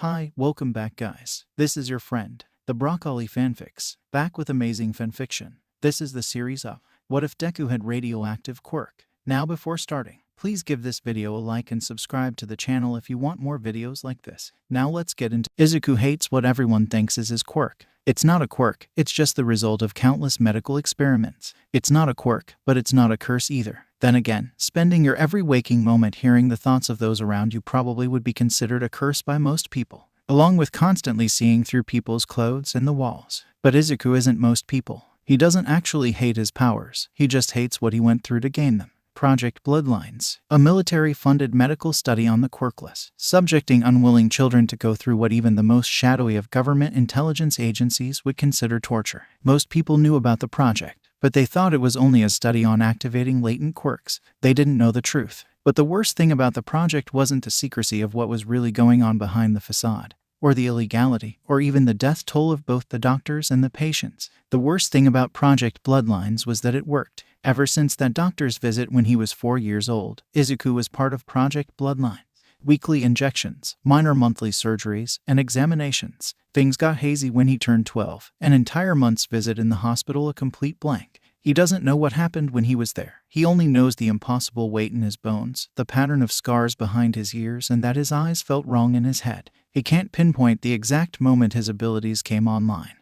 Hi, welcome back guys. This is your friend, the Broccoli Fanfics, back with amazing fanfiction. This is the series of What If Deku Had Radioactive Quirk. Now before starting, please give this video a like and subscribe to the channel if you want more videos like this. Now let's get into Izuku hates what everyone thinks is his quirk. It's not a quirk, it's just the result of countless medical experiments. It's not a quirk, but it's not a curse either. Then again, spending your every waking moment hearing the thoughts of those around you probably would be considered a curse by most people, along with constantly seeing through people's clothes and the walls. But Izuku isn't most people. He doesn't actually hate his powers, he just hates what he went through to gain them. Project Bloodlines, a military-funded medical study on the quirkless, subjecting unwilling children to go through what even the most shadowy of government intelligence agencies would consider torture. Most people knew about the project, but they thought it was only a study on activating latent quirks. They didn't know the truth. But the worst thing about the project wasn't the secrecy of what was really going on behind the facade, or the illegality, or even the death toll of both the doctors and the patients. The worst thing about Project Bloodlines was that it worked. Ever since that doctor's visit when he was 4 years old, Izuku was part of Project Bloodlines. Weekly injections, minor monthly surgeries, and examinations. Things got hazy when he turned 12. An entire month's visit in the hospital a complete blank. He doesn't know what happened when he was there. He only knows the impossible weight in his bones, the pattern of scars behind his ears, and that his eyes felt wrong in his head. He can't pinpoint the exact moment his abilities came online.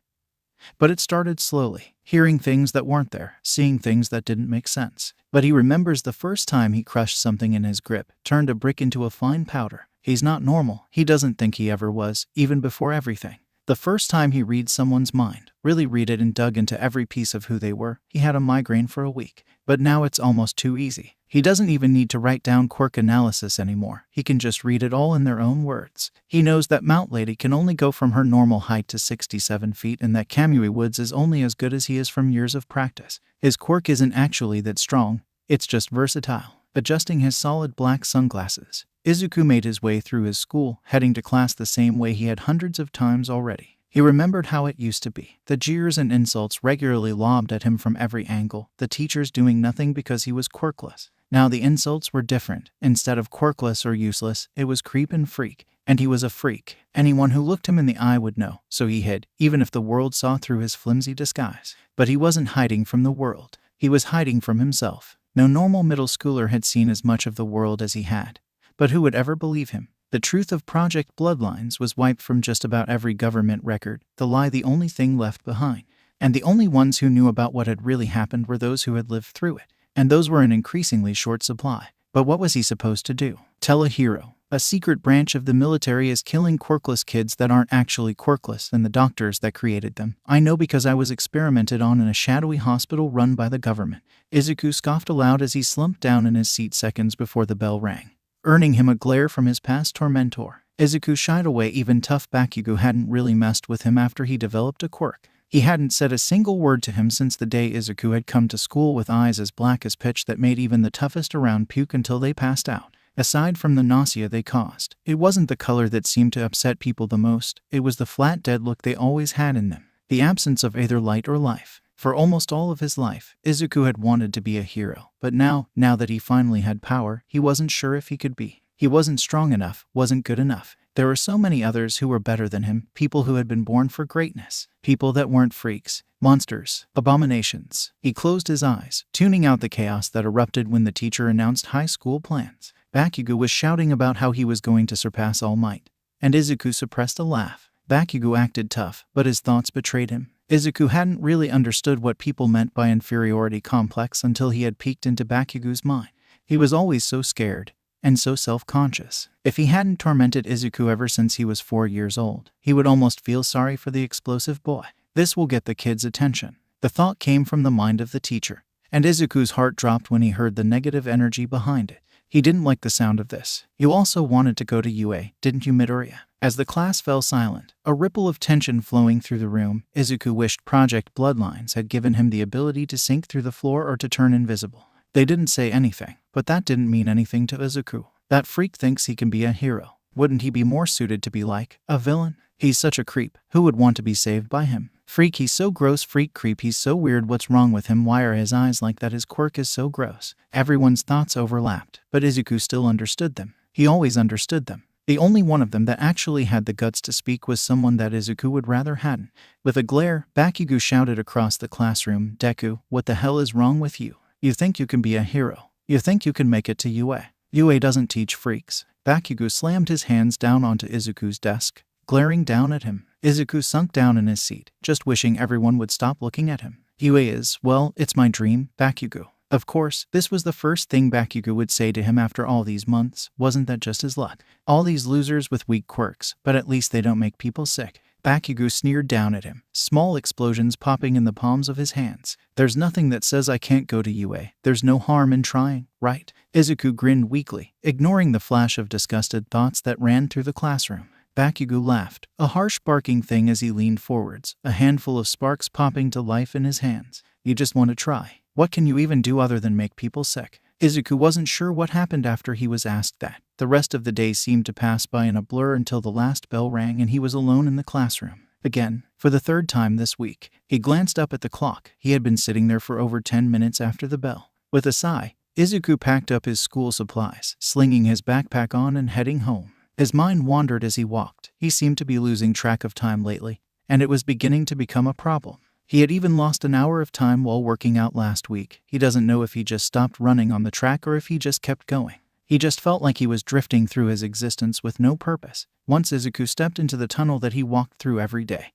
But it started slowly, hearing things that weren't there, seeing things that didn't make sense. But he remembers the first time he crushed something in his grip, turned a brick into a fine powder. He's not normal. He doesn't think he ever was, even before everything. The first time he read someone's mind, really read it and dug into every piece of who they were, he had a migraine for a week. But now it's almost too easy. He doesn't even need to write down quirk analysis anymore. He can just read it all in their own words. He knows that Mount Lady can only go from her normal height to 67 feet and that Kamui Woods is only as good as he is from years of practice. His quirk isn't actually that strong, it's just versatile. Adjusting his solid black sunglasses, Izuku made his way through his school, heading to class the same way he had hundreds of times already. He remembered how it used to be. The jeers and insults regularly lobbed at him from every angle, the teachers doing nothing because he was quirkless. Now the insults were different. Instead of quirkless or useless, it was creep and freak. And he was a freak. Anyone who looked him in the eye would know, so he hid, even if the world saw through his flimsy disguise. But he wasn't hiding from the world. He was hiding from himself. No normal middle schooler had seen as much of the world as he had. But who would ever believe him? The truth of Project Bloodlines was wiped from just about every government record, the lie the only thing left behind. And the only ones who knew about what had really happened were those who had lived through it. And those were in increasingly short supply. But what was he supposed to do? Tell a hero. A secret branch of the military is killing quirkless kids that aren't actually quirkless and the doctors that created them. I know because I was experimented on in a shadowy hospital run by the government. Izuku scoffed aloud as he slumped down in his seat seconds before the bell rang, earning him a glare from his past tormentor. Izuku shied away. Even tough Bakugo hadn't really messed with him after he developed a quirk. He hadn't said a single word to him since the day Izuku had come to school with eyes as black as pitch that made even the toughest around puke until they passed out. Aside from the nausea they caused, it wasn't the color that seemed to upset people the most, it was the flat dead look they always had in them. The absence of either light or life. For almost all of his life, Izuku had wanted to be a hero. But now that he finally had power, he wasn't sure if he could be. He wasn't strong enough, wasn't good enough. There were so many others who were better than him, people who had been born for greatness. People that weren't freaks, monsters, abominations. He closed his eyes, tuning out the chaos that erupted when the teacher announced high school plans. Bakugo was shouting about how he was going to surpass All Might, and Izuku suppressed a laugh. Bakugo acted tough, but his thoughts betrayed him. Izuku hadn't really understood what people meant by inferiority complex until he had peeked into Bakugo's mind. He was always so scared, and so self-conscious. If he hadn't tormented Izuku ever since he was 4 years old, he would almost feel sorry for the explosive boy. This will get the kid's attention. The thought came from the mind of the teacher, and Izuku's heart dropped when he heard the negative energy behind it. He didn't like the sound of this. You also wanted to go to UA, didn't you, Midoriya? As the class fell silent, a ripple of tension flowing through the room, Izuku wished Project Bloodlines had given him the ability to sink through the floor or to turn invisible. They didn't say anything, but that didn't mean anything to Izuku. That freak thinks he can be a hero. Wouldn't he be more suited to be like a villain? He's such a creep. Who would want to be saved by him? Freak, he's so gross. Freak, creep, he's so weird. What's wrong with him? Why are his eyes like that? His quirk is so gross. Everyone's thoughts overlapped, but Izuku still understood them. He always understood them. The only one of them that actually had the guts to speak was someone that Izuku would rather hadn't. With a glare, Bakugo shouted across the classroom, "Deku, what the hell is wrong with you? You think you can be a hero? You think you can make it to UA? UA doesn't teach freaks." Bakugo slammed his hands down onto Izuku's desk, glaring down at him. Izuku sunk down in his seat, just wishing everyone would stop looking at him. "UA is, well, it's my dream, Bakugo." Of course, this was the first thing Bakugo would say to him after all these months. Wasn't that just his luck? All these losers with weak quirks, but at least they don't make people sick. Bakugo sneered down at him, small explosions popping in the palms of his hands. "There's nothing that says I can't go to UA. There's no harm in trying, right?" Izuku grinned weakly, ignoring the flash of disgusted thoughts that ran through the classroom. Bakugo laughed, a harsh barking thing as he leaned forwards, a handful of sparks popping to life in his hands. "You just want to try. What can you even do other than make people sick?" Izuku wasn't sure what happened after he was asked that. The rest of the day seemed to pass by in a blur until the last bell rang and he was alone in the classroom. Again, for the third time this week, he glanced up at the clock. He had been sitting there for over 10 minutes after the bell. With a sigh, Izuku packed up his school supplies, slinging his backpack on and heading home. His mind wandered as he walked. He seemed to be losing track of time lately, and it was beginning to become a problem. He had even lost an hour of time while working out last week. He doesn't know if he just stopped running on the track or if he just kept going. He just felt like he was drifting through his existence with no purpose. Once Izuku stepped into the tunnel that he walked through every day.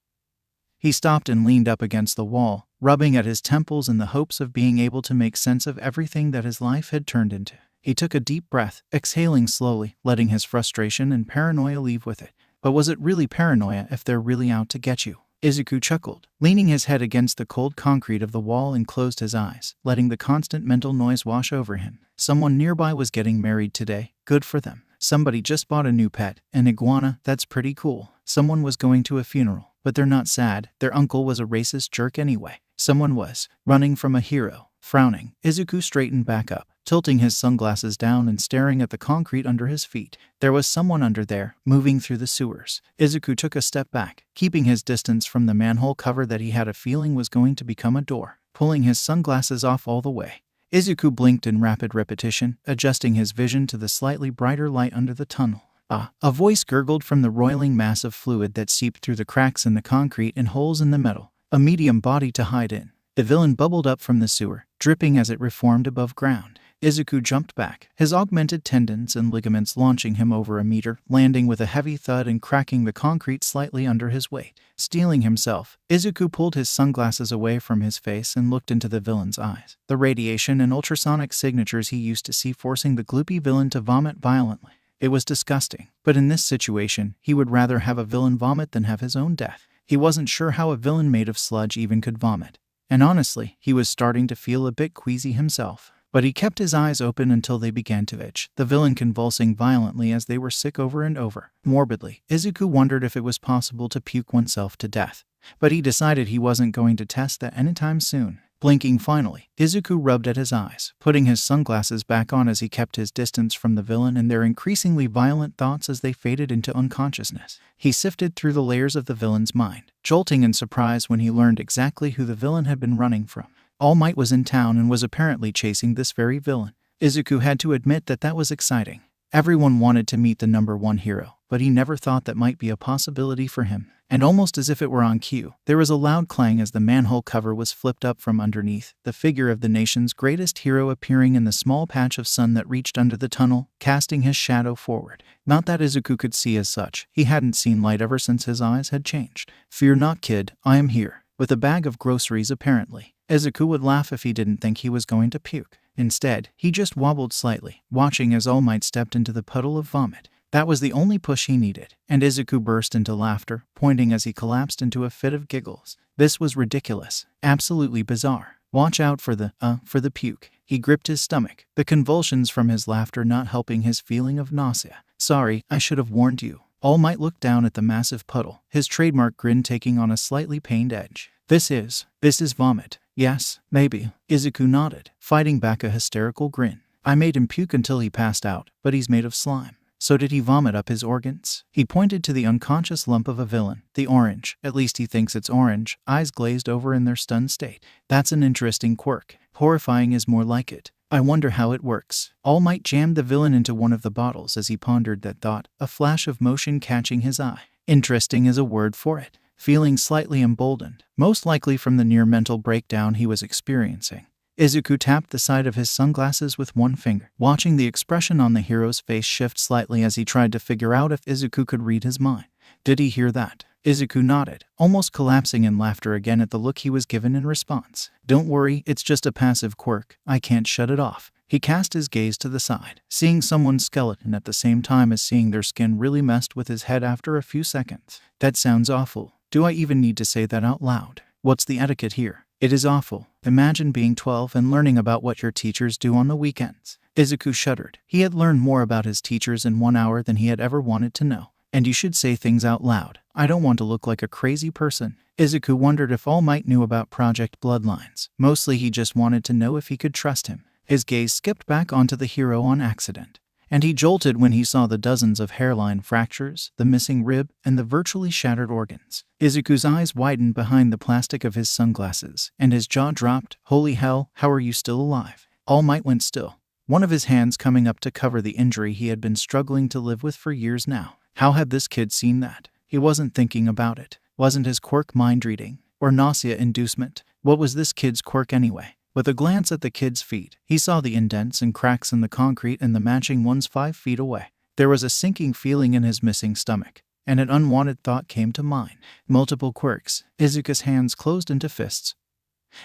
He stopped and leaned up against the wall, rubbing at his temples in the hopes of being able to make sense of everything that his life had turned into. He took a deep breath, exhaling slowly, letting his frustration and paranoia leave with it. But was it really paranoia if they're really out to get you? Izuku chuckled, leaning his head against the cold concrete of the wall and closed his eyes, letting the constant mental noise wash over him. Someone nearby was getting married today. Good for them. Somebody just bought a new pet, an iguana. That's pretty cool. Someone was going to a funeral, but they're not sad. Their uncle was a racist jerk anyway. Someone was running from a hero. Frowning, Izuku straightened back up, tilting his sunglasses down and staring at the concrete under his feet. There was someone under there, moving through the sewers. Izuku took a step back, keeping his distance from the manhole cover that he had a feeling was going to become a door. Pulling his sunglasses off all the way, Izuku blinked in rapid repetition, adjusting his vision to the slightly brighter light under the tunnel. "Ah!" A voice gurgled from the roiling mass of fluid that seeped through the cracks in the concrete and holes in the metal. A medium body to hide in. The villain bubbled up from the sewer, dripping as it reformed above ground. Izuku jumped back, his augmented tendons and ligaments launching him over a meter, landing with a heavy thud and cracking the concrete slightly under his weight. Steeling himself, Izuku pulled his sunglasses away from his face and looked into the villain's eyes. The radiation and ultrasonic signatures he used to see forcing the gloopy villain to vomit violently. It was disgusting, but in this situation, he would rather have a villain vomit than have his own death. He wasn't sure how a villain made of sludge even could vomit. And honestly, he was starting to feel a bit queasy himself. But he kept his eyes open until they began to itch, the villain convulsing violently as they were sick over and over. Morbidly, Izuku wondered if it was possible to puke oneself to death. But he decided he wasn't going to test that anytime soon. Blinking finally, Izuku rubbed at his eyes, putting his sunglasses back on as he kept his distance from the villain and their increasingly violent thoughts as they faded into unconsciousness. He sifted through the layers of the villain's mind, jolting in surprise when he learned exactly who the villain had been running from. All Might was in town and was apparently chasing this very villain. Izuku had to admit that was exciting. Everyone wanted to meet the #1 hero, but he never thought that might be a possibility for him. And almost as if it were on cue, there was a loud clang as the manhole cover was flipped up from underneath, the figure of the nation's greatest hero appearing in the small patch of sun that reached under the tunnel, casting his shadow forward. Not that Izuku could see as such. He hadn't seen light ever since his eyes had changed. "Fear not, kid, I am here." With a bag of groceries apparently. Izuku would laugh if he didn't think he was going to puke. Instead, he just wobbled slightly, watching as All Might stepped into the puddle of vomit. That was the only push he needed, and Izuku burst into laughter, pointing as he collapsed into a fit of giggles. This was ridiculous, absolutely bizarre. Watch out for the puke. He gripped his stomach, the convulsions from his laughter not helping his feeling of nausea. "Sorry, I should have warned you." All Might looked down at the massive puddle, his trademark grin taking on a slightly pained edge. This is vomit." "Yes, maybe." Izuku nodded, fighting back a hysterical grin. "I made him puke until he passed out, but he's made of slime." "So did he vomit up his organs?" He pointed to the unconscious lump of a villain, the orange, at least he thinks it's orange, eyes glazed over in their stunned state. "That's an interesting quirk. Horrifying is more like it." I wonder how it works. All Might jammed the villain into one of the bottles as he pondered that thought, a flash of motion catching his eye. Interesting is a word for it. Feeling slightly emboldened, most likely from the near mental breakdown he was experiencing, Izuku tapped the side of his sunglasses with one finger, watching the expression on the hero's face shift slightly as he tried to figure out if Izuku could read his mind. Did he hear that? Izuku nodded, almost collapsing in laughter again at the look he was given in response. Don't worry, it's just a passive quirk. I can't shut it off. He cast his gaze to the side, seeing someone's skeleton at the same time as seeing their skin really messed with his head after a few seconds. That sounds awful. Do I even need to say that out loud? What's the etiquette here? It is awful. Imagine being 12 and learning about what your teachers do on the weekends. Izuku shuddered. He had learned more about his teachers in 1 hour than he had ever wanted to know. And you should say things out loud. I don't want to look like a crazy person. Izuku wondered if All Might knew about Project Bloodlines. Mostly he just wanted to know if he could trust him. His gaze skipped back onto the hero on accident, and he jolted when he saw the dozens of hairline fractures, the missing rib, and the virtually shattered organs. Izuku's eyes widened behind the plastic of his sunglasses, and his jaw dropped. Holy hell, how are you still alive? All Might went still, one of his hands coming up to cover the injury he had been struggling to live with for years now. How had this kid seen that? He wasn't thinking about it. Wasn't his quirk mind-reading? Or nausea-inducement? What was this kid's quirk anyway? With a glance at the kid's feet, he saw the indents and cracks in the concrete and the matching ones 5 feet away. There was a sinking feeling in his missing stomach, and an unwanted thought came to mind. Multiple quirks. Izuku's hands closed into fists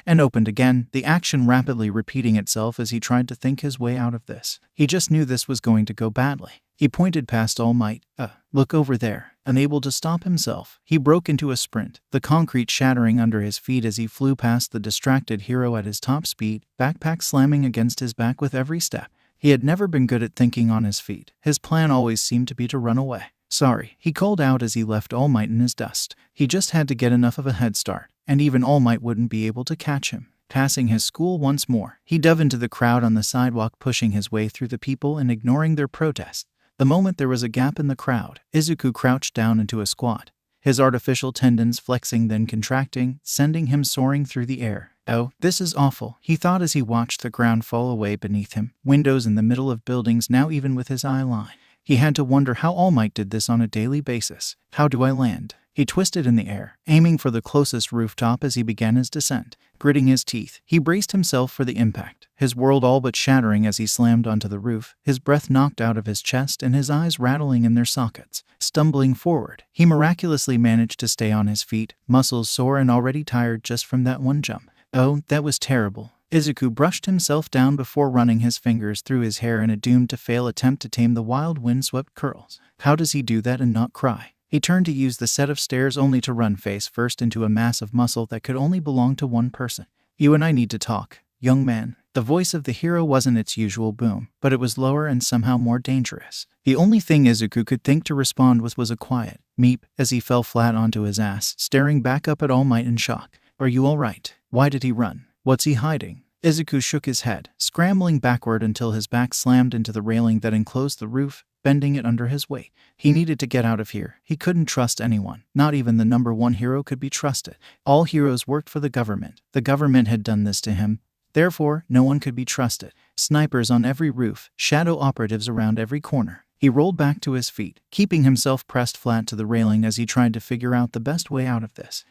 and opened again, the action rapidly repeating itself as he tried to think his way out of this. He just knew this was going to go badly. He pointed past All Might. Look over there. Unable to stop himself, he broke into a sprint, the concrete shattering under his feet as he flew past the distracted hero at his top speed, backpack slamming against his back with every step. He had never been good at thinking on his feet. His plan always seemed to be to run away. Sorry, he called out as he left All Might in his dust. He just had to get enough of a head start, and even All Might wouldn't be able to catch him. Passing his school once more, he dove into the crowd on the sidewalk, pushing his way through the people and ignoring their protests. The moment there was a gap in the crowd, Izuku crouched down into a squat, his artificial tendons flexing then contracting, sending him soaring through the air. Oh, this is awful, he thought as he watched the ground fall away beneath him, windows in the middle of buildings now even with his eye line. He had to wonder how All Might did this on a daily basis. How do I land? He twisted in the air, aiming for the closest rooftop as he began his descent. Gritting his teeth, he braced himself for the impact, his world all but shattering as he slammed onto the roof, his breath knocked out of his chest and his eyes rattling in their sockets. Stumbling forward, he miraculously managed to stay on his feet, muscles sore and already tired just from that one jump. Oh, that was terrible. Izuku brushed himself down before running his fingers through his hair in a doomed-to-fail attempt to tame the wild wind-swept curls. How does he do that and not cry? He turned to use the set of stairs only to run face first into a mass of muscle that could only belong to one person. You and I need to talk, young man. The voice of the hero wasn't its usual boom, but it was lower and somehow more dangerous. The only thing Izuku could think to respond with was a quiet meep as he fell flat onto his ass, staring back up at All Might in shock. Are you all right? Why did he run? What's he hiding? Izuku shook his head, scrambling backward until his back slammed into the railing that enclosed the roof, bending it under his weight. He needed to get out of here. He couldn't trust anyone. Not even the #1 hero could be trusted. All heroes worked for the government. The government had done this to him. Therefore, no one could be trusted. Snipers on every roof, shadow operatives around every corner. He rolled back to his feet, keeping himself pressed flat to the railing as he tried to figure out the best way out of this.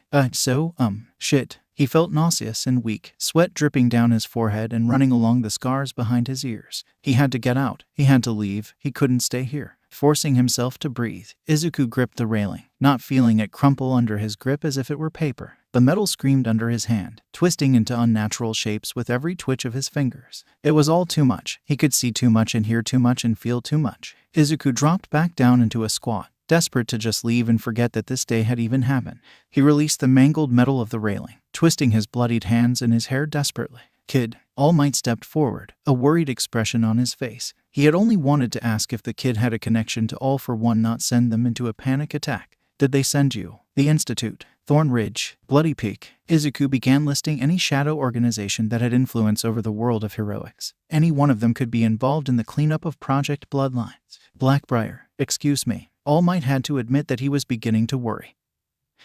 Shit. He felt nauseous and weak, sweat dripping down his forehead and running along the scars behind his ears. He had to get out. He had to leave. He couldn't stay here. Forcing himself to breathe, Izuku gripped the railing, not feeling it crumple under his grip as if it were paper. The metal screamed under his hand, twisting into unnatural shapes with every twitch of his fingers. It was all too much. He could see too much and hear too much and feel too much. Izuku dropped back down into a squat, desperate to just leave and forget that this day had even happened. He released the mangled metal of the railing, twisting his bloodied hands and his hair desperately. Kid. All Might stepped forward, a worried expression on his face. He had only wanted to ask if the kid had a connection to All for One, not send them into a panic attack. Did they send you? The Institute, Thorn Ridge, Bloody Peak. Izuku began listing any shadow organization that had influence over the world of heroics. Any one of them could be involved in the cleanup of Project Bloodlines. Blackbriar. Excuse me. All Might had to admit that he was beginning to worry.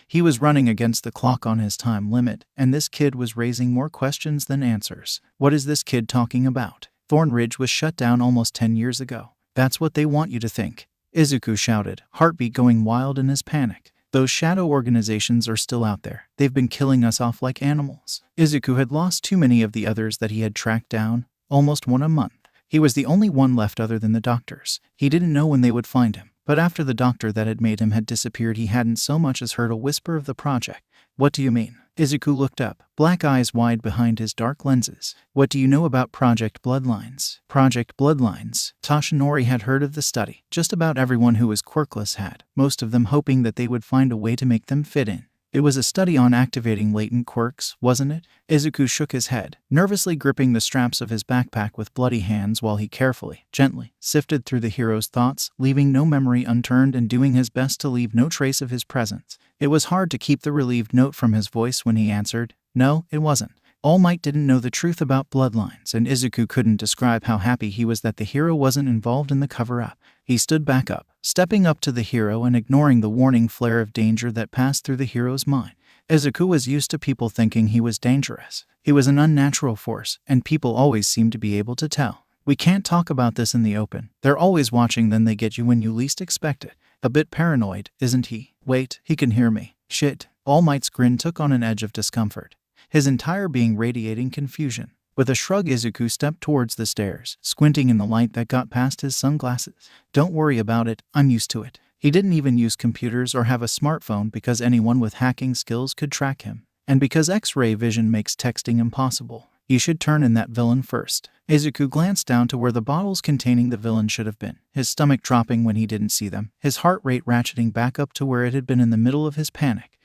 He was running against the clock on his time limit, and this kid was raising more questions than answers. What is this kid talking about? Thorn Ridge was shut down almost 10 years ago. That's what they want you to think. Izuku shouted, heartbeat going wild in his panic. Those shadow organizations are still out there. They've been killing us off like animals. Izuku had lost too many of the others that he had tracked down, almost one a month. He was the only one left other than the doctors. He didn't know when they would find him, but after the doctor that had made him had disappeared, he hadn't so much as heard a whisper of the project. What do you mean? Izuku looked up, black eyes wide behind his dark lenses. What do you know about Project Bloodlines? Project Bloodlines. Toshinori had heard of the study. Just about everyone who was quirkless had, most of them hoping that they would find a way to make them fit in. It was a study on activating latent quirks, wasn't it? Izuku shook his head, nervously gripping the straps of his backpack with bloody hands while he carefully, gently, sifted through the hero's thoughts, leaving no memory unturned and doing his best to leave no trace of his presence. It was hard to keep the relieved note from his voice when he answered, no, it wasn't. All Might didn't know the truth about Bloodlines, and Izuku couldn't describe how happy he was that the hero wasn't involved in the cover-up. He stood back up, stepping up to the hero and ignoring the warning flare of danger that passed through the hero's mind. Izuku was used to people thinking he was dangerous. He was an unnatural force, and people always seemed to be able to tell. We can't talk about this in the open. They're always watching, then they get you when you least expect it. A bit paranoid, isn't he? Wait, he can hear me. Shit. All Might's grin took on an edge of discomfort, his entire being radiating confusion. With a shrug, Izuku stepped towards the stairs, squinting in the light that got past his sunglasses. Don't worry about it, I'm used to it. He didn't even use computers or have a smartphone because anyone with hacking skills could track him, and because X-ray vision makes texting impossible. You should turn in that villain first. Izuku glanced down to where the bottles containing the villain should have been, his stomach dropping when he didn't see them, his heart rate ratcheting back up to where it had been in the middle of his panic.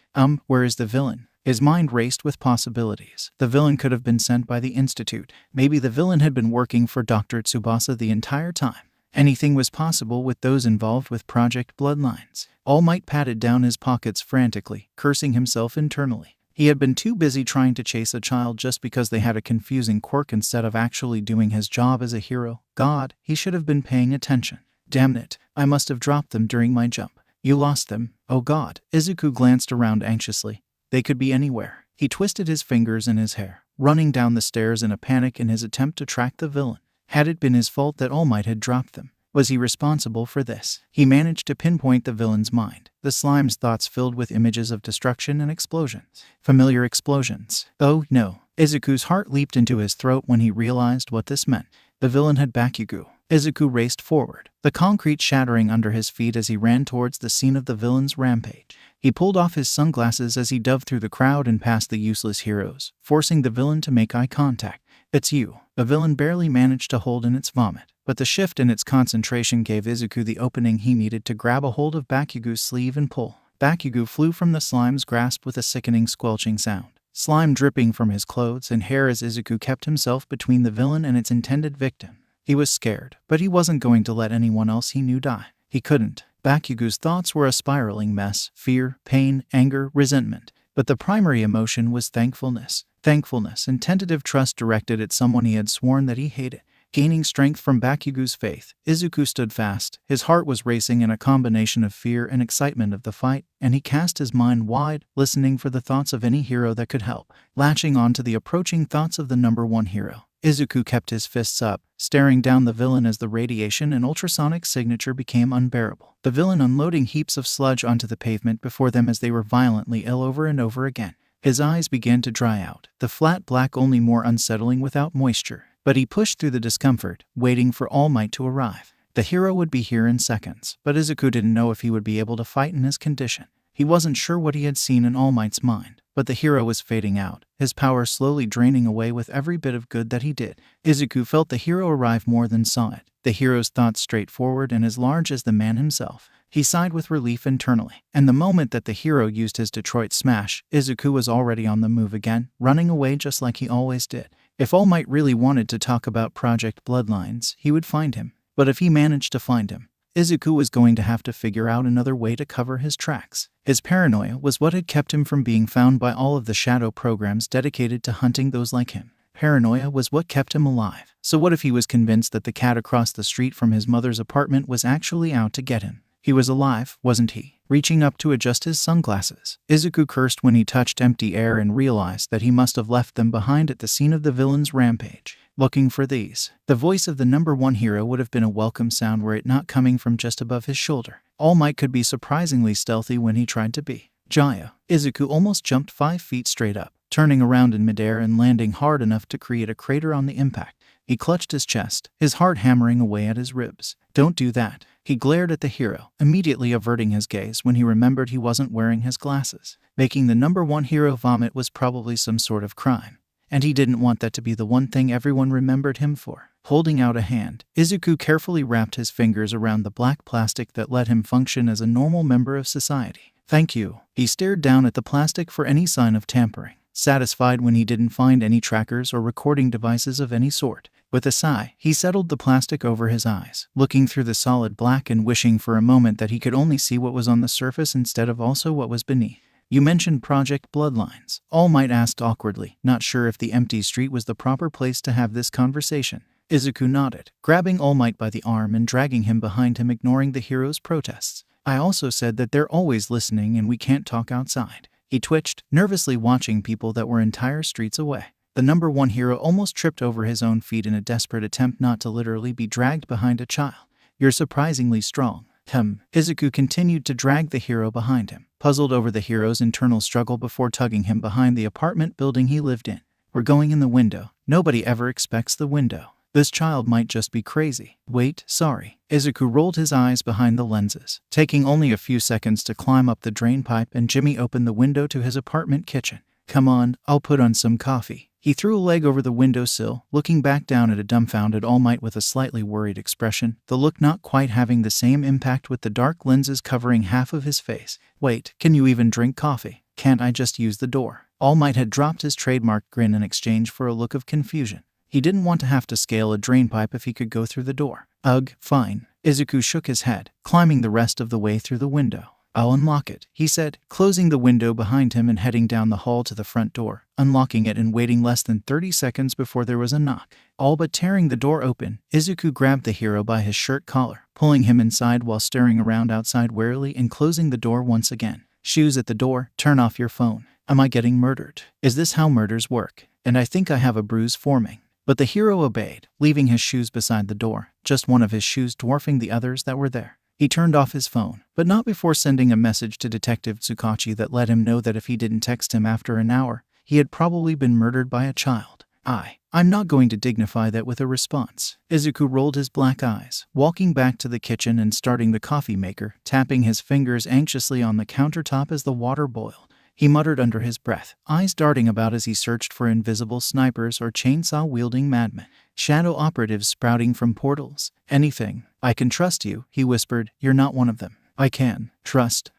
Where is the villain? His mind raced with possibilities. The villain could have been sent by the Institute. Maybe the villain had been working for Dr. Tsubasa the entire time. Anything was possible with those involved with Project Bloodlines. All Might patted down his pockets frantically, cursing himself internally. He had been too busy trying to chase a child just because they had a confusing quirk instead of actually doing his job as a hero. God, he should have been paying attention. Damn it, I must have dropped them during my jump. You lost them? Oh God. Izuku glanced around anxiously. They could be anywhere. He twisted his fingers in his hair, running down the stairs in a panic in his attempt to track the villain. Had it been his fault that All Might had dropped them? Was he responsible for this? He managed to pinpoint the villain's mind. The slime's thoughts filled with images of destruction and explosions. Familiar explosions. Oh no. Izuku's heart leaped into his throat when he realized what this meant. The villain had Bakugo. Izuku raced forward, the concrete shattering under his feet as he ran towards the scene of the villain's rampage. He pulled off his sunglasses as he dove through the crowd and past the useless heroes, forcing the villain to make eye contact. It's you. The villain barely managed to hold in its vomit, but the shift in its concentration gave Izuku the opening he needed to grab a hold of Bakugo's sleeve and pull. Bakugo flew from the slime's grasp with a sickening squelching sound, slime dripping from his clothes and hair as Izuku kept himself between the villain and its intended victim. He was scared, but he wasn't going to let anyone else he knew die. He couldn't. Bakugo's thoughts were a spiraling mess: fear, pain, anger, resentment. But the primary emotion was thankfulness. Thankfulness and tentative trust directed at someone he had sworn that he hated. Gaining strength from Bakugo's faith, Izuku stood fast. His heart was racing in a combination of fear and excitement of the fight, and he cast his mind wide, listening for the thoughts of any hero that could help. Latching on to the approaching thoughts of the number one hero, Izuku kept his fists up, staring down the villain as the radiation and ultrasonic signature became unbearable. The villain unloading heaps of sludge onto the pavement before them as they were violently ill over and over again. His eyes began to dry out, the flat black only more unsettling without moisture. But he pushed through the discomfort, waiting for All Might to arrive. The hero would be here in seconds, but Izuku didn't know if he would be able to fight in his condition. He wasn't sure what he had seen in All Might's mind, but the hero was fading out, his power slowly draining away with every bit of good that he did. Izuku felt the hero arrive more than saw it. The hero's thoughts straightforward and as large as the man himself. He sighed with relief internally, and the moment that the hero used his Detroit smash, Izuku was already on the move again, running away just like he always did. If All Might really wanted to talk about Project Bloodlines, he would find him. But if he managed to find him, Izuku was going to have to figure out another way to cover his tracks. His paranoia was what had kept him from being found by all of the shadow programs dedicated to hunting those like him. Paranoia was what kept him alive. So what if he was convinced that the cat across the street from his mother's apartment was actually out to get him? He was alive, wasn't he? Reaching up to adjust his sunglasses, Izuku cursed when he touched empty air and realized that he must have left them behind at the scene of the villain's rampage. looking for these. The voice of the #1 hero would have been a welcome sound were it not coming from just above his shoulder. All Might could be surprisingly stealthy when he tried to be. Jaya. Izuku almost jumped 5 feet straight up, turning around in midair and landing hard enough to create a crater on the impact. He clutched his chest, his heart hammering away at his ribs. Don't do that. He glared at the hero, immediately averting his gaze when he remembered he wasn't wearing his glasses. Making the #1 hero vomit was probably some sort of crime, and he didn't want that to be the one thing everyone remembered him for. Holding out a hand, Izuku carefully wrapped his fingers around the black plastic that let him function as a normal member of society. Thank you. He stared down at the plastic for any sign of tampering, satisfied when he didn't find any trackers or recording devices of any sort. With a sigh, he settled the plastic over his eyes, looking through the solid black and wishing for a moment that he could only see what was on the surface instead of also what was beneath. You mentioned Project Bloodlines. All Might asked awkwardly, not sure if the empty street was the proper place to have this conversation. Izuku nodded, grabbing All Might by the arm and dragging him behind him, ignoring the hero's protests. I also said that they're always listening and we can't talk outside. He twitched, nervously watching people that were entire streets away. The #1 hero almost tripped over his own feet in a desperate attempt not to literally be dragged behind a child. You're surprisingly strong. Izuku continued to drag the hero behind him, puzzled over the hero's internal struggle before tugging him behind the apartment building he lived in. We're going in the window. Nobody ever expects the window. This child might just be crazy. Wait, sorry. Izuku rolled his eyes behind the lenses, taking only a few seconds to climb up the drain pipe, and Jimmy opened the window to his apartment kitchen. Come on, I'll put on some coffee. He threw a leg over the windowsill, looking back down at a dumbfounded All Might with a slightly worried expression, the look not quite having the same impact with the dark lenses covering half of his face. Wait, can you even drink coffee? Can't I just use the door? All Might had dropped his trademark grin in exchange for a look of confusion. He didn't want to have to scale a drain pipe if he could go through the door. Ugh, fine. Izuku shook his head, climbing the rest of the way through the window. I'll unlock it, he said, closing the window behind him and heading down the hall to the front door, unlocking it and waiting less than 30 seconds before there was a knock. All but tearing the door open, Izuku grabbed the hero by his shirt collar, pulling him inside while staring around outside warily and closing the door once again. Shoes at the door, turn off your phone. Am I getting murdered? Is this how murders work? And I think I have a bruise forming. But the hero obeyed, leaving his shoes beside the door, just one of his shoes dwarfing the others that were there. He turned off his phone, but not before sending a message to Detective Tsukachi that let him know that if he didn't text him after an hour, he had probably been murdered by a child. I'm not going to dignify that with a response. Izuku rolled his black eyes, walking back to the kitchen and starting the coffee maker, tapping his fingers anxiously on the countertop as the water boiled. He muttered under his breath, eyes darting about as he searched for invisible snipers or chainsaw-wielding madmen. Shadow operatives sprouting from portals. Anything. I can trust you, he whispered. You're not one of them. I can. Trust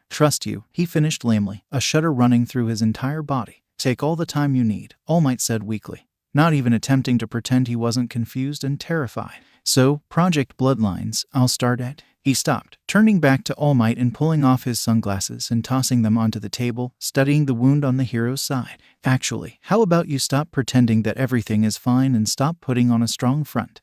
you, he finished lamely, a shudder running through his entire body. Take all the time you need, All Might said weakly, not even attempting to pretend he wasn't confused and terrified. So, Project Bloodlines, I'll start at... He stopped, turning back to All Might and pulling off his sunglasses and tossing them onto the table, studying the wound on the hero's side. Actually, how about you stop pretending that everything is fine and stop putting on a strong front?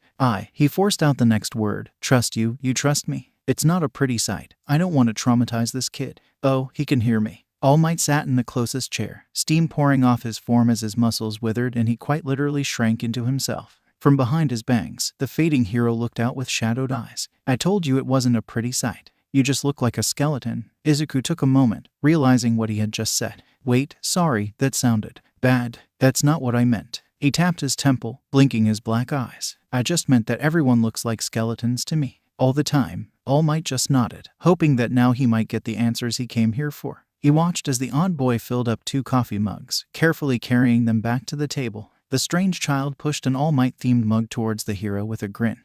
He forced out the next word. Trust you, you trust me? It's not a pretty sight. I don't want to traumatize this kid. Oh, he can hear me. All Might sat in the closest chair, steam pouring off his form as his muscles withered and he quite literally shrank into himself. From behind his bangs, the fading hero looked out with shadowed eyes. I told you it wasn't a pretty sight. You just look like a skeleton. Izuku took a moment, realizing what he had just said. Wait, sorry, that sounded bad. That's not what I meant. He tapped his temple, blinking his black eyes. I just meant that everyone looks like skeletons to me. All the time. All Might just nodded, hoping that now he might get the answers he came here for. He watched as the odd boy filled up 2 coffee mugs, carefully carrying them back to the table. The strange child pushed an All Might-themed mug towards the hero with a grin,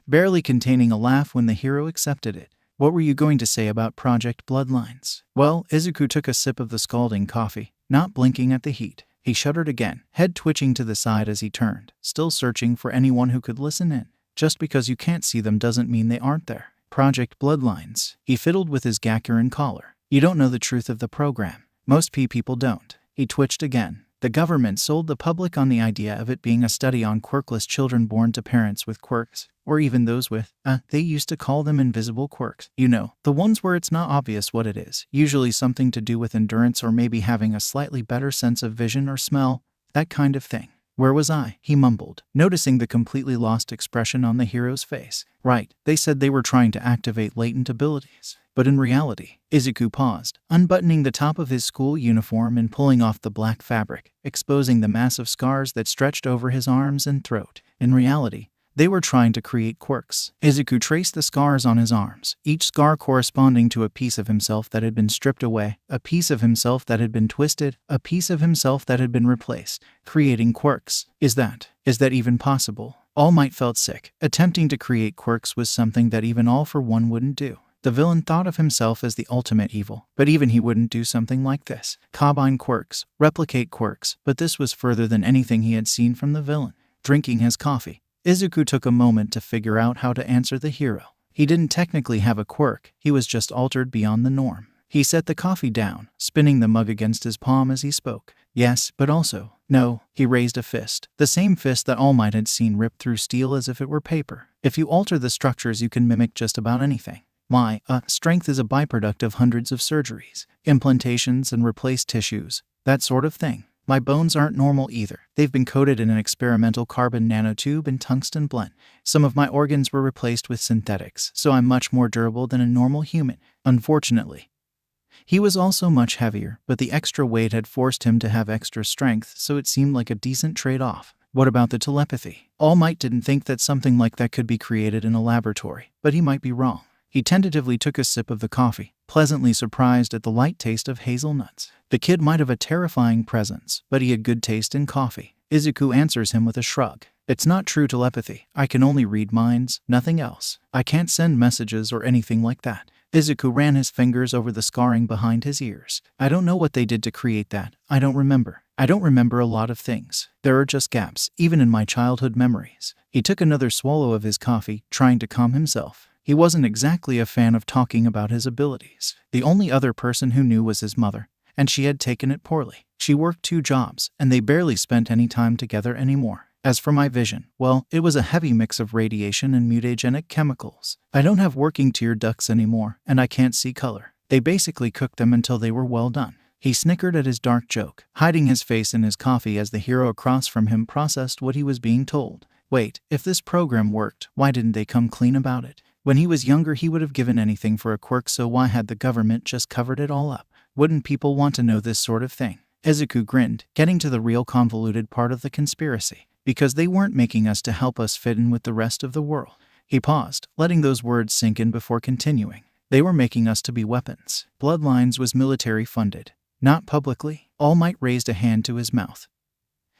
barely containing a laugh when the hero accepted it. What were you going to say about Project Bloodlines? Well, Izuku took a sip of the scalding coffee, not blinking at the heat. He shuddered again, head twitching to the side as he turned, still searching for anyone who could listen in. Just because you can't see them doesn't mean they aren't there. Project Bloodlines. He fiddled with his Gakurin collar. You don't know the truth of the program. Most people don't. He twitched again. The government sold the public on the idea of it being a study on quirkless children born to parents with quirks, or even those with, they used to call them invisible quirks. You know, the ones where it's not obvious what it is, usually something to do with endurance or maybe having a slightly better sense of vision or smell, that kind of thing. Where was I? He mumbled, noticing the completely lost expression on the hero's face. Right, they said they were trying to activate latent abilities. But in reality, Izuku paused, unbuttoning the top of his school uniform and pulling off the black fabric, exposing the massive scars that stretched over his arms and throat. In reality, they were trying to create quirks. Izuku traced the scars on his arms, each scar corresponding to a piece of himself that had been stripped away, a piece of himself that had been twisted, a piece of himself that had been replaced, creating quirks. Is that even possible? All Might felt sick. Attempting to create quirks was something that even All for One wouldn't do. The villain thought of himself as the ultimate evil, but even he wouldn't do something like this. Combine quirks, replicate quirks, but this was further than anything he had seen from the villain. Drinking his coffee, Izuku took a moment to figure out how to answer the hero. He didn't technically have a quirk, he was just altered beyond the norm. He set the coffee down, spinning the mug against his palm as he spoke. Yes, but also, no. He raised a fist, the same fist that All Might had seen ripped through steel as if it were paper. If you alter the structures, you can mimic just about anything. Strength is a byproduct of hundreds of surgeries, implantations, and replaced tissues, that sort of thing. My bones aren't normal either. They've been coated in an experimental carbon nanotube and tungsten blend. Some of my organs were replaced with synthetics, so I'm much more durable than a normal human, unfortunately. He was also much heavier, but the extra weight had forced him to have extra strength, so it seemed like a decent trade-off. What about the telepathy? All Might didn't think that something like that could be created in a laboratory, but he might be wrong. He tentatively took a sip of the coffee, pleasantly surprised at the light taste of hazelnuts. The kid might have a terrifying presence, but he had good taste in coffee. Izuku answers him with a shrug. It's not true telepathy. I can only read minds, nothing else. I can't send messages or anything like that. Izuku ran his fingers over the scarring behind his ears. I don't know what they did to create that. I don't remember. I don't remember a lot of things. There are just gaps, even in my childhood memories. He took another swallow of his coffee, trying to calm himself. He wasn't exactly a fan of talking about his abilities. The only other person who knew was his mother, and she had taken it poorly. She worked 2 jobs, and they barely spent any time together anymore. As for my vision, well, it was a heavy mix of radiation and mutagenic chemicals. I don't have working tear ducts anymore, and I can't see color. They basically cooked them until they were well done. He snickered at his dark joke, hiding his face in his coffee as the hero across from him processed what he was being told. Wait, if this program worked, why didn't they come clean about it? When he was younger, he would have given anything for a quirk, so why had the government just covered it all up? Wouldn't people want to know this sort of thing? Izuku grinned, getting to the real convoluted part of the conspiracy. Because they weren't making us to help us fit in with the rest of the world. He paused, letting those words sink in before continuing. They were making us to be weapons. Bloodlines was military funded. Not publicly. All Might raised a hand to his mouth,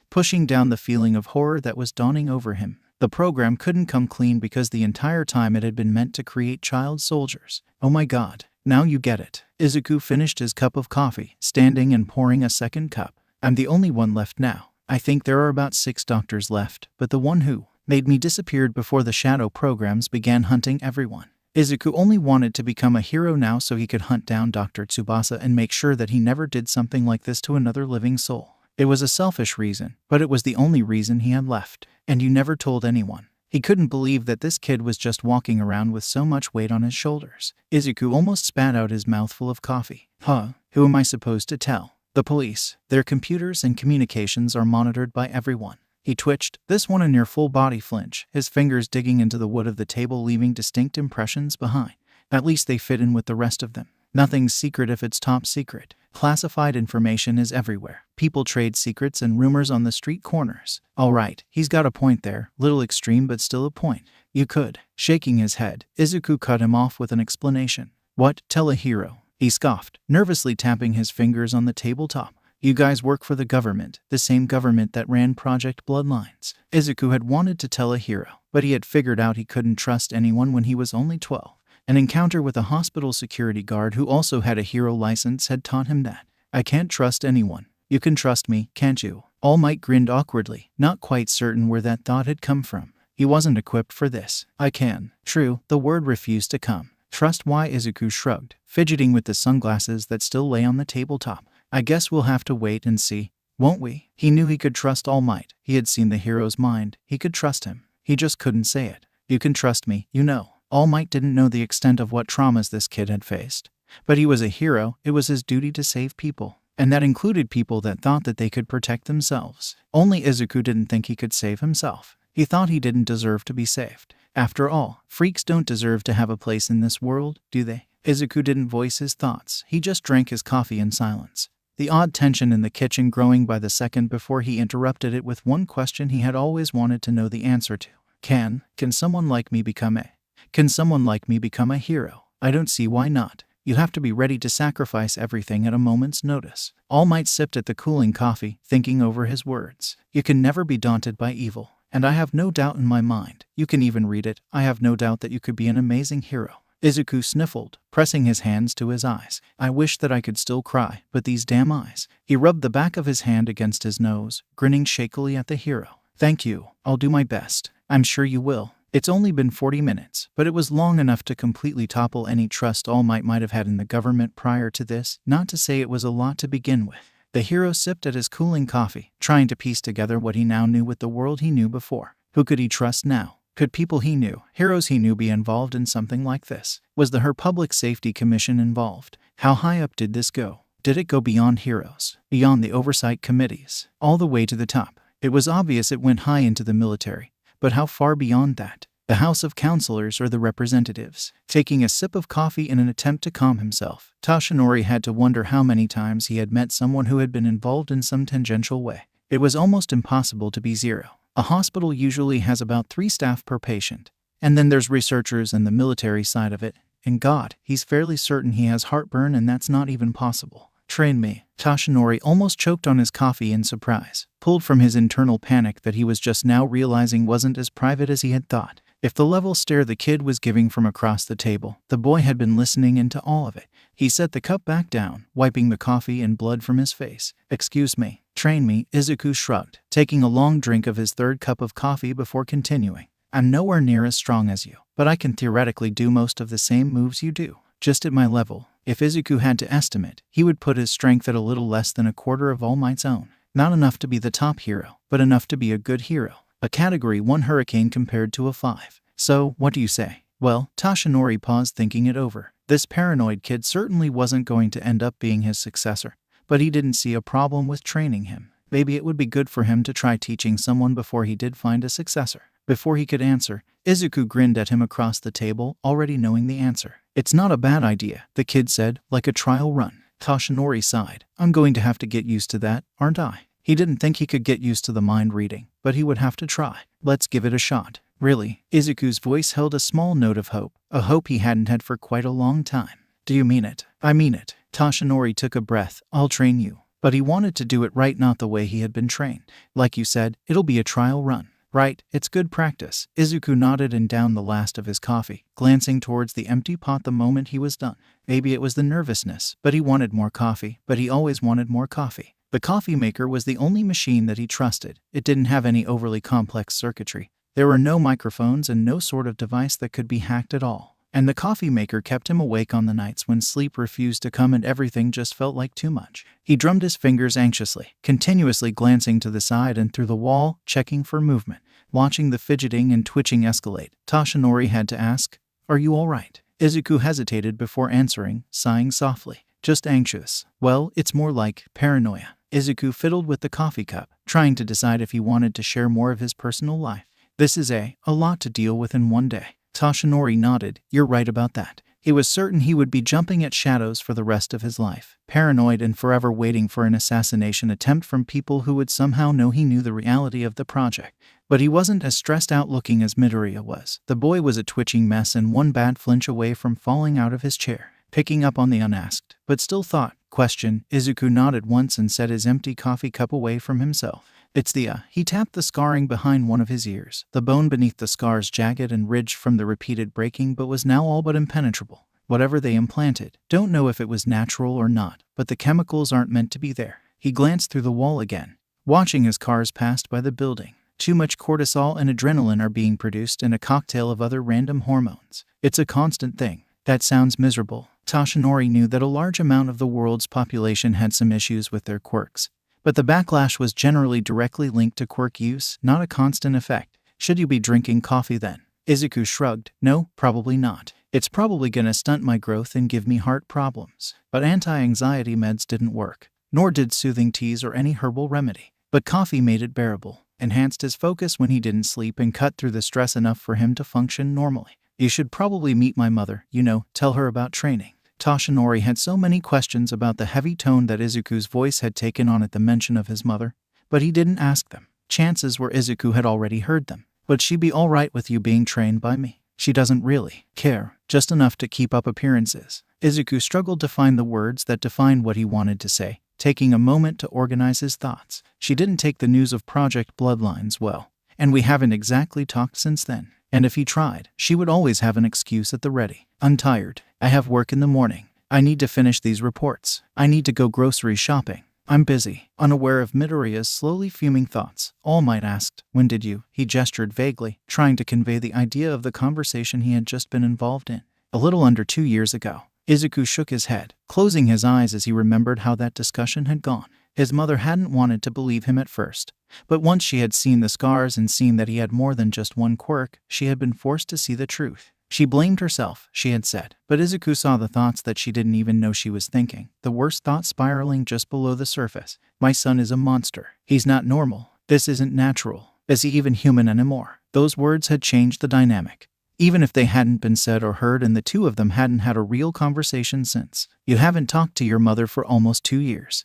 pushing down the feeling of horror that was dawning over him. The program couldn't come clean because the entire time it had been meant to create child soldiers. Oh my god, now you get it. Izuku finished his cup of coffee, standing and pouring a second cup. I'm the only one left now. I think there are about 6 doctors left, but the one who made me disappeared before the shadow programs began hunting everyone. Izuku only wanted to become a hero now so he could hunt down Dr. Tsubasa and make sure that he never did something like this to another living soul. It was a selfish reason, but it was the only reason he had left. And you never told anyone. He couldn't believe that this kid was just walking around with so much weight on his shoulders. Izuku almost spat out his mouthful of coffee. Who am I supposed to tell? The police. Their computers and communications are monitored by everyone. He twitched, this one a near full body flinch, his fingers digging into the wood of the table, leaving distinct impressions behind. At least they fit in with the rest of them. Nothing's secret if it's top secret. Classified information is everywhere. People trade secrets and rumors on the street corners. All right, he's got a point there. Little extreme, but still a point. You could. Shaking his head, Izuku cut him off with an explanation. What? Tell a hero. He scoffed, nervously tapping his fingers on the tabletop. You guys work for the government, the same government that ran Project Bloodlines. Izuku had wanted to tell a hero, but he had figured out he couldn't trust anyone when he was only 12. An encounter with a hospital security guard who also had a hero license had taught him that. I can't trust anyone. You can trust me, can't you? All Might grinned awkwardly, not quite certain where that thought had come from. He wasn't equipped for this. I can. True, the word refused to come. Trust? Why? Izuku shrugged, fidgeting with the sunglasses that still lay on the tabletop. I guess we'll have to wait and see, won't we? He knew he could trust All Might. He had seen the hero's mind. He could trust him. He just couldn't say it. You can trust me, you know. All Might didn't know the extent of what traumas this kid had faced. But he was a hero. It was his duty to save people. And that included people that thought that they could protect themselves. Only Izuku didn't think he could save himself. He thought he didn't deserve to be saved. After all, freaks don't deserve to have a place in this world, do they? Izuku didn't voice his thoughts. He just drank his coffee in silence. The odd tension in the kitchen growing by the second before he interrupted it with one question he had always wanted to know the answer to. Can someone like me become a hero? I don't see why not. You have to be ready to sacrifice everything at a moment's notice. All Might sipped at the cooling coffee, thinking over his words. You can never be daunted by evil. And I have no doubt in my mind, you can even read it, I have no doubt that you could be an amazing hero. Izuku sniffled, pressing his hands to his eyes. I wish that I could still cry, but these damn eyes. He rubbed the back of his hand against his nose, grinning shakily at the hero. Thank you, I'll do my best. I'm sure you will. It's only been 40 minutes, but it was long enough to completely topple any trust All Might have had in the government prior to this, not to say it was a lot to begin with. The hero sipped at his cooling coffee, trying to piece together what he now knew with the world he knew before. Who could he trust now? Could people he knew, heroes he knew, be involved in something like this? Was the Public Safety Commission involved? How high up did this go? Did it go beyond heroes, beyond the oversight committees, all the way to the top? It was obvious it went high into the military, but how far beyond that? The House of Counselors or the representatives? Taking a sip of coffee in an attempt to calm himself, Toshinori had to wonder how many times he had met someone who had been involved in some tangential way. It was almost impossible to be zero. A hospital usually has about 3 staff per patient. And then there's researchers and the military side of it. And God, he's fairly certain he has heartburn and that's not even possible. Train me. Toshinori almost choked on his coffee in surprise, pulled from his internal panic that he was just now realizing wasn't as private as he had thought. If the level stare the kid was giving from across the table, the boy had been listening into all of it. He set the cup back down, wiping the coffee and blood from his face. Excuse me. Train me, Izuku shrugged, taking a long drink of his third cup of coffee before continuing. I'm nowhere near as strong as you, but I can theoretically do most of the same moves you do, just at my level. If Izuku had to estimate, he would put his strength at a little less than a quarter of All Might's own. Not enough to be the top hero, but enough to be a good hero. A Category 1 hurricane compared to a 5. So, what do you say? Well, Toshinori paused, thinking it over. This paranoid kid certainly wasn't going to end up being his successor, but he didn't see a problem with training him. Maybe it would be good for him to try teaching someone before he did find a successor. Before he could answer, Izuku grinned at him across the table, already knowing the answer. It's not a bad idea, the kid said, like a trial run. Toshinori sighed. I'm going to have to get used to that, aren't I? He didn't think he could get used to the mind reading, but he would have to try. Let's give it a shot. Really? Izuku's voice held a small note of hope, a hope he hadn't had for quite a long time. Do you mean it? I mean it. Toshinori took a breath. I'll train you. But he wanted to do it right, not the way he had been trained. Like you said, it'll be a trial run. Right, it's good practice. Izuku nodded and downed the last of his coffee, glancing towards the empty pot the moment he was done. Maybe it was the nervousness, but he wanted more coffee, but he always wanted more coffee. The coffee maker was the only machine that he trusted. It didn't have any overly complex circuitry. There were no microphones and no sort of device that could be hacked at all. And the coffee maker kept him awake on the nights when sleep refused to come and everything just felt like too much. He drummed his fingers anxiously, continuously glancing to the side and through the wall, checking for movement. Watching the fidgeting and twitching escalate, Toshinori had to ask, "Are you all right?" Izuku hesitated before answering, sighing softly. Just anxious. Well, it's more like paranoia. Izuku fiddled with the coffee cup, trying to decide if he wanted to share more of his personal life. This is a lot to deal with in one day. Toshinori nodded. You're right about that. He was certain he would be jumping at shadows for the rest of his life, paranoid and forever waiting for an assassination attempt from people who would somehow know he knew the reality of the project. But he wasn't as stressed out looking as Midoriya was. The boy was a twitching mess and one bad flinch away from falling out of his chair. Picking up on the unasked, but still thought, question, Izuku nodded once and set his empty coffee cup away from himself. It's the He tapped the scarring behind one of his ears. The bone beneath the scars jagged and ridged from the repeated breaking but was now all but impenetrable. Whatever they implanted, don't know if it was natural or not, but the chemicals aren't meant to be there. He glanced through the wall again, watching as cars passed by the building. Too much cortisol and adrenaline are being produced and a cocktail of other random hormones. It's a constant thing. That sounds miserable. Toshinori knew that a large amount of the world's population had some issues with their quirks. But the backlash was generally directly linked to quirk use, not a constant effect. Should you be drinking coffee then? Izuku shrugged. No, probably not. It's probably gonna stunt my growth and give me heart problems. But anti-anxiety meds didn't work. nor did soothing teas or any herbal remedy. But coffee made it bearable, enhanced his focus when he didn't sleep, and cut through the stress enough for him to function normally. You should probably meet my mother, tell her about training. Toshinori had so many questions about the heavy tone that Izuku's voice had taken on at the mention of his mother, but he didn't ask them. Chances were Izuku had already heard them. Would she be all right with you being trained by me? She doesn't really care, just enough to keep up appearances. Izuku struggled to find the words that defined what he wanted to say, taking a moment to organize his thoughts. She didn't take the news of Project Bloodlines well, and we haven't exactly talked since then. And if he tried, she would always have an excuse at the ready. I'm tired. I have work in the morning. I need to finish these reports. I need to go grocery shopping. I'm busy. Unaware of Midoriya's slowly fuming thoughts, All Might asked, When did you? He gestured vaguely, trying to convey the idea of the conversation he had just been involved in. A little under 2 years ago. Izuku shook his head, closing his eyes as he remembered how that discussion had gone. His mother hadn't wanted to believe him at first, but once she had seen the scars and seen that he had more than just one quirk, she had been forced to see the truth. She blamed herself, she had said, but Izuku saw the thoughts that she didn't even know she was thinking, the worst thought spiraling just below the surface. My son is a monster. He's not normal. This isn't natural. Is he even human anymore? Those words had changed the dynamic, even if they hadn't been said or heard and the two of them hadn't had a real conversation since. You haven't talked to your mother for almost 2 years.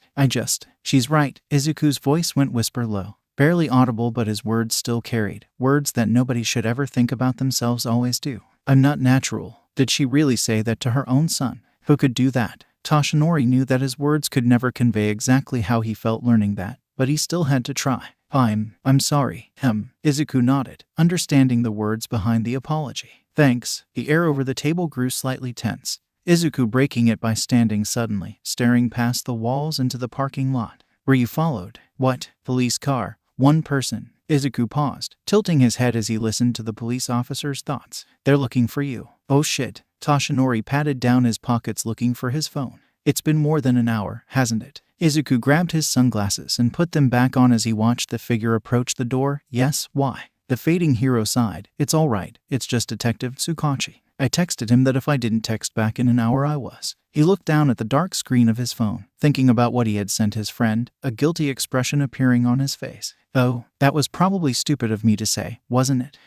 She's right. Izuku's voice went whisper low, barely audible, but his words still carried, words that nobody should ever think about themselves always do. I'm not natural. Did she really say that to her own son? Who could do that? Toshinori knew that his words could never convey exactly how he felt learning that, but he still had to try. I'm sorry. Izuku nodded, understanding the words behind the apology. Thanks. The air over the table grew slightly tense, Izuku breaking it by standing suddenly, staring past the walls into the parking lot. Were you followed? What? Police car. One person. Izuku paused, tilting his head as he listened to the police officer's thoughts. They're looking for you. Oh shit. Toshinori patted down his pockets looking for his phone. It's been more than an hour, hasn't it? Izuku grabbed his sunglasses and put them back on as he watched the figure approach the door. Yes, why? The fading hero sighed. It's all right. It's just Detective Tsukachi. I texted him that if I didn't text back in an hour I was. He looked down at the dark screen of his phone, thinking about what he had sent his friend, a guilty expression appearing on his face. Oh, that was probably stupid of me to say, wasn't it?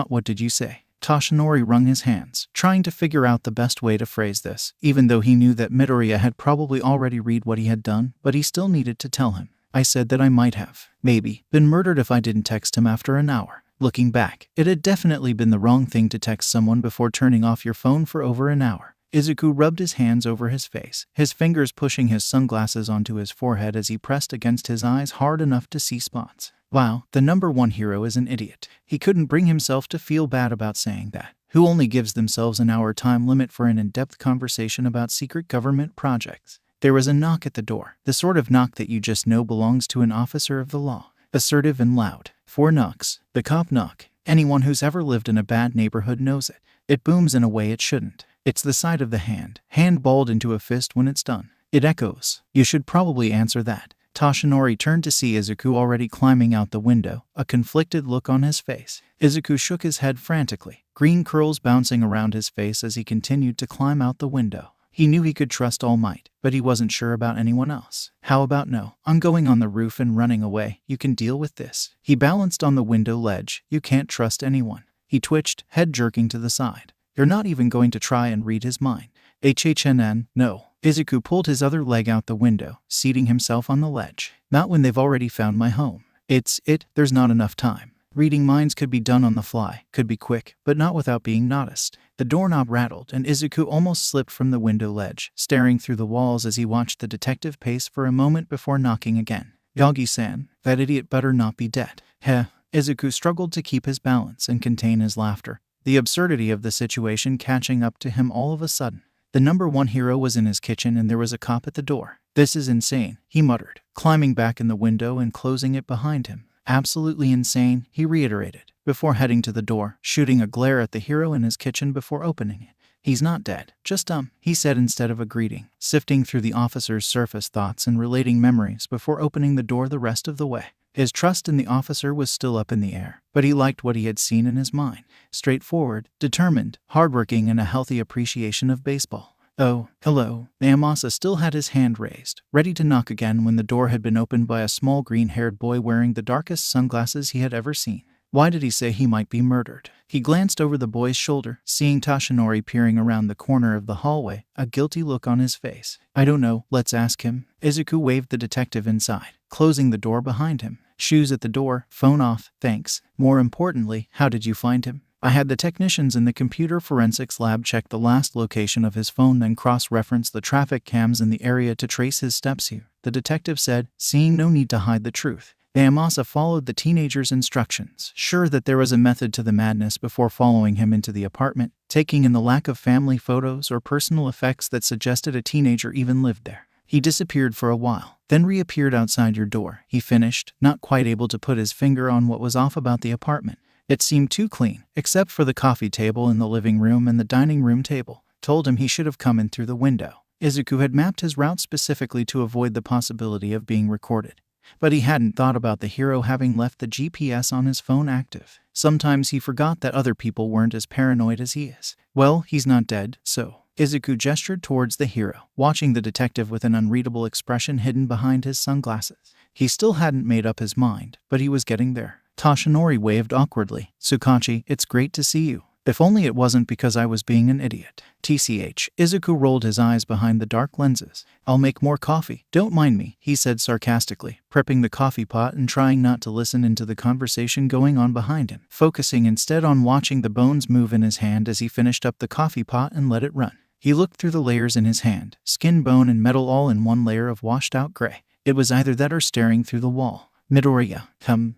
What did you say? Toshinori wrung his hands, trying to figure out the best way to phrase this, even though he knew that Midoriya had probably already read what he had done, but he still needed to tell him. I said that I might have, maybe, been murdered if I didn't text him after an hour. Looking back, it had definitely been the wrong thing to text someone before turning off your phone for over an hour. Izuku rubbed his hands over his face, his fingers pushing his sunglasses onto his forehead as he pressed against his eyes hard enough to see spots. Wow, the number one hero is an idiot. He couldn't bring himself to feel bad about saying that. Who only gives themselves an hour time limit for an in-depth conversation about secret government projects? There was a knock at the door, the sort of knock that you just know belongs to an officer of the law. Assertive and loud. 4 knocks. The cop knock. Anyone who's ever lived in a bad neighborhood knows it. It booms in a way it shouldn't. It's the side of the hand balled into a fist when it's done. It echoes. You should probably answer that. Toshinori turned to see Izuku already climbing out the window, a conflicted look on his face. Izuku shook his head frantically, green curls bouncing around his face as he continued to climb out the window. He knew he could trust All Might, but he wasn't sure about anyone else. How about no? I'm going on the roof and running away. You can deal with this. He balanced on the window ledge. You can't trust anyone. He twitched, head jerking to the side. You're not even going to try and read his mind. No. Izuku pulled his other leg out the window, seating himself on the ledge. Not when they've already found my home. There's not enough time. Reading minds could be done on the fly, could be quick, but not without being noticed. The doorknob rattled and Izuku almost slipped from the window ledge, staring through the walls as he watched the detective pace for a moment before knocking again. Yagi-san, that idiot better not be dead. Heh. Izuku struggled to keep his balance and contain his laughter, the absurdity of the situation catching up to him all of a sudden. The number one hero was in his kitchen and there was a cop at the door. This is insane, he muttered, climbing back in the window and closing it behind him. Absolutely insane, he reiterated, before heading to the door, shooting a glare at the hero in his kitchen before opening it. He's not dead, just he said instead of a greeting, sifting through the officer's surface thoughts and relating memories before opening the door the rest of the way. His trust in the officer was still up in the air, but he liked what he had seen in his mind. Straightforward, determined, hardworking, and a healthy appreciation of baseball. Oh, hello. Naomasa still had his hand raised, ready to knock again when the door had been opened by a small green-haired boy wearing the darkest sunglasses he had ever seen. Why did he say he might be murdered? He glanced over the boy's shoulder, seeing Toshinori peering around the corner of the hallway, a guilty look on his face. I don't know, let's ask him. Izuku waved the detective inside, closing the door behind him. Shoes at the door, phone off, thanks. More importantly, how did you find him? I had the technicians in the computer forensics lab check the last location of his phone, then cross-reference the traffic cams in the area to trace his steps here, the detective said, seeing no need to hide the truth. Naomasa followed the teenager's instructions, sure that there was a method to the madness before following him into the apartment, taking in the lack of family photos or personal effects that suggested a teenager even lived there. He disappeared for a while, then reappeared outside your door, he finished, not quite able to put his finger on what was off about the apartment. It seemed too clean, except for the coffee table in the living room and the dining room table. Told him he should have come in through the window. Izuku had mapped his route specifically to avoid the possibility of being recorded. But he hadn't thought about the hero having left the GPS on his phone active. Sometimes he forgot that other people weren't as paranoid as he is. Well, he's not dead, so... Izuku gestured towards the hero, watching the detective with an unreadable expression hidden behind his sunglasses. He still hadn't made up his mind, but he was getting there. Toshinori waved awkwardly. Tsukachi, it's great to see you. If only it wasn't because I was being an idiot. TCH. Izuku rolled his eyes behind the dark lenses. I'll make more coffee. Don't mind me, he said sarcastically, prepping the coffee pot and trying not to listen into the conversation going on behind him, focusing instead on watching the bones move in his hand as he finished up the coffee pot and let it run. He looked through the layers in his hand, skin, bone, and metal all in one layer of washed-out gray. It was either that or staring through the wall. Midoriya.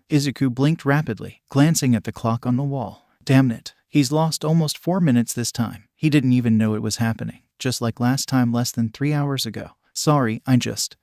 Izuku blinked rapidly, glancing at the clock on the wall. Damn it. He's lost almost 4 minutes this time. He didn't even know it was happening, just like last time less than 3 hours ago. Sorry,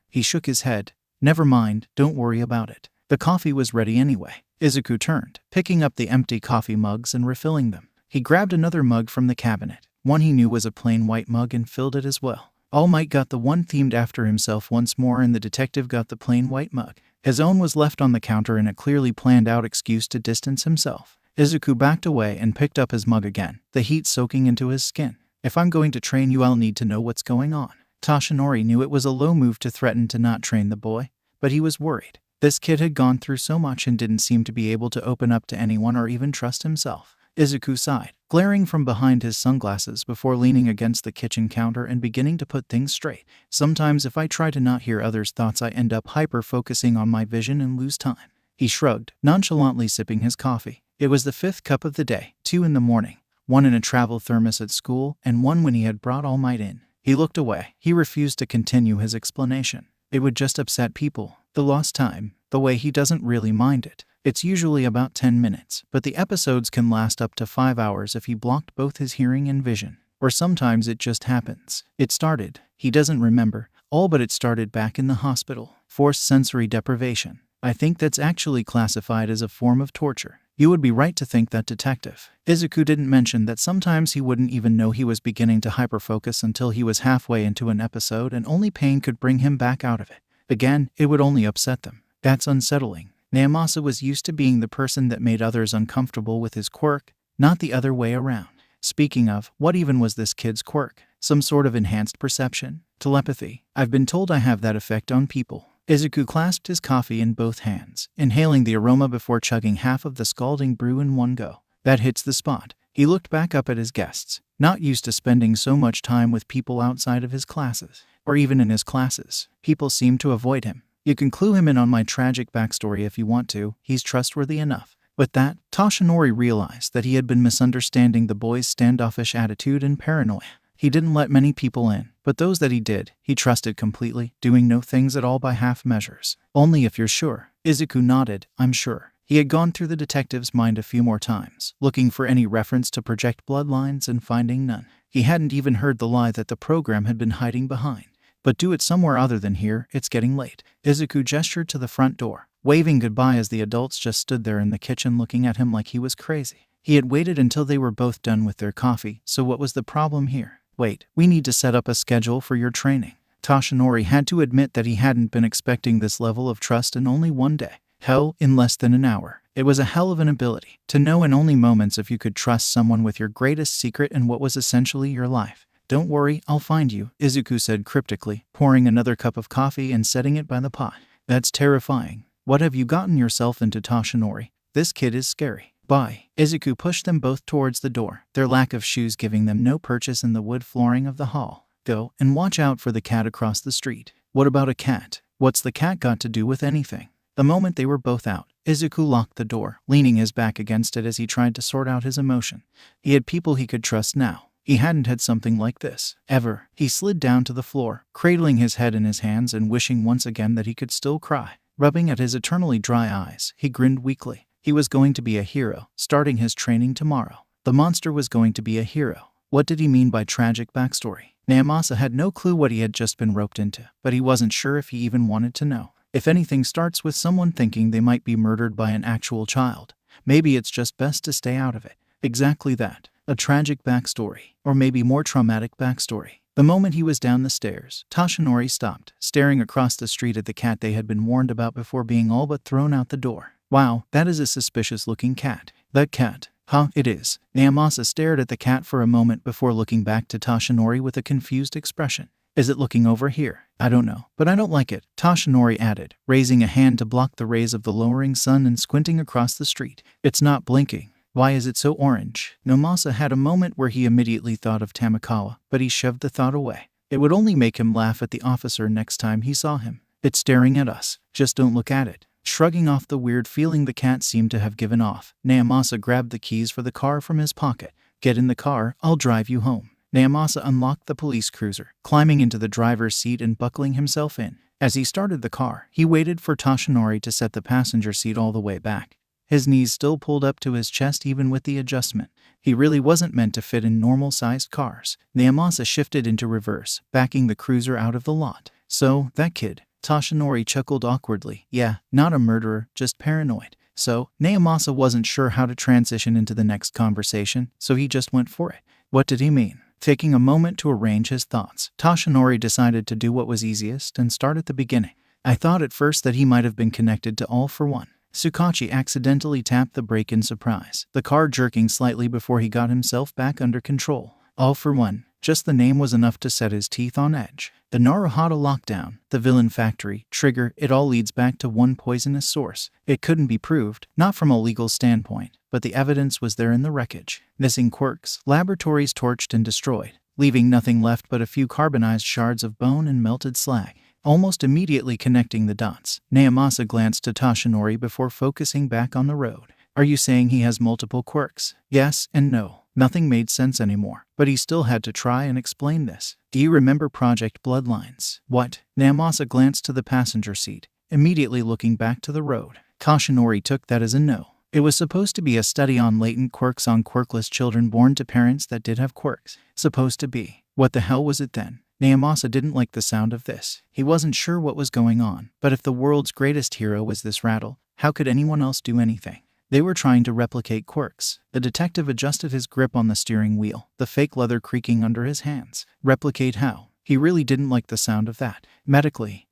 He shook his head. Never mind, don't worry about it. The coffee was ready anyway. Izuku turned, picking up the empty coffee mugs and refilling them. He grabbed another mug from the cabinet. One he knew was a plain white mug and filled it as well. All Might got the one themed after himself once more, and the detective got the plain white mug. His own was left on the counter in a clearly planned out excuse to distance himself. Izuku backed away and picked up his mug again, the heat soaking into his skin. If I'm going to train you, I'll need to know what's going on. Toshinori knew it was a low move to threaten to not train the boy, but he was worried. This kid had gone through so much and didn't seem to be able to open up to anyone or even trust himself. Izuku sighed, glaring from behind his sunglasses before leaning against the kitchen counter and beginning to put things straight. Sometimes if I try to not hear others' thoughts, I end up hyper-focusing on my vision and lose time. He shrugged, nonchalantly sipping his coffee. It was the 5th cup of the day, 2 in the morning, 1 in a travel thermos at school, and 1 when he had brought All Might in. He looked away. He refused to continue his explanation. It would just upset people. The lost time, the way he doesn't really mind it. It's usually about 10 minutes, but the episodes can last up to 5 hours if he blocked both his hearing and vision. Or sometimes it just happens. It started, he doesn't remember, all but it started back in the hospital. Forced sensory deprivation. I think that's actually classified as a form of torture. You would be right to think that, detective. Izuku didn't mention that sometimes he wouldn't even know he was beginning to hyperfocus until he was halfway into an episode and only pain could bring him back out of it. Again, it would only upset them. That's unsettling. Naomasa was used to being the person that made others uncomfortable with his quirk, not the other way around. Speaking of, what even was this kid's quirk? Some sort of enhanced perception? Telepathy? I've been told I have that effect on people. Izuku clasped his coffee in both hands, inhaling the aroma before chugging half of the scalding brew in one go. That hits the spot. He looked back up at his guests, not used to spending so much time with people outside of his classes, or even in his classes. People seem to avoid him. You can clue him in on my tragic backstory if you want to, he's trustworthy enough. With that, Toshinori realized that he had been misunderstanding the boy's standoffish attitude and paranoia. He didn't let many people in, but those that he did, he trusted completely, doing no things at all by half measures. Only if you're sure. Izuku nodded, I'm sure. He had gone through the detective's mind a few more times, looking for any reference to Project Bloodlines and finding none. He hadn't even heard the lie that the program had been hiding behind. But do it somewhere other than here, it's getting late. Izuku gestured to the front door, waving goodbye as the adults just stood there in the kitchen looking at him like he was crazy. He had waited until they were both done with their coffee, so what was the problem here? Wait, we need to set up a schedule for your training. Toshinori had to admit that he hadn't been expecting this level of trust in only one day. Hell, in less than an hour. It was a hell of an ability to know in only moments if you could trust someone with your greatest secret and what was essentially your life. "Don't worry, I'll find you," Izuku said cryptically, pouring another cup of coffee and setting it by the pot. "That's terrifying. What have you gotten yourself into, Toshinori? This kid is scary." "Bye." Izuku pushed them both towards the door, their lack of shoes giving them no purchase in the wood flooring of the hall. "Go, and watch out for the cat across the street." "What about a cat? What's the cat got to do with anything?" The moment they were both out, Izuku locked the door, leaning his back against it as he tried to sort out his emotion. He had people he could trust now. He hadn't had something like this, ever. He slid down to the floor, cradling his head in his hands and wishing once again that he could still cry. Rubbing at his eternally dry eyes, he grinned weakly. He was going to be a hero, starting his training tomorrow. The monster was going to be a hero. What did he mean by tragic backstory? Naomasa had no clue what he had just been roped into, but he wasn't sure if he even wanted to know. If anything starts with someone thinking they might be murdered by an actual child, maybe it's just best to stay out of it. Exactly that. A tragic backstory, or maybe more traumatic backstory. The moment he was down the stairs, Toshinori stopped, staring across the street at the cat they had been warned about before being all but thrown out the door. "Wow, that is a suspicious-looking cat." "That cat? Huh, it is." Naomasa stared at the cat for a moment before looking back to Toshinori with a confused expression. "Is it looking over here?" "I don't know, but I don't like it," Toshinori added, raising a hand to block the rays of the lowering sun and squinting across the street. "It's not blinking. Why is it so orange?" Naomasa had a moment where he immediately thought of Tamakawa, but he shoved the thought away. It would only make him laugh at the officer next time he saw him. "It's staring at us. Just don't look at it." Shrugging off the weird feeling the cat seemed to have given off, Naomasa grabbed the keys for the car from his pocket. "Get in the car, I'll drive you home." Naomasa unlocked the police cruiser, climbing into the driver's seat and buckling himself in. As he started the car, he waited for Toshinori to set the passenger seat all the way back. His knees still pulled up to his chest even with the adjustment. He really wasn't meant to fit in normal-sized cars. Naomasa shifted into reverse, backing the cruiser out of the lot. "So, that kid." Toshinori chuckled awkwardly. "Yeah, not a murderer, just paranoid." So, Naomasa wasn't sure how to transition into the next conversation, so he just went for it. What did he mean? Taking a moment to arrange his thoughts, Toshinori decided to do what was easiest and start at the beginning. "I thought at first that he might have been connected to All for One." Tsukachi accidentally tapped the brake in surprise, the car jerking slightly before he got himself back under control. All for One. Just the name was enough to set his teeth on edge. The Naruhata lockdown, the villain factory, trigger, it all leads back to one poisonous source. It couldn't be proved, not from a legal standpoint, but the evidence was there in the wreckage. Missing Quirks, laboratories torched and destroyed, leaving nothing left but a few carbonized shards of bone and melted slag. Almost immediately connecting the dots, Naomasa glanced to Toshinori before focusing back on the road. "Are you saying he has multiple quirks?" Yes and no. Nothing made sense anymore, but he still had to try and explain this. "Do you remember Project Bloodlines?" "What?" Naomasa glanced to the passenger seat, immediately looking back to the road. Toshinori took that as a no. It was supposed to be a study on latent quirks on quirkless children born to parents that did have quirks. Supposed to be. What the hell was it then? Naomasa didn't like the sound of this. He wasn't sure what was going on, but if the world's greatest hero was this rattle, how could anyone else do anything? They were trying to replicate Quirks. The detective adjusted his grip on the steering wheel, the fake leather creaking under his hands. Replicate how? He really didn't like the sound of that. Medically,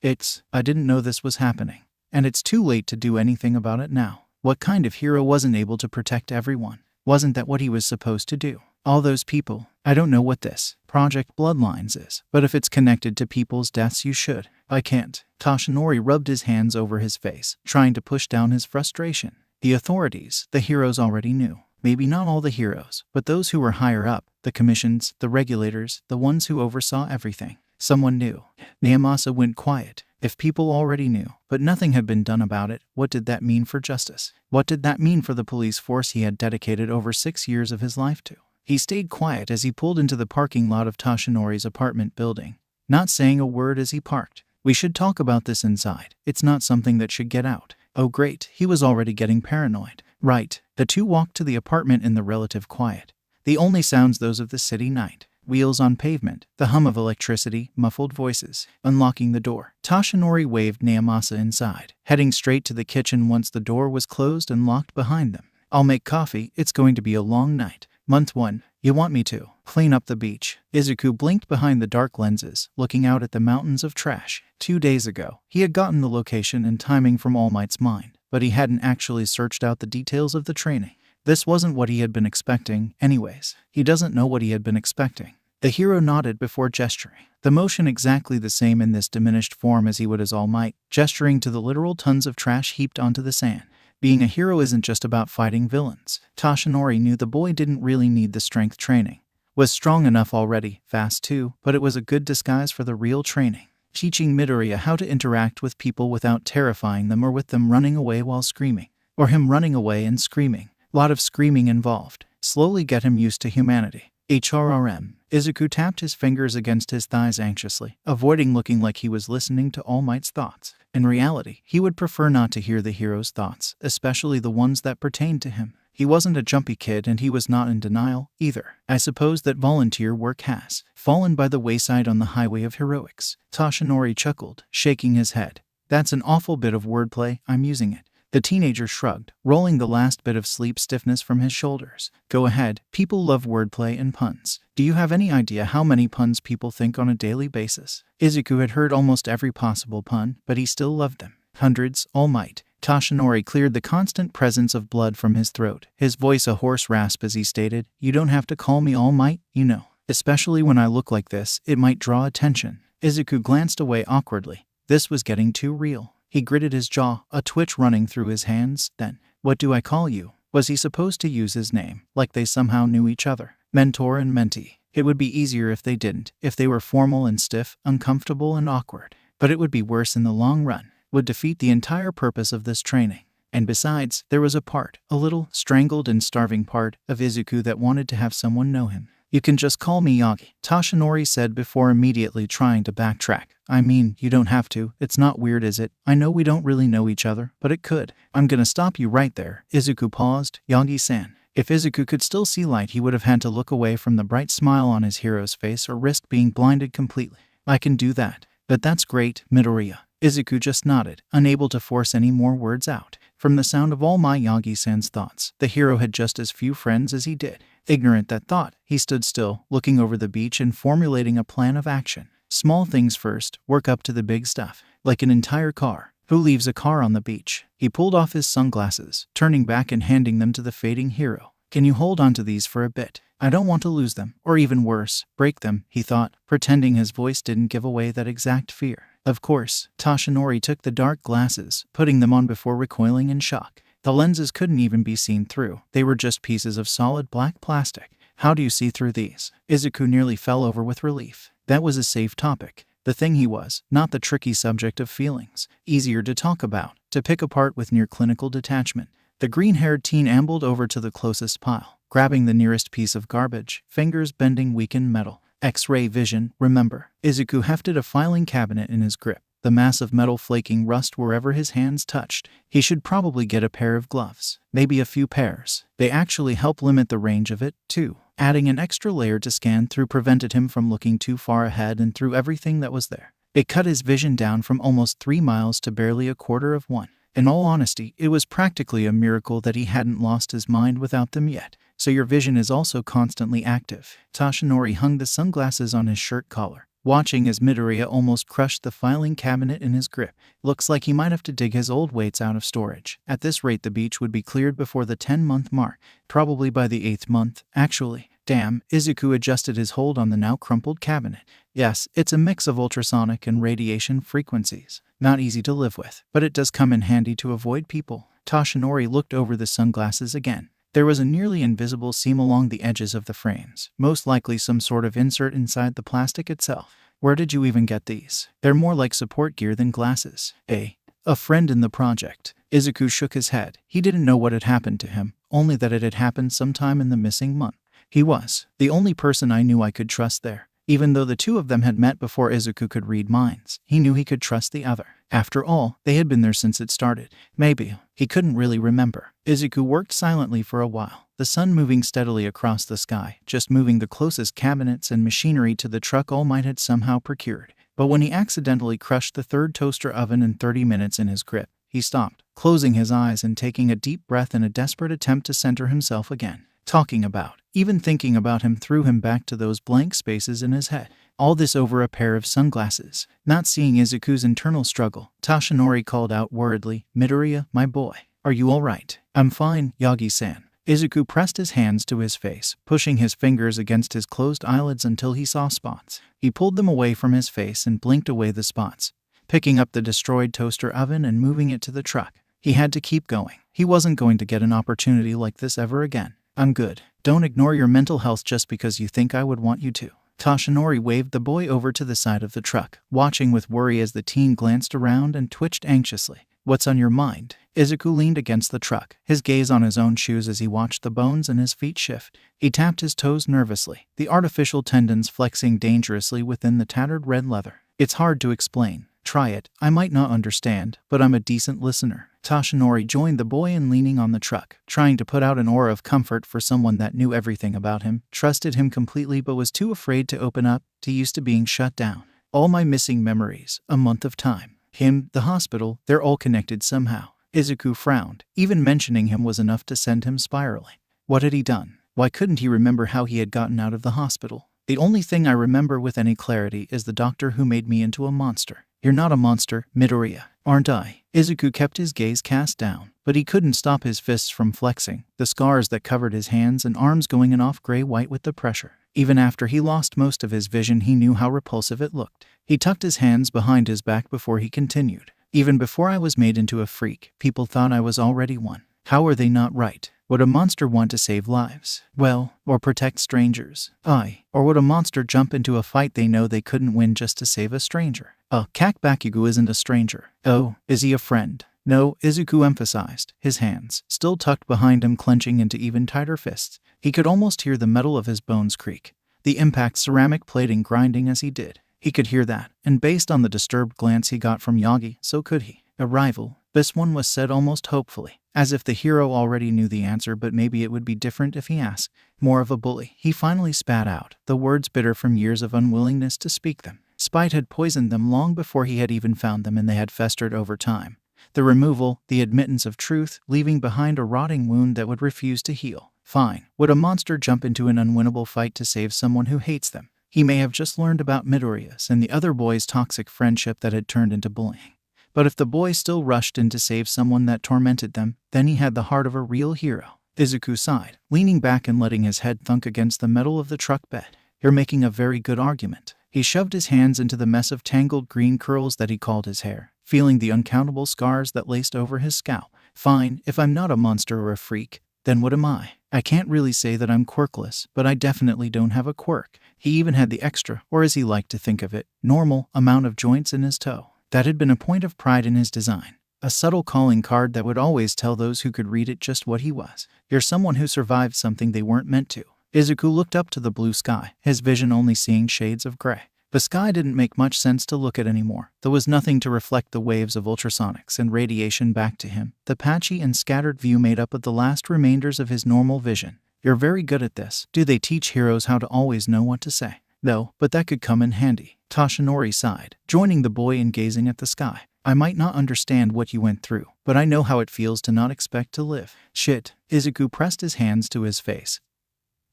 I didn't know this was happening. And it's too late to do anything about it now. What kind of hero wasn't able to protect everyone? Wasn't that what he was supposed to do? All those people. I don't know what this Project Bloodlines is, but if it's connected to people's deaths you should. I can't. Toshinori rubbed his hands over his face, trying to push down his frustration. The authorities, the heroes already knew. Maybe not all the heroes, but those who were higher up, the commissions, the regulators, the ones who oversaw everything. Someone knew. Naomasa went quiet. If people already knew, but nothing had been done about it, what did that mean for justice? What did that mean for the police force he had dedicated over 6 years of his life to? He stayed quiet as he pulled into the parking lot of Toshinori's apartment building, not saying a word as he parked. "We should talk about this inside. It's not something that should get out." Oh great, he was already getting paranoid. Right. The two walked to the apartment in the relative quiet. The only sounds those of the city night. Wheels on pavement, the hum of electricity, muffled voices. Unlocking the door, Toshinori waved Naomasa inside, heading straight to the kitchen once the door was closed and locked behind them. "I'll make coffee, it's going to be a long night." Month 1. "You want me to clean up the beach?" Izuku blinked behind the dark lenses, looking out at the mountains of trash. 2 days ago, he had gotten the location and timing from All Might's mind, but he hadn't actually searched out the details of the training. This wasn't what he had been expecting, anyways. He doesn't know what he had been expecting. The hero nodded before gesturing, the motion exactly the same in this diminished form as he would as All Might, gesturing to the literal tons of trash heaped onto the sand. Being a hero isn't just about fighting villains. Toshinori knew the boy didn't really need the strength training. Was strong enough already, fast too, but it was a good disguise for the real training. Teaching Midoriya how to interact with people without terrifying them or with them running away while screaming. Or him running away and screaming. Lot of screaming involved. Slowly get him used to humanity. HRRM. Izuku tapped his fingers against his thighs anxiously, avoiding looking like he was listening to All Might's thoughts. In reality, he would prefer not to hear the hero's thoughts, especially the ones that pertained to him. He wasn't a jumpy kid and he was not in denial, either. I suppose that volunteer work has fallen by the wayside on the highway of heroics. Toshinori chuckled, shaking his head. That's an awful bit of wordplay, I'm using it. The teenager shrugged, rolling the last bit of sleep stiffness from his shoulders. Go ahead, people love wordplay and puns. Do you have any idea how many puns people think on a daily basis? Izuku had heard almost every possible pun, but he still loved them. Hundreds, All Might. Toshinori cleared the constant presence of blood from his throat, his voice a hoarse rasp as he stated, You don't have to call me All Might, you know. Especially when I look like this, it might draw attention. Izuku glanced away awkwardly. This was getting too real. He gritted his jaw, a twitch running through his hands. Then, what do I call you? Was he supposed to use his name, like they somehow knew each other? Mentor and mentee. It would be easier if they didn't, if they were formal and stiff, uncomfortable and awkward. But it would be worse in the long run. Would defeat the entire purpose of this training. And besides, there was a part, a little, strangled and starving part, of Izuku that wanted to have someone know him. You can just call me Yagi, Toshinori said before immediately trying to backtrack. I mean, you don't have to. It's not weird, is it? I know we don't really know each other, but it could. I'm gonna stop you right there. Izuku paused. Yagi-san. If Izuku could still see light, he would have had to look away from the bright smile on his hero's face or risk being blinded completely. I can do that. But that's great, Midoriya. Izuku just nodded, unable to force any more words out. From the sound of all my Yagi-san's thoughts, the hero had just as few friends as he did. Ignorant that thought, he stood still, looking over the beach and formulating a plan of action. Small things first, work up to the big stuff. Like an entire car. Who leaves a car on the beach? He pulled off his sunglasses, turning back and handing them to the fading hero. Can you hold on to these for a bit? I don't want to lose them, or even worse, break them, he thought, pretending his voice didn't give away that exact fear. Of course, Toshinori took the dark glasses, putting them on before recoiling in shock. The lenses couldn't even be seen through. They were just pieces of solid black plastic. How do you see through these? Izuku nearly fell over with relief. That was a safe topic. The thing he was, not the tricky subject of feelings. Easier to talk about, to pick apart with near clinical detachment. The green-haired teen ambled over to the closest pile, grabbing the nearest piece of garbage, fingers bending weakened metal. X-ray vision, remember. Izuku hefted a filing cabinet in his grip, the mass of metal flaking rust wherever his hands touched. He should probably get a pair of gloves, maybe a few pairs. They actually help limit the range of it, too. Adding an extra layer to scan through prevented him from looking too far ahead and through everything that was there. It cut his vision down from almost 3 miles to barely a quarter of one. In all honesty, it was practically a miracle that he hadn't lost his mind without them yet. So your vision is also constantly active. Toshinori hung the sunglasses on his shirt collar, watching as Midoriya almost crushed the filing cabinet in his grip. Looks like he might have to dig his old weights out of storage. At this rate, the beach would be cleared before the 10-month mark, probably by the 8th month, actually. Damn, Izuku adjusted his hold on the now crumpled cabinet. Yes, it's a mix of ultrasonic and radiation frequencies. Not easy to live with, but it does come in handy to avoid people. Toshinori looked over the sunglasses again. There was a nearly invisible seam along the edges of the frames, most likely some sort of insert inside the plastic itself. Where did you even get these? They're more like support gear than glasses. A friend in the project. Izuku shook his head. He didn't know what had happened to him, only that it had happened sometime in the missing month. He was the only person I knew I could trust there. Even though the two of them had met before Izuku could read minds, he knew he could trust the other. After all, they had been there since it started. Maybe. He couldn't really remember. Izuku worked silently for a while, the sun moving steadily across the sky, just moving the closest cabinets and machinery to the truck All Might had somehow procured. But when he accidentally crushed the third toaster oven in 30 minutes in his grip, he stopped, closing his eyes and taking a deep breath in a desperate attempt to center himself again. Talking about, even thinking about him threw him back to those blank spaces in his head. All this over a pair of sunglasses. Not seeing Izuku's internal struggle, Toshinori called out worriedly, Midoriya, my boy. Are you all right? I'm fine, Yagi-san. Izuku pressed his hands to his face, pushing his fingers against his closed eyelids until he saw spots. He pulled them away from his face and blinked away the spots, picking up the destroyed toaster oven and moving it to the truck. He had to keep going. He wasn't going to get an opportunity like this ever again. I'm good. Don't ignore your mental health just because you think I would want you to. Toshinori waved the boy over to the side of the truck, watching with worry as the teen glanced around and twitched anxiously. What's on your mind? Izuku leaned against the truck, his gaze on his own shoes as he watched the bones in his feet shift. He tapped his toes nervously, the artificial tendons flexing dangerously within the tattered red leather. It's hard to explain. Try it. I might not understand, but I'm a decent listener. Toshinori joined the boy in leaning on the truck, trying to put out an aura of comfort for someone that knew everything about him, trusted him completely but was too afraid to open up, too used to being shut down. All my missing memories, a month of time. Him, the hospital, they're all connected somehow. Izuku frowned. Even mentioning him was enough to send him spiraling. What had he done? Why couldn't he remember how he had gotten out of the hospital? The only thing I remember with any clarity is the doctor who made me into a monster. You're not a monster, Midoriya, aren't I? Izuku kept his gaze cast down, but he couldn't stop his fists from flexing, the scars that covered his hands and arms going off gray-white with the pressure. Even after he lost most of his vision, he knew how repulsive it looked. He tucked his hands behind his back before he continued. Even before I was made into a freak, people thought I was already one. How are they not right? Would a monster want to save lives? Well, or protect strangers? Or would a monster jump into a fight they know they couldn't win just to save a stranger? Bakugo isn't a stranger. Oh, is he a friend? No, Izuku emphasized, his hands, still tucked behind him, clenching into even tighter fists. He could almost hear the metal of his bones creak, the impact ceramic plating grinding as he did. He could hear that, and based on the disturbed glance he got from Yagi, so could he. A rival, this one was said almost hopefully, as if the hero already knew the answer, but maybe it would be different if he asked. More of a bully. He finally spat out, the words bitter from years of unwillingness to speak them. Spite had poisoned them long before he had even found them, and they had festered over time. The removal, the admittance of truth, leaving behind a rotting wound that would refuse to heal. Fine. Would a monster jump into an unwinnable fight to save someone who hates them? He may have just learned about Midoriya's and the other boy's toxic friendship that had turned into bullying. But if the boy still rushed in to save someone that tormented them, then he had the heart of a real hero. Izuku sighed, leaning back and letting his head thunk against the metal of the truck bed. You're making a very good argument. He shoved his hands into the mess of tangled green curls that he called his hair, feeling the uncountable scars that laced over his scalp. Fine, if I'm not a monster or a freak, then what am I? I can't really say that I'm quirkless, but I definitely don't have a quirk. He even had the extra, or as he liked to think of it, normal amount of joints in his toe. That had been a point of pride in his design. A subtle calling card that would always tell those who could read it just what he was. You're someone who survived something they weren't meant to. Izuku looked up to the blue sky, his vision only seeing shades of gray. The sky didn't make much sense to look at anymore. There was nothing to reflect the waves of ultrasonics and radiation back to him. The patchy and scattered view made up of the last remainders of his normal vision. You're very good at this. Do they teach heroes how to always know what to say? No, but that could come in handy. Toshinori sighed, joining the boy and gazing at the sky. I might not understand what you went through, but I know how it feels to not expect to live. Shit. Izuku pressed his hands to his face,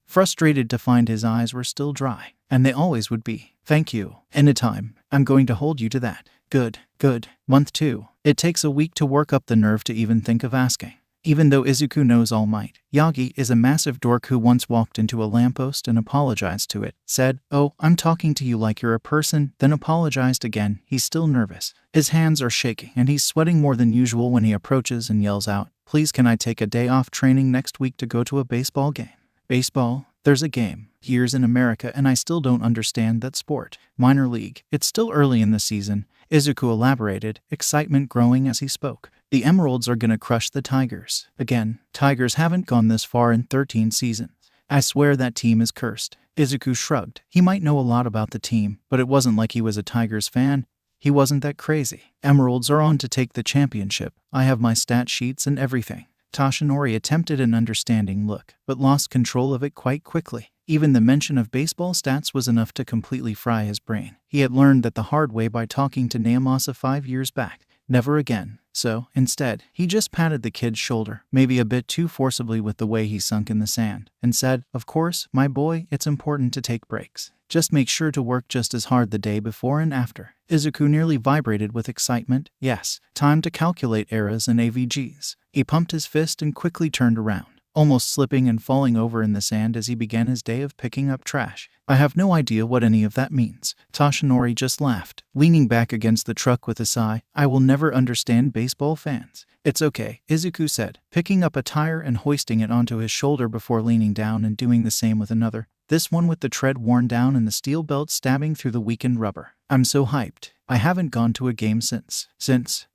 frustrated to find his eyes were still dry. And they always would be. Thank you. Anytime. I'm going to hold you to that. Good. Month 2. It takes a week to work up the nerve to even think of asking. Even though Izuku knows All Might, Yagi is a massive dork who once walked into a lamppost and apologized to it, said, "Oh, I'm talking to you like you're a person," then apologized again. He's still nervous. His hands are shaking and he's sweating more than usual when he approaches and yells out, "Please, can I take a day off training next week to go to a baseball game?" Baseball? There's a game. Years in America and I still don't understand that sport. Minor league. It's still early in the season, Izuku elaborated, excitement growing as he spoke. The Emeralds are gonna crush the Tigers. Again, Tigers haven't gone this far in 13 seasons. I swear that team is cursed. Izuku shrugged. He might know a lot about the team, but it wasn't like he was a Tigers fan. He wasn't that crazy. Emeralds are on to take the championship. I have my stat sheets and everything. Toshinori attempted an understanding look, but lost control of it quite quickly. Even the mention of baseball stats was enough to completely fry his brain. He had learned that the hard way by talking to Naomasa 5 years back. Never again. So, instead, he just patted the kid's shoulder, maybe a bit too forcibly with the way he sunk in the sand, and said, "Of course, my boy, it's important to take breaks. Just make sure to work just as hard the day before and after." Izuku nearly vibrated with excitement. Yes, time to calculate eras and AVGs. He pumped his fist and quickly turned around. almost slipping and falling over in the sand as he began his day of picking up trash. I have no idea what any of that means. Toshinori just laughed, leaning back against the truck with a sigh. I will never understand baseball fans. It's okay, Izuku said, picking up a tire and hoisting it onto his shoulder before leaning down and doing the same with another, this one with the tread worn down and the steel belt stabbing through the weakened rubber. I'm so hyped. I haven't gone to a game since.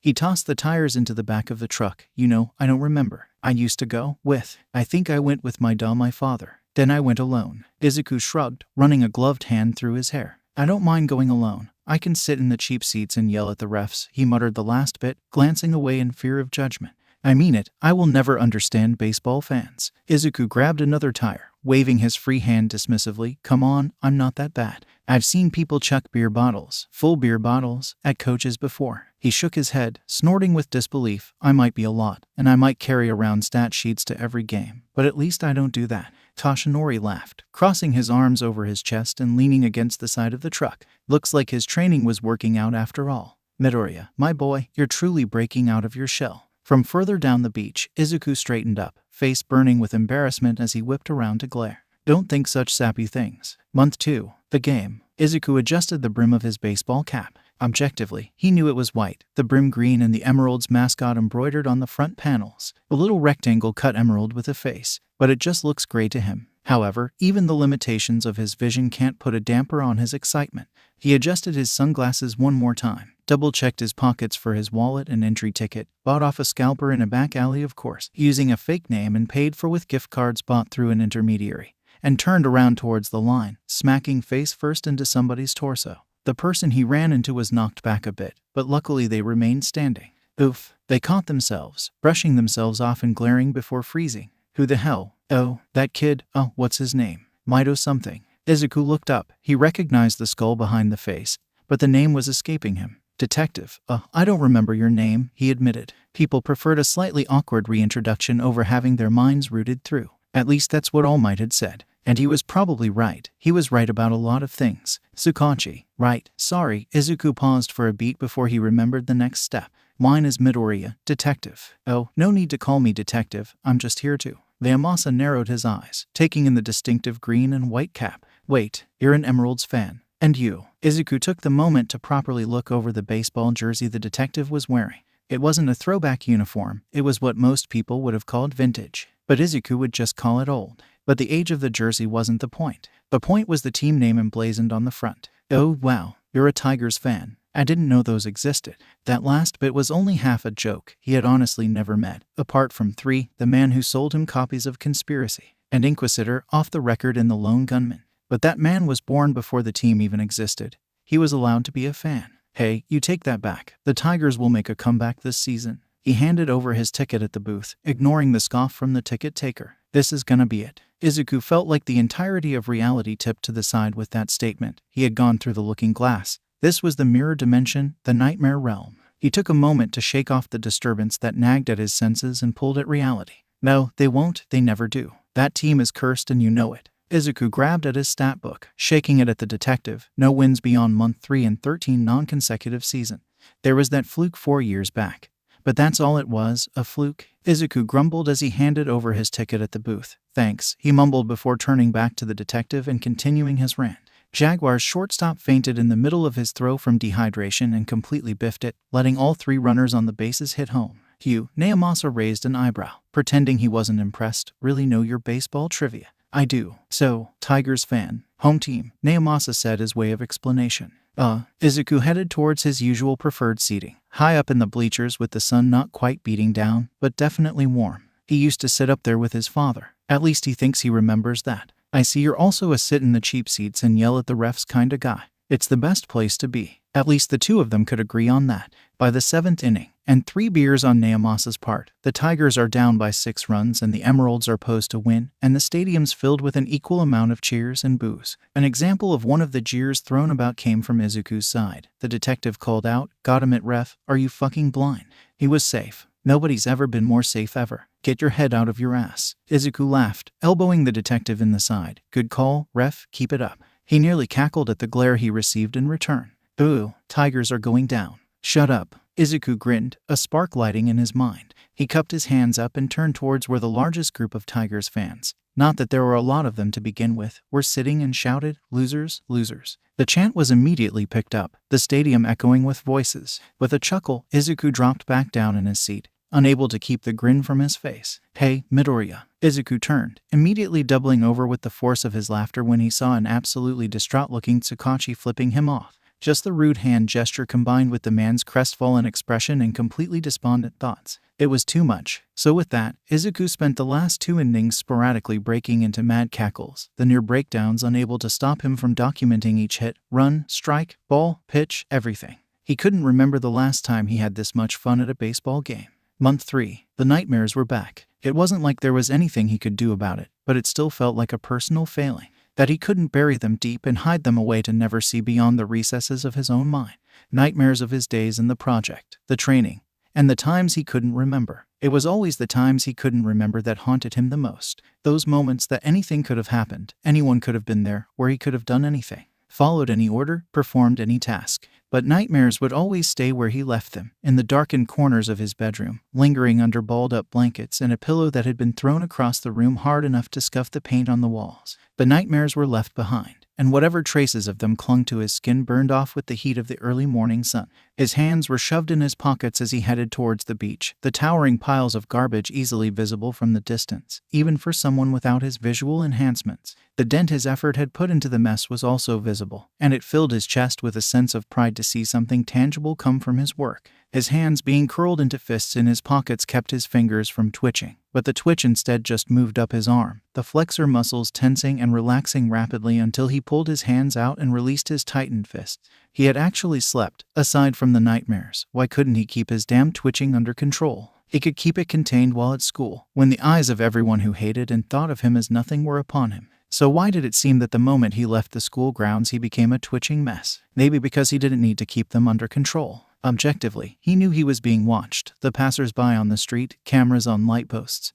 He tossed the tires into the back of the truck. You know, I don't remember. I used to go with. I think I went with my father. Then I went alone. Izuku shrugged, running a gloved hand through his hair. I don't mind going alone. I can sit in the cheap seats and yell at the refs, he muttered the last bit, glancing away in fear of judgment. I mean it, I will never understand baseball fans. Izuku grabbed another tire, waving his free hand dismissively. Come on, I'm not that bad. I've seen people chuck beer bottles, full beer bottles, at coaches before. He shook his head, snorting with disbelief. I might be a lot, and I might carry around stat sheets to every game, but at least I don't do that. Toshinori laughed, crossing his arms over his chest and leaning against the side of the truck. Looks like his training was working out after all. Midoriya, my boy, you're truly breaking out of your shell. From further down the beach, Izuku straightened up, face burning with embarrassment as he whipped around to glare. Don't think such sappy things. Month 2. The game. Izuku adjusted the brim of his baseball cap. Objectively, he knew it was white, the brim green and the Emerald's mascot embroidered on the front panels. A little rectangle cut emerald with a face, but it just looks gray to him. However, even the limitations of his vision can't put a damper on his excitement. He adjusted his sunglasses one more time, double-checked his pockets for his wallet and entry ticket, bought off a scalper in a back alley of course, using a fake name and paid for with gift cards bought through an intermediary, and turned around towards the line, smacking face first into somebody's torso. The person he ran into was knocked back a bit, but luckily they remained standing. Oof, they caught themselves, brushing themselves off and glaring before freezing. Who the hell? Oh, that kid. Oh, what's his name? Mido something. Izuku looked up. He recognized the skull behind the face, but the name was escaping him. Detective. I don't remember your name, he admitted. People preferred a slightly awkward reintroduction over having their minds rooted through. At least that's what All Might had said. And he was probably right. He was right about a lot of things. Tsukachi. Right. Sorry. Izuku paused for a beat before he remembered the next step. Mine is Midoriya, detective. Oh, no need to call me detective. I'm just here to. Leomasa narrowed his eyes, taking in the distinctive green and white cap. Wait, you're an Emeralds fan. And you. Izuku took the moment to properly look over the baseball jersey the detective was wearing. It wasn't a throwback uniform. It was what most people would have called vintage. But Izuku would just call it old. But the age of the jersey wasn't the point. The point was the team name emblazoned on the front. Oh wow, you're a Tigers fan. I didn't know those existed. That last bit was only half a joke he had honestly never met, apart from 3, the man who sold him copies of Conspiracy, and Inquisitor, off the record in The Lone Gunman. But that man was born before the team even existed. He was allowed to be a fan. Hey, you take that back. The Tigers will make a comeback this season. He handed over his ticket at the booth, ignoring the scoff from the ticket taker. This is gonna be it. Izuku felt like the entirety of reality tipped to the side with that statement. He had gone through the looking glass. This was the mirror dimension, the nightmare realm. He took a moment to shake off the disturbance that nagged at his senses and pulled at reality. No, they won't, they never do. That team is cursed and you know it. Izuku grabbed at his stat book, shaking it at the detective. No wins beyond month 3 in 13 non-consecutive season. There was that fluke 4 years back. But that's all it was, a fluke. Izuku grumbled as he handed over his ticket at the booth. Thanks, he mumbled before turning back to the detective and continuing his rant. Jaguar's shortstop fainted in the middle of his throw from dehydration and completely biffed it, letting all 3 runners on the bases hit home. You, Naomasa raised an eyebrow, pretending he wasn't impressed. Really know your baseball trivia? I do. So, Tigers fan. Home team, Naomasa said as way of explanation. Izuku headed towards his usual preferred seating, high up in the bleachers with the sun not quite beating down, but definitely warm. He used to sit up there with his father. At least he thinks he remembers that. I see you're also a sit in the cheap seats and yell at the refs kinda guy. It's the best place to be. At least the 2 of them could agree on that. By the 7th inning, and 3 beers on Naomasa's part, the Tigers are down by 6 runs and the Emeralds are posed to win, and the stadium's filled with an equal amount of cheers and boos. An example of one of the jeers thrown about came from Izuku's side. The detective called out, "Got him at ref, are you fucking blind?" He was safe. Nobody's ever been more safe ever. Get your head out of your ass. Izuku laughed, elbowing the detective in the side. Good call, ref, keep it up. He nearly cackled at the glare he received in return. Ooh, Tigers are going down. Shut up. Izuku grinned, a spark lighting in his mind. He cupped his hands up and turned towards where the largest group of Tigers fans, not that there were a lot of them to begin with, were sitting and shouted, "Losers, losers." The chant was immediately picked up, the stadium echoing with voices. With a chuckle, Izuku dropped back down in his seat, unable to keep the grin from his face. "Hey, Midoriya." Izuku turned, immediately doubling over with the force of his laughter when he saw an absolutely distraught-looking Tsukachi flipping him off. Just the rude hand gesture combined with the man's crestfallen expression and completely despondent thoughts. It was too much. So with that, Izuku spent the last 2 innings sporadically breaking into mad cackles, the near breakdowns unable to stop him from documenting each hit, run, strike, ball, pitch, everything. He couldn't remember the last time he had this much fun at a baseball game. Month 3. The nightmares were back. It wasn't like there was anything he could do about it, but it still felt like a personal failing. That he couldn't bury them deep and hide them away to never see beyond the recesses of his own mind. Nightmares of his days in the project, the training, and the times he couldn't remember. It was always the times he couldn't remember that haunted him the most. Those moments that anything could have happened, anyone could have been there, where he could have done anything, followed any order, performed any task. But nightmares would always stay where he left them, in the darkened corners of his bedroom, lingering under balled-up blankets and a pillow that had been thrown across the room hard enough to scuff the paint on the walls. The nightmares were left behind, and whatever traces of them clung to his skin burned off with the heat of the early morning sun. His hands were shoved in his pockets as he headed towards the beach, the towering piles of garbage easily visible from the distance, even for someone without his visual enhancements. The dent his effort had put into the mess was also visible, and it filled his chest with a sense of pride to see something tangible come from his work. His hands being curled into fists in his pockets kept his fingers from twitching, but the twitch instead just moved up his arm, the flexor muscles tensing and relaxing rapidly until he pulled his hands out and released his tightened fists. He had actually slept. Aside from the nightmares, why couldn't he keep his damn twitching under control? He could keep it contained while at school, when the eyes of everyone who hated and thought of him as nothing were upon him. So why did it seem that the moment he left the school grounds he became a twitching mess? Maybe because he didn't need to keep them under control. Objectively, he knew he was being watched, the passers-by on the street, cameras on light posts,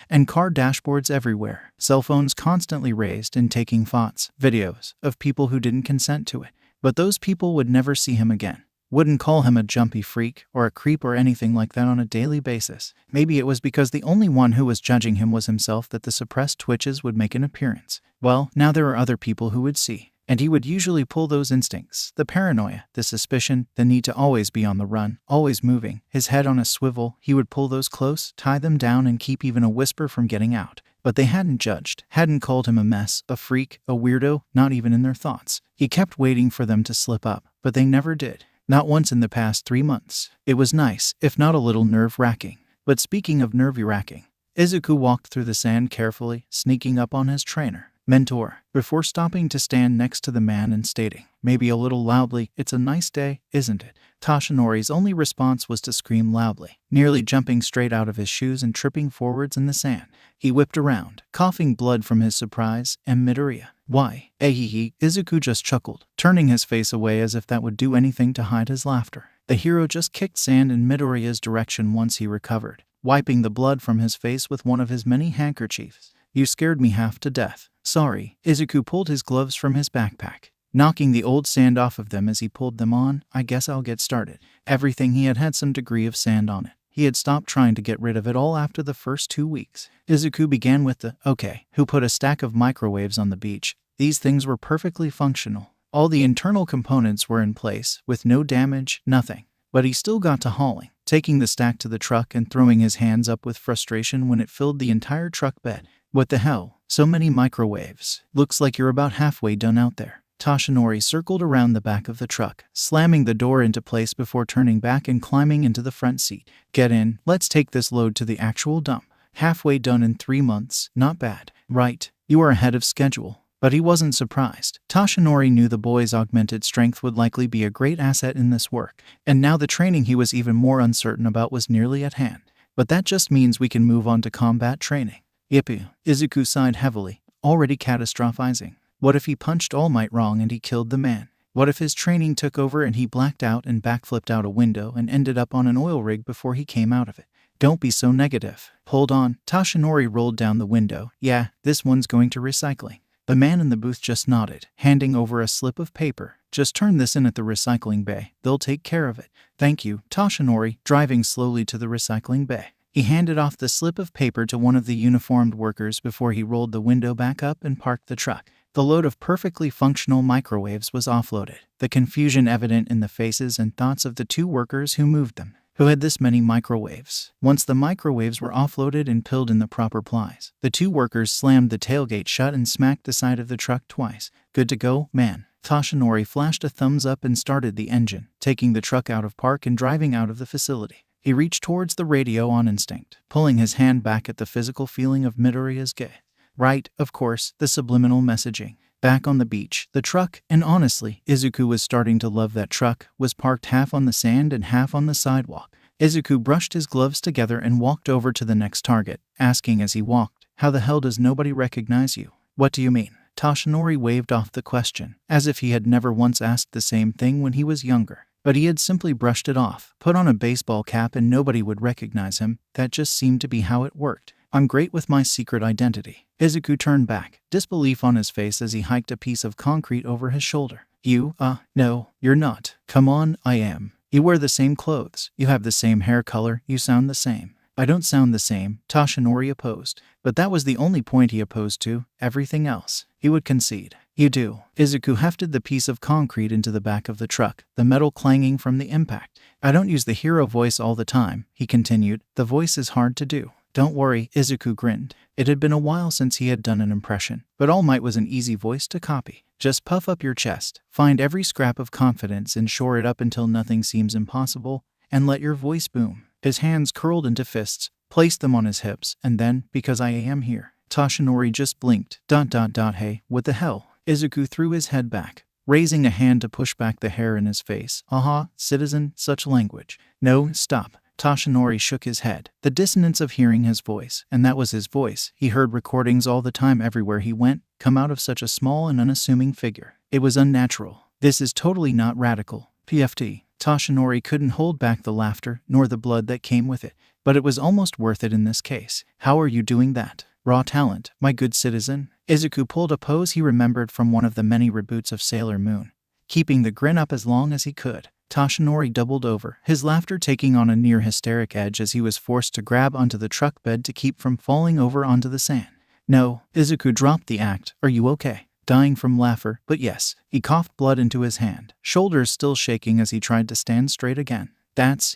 and car dashboards everywhere, cell phones constantly raised and taking photos, videos, of people who didn't consent to it. But those people would never see him again. Wouldn't call him a jumpy freak or a creep or anything like that on a daily basis. Maybe it was because the only one who was judging him was himself that the suppressed twitches would make an appearance. Well, now there were other people who would see. And he would usually pull those instincts, the paranoia, the suspicion, the need to always be on the run, always moving, his head on a swivel. He would pull those close, tie them down, and keep even a whisper from getting out. But they hadn't judged, hadn't called him a mess, a freak, a weirdo, not even in their thoughts. He kept waiting for them to slip up, but they never did. Not once in the past 3 months. It was nice, if not a little nerve-wracking. But speaking of nerve-wracking, Izuku walked through the sand carefully, sneaking up on his trainer, mentor, before stopping to stand next to the man and stating, maybe a little loudly, "It's a nice day, isn't it?" Toshinori's only response was to scream loudly, nearly jumping straight out of his shoes and tripping forwards in the sand. He whipped around, coughing blood from his surprise, and Midoriya. "Why, ehehe," Izuku just chuckled, turning his face away as if that would do anything to hide his laughter. The hero just kicked sand in Midoriya's direction once he recovered, wiping the blood from his face with one of his many handkerchiefs. "You scared me half to death." "Sorry." Izuku pulled his gloves from his backpack, knocking the old sand off of them as he pulled them on. "I guess I'll get started." Everything he had some degree of sand on it. He had stopped trying to get rid of it all after the first 2 weeks. Izuku began with the, who put a stack of microwaves on the beach. These things were perfectly functional. All the internal components were in place, with no damage, nothing. But he still got to hauling, taking the stack to the truck and throwing his hands up with frustration when it filled the entire truck bed. "What the hell? So many microwaves. Looks like you're about halfway done out there." Toshinori circled around the back of the truck, slamming the door into place before turning back and climbing into the front seat. "Get in. Let's take this load to the actual dump. Halfway done in 3 months. Not bad. Right. You are ahead of schedule." But he wasn't surprised. Toshinori knew the boy's augmented strength would likely be a great asset in this work, and now the training he was even more uncertain about was nearly at hand. "But that just means we can move on to combat training." "Yippee." Izuku sighed heavily, already catastrophizing. What if he punched All Might wrong and he killed the man? What if his training took over and he blacked out and backflipped out a window and ended up on an oil rig before he came out of it? "Don't be so negative." "Hold on." Toshinori rolled down the window. "Yeah, this one's going to recycling." The man in the booth just nodded, handing over a slip of paper. "Just turn this in at the recycling bay. They'll take care of it." "Thank you." Toshinori, driving slowly to the recycling bay. He handed off the slip of paper to one of the uniformed workers before he rolled the window back up and parked the truck. The load of perfectly functional microwaves was offloaded, the confusion evident in the faces and thoughts of the 2 workers who moved them. Who had this many microwaves? Once the microwaves were offloaded and pilled in the proper plies, the 2 workers slammed the tailgate shut and smacked the side of the truck twice. Good to go, man. Toshinori flashed a thumbs up and started the engine, taking the truck out of park and driving out of the facility. He reached towards the radio on instinct, pulling his hand back at the physical feeling of Midoriya's gaze. Right, of course, the subliminal messaging. Back on the beach, the truck, and honestly, Izuku was starting to love that truck, was parked half on the sand and half on the sidewalk. Izuku brushed his gloves together and walked over to the next target, asking as he walked, "How the hell does nobody recognize you?" "What do you mean?" Toshinori waved off the question, as if he had never once asked the same thing when he was younger. But he had simply brushed it off, put on a baseball cap and nobody would recognize him. That just seemed to be how it worked. "I'm great with my secret identity." Izuku turned back, disbelief on his face as he hiked a piece of concrete over his shoulder. No, you're not." "Come on, I am. You wear the same clothes, you have the same hair color, you sound the same." "I don't sound the same," Toshinori opposed. But that was the only point he opposed to. Everything else, he would concede. "You do." Izuku hefted the piece of concrete into the back of the truck, the metal clanging from the impact. "I don't use the hero voice all the time," he continued. "The voice is hard to do." "Don't worry," Izuku grinned. It had been a while since he had done an impression, but All Might was an easy voice to copy. "Just puff up your chest, find every scrap of confidence and shore it up until nothing seems impossible, and let your voice boom." His hands curled into fists, placed them on his hips, and then, "Because I am here." Toshinori just blinked. Hey, what the hell? Izuku threw his head back, raising a hand to push back the hair in his face. "Aha, citizen, such language." "No, stop." Toshinori shook his head, the dissonance of hearing his voice, and that was his voice. He heard recordings all the time everywhere he went, come out of such a small and unassuming figure. It was unnatural. "This is totally not radical. PFT. Toshinori couldn't hold back the laughter, nor the blood that came with it. But it was almost worth it in this case. "How are you doing that?" "Raw talent, my good citizen." Izuku pulled a pose he remembered from one of the many reboots of Sailor Moon, keeping the grin up as long as he could. Toshinori doubled over, his laughter taking on a near hysteric edge as he was forced to grab onto the truck bed to keep from falling over onto the sand. "No." Izuku dropped the act. "Are you okay?" Dying from laughter, but yes. He coughed blood into his hand, shoulders still shaking as he tried to stand straight again.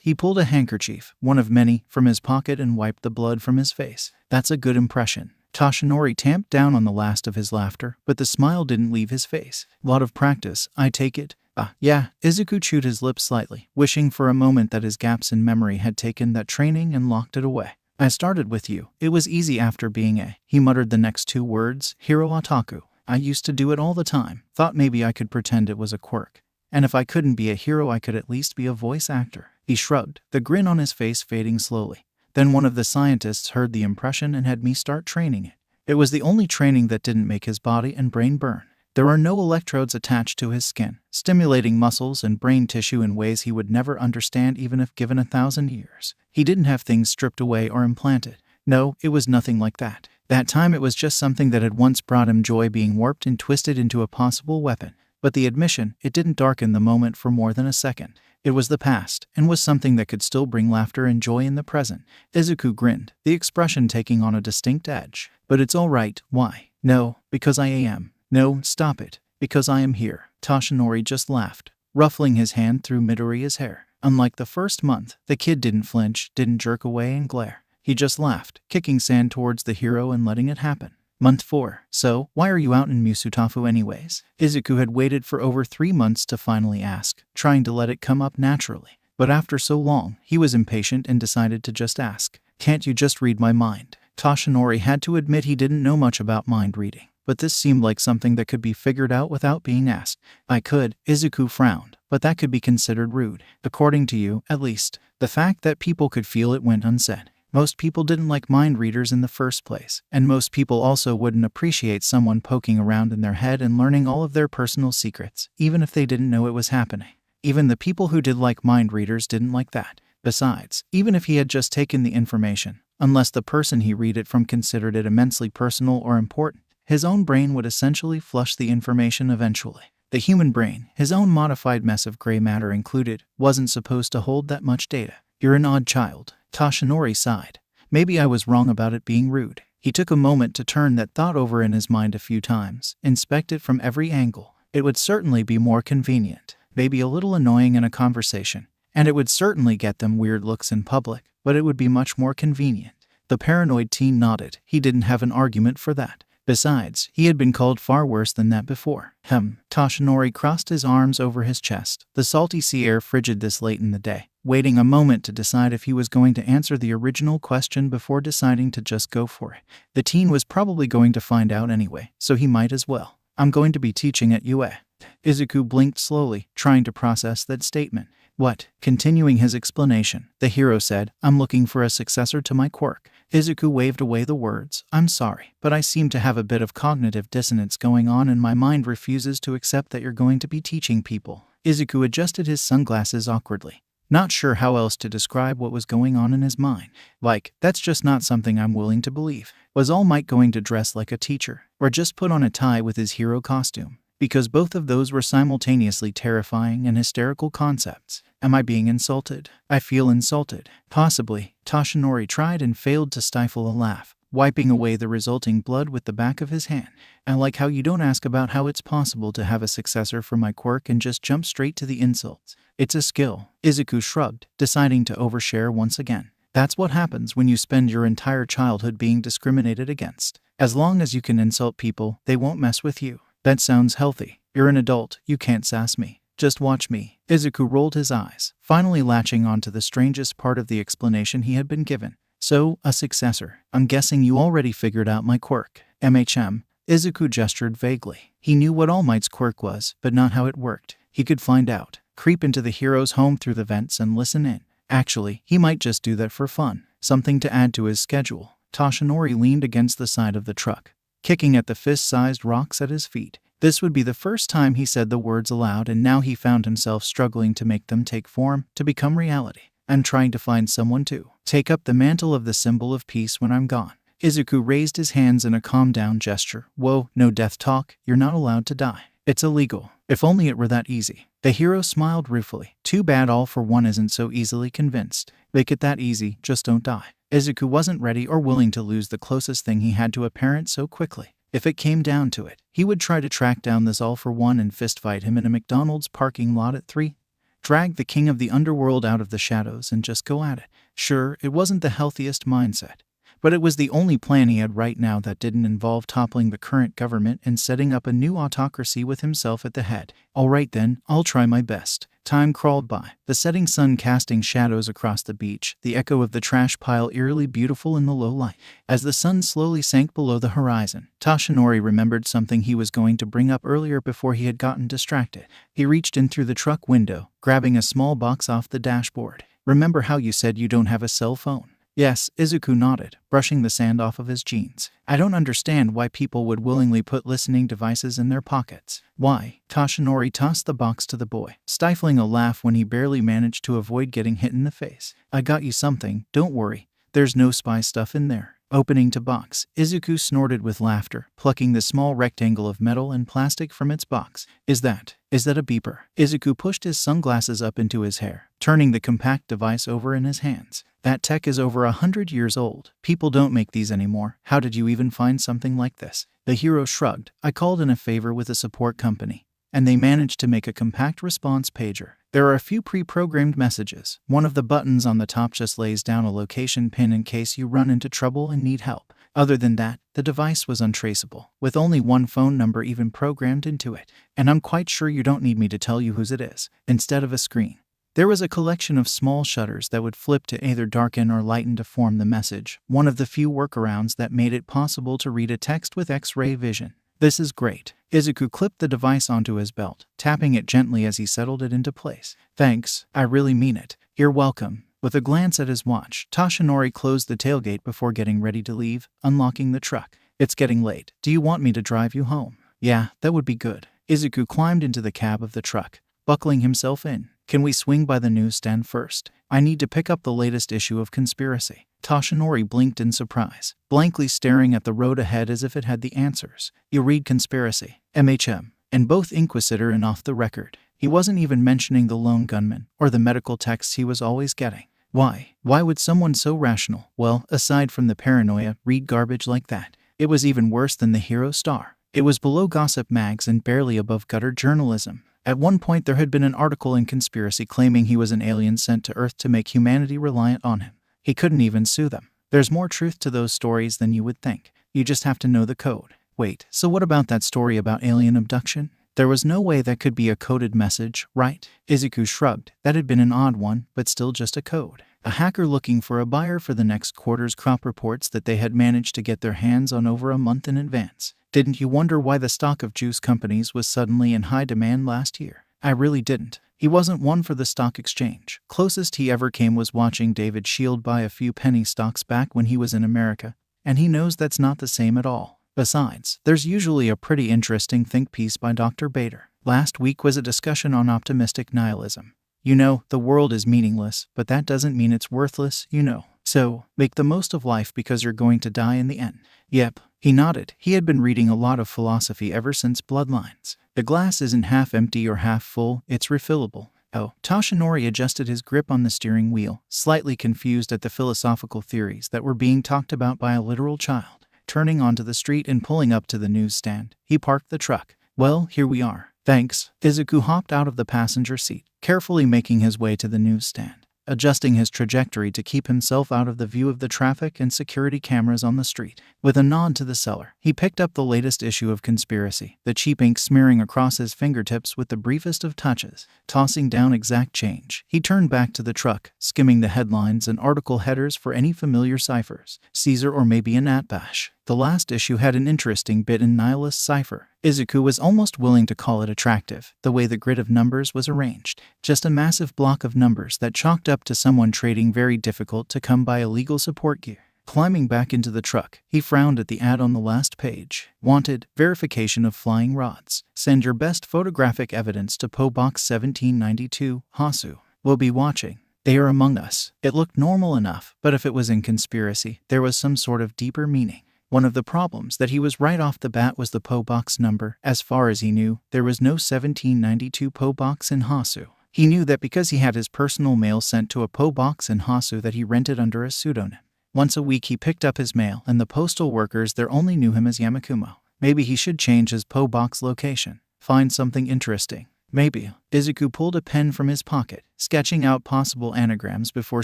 He pulled a handkerchief, one of many, from his pocket and wiped the blood from his face. "That's a good impression." Toshinori tamped down on the last of his laughter, but the smile didn't leave his face. "Lot of practice, I take it?" Yeah." Izuku chewed his lips slightly, wishing for a moment that his gaps in memory had taken that training and locked it away. "I started with you. It was easy after being a..." He muttered the next 2 words, "hero otaku. I used to do it all the time. Thought maybe I could pretend it was a quirk. And if I couldn't be a hero, I could at least be a voice actor." He shrugged, the grin on his face fading slowly. "Then one of the scientists heard the impression and had me start training it. It was the only training that didn't make his body and brain burn. There are no electrodes attached to his skin, stimulating muscles and brain tissue in ways he would never understand even if given 1,000 years. He didn't have things stripped away or implanted. No, it was nothing like that. That time it was just something that had once brought him joy being warped and twisted into a possible weapon. But the admission, it didn't darken the moment for more than a second. It was the past, and was something that could still bring laughter and joy in the present." Izuku grinned, the expression taking on a distinct edge. "But it's all right. Why?" "No, because I am." "No, stop it. Because I am here." Toshinori just laughed, ruffling his hand through Midoriya's hair. Unlike the first month, the kid didn't flinch, didn't jerk away and glare. He just laughed, kicking sand towards the hero and letting it happen. Month 4. "So, why are you out in Musutafu anyways?" Izuku had waited for over 3 months to finally ask, trying to let it come up naturally. But after so long, he was impatient and decided to just ask. "Can't you just read my mind?" Toshinori had to admit he didn't know much about mind reading, but this seemed like something that could be figured out without being asked. "I could," Izuku frowned, "but that could be considered rude. According to you, at least. The fact that people could feel it went unsaid. Most people didn't like mind readers in the first place, and most people also wouldn't appreciate someone poking around in their head and learning all of their personal secrets, even if they didn't know it was happening. Even the people who did like mind readers didn't like that. Besides, even if he had just taken the information, unless the person he read it from considered it immensely personal or important, his own brain would essentially flush the information eventually. The human brain, his own modified mess of gray matter included, wasn't supposed to hold that much data. You're an odd child." Toshinori sighed. Maybe I was wrong about it being rude. He took a moment to turn that thought over in his mind a few times, inspect it from every angle. It would certainly be more convenient, maybe a little annoying in a conversation, and it would certainly get them weird looks in public, but it would be much more convenient. The paranoid teen nodded. He didn't have an argument for that. Besides, he had been called far worse than that before. Toshinori crossed his arms over his chest, the salty sea air frigid this late in the day, waiting a moment to decide if he was going to answer the original question before deciding to just go for it. The teen was probably going to find out anyway, so he might as well. I'm going to be teaching at UA. Izuku blinked slowly, trying to process that statement. What? Continuing his explanation, the hero said, I'm looking for a successor to my quirk. Izuku waved away the words. I'm sorry, but I seem to have a bit of cognitive dissonance going on and my mind refuses to accept that you're going to be teaching people. Izuku adjusted his sunglasses awkwardly, not sure how else to describe what was going on in his mind. Like, that's just not something I'm willing to believe. Was All Might going to dress like a teacher, or just put on a tie with his hero costume? Because both of those were simultaneously terrifying and hysterical concepts. Am I being insulted? I feel insulted. Possibly. Toshinori tried and failed to stifle a laugh, wiping away the resulting blood with the back of his hand. I like how you don't ask about how it's possible to have a successor for my quirk and just jump straight to the insults. It's a skill. Izuku shrugged, deciding to overshare once again. That's what happens when you spend your entire childhood being discriminated against. As long as you can insult people, they won't mess with you. That sounds healthy. You're an adult, you can't sass me. Just watch me. Izuku rolled his eyes, finally latching onto the strangest part of the explanation he had been given. So, a successor. I'm guessing you already figured out my quirk. Izuku gestured vaguely. He knew what All Might's quirk was, but not how it worked. He could find out. Creep into the hero's home through the vents and listen in. Actually, he might just do that for fun. Something to add to his schedule. Toshinori leaned against the side of the truck, kicking at the fist-sized rocks at his feet. This would be the first time he said the words aloud, and now he found himself struggling to make them take form, to become reality. I'm trying to find someone to take up the mantle of the symbol of peace when I'm gone. Izuku raised his hands in a calm-down gesture. Whoa, no death talk. You're not allowed to die. It's illegal. If only it were that easy. The hero smiled ruefully. Too bad All for One isn't so easily convinced. Make it that easy, just don't die. Izuku wasn't ready or willing to lose the closest thing he had to a parent so quickly. If it came down to it, he would try to track down this All for One and fistfight him in a McDonald's parking lot at 3. Drag the king of the underworld out of the shadows and just go at it. Sure, it wasn't the healthiest mindset, but it was the only plan he had right now that didn't involve toppling the current government and setting up a new autocracy with himself at the head. Alright then, I'll try my best. Time crawled by, the setting sun casting shadows across the beach, the echo of the trash pile eerily beautiful in the low light. As the sun slowly sank below the horizon, Toshinori remembered something he was going to bring up earlier before he had gotten distracted. He reached in through the truck window, grabbing a small box off the dashboard. Remember how you said you don't have a cell phone? Yes, Izuku nodded, brushing the sand off of his jeans. I don't understand why people would willingly put listening devices in their pockets. Why? Toshinori tossed the box to the boy, stifling a laugh when he barely managed to avoid getting hit in the face. I got you something, don't worry. There's no spy stuff in there. Opening to box, Izuku snorted with laughter, plucking the small rectangle of metal and plastic from its box. Is that a beeper? Izuku pushed his sunglasses up into his hair, turning the compact device over in his hands. That tech is over 100 years old. People don't make these anymore. How did you even find something like this? The hero shrugged. I called in a favor with a support company, and they managed to make a compact response pager. There are a few pre-programmed messages. One of the buttons on the top just lays down a location pin in case you run into trouble and need help. Other than that, the device was untraceable, with only one phone number even programmed into it. And I'm quite sure you don't need me to tell you whose it is. Instead of a screen, there was a collection of small shutters that would flip to either darken or lighten to form the message, one of the few workarounds that made it possible to read a text with X-ray vision. This is great. Izuku clipped the device onto his belt, tapping it gently as he settled it into place. Thanks, I really mean it. You're welcome. With a glance at his watch, Toshinori closed the tailgate before getting ready to leave, unlocking the truck. It's getting late. Do you want me to drive you home? Yeah, that would be good. Izuku climbed into the cab of the truck, buckling himself in. Can we swing by the newsstand first? I need to pick up the latest issue of Conspiracy. Toshinori blinked in surprise, blankly staring at the road ahead as if it had the answers. You read Conspiracy, and both Inquisitor and Off the Record. He wasn't even mentioning the Lone Gunman or the medical texts he was always getting. Why? Why would someone so rational, well, aside from the paranoia, read garbage like that? It was even worse than the hero star. It was below gossip mags and barely above gutter journalism. At one point there had been an article in Conspiracy claiming he was an alien sent to Earth to make humanity reliant on him. He couldn't even sue them. There's more truth to those stories than you would think. You just have to know the code. Wait, so what about that story about alien abduction? There was no way that could be a coded message, right? Izuku shrugged. That had been an odd one, but still just a code. A hacker looking for a buyer for the next quarter's crop reports that they had managed to get their hands on over a month in advance. Didn't you wonder why the stock of juice companies was suddenly in high demand last year? I really didn't. He wasn't one for the stock exchange. Closest he ever came was watching David Shield buy a few penny stocks back when he was in America, and he knows that's not the same at all. Besides, there's usually a pretty interesting think piece by Dr. Bader. Last week was a discussion on optimistic nihilism. You know, the world is meaningless, but that doesn't mean it's worthless, you know. So, make the most of life because you're going to die in the end. Yep. He nodded. He had been reading a lot of philosophy ever since Bloodlines. The glass isn't half empty or half full, it's refillable. Oh, Toshinori adjusted his grip on the steering wheel, slightly confused at the philosophical theories that were being talked about by a literal child. Turning onto the street and pulling up to the newsstand, he parked the truck. Well, here we are. Thanks. Izuku hopped out of the passenger seat, carefully making his way to the newsstand, adjusting his trajectory to keep himself out of the view of the traffic and security cameras on the street. With a nod to the seller, he picked up the latest issue of Conspiracy, the cheap ink smearing across his fingertips with the briefest of touches. Tossing down exact change, he turned back to the truck, skimming the headlines and article headers for any familiar ciphers. Caesar or maybe an Atbash. The last issue had an interesting bit in nihilist cipher. Izuku was almost willing to call it attractive, the way the grid of numbers was arranged. Just a massive block of numbers that chalked up to someone trading very difficult to come by illegal support gear. Climbing back into the truck, he frowned at the ad on the last page. Wanted, verification of flying rods. Send your best photographic evidence to PO Box 1792, Hasu. We'll be watching. They are among us. It looked normal enough, but if it was in Conspiracy, there was some sort of deeper meaning. One of the problems that he was right off the bat was the PO Box number. As far as he knew, there was no 1792 PO Box in Hasu. He knew that because he had his personal mail sent to a PO Box in Hasu that he rented under a pseudonym. Once a week he picked up his mail, and the postal workers there only knew him as Yamakumo. Maybe he should change his PO Box location. Find something interesting. Maybe. Izuku pulled a pen from his pocket, sketching out possible anagrams before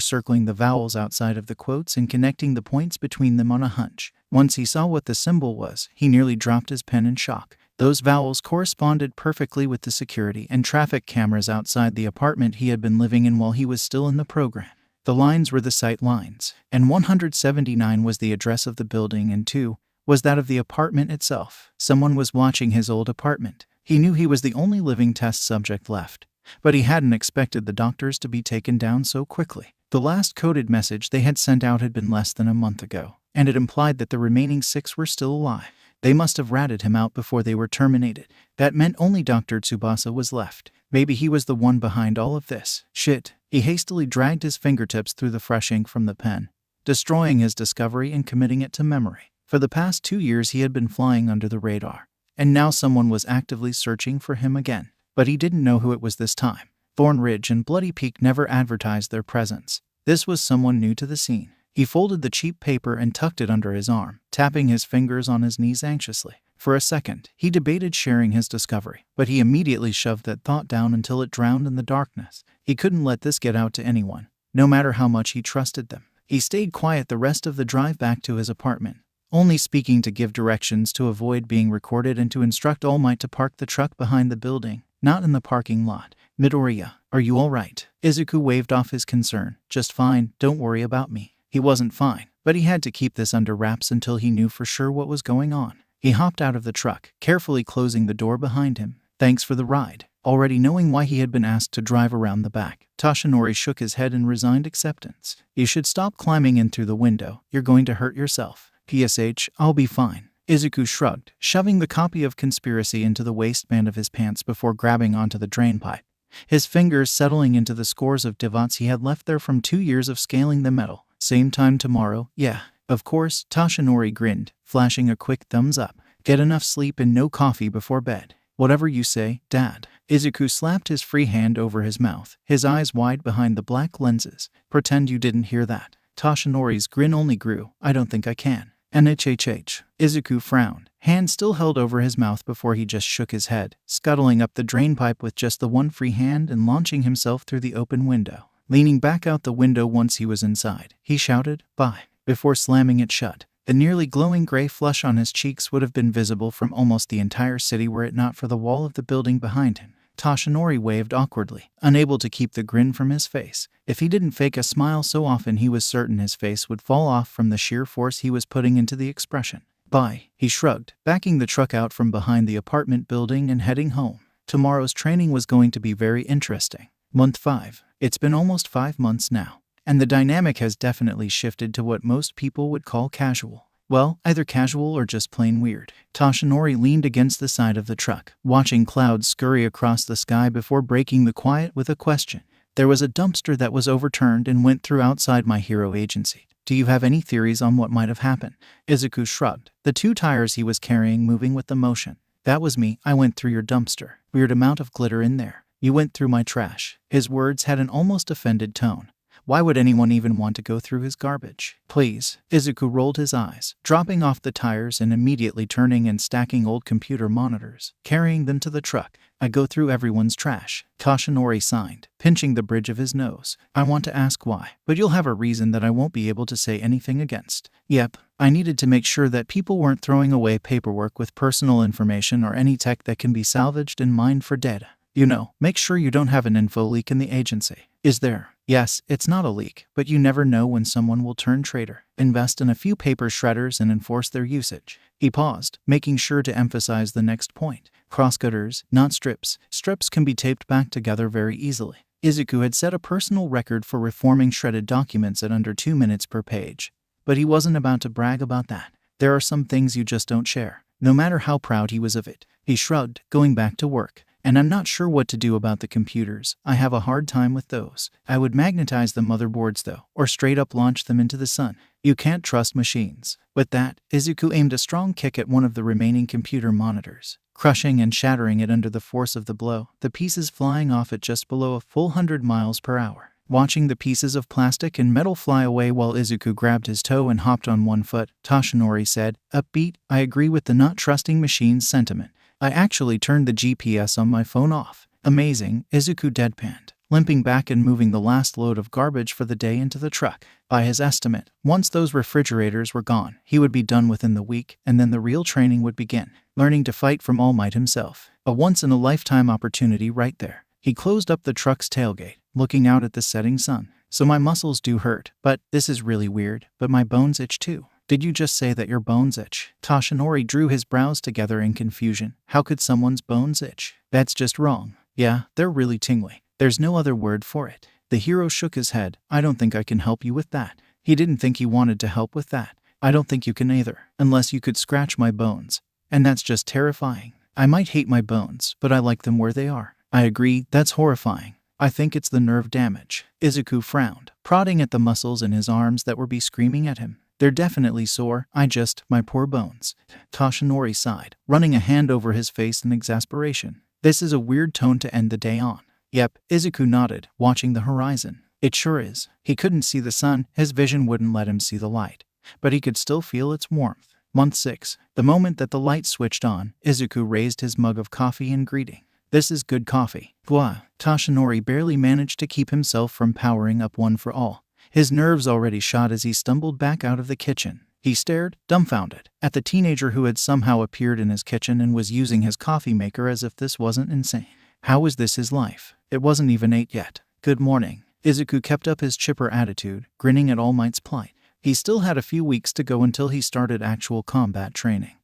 circling the vowels outside of the quotes and connecting the points between them on a hunch. Once he saw what the symbol was, he nearly dropped his pen in shock. Those vowels corresponded perfectly with the security and traffic cameras outside the apartment he had been living in while he was still in the program. The lines were the site lines, and 179 was the address of the building, and 2 was that of the apartment itself. Someone was watching his old apartment. He knew he was the only living test subject left, but he hadn't expected the doctors to be taken down so quickly. The last coded message they had sent out had been less than a month ago, and it implied that the remaining 6 were still alive. They must have ratted him out before they were terminated. That meant only Dr. Tsubasa was left. Maybe he was the one behind all of this. Shit. He hastily dragged his fingertips through the fresh ink from the pen, destroying his discovery and committing it to memory. For the past 2 years he had been flying under the radar, and now someone was actively searching for him again. But he didn't know who it was this time. Thorn Ridge and Bloody Peak never advertised their presence. This was someone new to the scene. He folded the cheap paper and tucked it under his arm, tapping his fingers on his knees anxiously. For a second, he debated sharing his discovery, but he immediately shoved that thought down until it drowned in the darkness. He couldn't let this get out to anyone, no matter how much he trusted them. He stayed quiet the rest of the drive back to his apartment, only speaking to give directions to avoid being recorded and to instruct All Might to park the truck behind the building, not in the parking lot. Midoriya, are you all right? Izuku waved off his concern. Just fine, don't worry about me. He wasn't fine, but he had to keep this under wraps until he knew for sure what was going on. He hopped out of the truck, carefully closing the door behind him. Thanks for the ride. Already knowing why he had been asked to drive around the back, Toshinori shook his head in resigned acceptance. You should stop climbing in through the window. You're going to hurt yourself. PSH, I'll be fine. Izuku shrugged, shoving the copy of Conspiracy into the waistband of his pants before grabbing onto the drainpipe, his fingers settling into the scores of divots he had left there from 2 years of scaling the metal. Same time tomorrow, yeah. Of course, Toshinori grinned, flashing a quick thumbs up. Get enough sleep and no coffee before bed. Whatever you say, Dad. Izuku slapped his free hand over his mouth, his eyes wide behind the black lenses. Pretend you didn't hear that. Toshinori's grin only grew. I don't think I can. NHHH. Izuku frowned, hand still held over his mouth before he just shook his head, scuttling up the drainpipe with just the one free hand and launching himself through the open window. Leaning back out the window once he was inside, he shouted, "Bye," before slamming it shut. The nearly glowing gray flush on his cheeks would have been visible from almost the entire city were it not for the wall of the building behind him. Toshinori waved awkwardly, unable to keep the grin from his face. If he didn't fake a smile so often, he was certain his face would fall off from the sheer force he was putting into the expression. "Bye," he shrugged, backing the truck out from behind the apartment building and heading home. Tomorrow's training was going to be very interesting. Month 5. It's been almost 5 months now, and the dynamic has definitely shifted to what most people would call casual. Well, either casual or just plain weird. Toshinori leaned against the side of the truck, watching clouds scurry across the sky before breaking the quiet with a question. "There was a dumpster that was overturned and went through outside my hero agency. Do you have any theories on what might have happened?" Izuku shrugged, the 2 tires he was carrying moving with the motion. "That was me. I went through your dumpster. Weird amount of glitter in there. You went through my trash." His words had an almost offended tone. Why would anyone even want to go through his garbage? "Please." Izuku rolled his eyes, dropping off the tires and immediately turning and stacking old computer monitors, carrying them to the truck. "I go through everyone's trash." Toshinori signed, pinching the bridge of his nose. "I want to ask why, but you'll have a reason that I won't be able to say anything against." "Yep. I needed to make sure that people weren't throwing away paperwork with personal information or any tech that can be salvaged and mined for data. You know, make sure you don't have an info leak in the agency." "Is there?" "Yes, it's not a leak, but you never know when someone will turn traitor. Invest in a few paper shredders and enforce their usage." He paused, making sure to emphasize the next point. "Crosscutters, not strips. Strips can be taped back together very easily." Izuku had set a personal record for reforming shredded documents at under 2 minutes per page. But he wasn't about to brag about that. There are some things you just don't share, no matter how proud he was of it. He shrugged, going back to work. "And I'm not sure what to do about the computers. I have a hard time with those. I would magnetize the motherboards though, or straight up launch them into the sun. You can't trust machines." With that, Izuku aimed a strong kick at one of the remaining computer monitors, crushing and shattering it under the force of the blow, the pieces flying off at just below a full 100 miles per hour. Watching the pieces of plastic and metal fly away while Izuku grabbed his toe and hopped on one foot, Toshinori said, upbeat, "I agree with the not trusting machines sentiment. I actually turned the GPS on my phone off." "Amazing," Izuku deadpanned, limping back and moving the last load of garbage for the day into the truck. By his estimate, once those refrigerators were gone, he would be done within the week, and then the real training would begin. Learning to fight from All Might himself. A once-in-a-lifetime opportunity right there. He closed up the truck's tailgate, looking out at the setting sun. "So my muscles do hurt, but this is really weird, but my bones itch too." "Did you just say that your bones itch?" Toshinori drew his brows together in confusion. How could someone's bones itch? "That's just wrong." "Yeah, they're really tingly. There's no other word for it." The hero shook his head. "I don't think I can help you with that." He didn't think he wanted to help with that. "I don't think you can either, unless you could scratch my bones. And that's just terrifying. I might hate my bones, but I like them where they are." "I agree, that's horrifying. I think it's the nerve damage." Izuku frowned, prodding at the muscles in his arms that were screaming at him. "They're definitely sore. My poor bones." Toshinori sighed, running a hand over his face in exasperation. "This is a weird tone to end the day on." "Yep," Izuku nodded, watching the horizon. "It sure is." He couldn't see the sun, his vision wouldn't let him see the light, but he could still feel its warmth. Month 6. The moment that the light switched on, Izuku raised his mug of coffee in greeting. "This is good coffee." "Blah." Toshinori barely managed to keep himself from powering up one for all. His nerves already shot as he stumbled back out of the kitchen. He stared, dumbfounded, at the teenager who had somehow appeared in his kitchen and was using his coffee maker as if this wasn't insane. How was this his life? It wasn't even 8 yet. "Good morning." Izuku kept up his chipper attitude, grinning at All Might's plight. He still had a few weeks to go until he started actual combat training.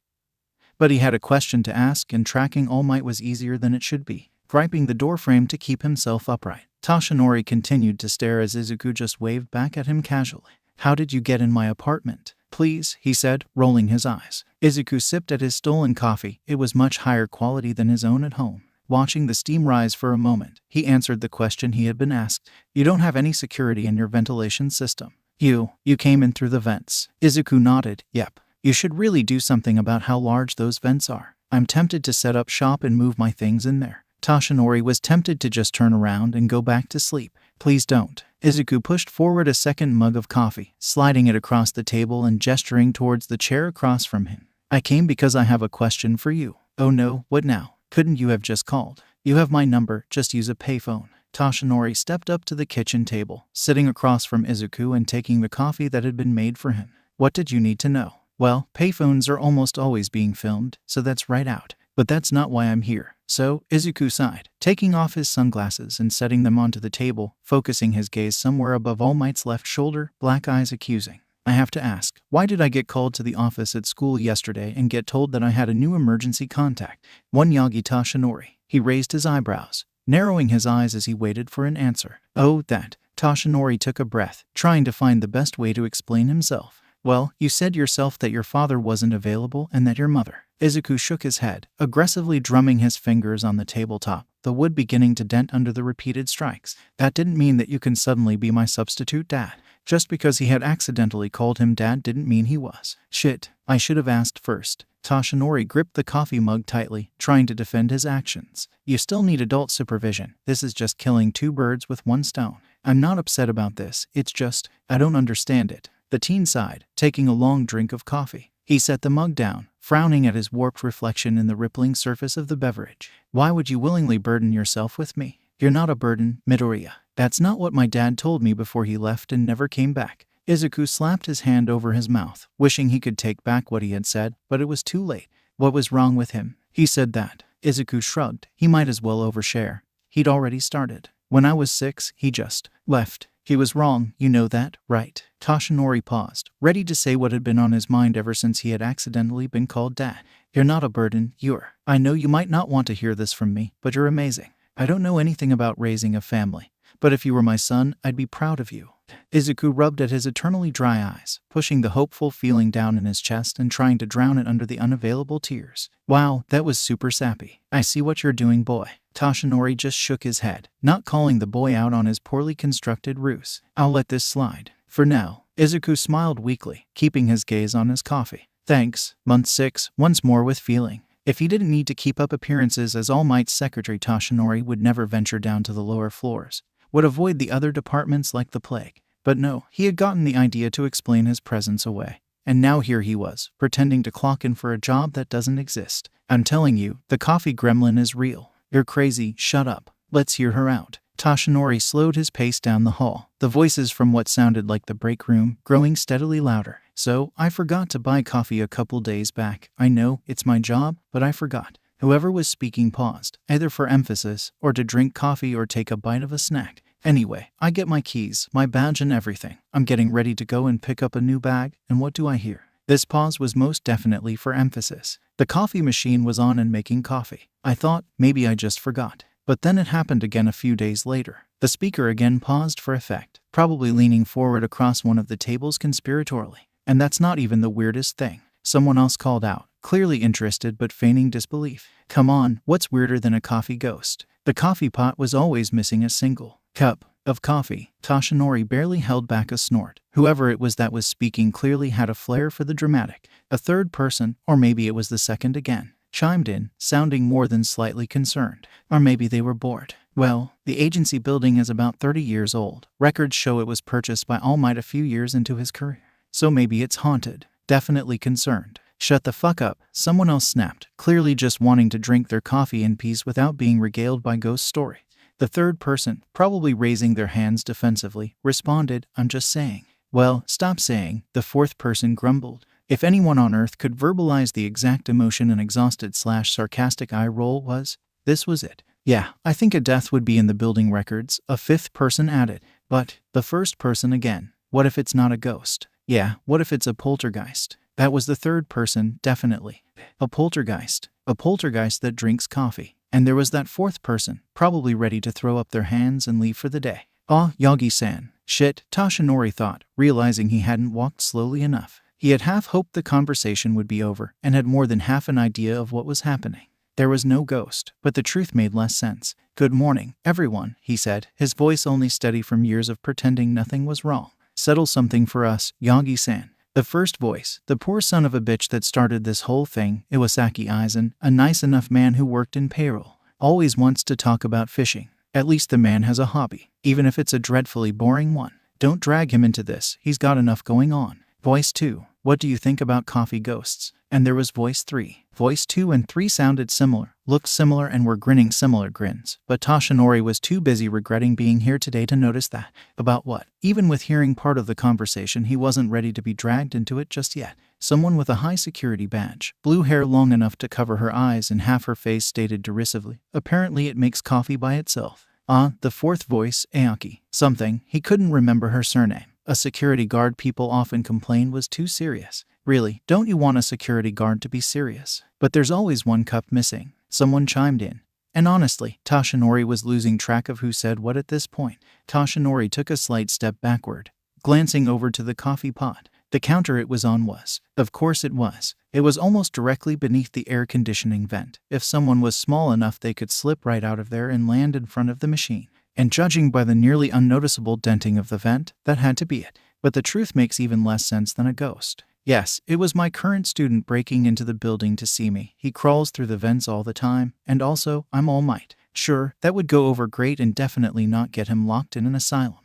But he had a question to ask, and tracking All Might was easier than it should be. Griping the doorframe to keep himself upright, Toshinori continued to stare as Izuku just waved back at him casually. "How did you get in my apartment?" "Please," he said, rolling his eyes. Izuku sipped at his stolen coffee. It was much higher quality than his own at home. Watching the steam rise for a moment, he answered the question he had been asked. "You don't have any security in your ventilation system." You came in through the vents." Izuku nodded. "Yep. You should really do something about how large those vents are. I'm tempted to set up shop and move my things in there." Toshinori was tempted to just turn around and go back to sleep. Please don't. Izuku pushed forward a second mug of coffee, sliding it across the table and gesturing towards the chair across from him. I came because I have a question for you. Oh no, what now? Couldn't you have just called? You have my number, just use a payphone. Toshinori stepped up to the kitchen table, sitting across from Izuku and taking the coffee that had been made for him. What did you need to know? Well, payphones are almost always being filmed, so that's right out. But that's not why I'm here. So, Izuku sighed, taking off his sunglasses and setting them onto the table, focusing his gaze somewhere above All Might's left shoulder, black eyes accusing. I have to ask, why did I get called to the office at school yesterday and get told that I had a new emergency contact? One Yagi Toshinori. He raised his eyebrows, narrowing his eyes as he waited for an answer. Oh, that. Toshinori took a breath, trying to find the best way to explain himself. Well, you said yourself that your father wasn't available and that your mother. Izuku shook his head, aggressively drumming his fingers on the tabletop, the wood beginning to dent under the repeated strikes. That didn't mean that you can suddenly be my substitute dad. Just because he had accidentally called him dad didn't mean he was. Shit, I should have asked first. Toshinori gripped the coffee mug tightly, trying to defend his actions. You still need adult supervision. This is just killing two birds with one stone. I'm not upset about this, it's just, I don't understand it. The teen sighed, taking a long drink of coffee. He set the mug down, frowning at his warped reflection in the rippling surface of the beverage. Why would you willingly burden yourself with me? You're not a burden, Midoriya. That's not what my dad told me before he left and never came back. Izuku slapped his hand over his mouth, wishing he could take back what he had said, but it was too late. What was wrong with him? He said that. Izuku shrugged. He might as well overshare. He'd already started. When I was 6, he just left. He was wrong, you know that, right? Toshinori paused, ready to say what had been on his mind ever since he had accidentally been called dad. You're not a burden, you're. I know you might not want to hear this from me, but you're amazing. I don't know anything about raising a family, but if you were my son, I'd be proud of you. Izuku rubbed at his eternally dry eyes, pushing the hopeful feeling down in his chest and trying to drown it under the unavailable tears. Wow, that was super sappy. I see what you're doing, boy. Toshinori just shook his head, not calling the boy out on his poorly constructed ruse. I'll let this slide. For now. Izuku smiled weakly, keeping his gaze on his coffee. Thanks. Month 6, once more with feeling. If he didn't need to keep up appearances as All Might's secretary, Toshinori would never venture down to the lower floors, would avoid the other departments like the plague. But no, he had gotten the idea to explain his presence away. And now here he was, pretending to clock in for a job that doesn't exist. I'm telling you, the coffee gremlin is real. You're crazy, shut up. Let's hear her out. Toshinori slowed his pace down the hall, the voices from what sounded like the break room growing steadily louder. So, I forgot to buy coffee a couple days back. I know, it's my job, but I forgot. Whoever was speaking paused, either for emphasis, or to drink coffee or take a bite of a snack. Anyway, I get my keys, my badge and everything. I'm getting ready to go and pick up a new bag, and what do I hear? This pause was most definitely for emphasis. The coffee machine was on and making coffee. I thought, maybe I just forgot. But then it happened again a few days later. The speaker again paused for effect, probably leaning forward across one of the tables conspiratorially. And that's not even the weirdest thing. Someone else called out, clearly interested but feigning disbelief. Come on, what's weirder than a coffee ghost? The coffee pot was always missing a single cup of coffee. Toshinori barely held back a snort. Whoever it was that was speaking clearly had a flair for the dramatic. A third person, or maybe it was the second again, chimed in, sounding more than slightly concerned. Or maybe they were bored. Well, the agency building is about 30 years old. Records show it was purchased by All Might a few years into his career. So maybe it's haunted. Definitely concerned. Shut the fuck up, someone else snapped, clearly just wanting to drink their coffee in peace without being regaled by ghost story. The third person, probably raising their hands defensively, responded, I'm just saying. Well, stop saying, the fourth person grumbled. If anyone on Earth could verbalize the exact emotion an exhausted/sarcastic eye roll was, this was it. Yeah, I think a death would be in the building records, a fifth person added. But, the first person again, what if it's not a ghost? Yeah, what if it's a poltergeist? That was the third person, definitely. A poltergeist. A poltergeist that drinks coffee. And there was that fourth person, probably ready to throw up their hands and leave for the day. Ah, Yagi-san. Shit, Toshinori thought, realizing he hadn't walked slowly enough. He had half hoped the conversation would be over, and had more than half an idea of what was happening. There was no ghost, but the truth made less sense. Good morning, everyone, he said, his voice only steady from years of pretending nothing was wrong. Settle something for us, Yagi-san. The first voice, the poor son of a bitch that started this whole thing, Iwasaki Aizen, a nice enough man who worked in payroll. always wants to talk about fishing. At least the man has a hobby, even if it's a dreadfully boring one. Don't drag him into this, he's got enough going on. Voice 2. What do you think about coffee ghosts? And there was voice 3. Voice 2 and 3 sounded similar, looked similar, and were grinning similar grins. But Toshinori was too busy regretting being here today to notice that. About what? Even with hearing part of the conversation, he wasn't ready to be dragged into it just yet. Someone with a high security badge, blue hair long enough to cover her eyes and half her face, stated derisively. Apparently it makes coffee by itself. The fourth voice, Aoki. Something, he couldn't remember her surname. A security guard people often complained was too serious. Really, don't you want a security guard to be serious? But there's always one cup missing. Someone chimed in. And honestly, Toshinori was losing track of who said what at this point. Toshinori took a slight step backward, glancing over to the coffee pot. The counter it was on was. Of course it was. It was almost directly beneath the air conditioning vent. If someone was small enough, they could slip right out of there and land in front of the machine. And judging by the nearly unnoticeable denting of the vent, that had to be it. But the truth makes even less sense than a ghost. Yes, it was my current student breaking into the building to see me. He crawls through the vents all the time, and also, I'm All Might. Sure, that would go over great and definitely not get him locked in an asylum.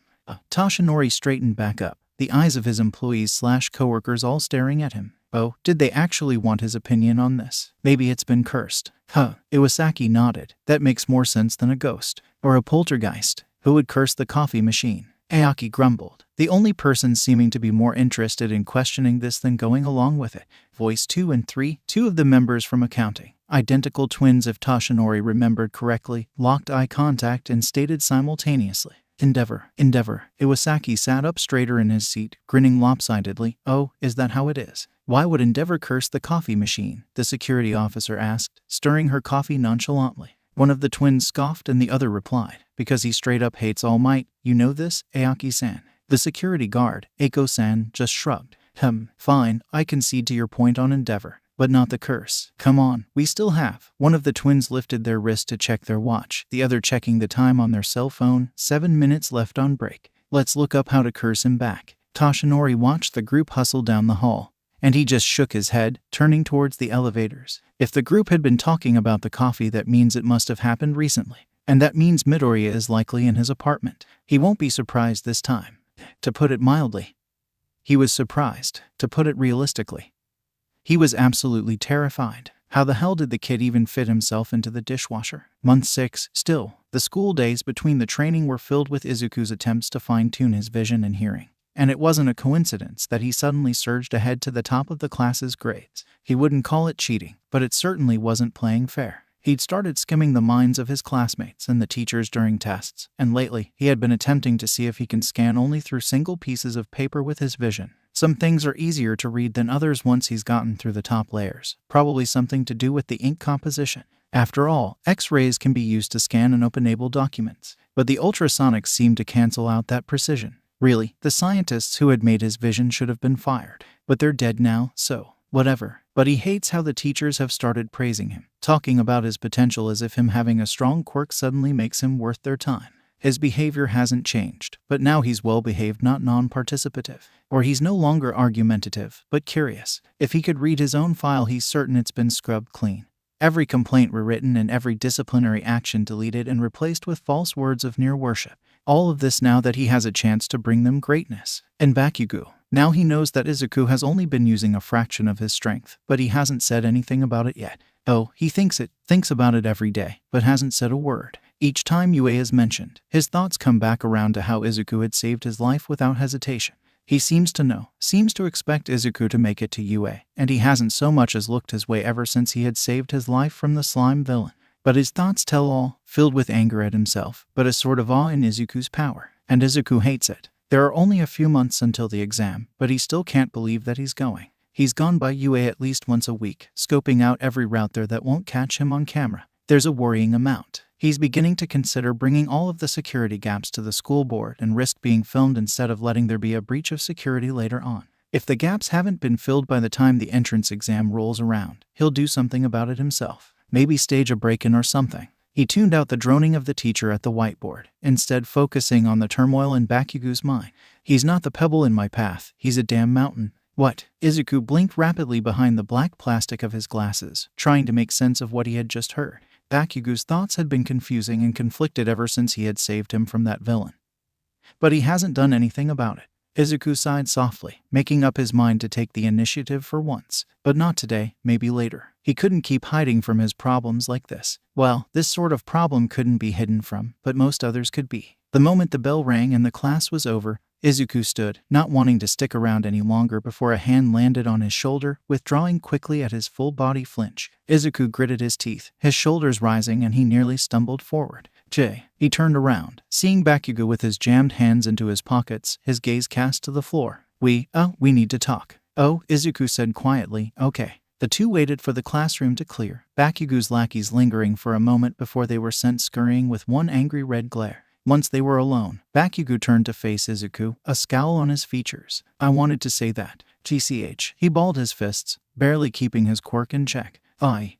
Toshinori straightened back up, the eyes of his employees/coworkers all staring at him. Oh, did they actually want his opinion on this? Maybe it's been cursed. Iwasaki nodded. That makes more sense than a ghost. Or a poltergeist. Who would curse the coffee machine? Aoki grumbled, the only person seeming to be more interested in questioning this than going along with it. Voice 2 and 3, two of the members from accounting, identical twins if Toshinori remembered correctly, locked eye contact and stated simultaneously, Endeavor. Iwasaki sat up straighter in his seat, grinning lopsidedly. Oh, is that how it is? Why would Endeavor curse the coffee machine? The security officer asked, stirring her coffee nonchalantly. One of the twins scoffed and the other replied, because he straight up hates All Might. You know this, Aoki-san? The security guard, Eiko-san, just shrugged. Fine, I concede to your point on Endeavor, but not the curse. Come on, we still have. One of the twins lifted their wrist to check their watch, the other checking the time on their cell phone. 7 minutes left on break. Let's look up how to curse him back. Toshinori watched the group hustle down the hall, and he just shook his head, turning towards the elevators. If the group had been talking about the coffee, that means it must have happened recently. And that means Midoriya is likely in his apartment. He won't be surprised this time. To put it mildly, he was surprised. To put it realistically, he was absolutely terrified. How the hell did the kid even fit himself into the dishwasher? Month 6, still. The school days between the training were filled with Izuku's attempts to fine-tune his vision and hearing. And it wasn't a coincidence that he suddenly surged ahead to the top of the class's grades. He wouldn't call it cheating, but it certainly wasn't playing fair. He'd started skimming the minds of his classmates and the teachers during tests, and lately he had been attempting to see if he can scan only through single pieces of paper with his vision. Some things are easier to read than others once he's gotten through the top layers, probably something to do with the ink composition. After all, X-rays can be used to scan and open-able documents, but the ultrasonics seemed to cancel out that precision. Really, the scientists who had made his vision should have been fired, but they're dead now, so whatever. But he hates how the teachers have started praising him, talking about his potential as if him having a strong quirk suddenly makes him worth their time. His behavior hasn't changed, but now he's well-behaved, not non-participative. Or he's no longer argumentative, but curious. If he could read his own file, he's certain it's been scrubbed clean. Every complaint rewritten and every disciplinary action deleted and replaced with false words of near worship. All of this now that he has a chance to bring them greatness. And Bakugo. Now he knows that Izuku has only been using a fraction of his strength, but he hasn't said anything about it yet. Oh, he thinks about it every day, but hasn't said a word. Each time Yue is mentioned, his thoughts come back around to how Izuku had saved his life without hesitation. He seems to know, seems to expect Izuku to make it to Yue, and he hasn't so much as looked his way ever since he had saved his life from the slime villain. But his thoughts tell all, filled with anger at himself, but a sort of awe in Izuku's power. And Izuku hates it. There are only a few months until the exam, but he still can't believe that he's going. He's gone by Yue at least once a week, scoping out every route there that won't catch him on camera. There's a worrying amount. He's beginning to consider bringing all of the security gaps to the school board and risk being filmed instead of letting there be a breach of security later on. If the gaps haven't been filled by the time the entrance exam rolls around, he'll do something about it himself. Maybe stage a break-in or something. He tuned out the droning of the teacher at the whiteboard, instead focusing on the turmoil in Bakugo's mind. He's not the pebble in my path, he's a damn mountain. What? Izuku blinked rapidly behind the black plastic of his glasses, trying to make sense of what he had just heard. Bakugo's thoughts had been confusing and conflicted ever since he had saved him from that villain. But he hasn't done anything about it. Izuku sighed softly, making up his mind to take the initiative for once. But not today, maybe later. He couldn't keep hiding from his problems like this. Well, this sort of problem couldn't be hidden from, but most others could be. The moment the bell rang and the class was over, Izuku stood, not wanting to stick around any longer before a hand landed on his shoulder, withdrawing quickly at his full body flinch. Izuku gritted his teeth, his shoulders rising, and he nearly stumbled forward. He turned around, seeing Bakugo with his jammed hands into his pockets, his gaze cast to the floor. We need to talk. Oh, Izuku said quietly, okay. The two waited for the classroom to clear, Bakugo's lackeys lingering for a moment before they were sent scurrying with one angry red glare. Once they were alone, Bakugo turned to face Izuku, a scowl on his features. I wanted to say that. GCH. He balled his fists, barely keeping his quirk in check.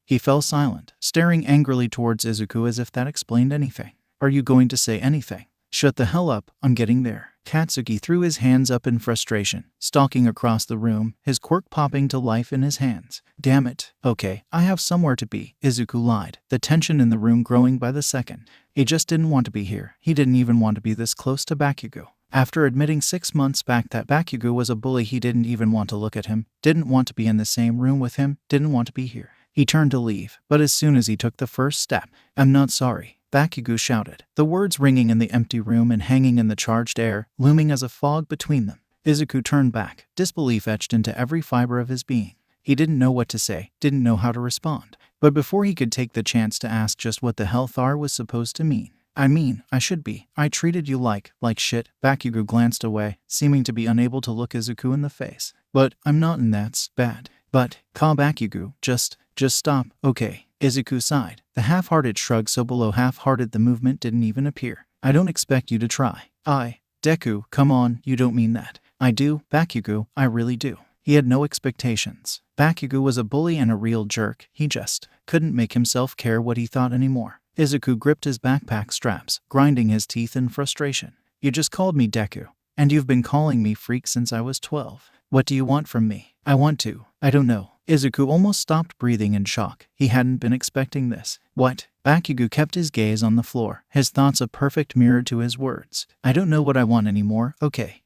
He fell silent, staring angrily towards Izuku as if that explained anything. Are you going to say anything? Shut the hell up, I'm getting there. Katsuki threw his hands up in frustration, stalking across the room, his quirk popping to life in his hands. Damn it. Okay, I have somewhere to be, Izuku lied, the tension in the room growing by the second. He just didn't want to be here. He didn't even want to be this close to Bakugo. After admitting 6 months back that Bakugo was a bully, he didn't even want to look at him, didn't want to be in the same room with him, didn't want to be here. He turned to leave, but as soon as he took the first step, I'm not sorry, Bakugo shouted, the words ringing in the empty room and hanging in the charged air, looming as a fog between them. Izuku turned back, disbelief etched into every fiber of his being. He didn't know what to say, didn't know how to respond. But before he could take the chance to ask just what the hell Thar was supposed to mean, I should be. I treated you like shit. Bakugo glanced away, seeming to be unable to look Izuku in the face. But I'm not, and that's bad. But, Bakugo, just stop, okay. Izuku sighed, the half-hearted shrug so below half-hearted the movement didn't even appear. I don't expect you to try. Deku, come on, you don't mean that. I do, Bakugo, I really do. He had no expectations. Bakugo was a bully and a real jerk, he just couldn't make himself care what he thought anymore. Izuku gripped his backpack straps, grinding his teeth in frustration. You just called me Deku, and you've been calling me freak since I was 12. What do you want from me? I don't know. Izuku almost stopped breathing in shock. He hadn't been expecting this. What? Bakugo kept his gaze on the floor, his thoughts a perfect mirror to his words. I don't know what I want anymore, okay.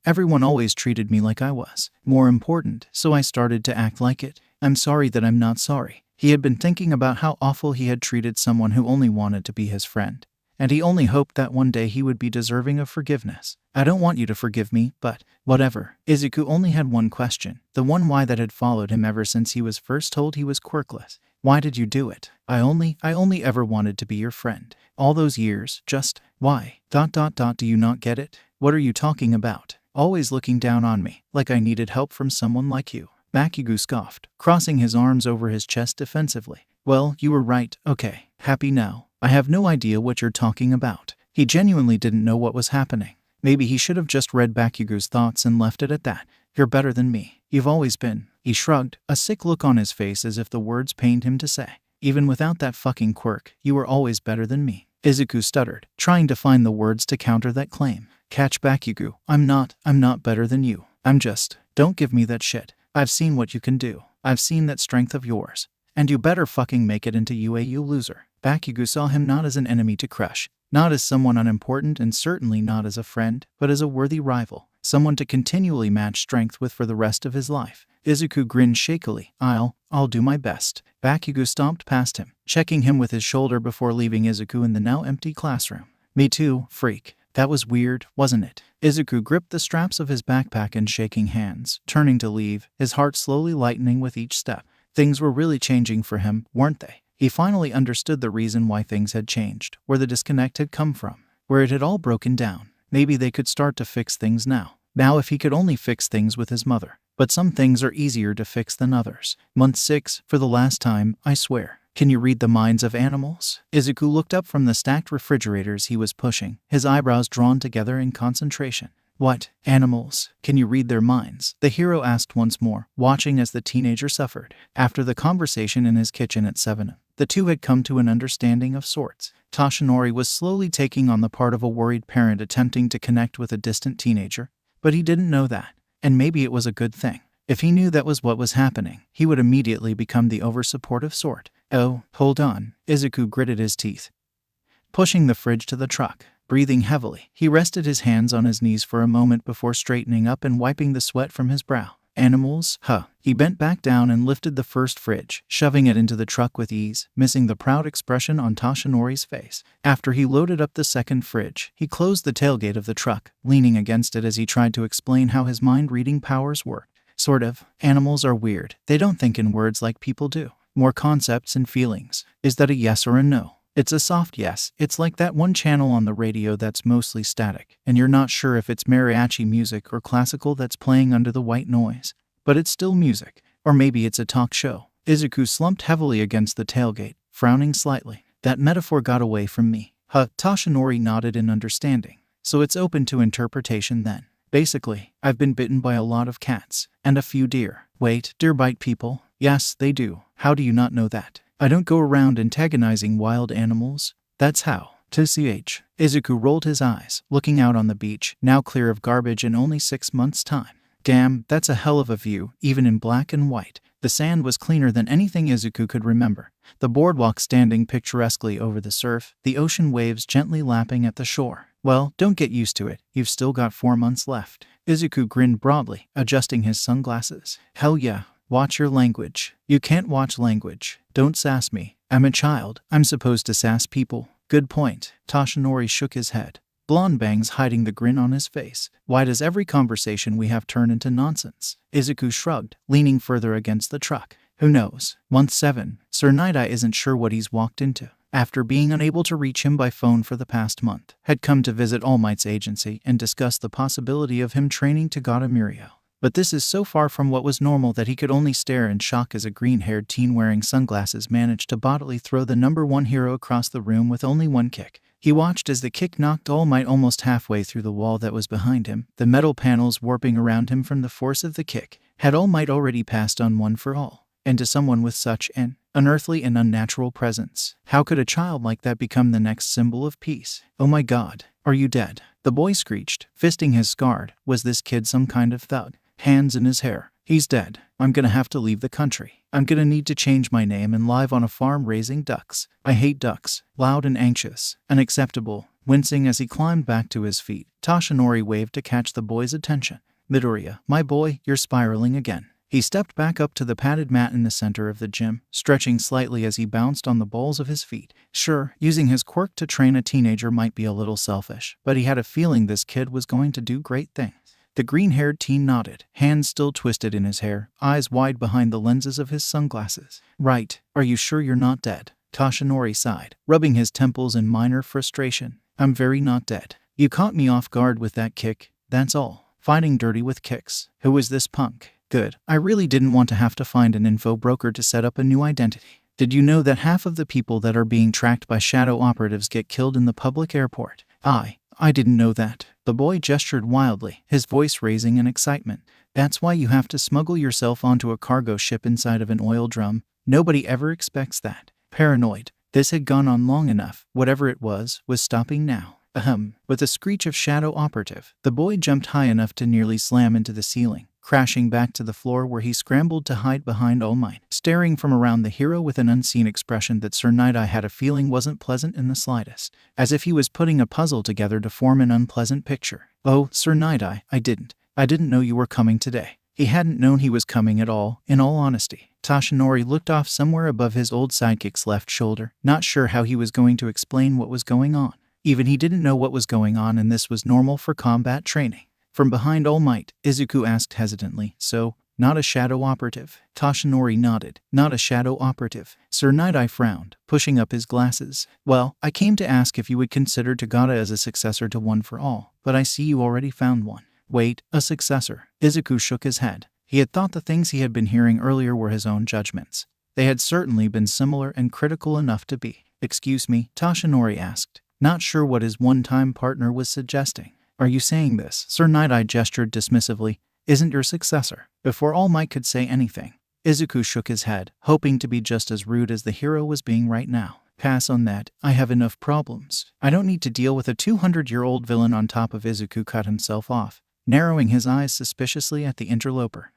Everyone always treated me like I was more important, so I started to act like it. I'm sorry that I'm not sorry. He had been thinking about how awful he had treated someone who only wanted to be his friend, and he only hoped that one day he would be deserving of forgiveness. I don't want you to forgive me, but whatever. Izuku only had one question, the one why that had followed him ever since he was first told he was quirkless. Why did you do it? I only ever wanted to be your friend. All those years, just why? Do you not get it? What are you talking about? Always looking down on me, like I needed help from someone like you. Bakugo scoffed, crossing his arms over his chest defensively. Well, you were right, okay. Happy now? I have no idea what you're talking about. He genuinely didn't know what was happening. Maybe he should have just read Bakugo's thoughts and left it at that. You're better than me. You've always been. He shrugged, a sick look on his face as if the words pained him to say. Even without that fucking quirk, you were always better than me. Izuku stuttered, trying to find the words to counter that claim. Catch, Bakugo. I'm not better than you. Don't give me that shit. I've seen what you can do. I've seen that strength of yours. And you better fucking make it into UA, you loser. Bakugo saw him not as an enemy to crush, not as someone unimportant, and certainly not as a friend, but as a worthy rival, someone to continually match strength with for the rest of his life. Izuku grinned shakily. I'll do my best. Bakugo stomped past him, checking him with his shoulder before leaving Izuku in the now empty classroom. Me too, freak. That was weird, wasn't it? Izuku gripped the straps of his backpack in shaking hands, turning to leave, his heart slowly lightening with each step. Things were really changing for him, weren't they? He finally understood the reason why things had changed, where the disconnect had come from, where it had all broken down. Maybe they could start to fix things now. Now if he could only fix things with his mother. But some things are easier to fix than others. Month 6, for the last time, I swear. Can you read the minds of animals? Izuku looked up from the stacked refrigerators he was pushing, his eyebrows drawn together in concentration. What? Animals? Can you read their minds? The hero asked once more, watching as the teenager suffered. After the conversation in his kitchen at 7, the two had come to an understanding of sorts. Toshinori was slowly taking on the part of a worried parent attempting to connect with a distant teenager, but he didn't know that. And maybe it was a good thing. If he knew that was what was happening, he would immediately become the over-supportive sort. Oh, hold on. Izuku gritted his teeth, pushing the fridge to the truck. Breathing heavily, he rested his hands on his knees for a moment before straightening up and wiping the sweat from his brow. Animals? Huh. He bent back down and lifted the first fridge, shoving it into the truck with ease, missing the proud expression on Toshinori's face. After he loaded up the second fridge, he closed the tailgate of the truck, leaning against it as he tried to explain how his mind-reading powers worked. Sort of. Animals are weird. They don't think in words like people do. More concepts and feelings. Is that a yes or a no? It's a soft yes. It's like that one channel on the radio that's mostly static, and you're not sure if it's mariachi music or classical that's playing under the white noise. But it's still music. Or maybe it's a talk show. Izuku slumped heavily against the tailgate, frowning slightly. That metaphor got away from me. Huh. Toshinori nodded in understanding. So it's open to interpretation then. Basically, I've been bitten by a lot of cats. And a few deer. Wait, deer bite people? Yes, they do. How do you not know that? I don't go around antagonizing wild animals. That's how. TCH. Izuku rolled his eyes, looking out on the beach, now clear of garbage in only 6 months' time. Damn, that's a hell of a view, even in black and white. The sand was cleaner than anything Izuku could remember. The boardwalk standing picturesquely over the surf, the ocean waves gently lapping at the shore. Well, don't get used to it. You've still got 4 months left. Izuku grinned broadly, adjusting his sunglasses. Hell yeah. Watch your language. You can't watch language. Don't sass me. I'm a child. I'm supposed to sass people. Good point. Toshinori shook his head, blonde bangs hiding the grin on his face. Why does every conversation we have turn into nonsense? Izuku shrugged, leaning further against the truck. Who knows? Month 7. Sir Night-Eye isn't sure what he's walked into. After being unable to reach him by phone for the past month, had come to visit All Might's agency and discuss the possibility of him training Tagata Mirio. But this is so far from what was normal that he could only stare in shock as a green-haired teen wearing sunglasses managed to bodily throw the #1 hero across the room with only one kick. He watched as the kick knocked All Might almost halfway through the wall that was behind him, the metal panels warping around him from the force of the kick. Had All Might already passed on One for All? And to someone with such an unearthly and unnatural presence, how could a child like that become the next symbol of peace? Oh my god, are you dead? The boy screeched, fisting his scarred. Was this kid some kind of thug? Hands in his hair. He's dead. I'm gonna have to leave the country. I'm gonna need to change my name and live on a farm raising ducks. I hate ducks. Loud and anxious. Unacceptable. Wincing as he climbed back to his feet, Toshinori waved to catch the boy's attention. Midoriya, my boy, you're spiraling again. He stepped back up to the padded mat in the center of the gym, stretching slightly as he bounced on the balls of his feet. Sure, using his quirk to train a teenager might be a little selfish, but he had a feeling this kid was going to do great things. The green-haired teen nodded, hands still twisted in his hair, eyes wide behind the lenses of his sunglasses. Right, are you sure you're not dead? Toshinori sighed, rubbing his temples in minor frustration. I'm very not dead. You caught me off guard with that kick, that's all. Fighting dirty with kicks. Who is this punk? Good. I really didn't want to have to find an info broker to set up a new identity. Did you know that half of the people that are being tracked by shadow operatives get killed in the public airport? I didn't know that. The boy gestured wildly, his voice raising in excitement. That's why you have to smuggle yourself onto a cargo ship inside of an oil drum. Nobody ever expects that. Paranoid. This had gone on long enough. Whatever it was stopping now. With a screech of shadow operative, the boy jumped high enough to nearly slam into the ceiling, crashing back to the floor where he scrambled to hide behind All Might, staring from around the hero with an unseen expression that Sir Night-Eye had a feeling wasn't pleasant in the slightest, as if he was putting a puzzle together to form an unpleasant picture. Oh, Sir Night-Eye, I didn't know you were coming today. He hadn't known he was coming at all, in all honesty. Toshinori looked off somewhere above his old sidekick's left shoulder, not sure how he was going to explain what was going on. Even he didn't know what was going on, and this was normal for combat training. From behind All Might, Izuku asked hesitantly, so, not a shadow operative? Toshinori nodded. Not a shadow operative. Sir Night-Eye frowned, pushing up his glasses. Well, I came to ask if you would consider Tagata as a successor to One for All, but I see you already found one. Wait, a successor? Izuku shook his head. He had thought the things he had been hearing earlier were his own judgments. They had certainly been similar and critical enough to be. Excuse me, Toshinori asked, not sure what his one-time partner was suggesting. Are you saying this? Sir Night-Eye gestured dismissively. Isn't your successor? Before All Might could say anything, Izuku shook his head, hoping to be just as rude as the hero was being right now. Pass on that. I have enough problems. I don't need to deal with a 200-year-old villain on top of. Izuku cut himself off, narrowing his eyes suspiciously at the interloper.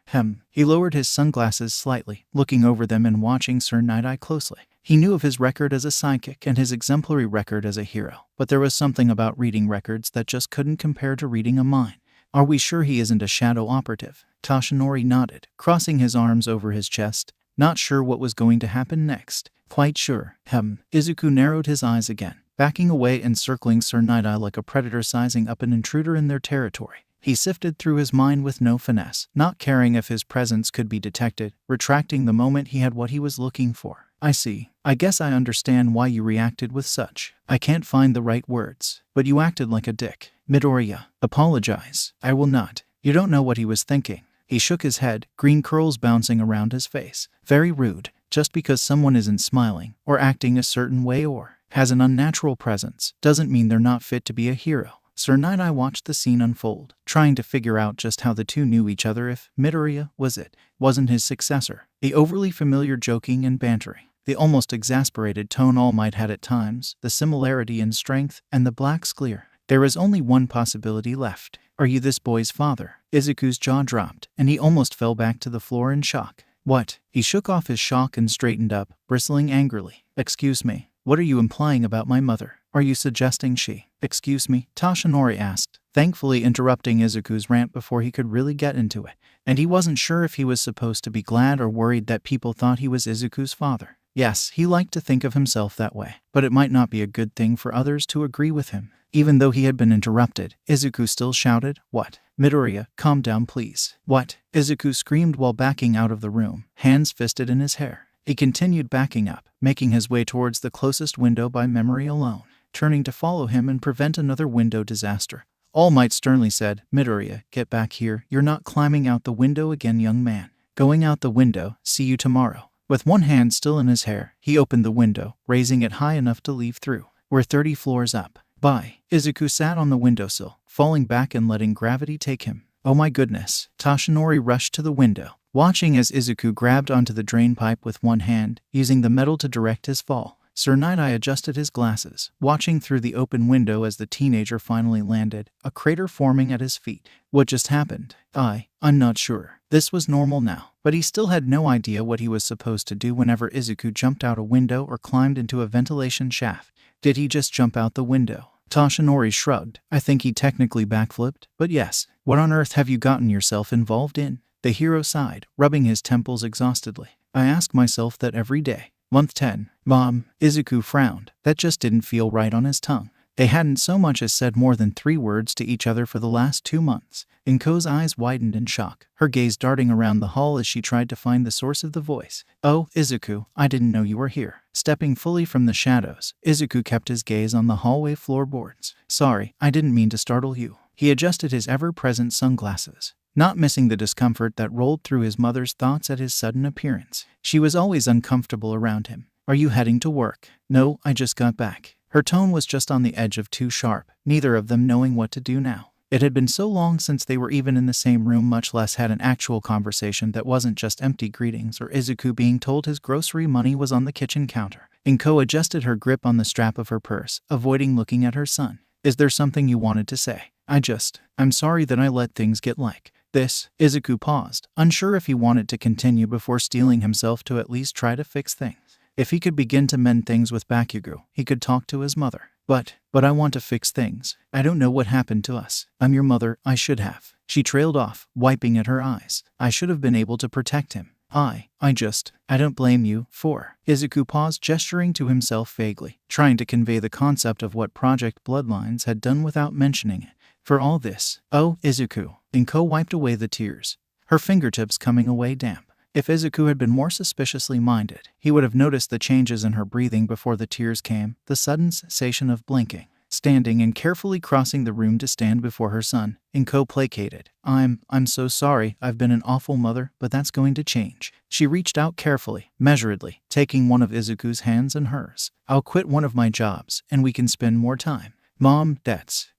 He lowered his sunglasses slightly, looking over them and watching Sir Night-Eye closely. He knew of his record as a psychic and his exemplary record as a hero, but there was something about reading records that just couldn't compare to reading a mind. Are we sure he isn't a shadow operative? Toshinori nodded, crossing his arms over his chest, not sure what was going to happen next. Quite sure. Izuku narrowed his eyes again, backing away and circling Sir Night-Eye like a predator sizing up an intruder in their territory. He sifted through his mind with no finesse, not caring if his presence could be detected, retracting the moment he had what he was looking for. I see. I guess I understand why you reacted with such. I can't find the right words, but you acted like a dick. Midoriya, apologize. I will not. You don't know what he was thinking. He shook his head, green curls bouncing around his face. Very rude. Just because someone isn't smiling, or acting a certain way, or has an unnatural presence, doesn't mean they're not fit to be a hero. Sir Night-Eye watched the scene unfold, trying to figure out just how the two knew each other if Midoriya wasn't his successor. The overly familiar joking and bantering, the almost exasperated tone All Might had at times, the similarity in strength, and the black's clear. There is only one possibility left. Are you this boy's father? Izuku's jaw dropped, and he almost fell back to the floor in shock. What? He shook off his shock and straightened up, bristling angrily. Excuse me, what are you implying about my mother? Are you suggesting she? Excuse me? Toshinori asked, thankfully interrupting Izuku's rant before he could really get into it. And he wasn't sure if he was supposed to be glad or worried that people thought he was Izuku's father. Yes, he liked to think of himself that way, but it might not be a good thing for others to agree with him. Even though he had been interrupted, Izuku still shouted, "What? Midoriya, calm down please." "What?" Izuku screamed while backing out of the room, hands fisted in his hair. He continued backing up, making his way towards the closest window by memory alone, turning to follow him and prevent another window disaster. All Might sternly said, "Midoriya, get back here. You're not climbing out the window again, young man. Going out the window, see you tomorrow." With one hand still in his hair, he opened the window, raising it high enough to leave through. "We're 30 floors up." Bye. Izuku sat on the windowsill, falling back and letting gravity take him. Oh my goodness. Toshinori rushed to the window, watching as Izuku grabbed onto the drain pipe with one hand, using the metal to direct his fall. Sir Night-Eye adjusted his glasses, watching through the open window as the teenager finally landed, a crater forming at his feet. What just happened? I'm not sure. This was normal now, but he still had no idea what he was supposed to do whenever Izuku jumped out a window or climbed into a ventilation shaft. Did he just jump out the window? Toshinori shrugged. I think he technically backflipped, but yes. What on earth have you gotten yourself involved in? The hero sighed, rubbing his temples exhaustedly. I ask myself that every day. Month 10. Mom. Izuku frowned. That just didn't feel right on his tongue. They hadn't so much as said more than 3 words to each other for the last 2 months. Inko's eyes widened in shock, her gaze darting around the hall as she tried to find the source of the voice. Oh, Izuku, I didn't know you were here. Stepping fully from the shadows, Izuku kept his gaze on the hallway floorboards. Sorry, I didn't mean to startle you. He adjusted his ever-present sunglasses, not missing the discomfort that rolled through his mother's thoughts at his sudden appearance. She was always uncomfortable around him. Are you heading to work? No, I just got back. Her tone was just on the edge of too sharp, neither of them knowing what to do now. It had been so long since they were even in the same room, much less had an actual conversation that wasn't just empty greetings or Izuku being told his grocery money was on the kitchen counter. Inko adjusted her grip on the strap of her purse, avoiding looking at her son. Is there something you wanted to say? I'm sorry that I let things get like this. Izuku paused, unsure if he wanted to continue before steeling himself to at least try to fix things. If he could begin to mend things with Bakugo, he could talk to his mother. But I want to fix things. I don't know what happened to us. I'm your mother, I should have. She trailed off, wiping at her eyes. I should have been able to protect him. I don't blame you, for. Izuku paused, gesturing to himself vaguely, trying to convey the concept of what Project Bloodlines had done without mentioning it. For all this. Oh, Izuku. Inko wiped away the tears, her fingertips coming away damp. If Izuku had been more suspiciously minded, he would have noticed the changes in her breathing before the tears came, the sudden cessation of blinking. Standing and carefully crossing the room to stand before her son, Inko placated. I'm so sorry, I've been an awful mother, but that's going to change. She reached out carefully, measuredly, taking one of Izuku's hands in hers. I'll quit one of my jobs, and we can spend more time. Mom,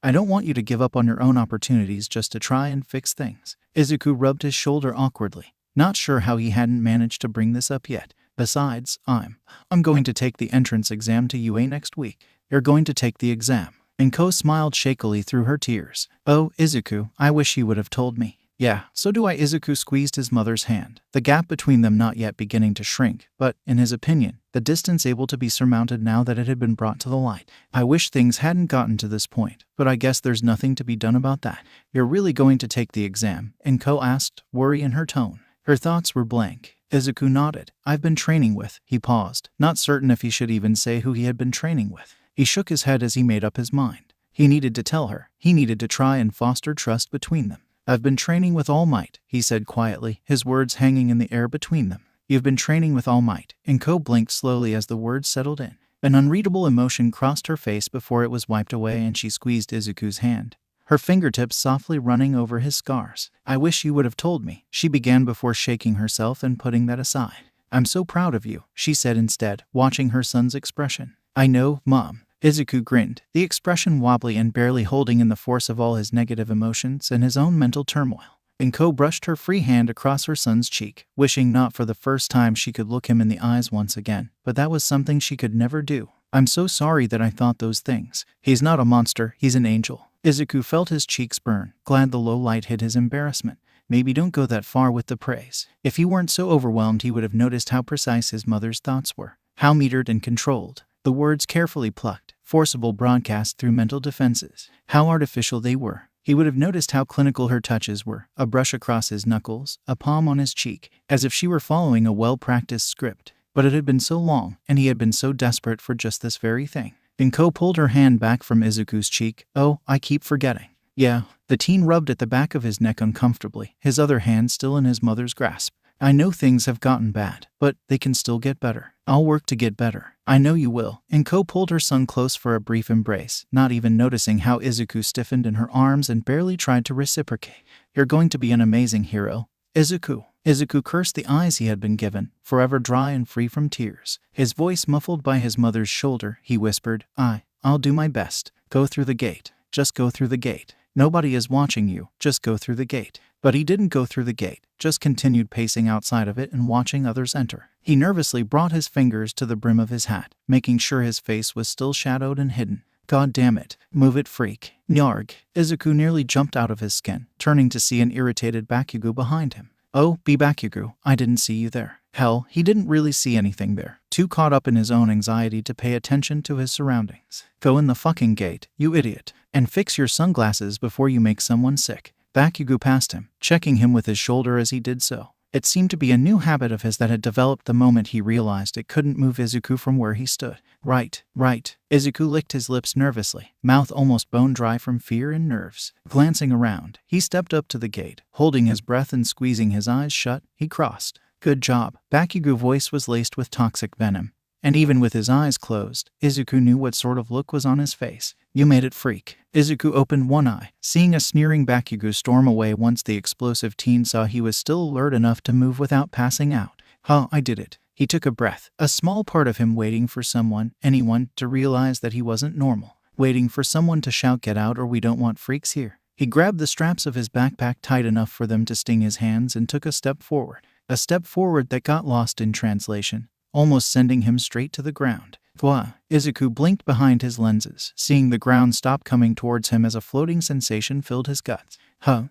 I don't want you to give up on your own opportunities just to try and fix things. Izuku rubbed his shoulder awkwardly, not sure how he hadn't managed to bring this up yet. Besides, I'm going to take the entrance exam to UA next week. You're going to take the exam. Inko smiled shakily through her tears. Oh, Izuku, I wish you would have told me. Yeah, so do I. Izuku squeezed his mother's hand, the gap between them not yet beginning to shrink, but, in his opinion, the distance able to be surmounted now that it had been brought to the light. I wish things hadn't gotten to this point, but I guess there's nothing to be done about that. You're really going to take the exam? Enko asked, worry in her tone. Her thoughts were blank. Izuku nodded. I've been training with. He paused, not certain if he should even say who he had been training with. He shook his head as he made up his mind. He needed to tell her. He needed to try and foster trust between them. I've been training with All Might, he said quietly, his words hanging in the air between them. You've been training with All Might. Enko blinked slowly as the words settled in. An unreadable emotion crossed her face before it was wiped away, and she squeezed Izuku's hand, her fingertips softly running over his scars. I wish you would have told me, she began before shaking herself and putting that aside. I'm so proud of you, she said instead, watching her son's expression. I know, Mom. Izuku grinned, the expression wobbly and barely holding in the force of all his negative emotions and his own mental turmoil. Enko brushed her free hand across her son's cheek, wishing not for the first time she could look him in the eyes once again, but that was something she could never do. I'm so sorry that I thought those things. He's not a monster, he's an angel. Izuku felt his cheeks burn, glad the low light hid his embarrassment. Maybe don't go that far with the praise. If he weren't so overwhelmed, he would have noticed how precise his mother's thoughts were, how metered and controlled. The words carefully plucked, forcible broadcast through mental defenses. How artificial they were. He would have noticed how clinical her touches were, a brush across his knuckles, a palm on his cheek, as if she were following a well-practiced script. But it had been so long, and he had been so desperate for just this very thing. Enko pulled her hand back from Izuku's cheek. Oh, I keep forgetting. Yeah, the teen rubbed at the back of his neck uncomfortably, his other hand still in his mother's grasp. I know things have gotten bad, but they can still get better. I'll work to get better. I know you will. Enko pulled her son close for a brief embrace, not even noticing how Izuku stiffened in her arms and barely tried to reciprocate. You're going to be an amazing hero. Izuku. Izuku cursed the eyes he had been given, forever dry and free from tears. His voice muffled by his mother's shoulder, he whispered, I'll do my best. Go through the gate. Just go through the gate. Nobody is watching you. Just go through the gate. But he didn't go through the gate, just continued pacing outside of it and watching others enter. He nervously brought his fingers to the brim of his hat, making sure his face was still shadowed and hidden. God damn it. Move it, freak. Nyarg. Izuku nearly jumped out of his skin, turning to see an irritated Bakugo behind him. Oh, be Bakugo, I didn't see you there. Hell, he didn't really see anything there, too caught up in his own anxiety to pay attention to his surroundings. Go in the fucking gate, you idiot, and fix your sunglasses before you make someone sick. Bakugo passed him, checking him with his shoulder as he did so. It seemed to be a new habit of his that had developed the moment he realized it couldn't move Izuku from where he stood. Right. Izuku licked his lips nervously, mouth almost bone dry from fear and nerves. Glancing around, he stepped up to the gate, holding his breath and squeezing his eyes shut, he crossed. Good job. Bakugo's voice was laced with toxic venom. And even with his eyes closed, Izuku knew what sort of look was on his face. You made it, freak. Izuku opened one eye, seeing a sneering Bakugo storm away once the explosive teen saw he was still alert enough to move without passing out. I did it. He took a breath, a small part of him waiting for someone, anyone, to realize that he wasn't normal. Waiting for someone to shout, get out or we don't want freaks here. He grabbed the straps of his backpack tight enough for them to sting his hands and took a step forward. A step forward that got lost in translation, almost sending him straight to the ground. Gwa. Izuku blinked behind his lenses, seeing the ground stop coming towards him as a floating sensation filled his guts.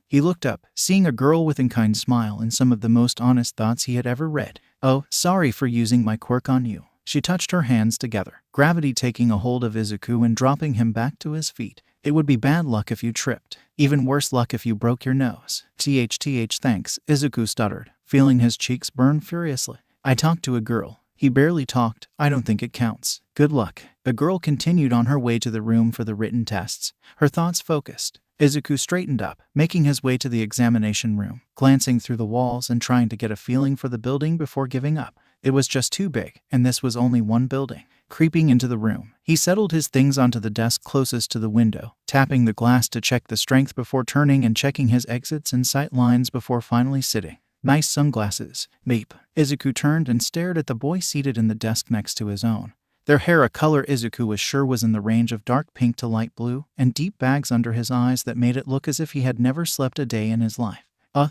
He looked up, seeing a girl with a kind smile and some of the most honest thoughts he had ever read. Oh, sorry for using my quirk on you. She touched her hands together, gravity taking a hold of Izuku and dropping him back to his feet. It would be bad luck if you tripped. Even worse luck if you broke your nose. Thanks, Izuku stuttered, feeling his cheeks burn furiously. I talked to a girl. He barely talked. I don't think it counts. Good luck. The girl continued on her way to the room for the written tests, her thoughts focused. Izuku straightened up, making his way to the examination room, glancing through the walls and trying to get a feeling for the building before giving up. It was just too big, and this was only one building. Creeping into the room, he settled his things onto the desk closest to the window, tapping the glass to check the strength before turning and checking his exits and sight lines before finally sitting. Nice sunglasses. Meep. Izuku turned and stared at the boy seated in the desk next to his own. Their hair, a color Izuku was sure was in the range of dark pink to light blue, and deep bags under his eyes that made it look as if he had never slept a day in his life.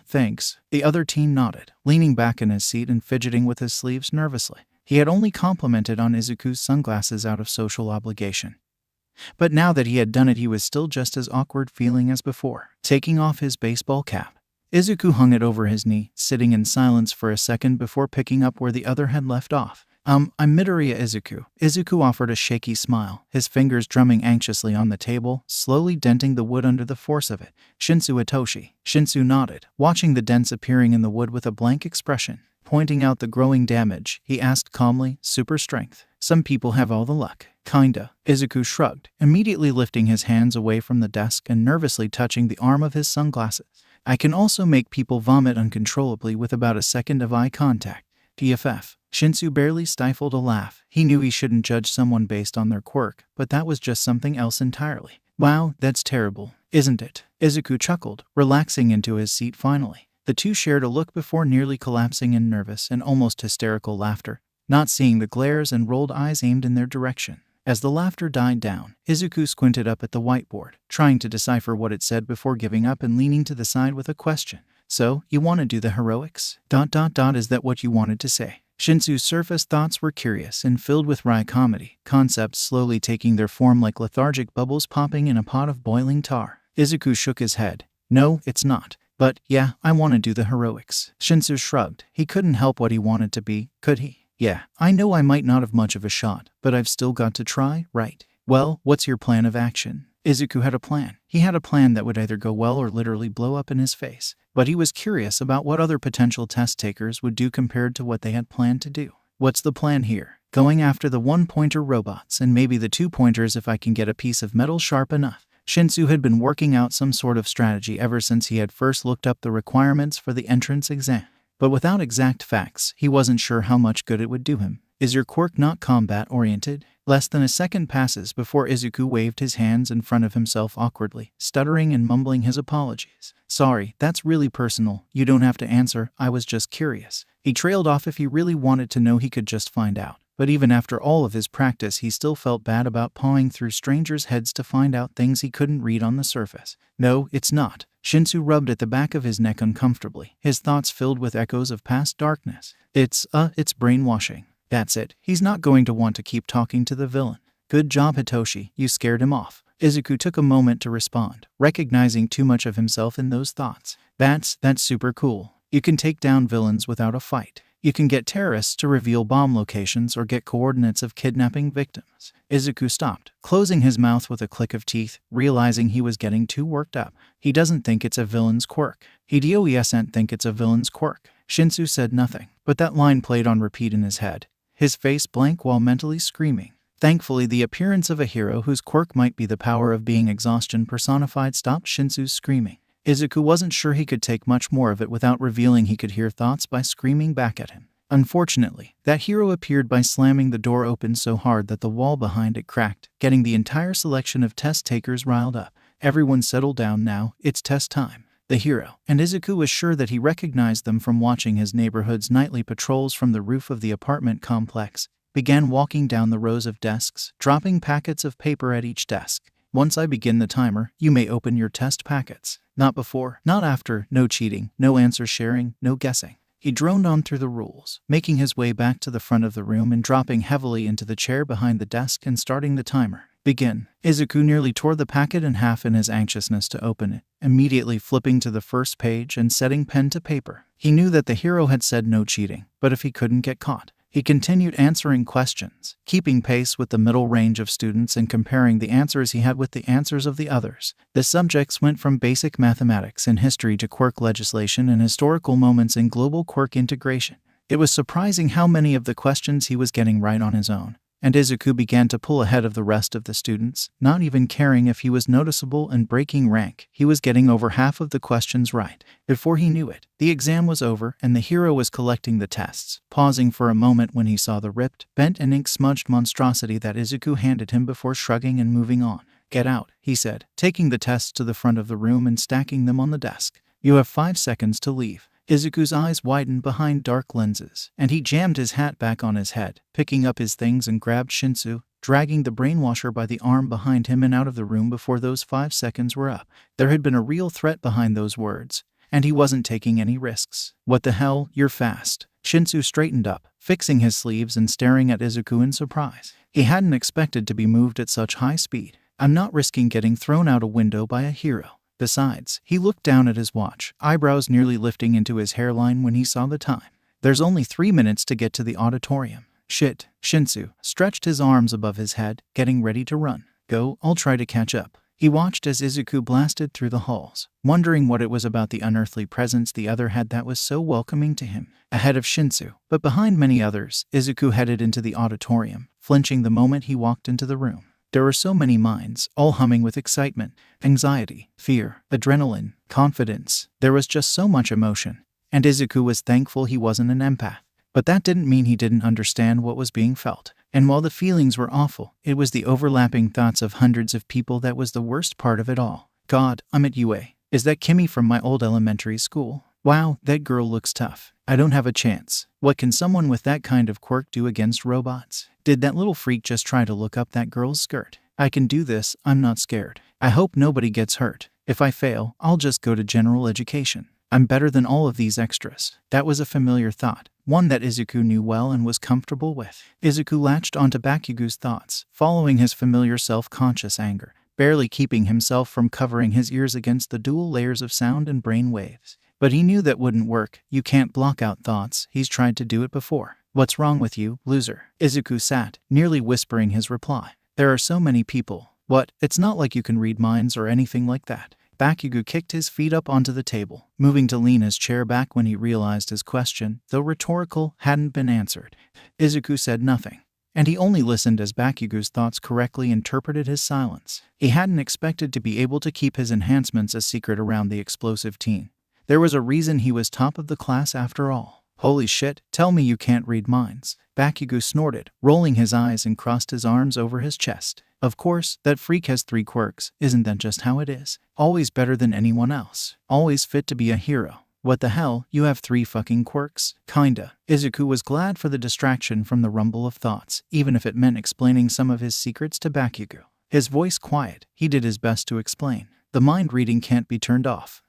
Thanks. The other teen nodded, leaning back in his seat and fidgeting with his sleeves nervously. He had only complimented on Izuku's sunglasses out of social obligation. But now that he had done it, he was still just as awkward feeling as before. Taking off his baseball cap, Izuku hung it over his knee, sitting in silence for a second before picking up where the other had left off. I'm Midoriya Izuku. Izuku offered a shaky smile, his fingers drumming anxiously on the table, slowly denting the wood under the force of it. Shinsu Itoshi. Shinsu nodded, watching the dents appearing in the wood with a blank expression. Pointing out the growing damage, he asked calmly, super strength. Some people have all the luck. Kinda. Izuku shrugged, immediately lifting his hands away from the desk and nervously touching the arm of his sunglasses. I can also make people vomit uncontrollably with about a second of eye contact. TFF. Shinsu barely stifled a laugh. He knew he shouldn't judge someone based on their quirk, but that was just something else entirely. Wow, that's terrible, isn't it? Izuku chuckled, relaxing into his seat finally. The two shared a look before nearly collapsing in nervous and almost hysterical laughter, not seeing the glares and rolled eyes aimed in their direction. As the laughter died down, Izuku squinted up at the whiteboard, trying to decipher what it said before giving up and leaning to the side with a question. So, you want to do the heroics? Is that what you wanted to say? Shinsu's surface thoughts were curious and filled with wry comedy, concepts slowly taking their form like lethargic bubbles popping in a pot of boiling tar. Izuku shook his head. No, it's not. But, yeah, I want to do the heroics. Shinsu shrugged. He couldn't help what he wanted to be, could he? Yeah, I know I might not have much of a shot, but I've still got to try, right? Well, what's your plan of action? Izuku had a plan. He had a plan that would either go well or literally blow up in his face. But he was curious about what other potential test takers would do compared to what they had planned to do. What's the plan here? Going after the one-pointer robots and maybe the two-pointers if I can get a piece of metal sharp enough. Shinsu had been working out some sort of strategy ever since he had first looked up the requirements for the entrance exam. But without exact facts, he wasn't sure how much good it would do him. Is your quirk not combat-oriented? Less than a second passes before Izuku waved his hands in front of himself awkwardly, stuttering and mumbling his apologies. Sorry, that's really personal. You don't have to answer. I was just curious. He trailed off. If he really wanted to know, he could just find out. But even after all of his practice, he still felt bad about pawing through strangers' heads to find out things he couldn't read on the surface. No, it's not. Shinsu rubbed at the back of his neck uncomfortably, his thoughts filled with echoes of past darkness. It's brainwashing. That's it. He's not going to want to keep talking to the villain. Good job, Hitoshi. You scared him off. Izuku took a moment to respond, recognizing too much of himself in those thoughts. That's super cool. You can take down villains without a fight. You can get terrorists to reveal bomb locations or get coordinates of kidnapping victims. Izuku stopped, closing his mouth with a click of teeth, realizing he was getting too worked up. He doesn't think it's a villain's quirk. He doesn't think it's a villain's quirk. Shinsu said nothing, but that line played on repeat in his head, his face blank while mentally screaming. Thankfully, the appearance of a hero whose quirk might be the power of being exhaustion personified stopped Shinsu's screaming. Izuku wasn't sure he could take much more of it without revealing he could hear thoughts by screaming back at him. Unfortunately, that hero appeared by slamming the door open so hard that the wall behind it cracked, getting the entire selection of test takers riled up. Everyone settle down now, it's test time. The hero, and Izuku was sure that he recognized them from watching his neighborhood's nightly patrols from the roof of the apartment complex, began walking down the rows of desks, dropping packets of paper at each desk. Once I begin the timer, you may open your test packets. Not before, not after, no cheating, no answer sharing, no guessing. He droned on through the rules, making his way back to the front of the room and dropping heavily into the chair behind the desk and starting the timer. Begin. Izuku nearly tore the packet in half in his anxiousness to open it, immediately flipping to the first page and setting pen to paper. He knew that the hero had said no cheating, but if he couldn't get caught, he continued answering questions, keeping pace with the middle range of students and comparing the answers he had with the answers of the others. The subjects went from basic mathematics and history to quirk legislation and historical moments in global quirk integration. It was surprising how many of the questions he was getting right on his own, and Izuku began to pull ahead of the rest of the students, not even caring if he was noticeable and breaking rank. He was getting over half of the questions right. Before he knew it, the exam was over and the hero was collecting the tests, pausing for a moment when he saw the ripped, bent and ink-smudged monstrosity that Izuku handed him before shrugging and moving on. Get out, he said, taking the tests to the front of the room and stacking them on the desk. You have 5 seconds to leave. Izuku's eyes widened behind dark lenses, and he jammed his hat back on his head, picking up his things and grabbed Shinsu, dragging the brainwasher by the arm behind him and out of the room before those 5 seconds were up. There had been a real threat behind those words, and he wasn't taking any risks. What the hell, you're fast. Shinsu straightened up, fixing his sleeves and staring at Izuku in surprise. He hadn't expected to be moved at such high speed. I'm not risking getting thrown out a window by a hero. Besides, he looked down at his watch, eyebrows nearly lifting into his hairline when he saw the time. There's only 3 minutes to get to the auditorium. Shit. Shinsu stretched his arms above his head, getting ready to run. Go, I'll try to catch up. He watched as Izuku blasted through the halls, wondering what it was about the unearthly presence the other had that was so welcoming to him. Ahead of Shinsu, but behind many others, Izuku headed into the auditorium, flinching the moment he walked into the room. There were so many minds, all humming with excitement, anxiety, fear, adrenaline, confidence. There was just so much emotion, and Izuku was thankful he wasn't an empath. But that didn't mean he didn't understand what was being felt. And while the feelings were awful, it was the overlapping thoughts of hundreds of people that was the worst part of it all. God, I'm at UA. Is that Kimmy from my old elementary school? Wow, that girl looks tough. I don't have a chance. What can someone with that kind of quirk do against robots? Did that little freak just try to look up that girl's skirt? I can do this, I'm not scared. I hope nobody gets hurt. If I fail, I'll just go to general education. I'm better than all of these extras. That was a familiar thought, one that Izuku knew well and was comfortable with. Izuku latched onto Bakugo's thoughts, following his familiar self-conscious anger, barely keeping himself from covering his ears against the dual layers of sound and brain waves. But he knew that wouldn't work. You can't block out thoughts. He's tried to do it before. What's wrong with you, loser? Izuku sat, nearly whispering his reply. There are so many people. What? It's not like you can read minds or anything like that. Bakugo kicked his feet up onto the table, moving to lean his chair back when he realized his question, though rhetorical, hadn't been answered. Izuku said nothing, and he only listened as Bakugo's thoughts correctly interpreted his silence. He hadn't expected to be able to keep his enhancements a secret around the explosive teen. There was a reason he was top of the class after all. Holy shit, tell me you can't read minds. Bakugo snorted, rolling his eyes and crossed his arms over his chest. Of course, that freak has 3 quirks, isn't that just how it is? Always better than anyone else. Always fit to be a hero. What the hell, you have 3 fucking quirks? Kinda. Izuku was glad for the distraction from the rumble of thoughts, even if it meant explaining some of his secrets to Bakugo. His voice quiet, he did his best to explain. The mind reading can't be turned off.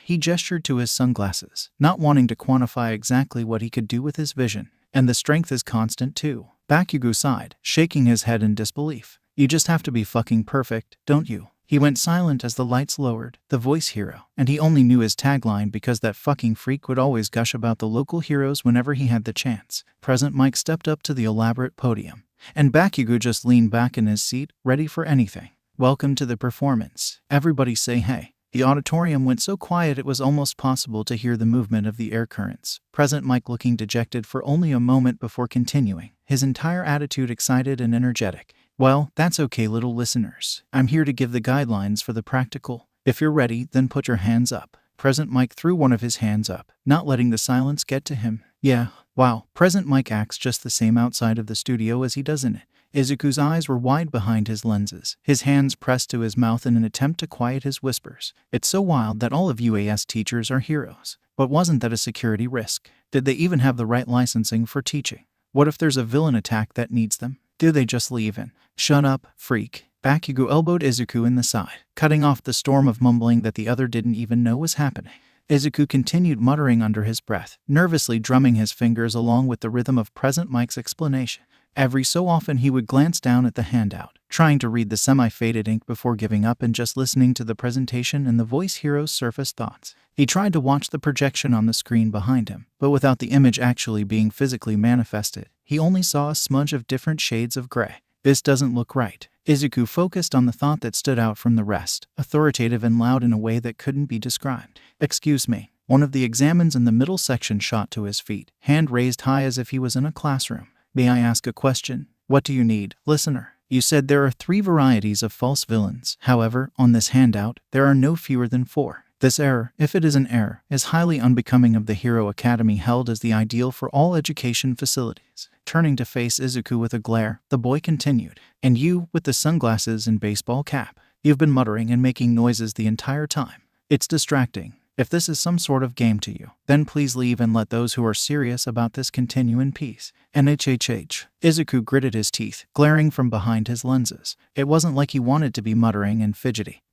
He gestured to his sunglasses, not wanting to quantify exactly what he could do with his vision. And the strength is constant too. Bakugo sighed, shaking his head in disbelief. You just have to be fucking perfect, don't you? He went silent as the lights lowered, the voice hero, and he only knew his tagline because that fucking freak would always gush about the local heroes whenever he had the chance. Present Mike stepped up to the elaborate podium, and Bakugo just leaned back in his seat, ready for anything. Welcome to the performance. Everybody say hey. The auditorium went so quiet it was almost possible to hear the movement of the air currents. Present Mike looking dejected for only a moment before continuing, his entire attitude excited and energetic. Well, that's okay, little listeners. I'm here to give the guidelines for the practical. If you're ready, then put your hands up. Present Mike threw one of his hands up, not letting the silence get to him. Yeah, wow, Present Mike acts just the same outside of the studio as he does in it. Izuku's eyes were wide behind his lenses, his hands pressed to his mouth in an attempt to quiet his whispers. It's so wild that all of UAS teachers are heroes. But wasn't that a security risk? Did they even have the right licensing for teaching? What if there's a villain attack that needs them? Do they just leave in? Shut up, freak. Bakugo elbowed Izuku in the side, cutting off the storm of mumbling that the other didn't even know was happening. Izuku continued muttering under his breath, nervously drumming his fingers along with the rhythm of Present Mike's explanation. Every so often he would glance down at the handout, trying to read the semi-faded ink before giving up and just listening to the presentation and the voice hero's surface thoughts. He tried to watch the projection on the screen behind him, but without the image actually being physically manifested, he only saw a smudge of different shades of gray. This doesn't look right. Izuku focused on the thought that stood out from the rest, authoritative and loud in a way that couldn't be described. Excuse me. One of the examines in the middle section shot to his feet, hand raised high as if he was in a classroom. May I ask a question? What do you need, listener? You said there are 3 varieties of false villains. However, on this handout, there are no fewer than 4. This error, if it is an error, is highly unbecoming of the Hero Academy held as the ideal for all education facilities. Turning to face Izuku with a glare, the boy continued. And you, with the sunglasses and baseball cap. You've been muttering and making noises the entire time. It's distracting. If this is some sort of game to you, then please leave and let those who are serious about this continue in peace. NHHH. Izuku gritted his teeth, glaring from behind his lenses. It wasn't like he wanted to be muttering and fidgety.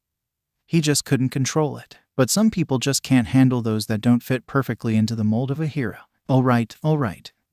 He just couldn't control it. But some people just can't handle those that don't fit perfectly into the mold of a hero. All right.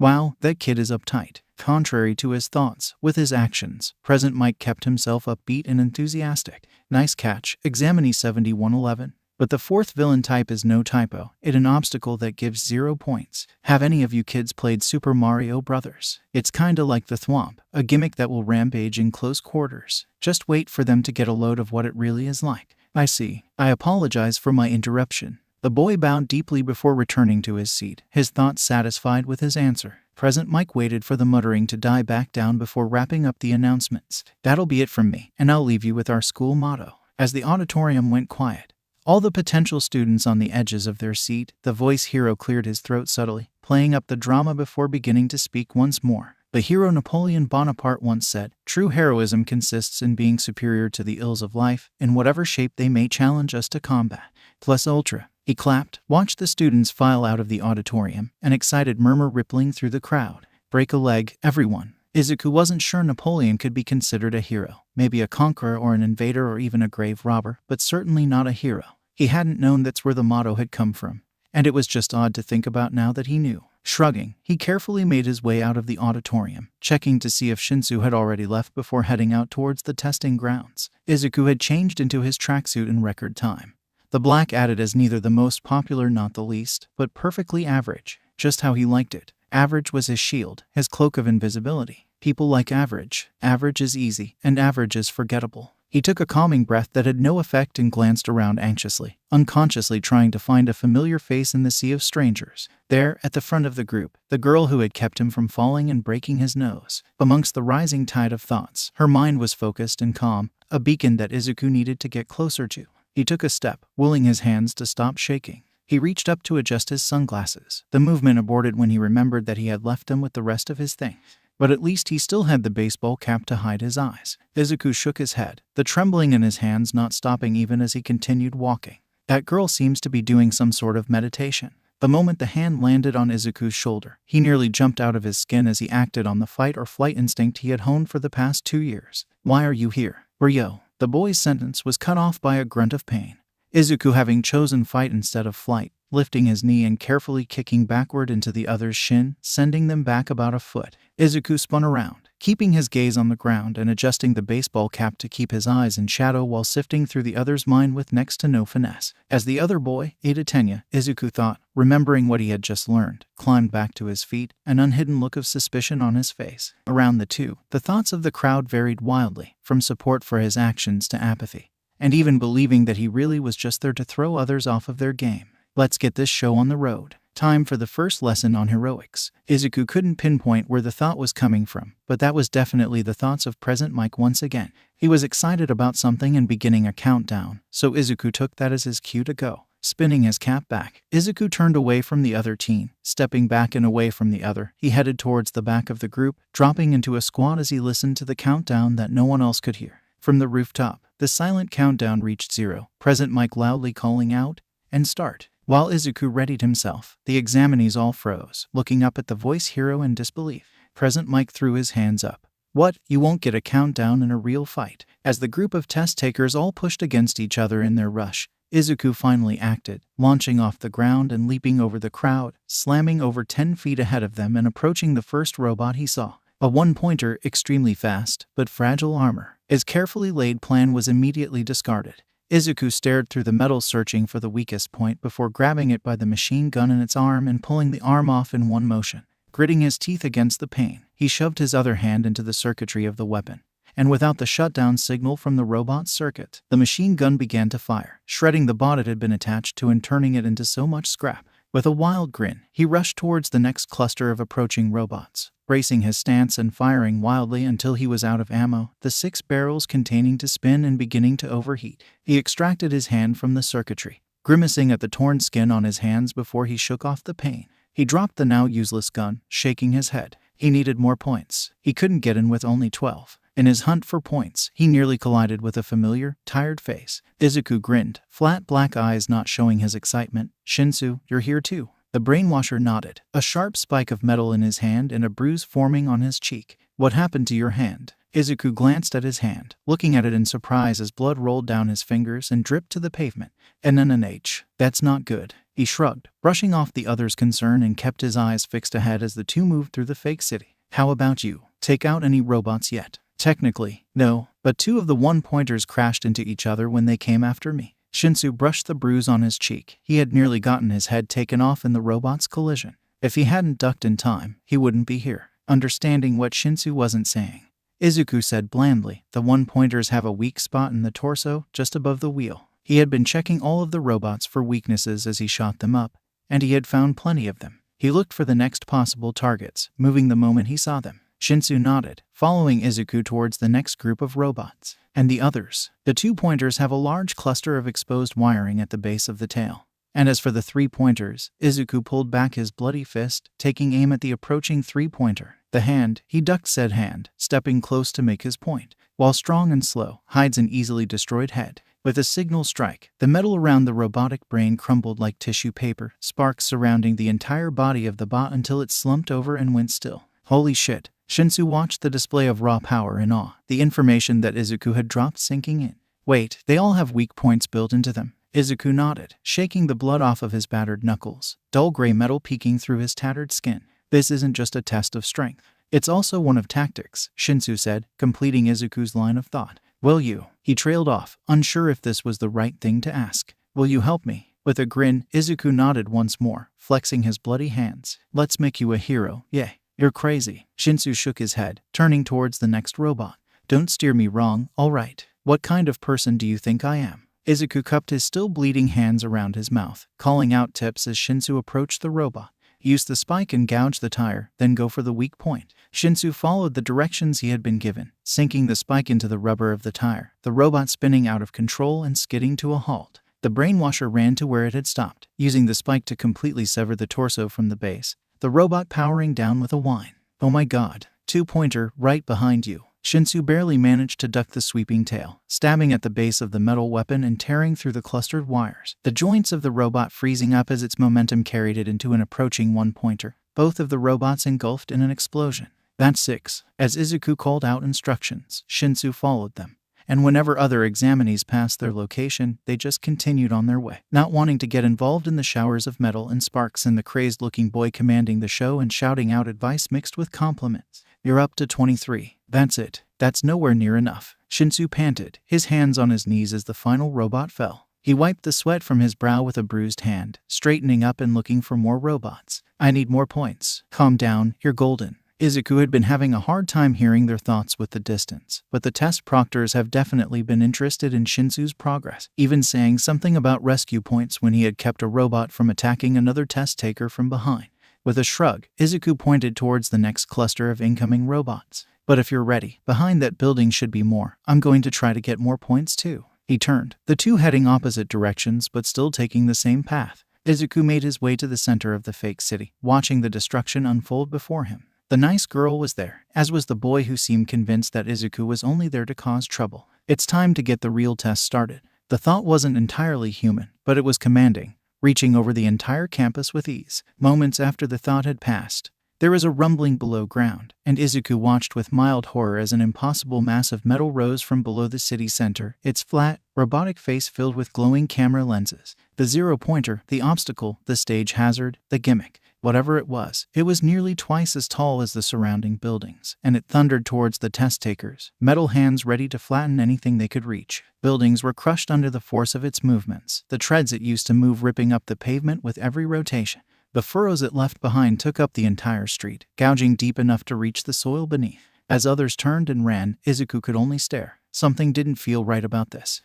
Wow, that kid is uptight. Contrary to his thoughts, with his actions, Present Mike kept himself upbeat and enthusiastic. Nice catch, Examine 7111. But the fourth villain type is no typo, it an obstacle that gives 0 points. Have any of you kids played Super Mario Bros? It's kinda like the thwomp, a gimmick that will rampage in close quarters. Just wait for them to get a load of what it really is like. I see. I apologize for my interruption. The boy bowed deeply before returning to his seat, his thoughts satisfied with his answer. Present Mike waited for the muttering to die back down before wrapping up the announcements. That'll be it from me, and I'll leave you with our school motto. As the auditorium went quiet, all the potential students on the edges of their seat, the voice hero cleared his throat subtly, playing up the drama before beginning to speak once more. The hero Napoleon Bonaparte once said, "True heroism consists in being superior to the ills of life, in whatever shape they may challenge us to combat." Plus ultra. He clapped, watched the students file out of the auditorium, an excited murmur rippling through the crowd. Break a leg, everyone. Izuku wasn't sure Napoleon could be considered a hero, maybe a conqueror or an invader or even a grave robber, but certainly not a hero. He hadn't known that's where the motto had come from, and it was just odd to think about now that he knew. Shrugging, he carefully made his way out of the auditorium, checking to see if Shinsu had already left before heading out towards the testing grounds. Izuku had changed into his tracksuit in record time. The black added as neither the most popular nor the least, but perfectly average, just how he liked it. Average was his shield, his cloak of invisibility. People like average. Average is easy, and average is forgettable. He took a calming breath that had no effect and glanced around anxiously, unconsciously trying to find a familiar face in the sea of strangers. There, at the front of the group, the girl who had kept him from falling and breaking his nose. Amongst the rising tide of thoughts, her mind was focused and calm, a beacon that Izuku needed to get closer to. He took a step, willing his hands to stop shaking. He reached up to adjust his sunglasses. The movement aborted when he remembered that he had left them with the rest of his things. But at least he still had the baseball cap to hide his eyes. Izuku shook his head, the trembling in his hands not stopping even as he continued walking. That girl seems to be doing some sort of meditation. The moment the hand landed on Izuku's shoulder, he nearly jumped out of his skin as he acted on the fight or flight instinct he had honed for the past 2 years. "Why are you here?" "Ryo." The boy's sentence was cut off by a grunt of pain. Izuku, having chosen fight instead of flight, lifting his knee and carefully kicking backward into the other's shin, sending them back about a foot. Izuku spun around, keeping his gaze on the ground and adjusting the baseball cap to keep his eyes in shadow while sifting through the other's mind with next to no finesse. As the other boy, Ada Tenya, Izuku thought, remembering what he had just learned, climbed back to his feet, an unhidden look of suspicion on his face. Around the two, the thoughts of the crowd varied wildly, from support for his actions to apathy, and even believing that he really was just there to throw others off of their game. Let's get this show on the road. Time for the first lesson on heroics. Izuku couldn't pinpoint where the thought was coming from, but that was definitely the thoughts of Present Mike once again. He was excited about something and beginning a countdown, so Izuku took that as his cue to go. Spinning his cap back, Izuku turned away from the other teen. Stepping back and away from the other, he headed towards the back of the group, dropping into a squat as he listened to the countdown that no one else could hear. From the rooftop, the silent countdown reached 0, Present Mike loudly calling out, "And start." While Izuku readied himself, the examinees all froze, looking up at the voice hero in disbelief. Present Mike threw his hands up. "What? You won't get a countdown in a real fight?" As the group of test takers all pushed against each other in their rush, Izuku finally acted, launching off the ground and leaping over the crowd, slamming over 10 feet ahead of them and approaching the first robot he saw. A one-pointer, extremely fast, but fragile armor. His carefully laid plan was immediately discarded. Izuku stared through the metal searching for the weakest point before grabbing it by the machine gun in its arm and pulling the arm off in one motion. Gritting his teeth against the pain, he shoved his other hand into the circuitry of the weapon. And without the shutdown signal from the robot's circuit, the machine gun began to fire, shredding the bot it had been attached to and turning it into so much scrap. With a wild grin, he rushed towards the next cluster of approaching robots, bracing his stance and firing wildly until he was out of ammo, the 6 barrels containing to spin and beginning to overheat. He extracted his hand from the circuitry, grimacing at the torn skin on his hands before he shook off the pain. He dropped the now useless gun, shaking his head. He needed more points. He couldn't get in with only 12. In his hunt for points, he nearly collided with a familiar, tired face. Izuku grinned, flat black eyes not showing his excitement. "Shinsu, you're here too." The brainwasher nodded, a sharp spike of metal in his hand and a bruise forming on his cheek. "What happened to your hand?" Izuku glanced at his hand, looking at it in surprise as blood rolled down his fingers and dripped to the pavement. "NNH, that's not good." He shrugged, brushing off the other's concern, and kept his eyes fixed ahead as the two moved through the fake city. How about you? Take out any robots yet? Technically, no, but two of the one-pointers crashed into each other when they came after me. Shinsu brushed the bruise on his cheek. He had nearly gotten his head taken off in the robot's collision. If he hadn't ducked in time, he wouldn't be here. Understanding what Shinsu wasn't saying, Izuku said blandly, the one-pointers have a weak spot in the torso, just above the wheel. He had been checking all of the robots for weaknesses as he shot them up, and he had found plenty of them. He looked for the next possible targets, moving the moment he saw them. Shinsu nodded, following Izuku towards the next group of robots. And the others? The two pointers have a large cluster of exposed wiring at the base of the tail. And as for the three pointers, Izuku pulled back his bloody fist, taking aim at the approaching three-pointer. The hand, he ducked said hand, stepping close to make his point. While strong and slow, hides an easily destroyed head. With a signal strike, the metal around the robotic brain crumbled like tissue paper, sparks surrounding the entire body of the bot until it slumped over and went still. Holy shit. Shinsu watched the display of raw power in awe, the information that Izuku had dropped sinking in. Wait, they all have weak points built into them. Izuku nodded, shaking the blood off of his battered knuckles, dull gray metal peeking through his tattered skin. This isn't just a test of strength. It's also one of tactics, Shinsu said, completing Izuku's line of thought. Will you? He trailed off, unsure if this was the right thing to ask. Will you help me? With a grin, Izuku nodded once more, flexing his bloody hands. Let's make you a hero, yay. You're crazy. Shinsu shook his head, turning towards the next robot. Don't steer me wrong, all right. What kind of person do you think I am? Izuku cupped his still bleeding hands around his mouth, calling out tips as Shinsu approached the robot. Use the spike and gouge the tire, then go for the weak point. Shinsu followed the directions he had been given, sinking the spike into the rubber of the tire, the robot spinning out of control and skidding to a halt. The brainwasher ran to where it had stopped, using the spike to completely sever the torso from the base, the robot powering down with a whine. Oh my god. Two-pointer, right behind you. Shinsu barely managed to duck the sweeping tail, stabbing at the base of the metal weapon and tearing through the clustered wires, the joints of the robot freezing up as its momentum carried it into an approaching one-pointer. Both of the robots engulfed in an explosion. That's 6. As Izuku called out instructions, Shinsu followed them. And whenever other examinees passed their location, they just continued on their way, not wanting to get involved in the showers of metal and sparks and the crazed-looking boy commanding the show and shouting out advice mixed with compliments. You're up to 23. That's it. That's nowhere near enough. Shinsu panted, his hands on his knees as the final robot fell. He wiped the sweat from his brow with a bruised hand, straightening up and looking for more robots. I need more points. Calm down, you're golden. Izuku had been having a hard time hearing their thoughts with the distance, but the test proctors have definitely been interested in Shinsu's progress, even saying something about rescue points when he had kept a robot from attacking another test taker from behind. With a shrug, Izuku pointed towards the next cluster of incoming robots. But if you're ready, behind that building should be more. I'm going to try to get more points too. He turned, the two heading opposite directions but still taking the same path. Izuku made his way to the center of the fake city, watching the destruction unfold before him. The nice girl was there, as was the boy who seemed convinced that Izuku was only there to cause trouble. It's time to get the real test started. The thought wasn't entirely human, but it was commanding, reaching over the entire campus with ease. Moments after the thought had passed, there was a rumbling below ground, and Izuku watched with mild horror as an impossible mass of metal rose from below the city center, its flat, robotic face filled with glowing camera lenses. The zero-pointer, the obstacle, the stage hazard, the gimmick. Whatever it was nearly twice as tall as the surrounding buildings, and it thundered towards the test takers, metal hands ready to flatten anything they could reach. Buildings were crushed under the force of its movements, the treads it used to move ripping up the pavement with every rotation. The furrows it left behind took up the entire street, gouging deep enough to reach the soil beneath. As others turned and ran, Izuku could only stare. Something didn't feel right about this.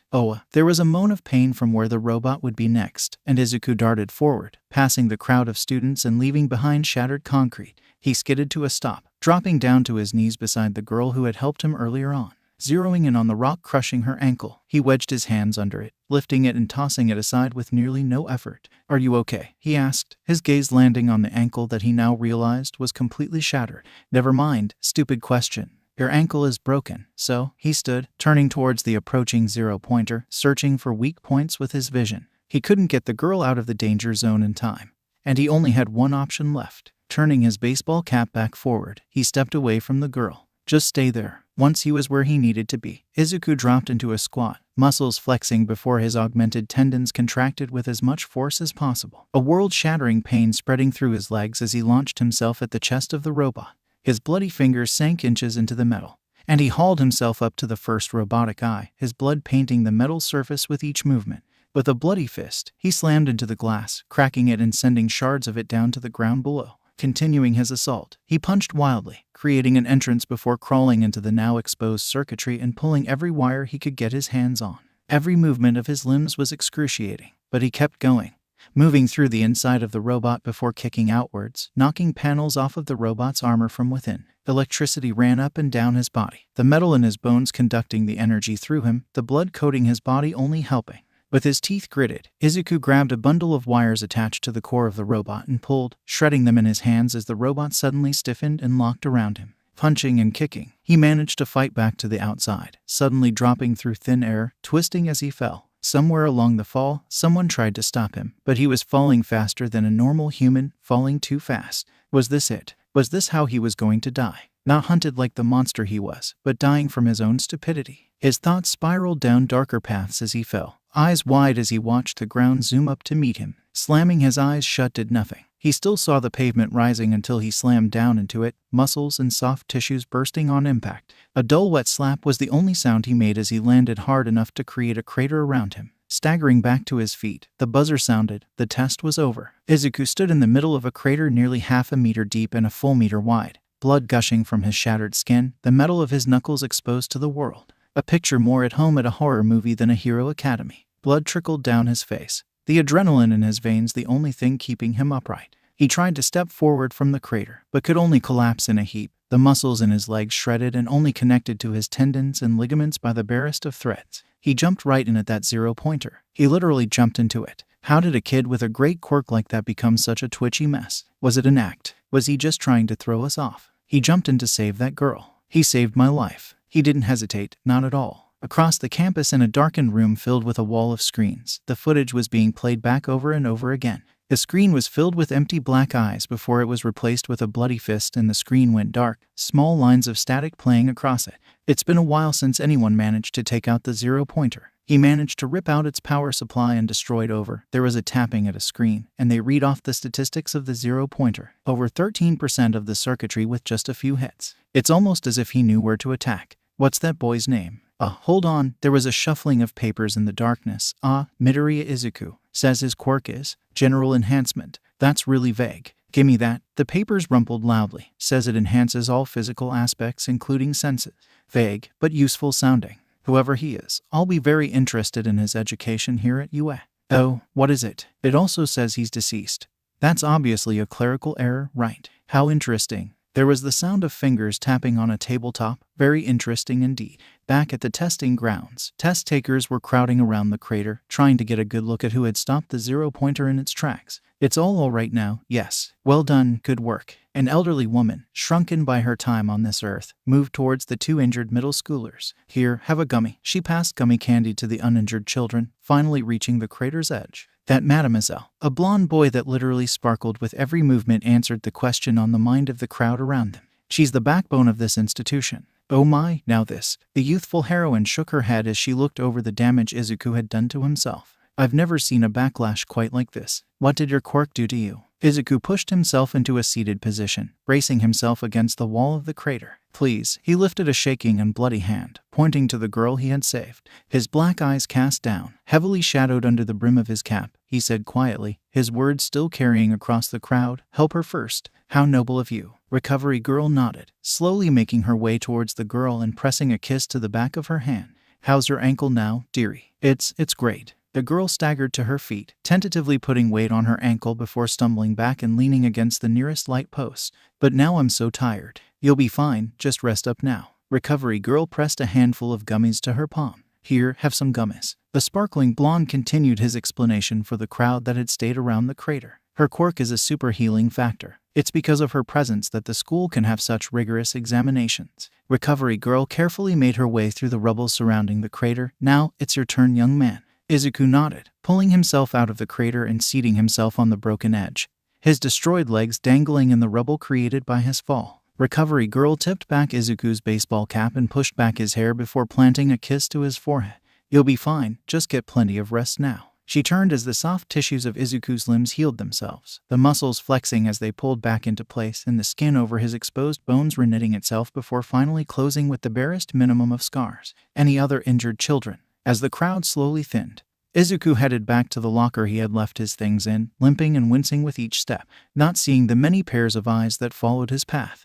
There was a moan of pain from where the robot would be next, and Izuku darted forward, passing the crowd of students and leaving behind shattered concrete. He skidded to a stop, dropping down to his knees beside the girl who had helped him earlier on. Zeroing in on the rock crushing her ankle, he wedged his hands under it, lifting it and tossing it aside with nearly no effort. Are you okay? He asked, his gaze landing on the ankle that he now realized was completely shattered. Never mind, stupid question. Your ankle is broken. So, he stood, turning towards the approaching zero-pointer, searching for weak points with his vision. He couldn't get the girl out of the danger zone in time, and he only had one option left. Turning his baseball cap back forward, he stepped away from the girl. Just stay there. Once he was where he needed to be, Izuku dropped into a squat, muscles flexing before his augmented tendons contracted with as much force as possible. A world-shattering pain spreading through his legs as he launched himself at the chest of the robot. His bloody fingers sank inches into the metal, and he hauled himself up to the first robotic eye, his blood painting the metal surface with each movement. With a bloody fist, he slammed into the glass, cracking it and sending shards of it down to the ground below. Continuing his assault, he punched wildly, creating an entrance before crawling into the now exposed circuitry and pulling every wire he could get his hands on. Every movement of his limbs was excruciating, but he kept going, moving through the inside of the robot before kicking outwards, knocking panels off of the robot's armor from within. Electricity ran up and down his body, the metal in his bones conducting the energy through him, the blood coating his body only helping. With his teeth gritted, Izuku grabbed a bundle of wires attached to the core of the robot and pulled, shredding them in his hands as the robot suddenly stiffened and locked around him. Punching and kicking, he managed to fight back to the outside, suddenly dropping through thin air, twisting as he fell. Somewhere along the fall, someone tried to stop him, but he was falling faster than a normal human, falling too fast. Was this it? Was this how he was going to die? Not hunted like the monster he was, but dying from his own stupidity. His thoughts spiraled down darker paths as he fell, eyes wide as he watched the ground zoom up to meet him. Slamming his eyes shut did nothing. He still saw the pavement rising until he slammed down into it, muscles and soft tissues bursting on impact. A dull wet slap was the only sound he made as he landed hard enough to create a crater around him. Staggering back to his feet, the buzzer sounded. The test was over. Izuku stood in the middle of a crater nearly half a meter deep and a full meter wide, blood gushing from his shattered skin, the metal of his knuckles exposed to the world. A picture more at home at a horror movie than a hero academy. Blood trickled down his face, the adrenaline in his veins the only thing keeping him upright. He tried to step forward from the crater, but could only collapse in a heap, the muscles in his legs shredded and only connected to his tendons and ligaments by the barest of threads. He jumped right in at that zero-pointer. He literally jumped into it. How did a kid with a great quirk like that become such a twitchy mess? Was it an act? Was he just trying to throw us off? He jumped in to save that girl. He saved my life. He didn't hesitate, not at all. Across the campus in a darkened room filled with a wall of screens, the footage was being played back over and over again. The screen was filled with empty black eyes before it was replaced with a bloody fist and the screen went dark, small lines of static playing across it. It's been a while since anyone managed to take out the zero-pointer. He managed to rip out its power supply and destroy it over. There was a tapping at a screen, and they read off the statistics of the zero-pointer. Over 13% of the circuitry with just a few hits. It's almost as if he knew where to attack. What's that boy's name? Hold on. There was a shuffling of papers in the darkness. Midoriya Izuku. Says his quirk is general enhancement. That's really vague. Gimme that. The papers rumpled loudly. Says it enhances all physical aspects including senses. Vague, but useful sounding. Whoever he is, I'll be very interested in his education here at UA. Oh, what is it? It also says he's deceased. That's obviously a clerical error, right? How interesting. There was the sound of fingers tapping on a tabletop. Very interesting indeed. Back at the testing grounds, test takers were crowding around the crater, trying to get a good look at who had stopped the zero-pointer in its tracks. It's all right now, yes. Well done, good work. An elderly woman, shrunken by her time on this earth, moved towards the two injured middle schoolers. Here, have a gummy. She passed gummy candy to the uninjured children, finally reaching the crater's edge. That mademoiselle, a blonde boy that literally sparkled with every movement, answered the question on the mind of the crowd around them. She's the backbone of this institution. Oh my, now this. The youthful heroine shook her head as she looked over the damage Izuku had done to himself. I've never seen a backlash quite like this. What did your quirk do to you? Izuku pushed himself into a seated position, bracing himself against the wall of the crater. Please, he lifted a shaking and bloody hand, pointing to the girl he had saved. His black eyes cast down, heavily shadowed under the brim of his cap, he said quietly, his words still carrying across the crowd. Help her first. How noble of you. Recovery girl nodded, slowly making her way towards the girl and pressing a kiss to the back of her hand. How's your ankle now, dearie? It's great. The girl staggered to her feet, tentatively putting weight on her ankle before stumbling back and leaning against the nearest light post. But now I'm so tired. You'll be fine, just rest up now. Recovery girl pressed a handful of gummies to her palm. Here, have some gummies. The sparkling blonde continued his explanation for the crowd that had stayed around the crater. Her quirk is a super healing factor. It's because of her presence that the school can have such rigorous examinations. Recovery girl carefully made her way through the rubble surrounding the crater. Now, it's your turn, young man. Izuku nodded, pulling himself out of the crater and seating himself on the broken edge, his destroyed legs dangling in the rubble created by his fall. Recovery girl tipped back Izuku's baseball cap and pushed back his hair before planting a kiss to his forehead. You'll be fine, just get plenty of rest now. She turned as the soft tissues of Izuku's limbs healed themselves, the muscles flexing as they pulled back into place and the skin over his exposed bones reknitting itself before finally closing with the barest minimum of scars. Any other injured children? As the crowd slowly thinned, Izuku headed back to the locker he had left his things in, limping and wincing with each step, not seeing the many pairs of eyes that followed his path.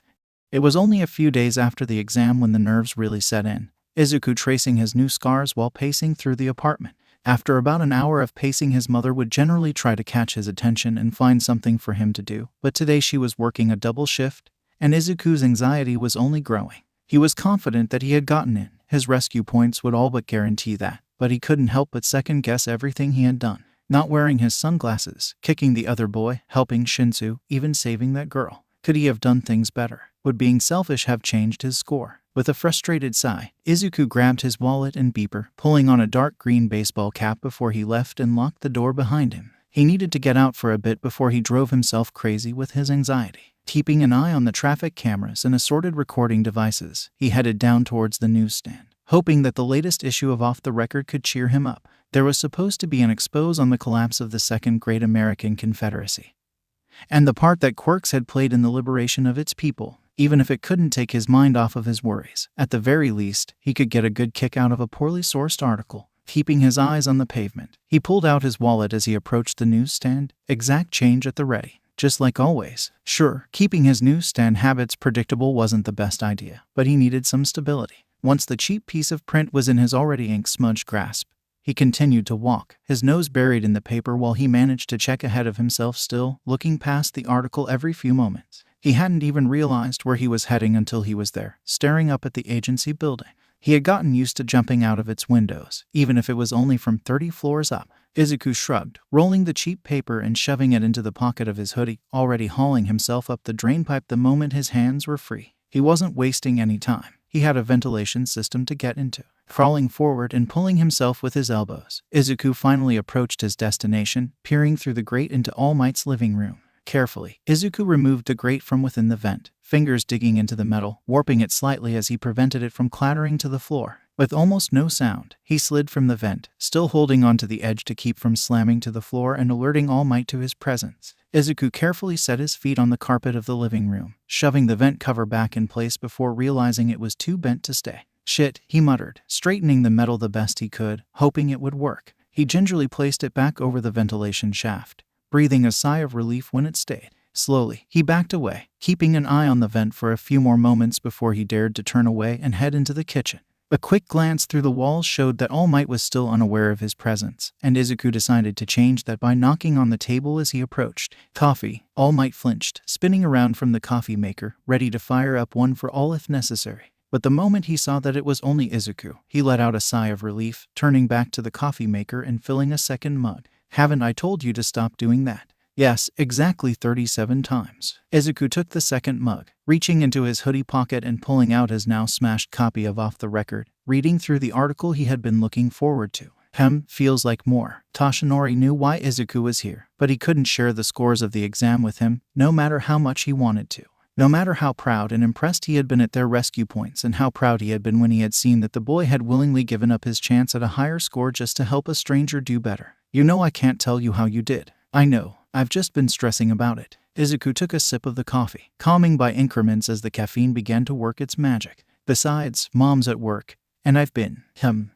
It was only a few days after the exam when the nerves really set in, Izuku tracing his new scars while pacing through the apartment. After about an hour of pacing, his mother would generally try to catch his attention and find something for him to do, but today she was working a double shift, and Izuku's anxiety was only growing. He was confident that he had gotten in. His rescue points would all but guarantee that, but he couldn't help but second-guess everything he had done. Not wearing his sunglasses, kicking the other boy, helping Shinsu, even saving that girl. Could he have done things better? Would being selfish have changed his score? With a frustrated sigh, Izuku grabbed his wallet and beeper, pulling on a dark green baseball cap before he left and locked the door behind him. He needed to get out for a bit before he drove himself crazy with his anxiety. Keeping an eye on the traffic cameras and assorted recording devices, he headed down towards the newsstand, hoping that the latest issue of Off the Record could cheer him up. There was supposed to be an expose on the collapse of the Second Great American Confederacy, and the part that Quirks had played in the liberation of its people. Even if it couldn't take his mind off of his worries, at the very least, he could get a good kick out of a poorly sourced article. Keeping his eyes on the pavement, he pulled out his wallet as he approached the newsstand, exact change at the ready, just like always. Sure, keeping his newsstand habits predictable wasn't the best idea, but he needed some stability. Once the cheap piece of print was in his already ink-smudged grasp, he continued to walk, his nose buried in the paper while he managed to check ahead of himself, still looking past the article every few moments. He hadn't even realized where he was heading until he was there, staring up at the agency building. He had gotten used to jumping out of its windows, even if it was only from 30 floors up. Izuku shrugged, rolling the cheap paper and shoving it into the pocket of his hoodie, already hauling himself up the drainpipe the moment his hands were free. He wasn't wasting any time. He had a ventilation system to get into. Crawling forward and pulling himself with his elbows, Izuku finally approached his destination, peering through the grate into All Might's living room. Carefully, Izuku removed the grate from within the vent, fingers digging into the metal, warping it slightly as he prevented it from clattering to the floor. With almost no sound, he slid from the vent, still holding onto the edge to keep from slamming to the floor and alerting All Might to his presence. Izuku carefully set his feet on the carpet of the living room, shoving the vent cover back in place before realizing it was too bent to stay. Shit, he muttered, straightening the metal the best he could, hoping it would work. He gingerly placed it back over the ventilation shaft, breathing a sigh of relief when it stayed. Slowly, he backed away, keeping an eye on the vent for a few more moments before he dared to turn away and head into the kitchen. A quick glance through the walls showed that All Might was still unaware of his presence, and Izuku decided to change that by knocking on the table as he approached. Coffee. All Might flinched, spinning around from the coffee maker, ready to fire up one for all if necessary. But the moment he saw that it was only Izuku, he let out a sigh of relief, turning back to the coffee maker and filling a second mug. Haven't I told you to stop doing that? Yes, exactly 37 times. Izuku took the second mug, reaching into his hoodie pocket and pulling out his now smashed copy of Off the Record, reading through the article he had been looking forward to. Feels like more. Toshinori knew why Izuku was here, but he couldn't share the scores of the exam with him, no matter how much he wanted to. No matter how proud and impressed he had been at their rescue points and how proud he had been when he had seen that the boy had willingly given up his chance at a higher score just to help a stranger do better. You know I can't tell you how you did. I know. I've just been stressing about it. Izuku took a sip of the coffee, calming by increments as the caffeine began to work its magic. Besides, Mom's at work, and I've been.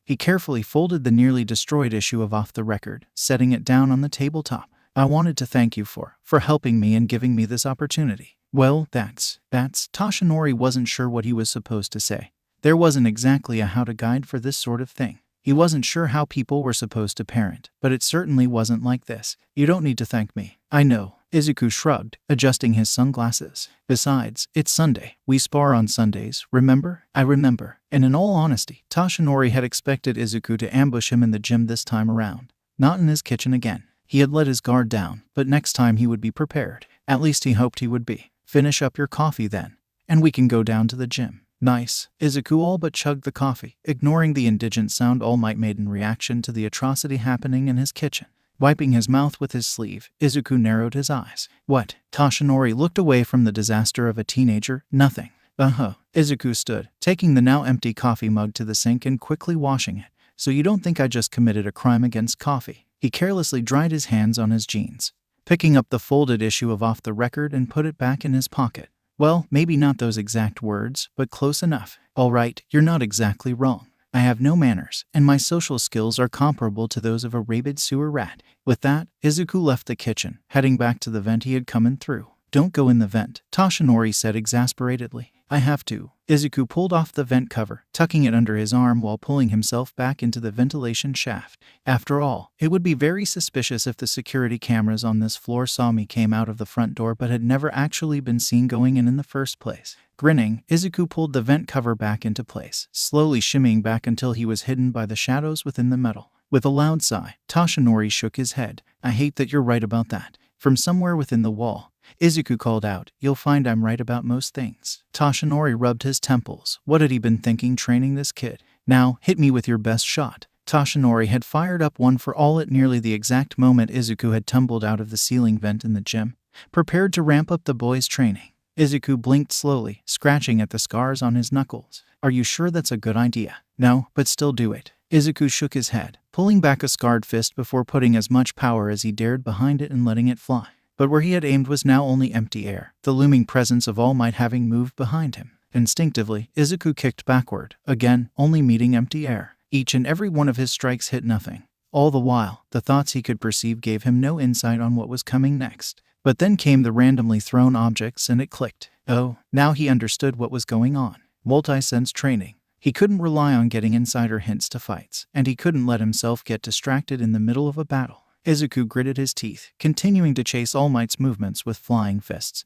He carefully folded the nearly destroyed issue of Off the Record, setting it down on the tabletop. I wanted to thank you for helping me and giving me this opportunity. Well, that's. Toshinori wasn't sure what he was supposed to say. There wasn't exactly a how-to guide for this sort of thing. He wasn't sure how people were supposed to parent, but it certainly wasn't like this. You don't need to thank me. I know. Izuku shrugged, adjusting his sunglasses. Besides, it's Sunday. We spar on Sundays, remember? I remember. And in all honesty, Toshinori had expected Izuku to ambush him in the gym this time around. Not in his kitchen again. He had let his guard down, but next time he would be prepared. At least he hoped he would be. Finish up your coffee then, and we can go down to the gym. Nice. Izuku all but chugged the coffee, ignoring the indigent sound All Might made in reaction to the atrocity happening in his kitchen. Wiping his mouth with his sleeve, Izuku narrowed his eyes. What? Toshinori looked away from the disaster of a teenager. Nothing. Izuku stood, taking the now empty coffee mug to the sink and quickly washing it. So you don't think I just committed a crime against coffee? He carelessly dried his hands on his jeans, picking up the folded issue of Off the Record and put it back in his pocket. Well, maybe not those exact words, but close enough. All right, you're not exactly wrong. I have no manners, and my social skills are comparable to those of a rabid sewer rat. With that, Izuku left the kitchen, heading back to the vent he had come in through. Don't go in the vent, Toshinori said exasperatedly. I have to. Izuku pulled off the vent cover, tucking it under his arm while pulling himself back into the ventilation shaft. After all, it would be very suspicious if the security cameras on this floor saw me came out of the front door but had never actually been seen going in the first place. Grinning, Izuku pulled the vent cover back into place, slowly shimmying back until he was hidden by the shadows within the metal. With a loud sigh, Toshinori shook his head. I hate that you're right about that. From somewhere within the wall, Izuku called out, you'll find I'm right about most things. Toshinori rubbed his temples. What had he been thinking training this kid? Now, hit me with your best shot. Toshinori had fired up one for all at nearly the exact moment Izuku had tumbled out of the ceiling vent in the gym, prepared to ramp up the boy's training. Izuku blinked slowly, scratching at the scars on his knuckles. Are you sure that's a good idea? No, but still do it. Izuku shook his head, pulling back a scarred fist before putting as much power as he dared behind it and letting it fly. But where he had aimed was now only empty air, the looming presence of All Might having moved behind him. Instinctively, Izuku kicked backward, again, only meeting empty air. Each and every one of his strikes hit nothing. All the while, the thoughts he could perceive gave him no insight on what was coming next. But then came the randomly thrown objects and it clicked. Oh, now he understood what was going on. Multi-sense training. He couldn't rely on getting insider hints to fights, and he couldn't let himself get distracted in the middle of a battle. Izuku gritted his teeth, continuing to chase All Might's movements with flying fists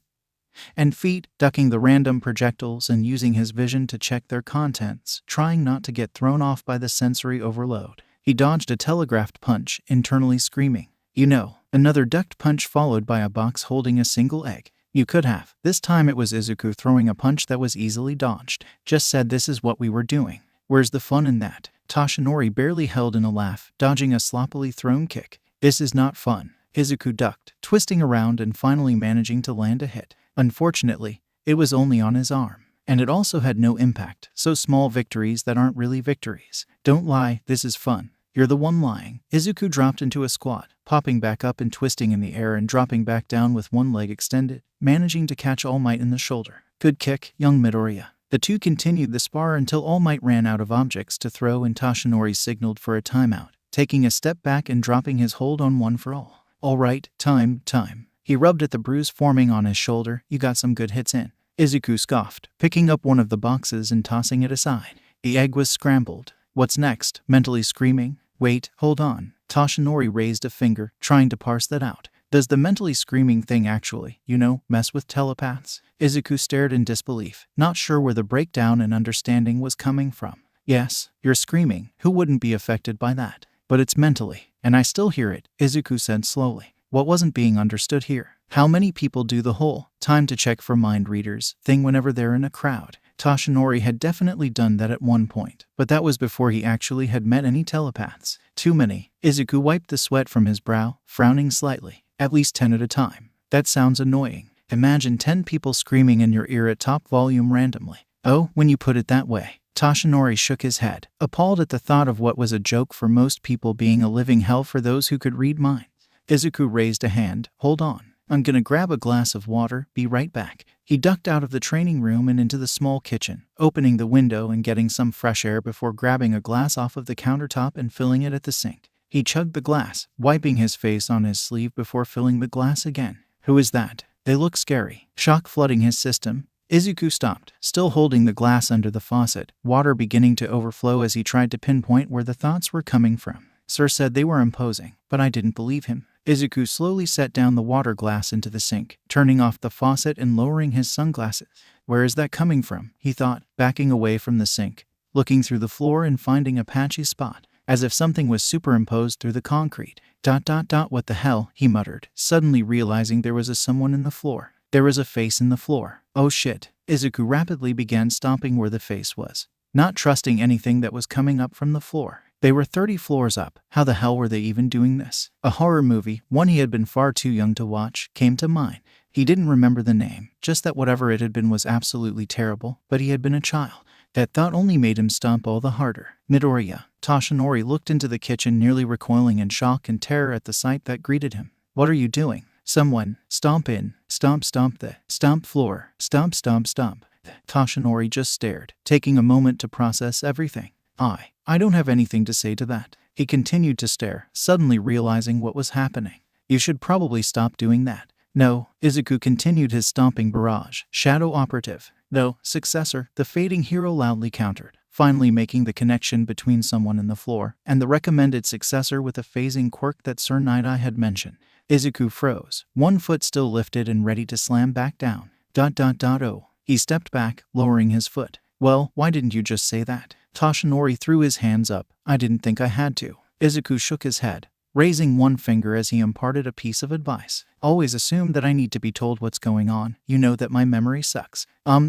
and feet, ducking the random projectiles and using his vision to check their contents, trying not to get thrown off by the sensory overload. He dodged a telegraphed punch, internally screaming. Another ducked punch followed by a box holding a single egg. You could have. This time it was Izuku throwing a punch that was easily dodged. Just said this is what we were doing. Where's the fun in that? Toshinori barely held in a laugh, dodging a sloppily thrown kick. This is not fun. Izuku ducked, twisting around and finally managing to land a hit. Unfortunately, it was only on his arm. And it also had no impact, so small victories that aren't really victories. Don't lie, this is fun. You're the one lying. Izuku dropped into a squat, popping back up and twisting in the air and dropping back down with one leg extended, managing to catch All Might in the shoulder. Good kick, young Midoriya. The two continued the spar until All Might ran out of objects to throw and Toshinori signaled for a timeout, taking a step back and dropping his hold on One for All. All right, time. He rubbed at the bruise forming on his shoulder. You got some good hits in. Izuku scoffed, picking up one of the boxes and tossing it aside. The egg was scrambled. What's next? Mentally screaming. Wait, hold on. Toshinori raised a finger, trying to parse that out. Does the mentally screaming thing actually, mess with telepaths? Izuku stared in disbelief, not sure where the breakdown in understanding was coming from. Yes, you're screaming. Who wouldn't be affected by that? But it's mentally, and I still hear it, Izuku said slowly. What wasn't being understood here? How many people do the whole time to check for mind readers thing whenever they're in a crowd? Toshinori had definitely done that at one point, but that was before he actually had met any telepaths. Too many. Izuku wiped the sweat from his brow, frowning slightly. At least 10 at a time. That sounds annoying. Imagine 10 people screaming in your ear at top volume randomly. Oh, when you put it that way. Toshinori shook his head, appalled at the thought of what was a joke for most people being a living hell for those who could read minds. Izuku raised a hand. Hold on. I'm gonna grab a glass of water, be right back. He ducked out of the training room and into the small kitchen, opening the window and getting some fresh air before grabbing a glass off of the countertop and filling it at the sink. He chugged the glass, wiping his face on his sleeve before filling the glass again. Who is that? They look scary. Shock flooding his system. Izuku stopped, still holding the glass under the faucet, water beginning to overflow as he tried to pinpoint where the thoughts were coming from. Sir said they were imposing, but I didn't believe him. Izuku slowly set down the water glass into the sink, turning off the faucet and lowering his sunglasses. Where is that coming from? He thought, backing away from the sink, looking through the floor and finding a patchy spot, as if something was superimposed through the concrete. What the hell? He muttered, suddenly realizing there was someone in the floor. There was a face in the floor. Oh shit. Izuku rapidly began stomping where the face was, not trusting anything that was coming up from the floor. They were 30 floors up. How the hell were they even doing this? A horror movie, one he had been far too young to watch, came to mind. He didn't remember the name, just that whatever it had been was absolutely terrible, but he had been a child. That thought only made him stomp all the harder. Midoriya. Toshinori looked into the kitchen, nearly recoiling in shock and terror at the sight that greeted him. What are you doing? Someone. Stomp in. Stomp the. Stomp floor. Stomp. Toshinori just stared, taking a moment to process everything. I don't have anything to say to that. He continued to stare, suddenly realizing what was happening. You should probably stop doing that. No, Izuku continued his stomping barrage. Shadow operative. No, successor, the fading hero loudly countered, finally making the connection between someone in the floor and the recommended successor with a phasing quirk that Sir Night-Eye had mentioned. Izuku froze, one foot still lifted and ready to slam back down. Oh. He stepped back, lowering his foot. Well, why didn't you just say that? Toshinori threw his hands up. I didn't think I had to. Izuku shook his head, raising one finger as he imparted a piece of advice. Always assume that I need to be told what's going on. You know that my memory sucks.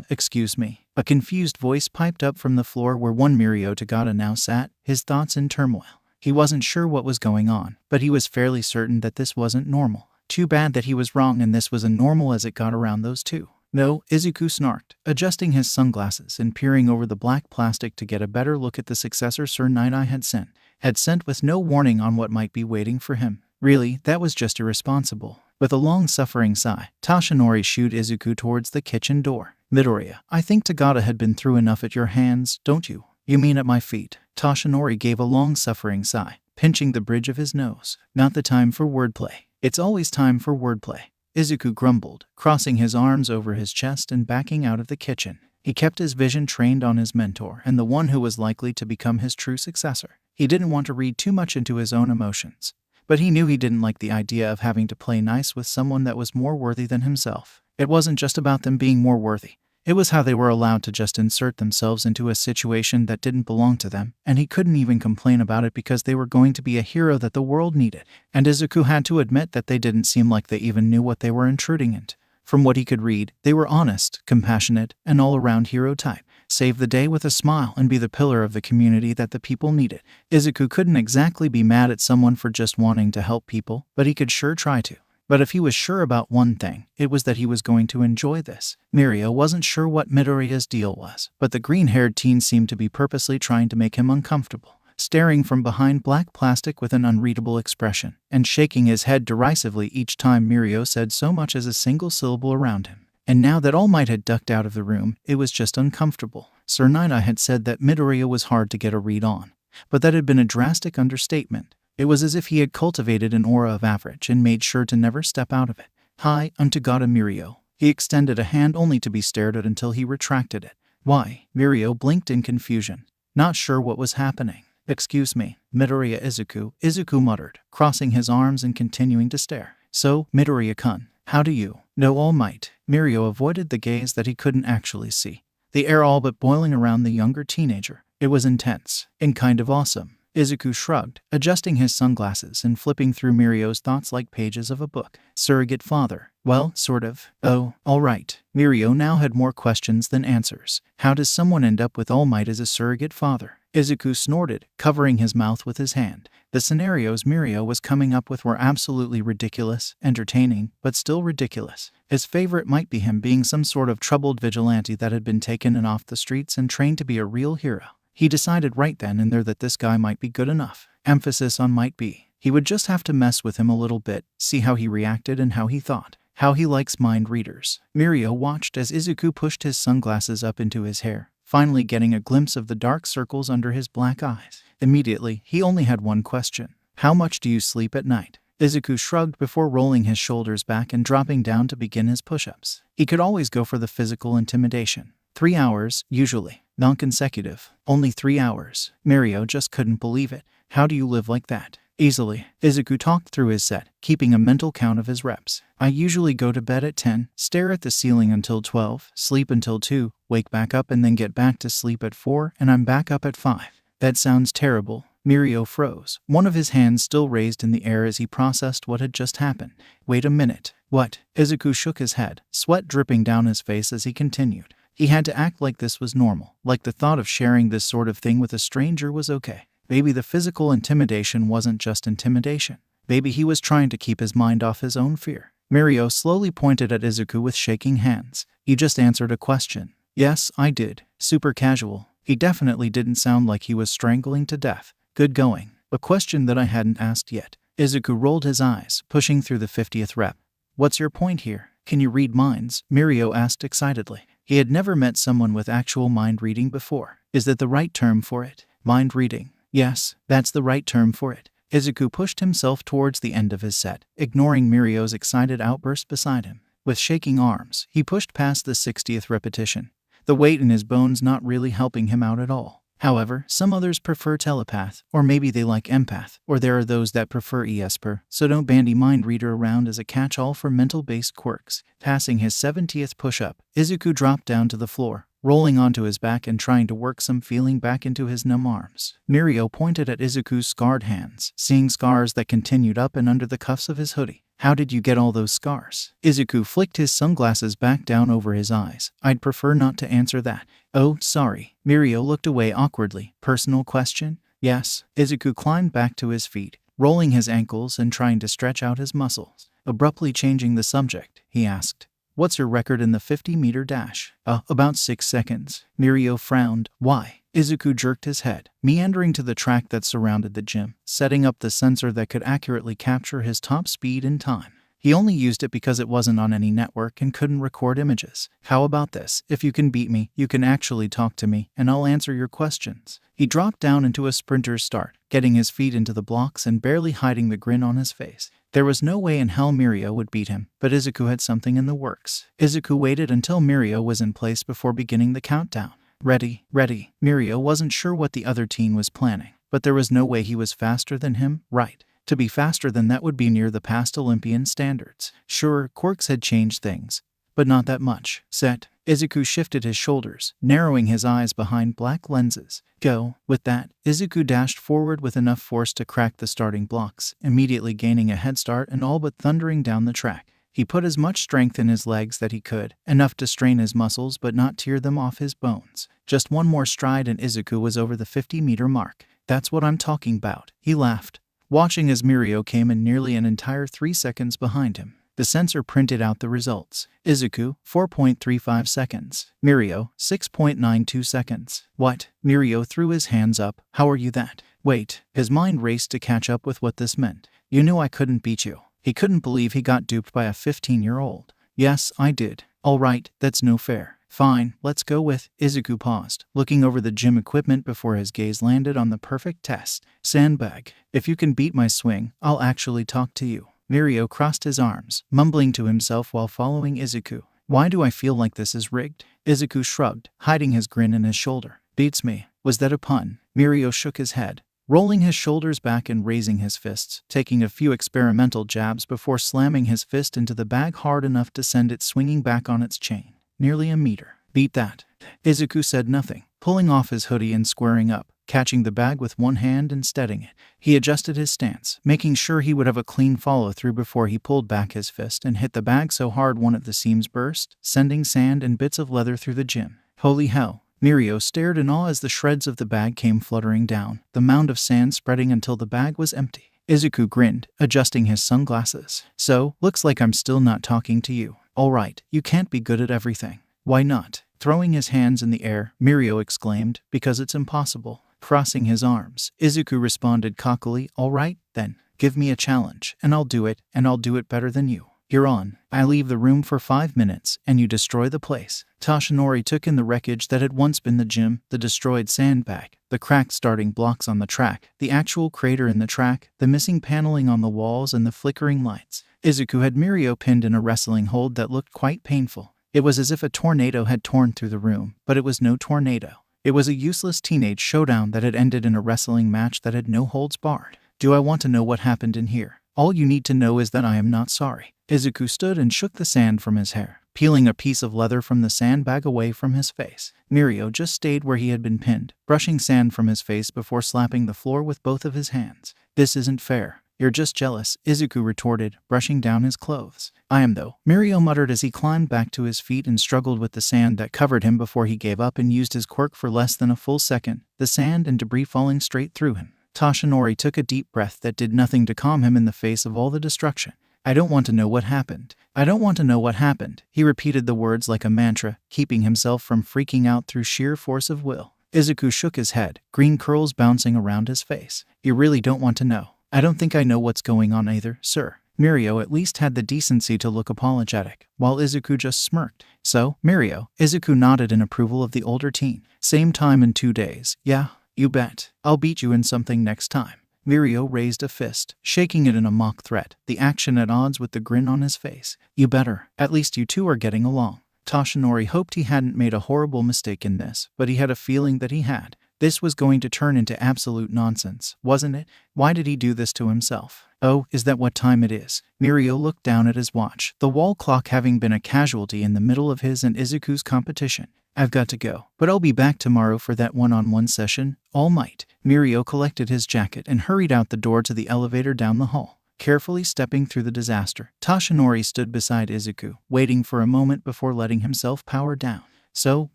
Excuse me. A confused voice piped up from the floor where one Mirio Tagata now sat, his thoughts in turmoil. He wasn't sure what was going on, but he was fairly certain that this wasn't normal. Too bad that he was wrong and this was as normal as it got around those two. No, Izuku snarked, adjusting his sunglasses and peering over the black plastic to get a better look at the successor Sir Night-Eye had sent with no warning on what might be waiting for him. Really, that was just irresponsible. With a long-suffering sigh, Toshinori shooed Izuku towards the kitchen door. Midoriya, I think Tagata had been through enough at your hands, don't you? You mean at my feet? Toshinori gave a long-suffering sigh, pinching the bridge of his nose. Not the time for wordplay. It's always time for wordplay. Izuku grumbled, crossing his arms over his chest and backing out of the kitchen. He kept his vision trained on his mentor and the one who was likely to become his true successor. He didn't want to read too much into his own emotions, but he knew he didn't like the idea of having to play nice with someone that was more worthy than himself. It wasn't just about them being more worthy. It was how they were allowed to just insert themselves into a situation that didn't belong to them, and he couldn't even complain about it because they were going to be a hero that the world needed. And Izuku had to admit that they didn't seem like they even knew what they were intruding into. From what he could read, they were honest, compassionate, and all-around hero type. Save the day with a smile and be the pillar of the community that the people needed. Izuku couldn't exactly be mad at someone for just wanting to help people, but he could sure try to. But if he was sure about one thing, it was that he was going to enjoy this. Mirio wasn't sure what Midoriya's deal was, but the green-haired teen seemed to be purposely trying to make him uncomfortable, staring from behind black plastic with an unreadable expression, and shaking his head derisively each time Mirio said so much as a single syllable around him. And now that All Might had ducked out of the room, it was just uncomfortable. Sir Night-Eye had said that Midoriya was hard to get a read on, but that had been a drastic understatement. It was as if he had cultivated an aura of average and made sure to never step out of it. Hi, I'm Tagata Mirio. He extended a hand only to be stared at until he retracted it. Why? Mirio blinked in confusion, not sure what was happening. Excuse me, Midoriya Izuku muttered, crossing his arms and continuing to stare. So, Midoriya-kun, how do you know All Might? Mirio avoided the gaze that he couldn't actually see, the air all but boiling around the younger teenager. It was intense and kind of awesome. Izuku shrugged, adjusting his sunglasses and flipping through Mirio's thoughts like pages of a book. Surrogate father. Well, sort of. Oh, all right. Mirio now had more questions than answers. How does someone end up with All Might as a surrogate father? Izuku snorted, covering his mouth with his hand. The scenarios Mirio was coming up with were absolutely ridiculous, entertaining, but still ridiculous. His favorite might be him being some sort of troubled vigilante that had been taken in off the streets and trained to be a real hero. He decided right then and there that this guy might be good enough. Emphasis on might be. He would just have to mess with him a little bit, see how he reacted and how he thought. How he likes mind readers. Mirio watched as Izuku pushed his sunglasses up into his hair, finally getting a glimpse of the dark circles under his black eyes. Immediately, he only had one question. How much do you sleep at night? Izuku shrugged before rolling his shoulders back and dropping down to begin his push-ups. He could always go for the physical intimidation. 3 hours, usually. Non-consecutive. Only 3 hours. Mirio just couldn't believe it. How do you live like that? Easily. Izuku talked through his set, keeping a mental count of his reps. I usually go to bed at 10, stare at the ceiling until 12, sleep until 2, wake back up and then get back to sleep at 4, and I'm back up at 5. That sounds terrible. Mirio froze, one of his hands still raised in the air as he processed what had just happened. Wait a minute. What? Izuku shook his head, sweat dripping down his face as he continued. He had to act like this was normal, like the thought of sharing this sort of thing with a stranger was okay. Maybe the physical intimidation wasn't just intimidation. Maybe he was trying to keep his mind off his own fear. Mirio slowly pointed at Izuku with shaking hands. He just answered a question. Yes, I did. Super casual. He definitely didn't sound like he was strangling to death. Good going. A question that I hadn't asked yet. Izuku rolled his eyes, pushing through the 50th rep. What's your point here? Can you read minds? Mirio asked excitedly. He had never met someone with actual mind reading before. Is that the right term for it? Mind reading. Yes, that's the right term for it. Izuku pushed himself towards the end of his set, ignoring Mirio's excited outburst beside him. With shaking arms, he pushed past the 60th repetition, the weight in his bones not really helping him out at all. However, some others prefer telepath, or maybe they like empath, or there are those that prefer esper, so don't bandy mind reader around as a catch-all for mental-based quirks. Passing his 70th push-up, Izuku dropped down to the floor, rolling onto his back and trying to work some feeling back into his numb arms. Mirio pointed at Izuku's scarred hands, seeing scars that continued up and under the cuffs of his hoodie. How did you get all those scars? Izuku flicked his sunglasses back down over his eyes. I'd prefer not to answer that. Oh, sorry. Mirio looked away awkwardly. Personal question? Yes. Izuku climbed back to his feet, rolling his ankles and trying to stretch out his muscles. Abruptly changing the subject, he asked, what's your record in the 50-meter dash? About 6 seconds. Mirio frowned. Why? Izuku jerked his head, meandering to the track that surrounded the gym, setting up the sensor that could accurately capture his top speed and time. He only used it because it wasn't on any network and couldn't record images. How about this? If you can beat me, you can actually talk to me, and I'll answer your questions. He dropped down into a sprinter's start, getting his feet into the blocks and barely hiding the grin on his face. There was no way in hell Mirio would beat him, but Izuku had something in the works. Izuku waited until Mirio was in place before beginning the countdown. Ready, ready. Mirio wasn't sure what the other teen was planning, but there was no way he was faster than him, right? To be faster than that would be near the past Olympian standards. Sure, Quirks had changed things, but not that much. Set. Izuku shifted his shoulders, narrowing his eyes behind black lenses. Go. With that, Izuku dashed forward with enough force to crack the starting blocks, immediately gaining a head start and all but thundering down the track. He put as much strength in his legs that he could, enough to strain his muscles but not tear them off his bones. Just one more stride and Izuku was over the 50-meter mark. That's what I'm talking about. He laughed, watching as Mirio came in nearly an entire 3 seconds behind him. The sensor printed out the results. Izuku, 4.35 seconds. Mirio, 6.92 seconds. What? Mirio threw his hands up. How are you that? Wait. His mind raced to catch up with what this meant. You knew I couldn't beat you. He couldn't believe he got duped by a 15-year-old. Yes, I did. All right, that's no fair. Fine, let's go with... Izuku paused, looking over the gym equipment before his gaze landed on the perfect test. Sandbag. If you can beat my swing, I'll actually talk to you. Mirio crossed his arms, mumbling to himself while following Izuku. Why do I feel like this is rigged? Izuku shrugged, hiding his grin in his shoulder. Beats me. Was that a pun? Mirio shook his head, rolling his shoulders back and raising his fists, taking a few experimental jabs before slamming his fist into the bag hard enough to send it swinging back on its chain. Nearly a meter. Beat that. Izuku said nothing, pulling off his hoodie and squaring up, catching the bag with one hand and steadying it. He adjusted his stance, making sure he would have a clean follow-through before he pulled back his fist and hit the bag so hard one of the seams burst, sending sand and bits of leather through the gym. Holy hell. Mirio stared in awe as the shreds of the bag came fluttering down, the mound of sand spreading until the bag was empty. Izuku grinned, adjusting his sunglasses. So, looks like I'm still not talking to you. All right, you can't be good at everything. Why not? Throwing his hands in the air, Mirio exclaimed, because it's impossible. Crossing his arms, Izuku responded cockily, all right, then, give me a challenge, and I'll do it better than you. You're on. I leave the room for 5 minutes, and you destroy the place. Toshinori took in the wreckage that had once been the gym, the destroyed sandbag, the cracked starting blocks on the track, the actual crater in the track, the missing paneling on the walls, and the flickering lights. Izuku had Mirio pinned in a wrestling hold that looked quite painful. It was as if a tornado had torn through the room, but it was no tornado. It was a useless teenage showdown that had ended in a wrestling match that had no holds barred. Do I want to know what happened in here? All you need to know is that I am not sorry. Izuku stood and shook the sand from his hair, peeling a piece of leather from the sandbag away from his face. Mirio just stayed where he had been pinned, brushing sand from his face before slapping the floor with both of his hands. This isn't fair. You're just jealous, Izuku retorted, brushing down his clothes. I am though, Mirio muttered as he climbed back to his feet and struggled with the sand that covered him before he gave up and used his quirk for less than a full second, the sand and debris falling straight through him. Toshinori took a deep breath that did nothing to calm him in the face of all the destruction. I don't want to know what happened. I don't want to know what happened. He repeated the words like a mantra, keeping himself from freaking out through sheer force of will. Izuku shook his head, green curls bouncing around his face. You really don't want to know. I don't think I know what's going on either, sir. Mirio at least had the decency to look apologetic, while Izuku just smirked. So, Mirio, Izuku nodded in approval of the older teen. Same time in 2 days. Yeah, you bet. I'll beat you in something next time. Mirio raised a fist, shaking it in a mock threat, the action at odds with the grin on his face. You better. At least you two are getting along. Toshinori hoped he hadn't made a horrible mistake in this, but he had a feeling that he had. This was going to turn into absolute nonsense, wasn't it? Why did he do this to himself? Oh, is that what time it is? Mirio looked down at his watch, the wall clock having been a casualty in the middle of his and Izuku's competition. I've got to go, but I'll be back tomorrow for that one-on-one session. All might. Mirio collected his jacket and hurried out the door to the elevator down the hall. Carefully stepping through the disaster, Toshinori stood beside Izuku, waiting for a moment before letting himself power down. So,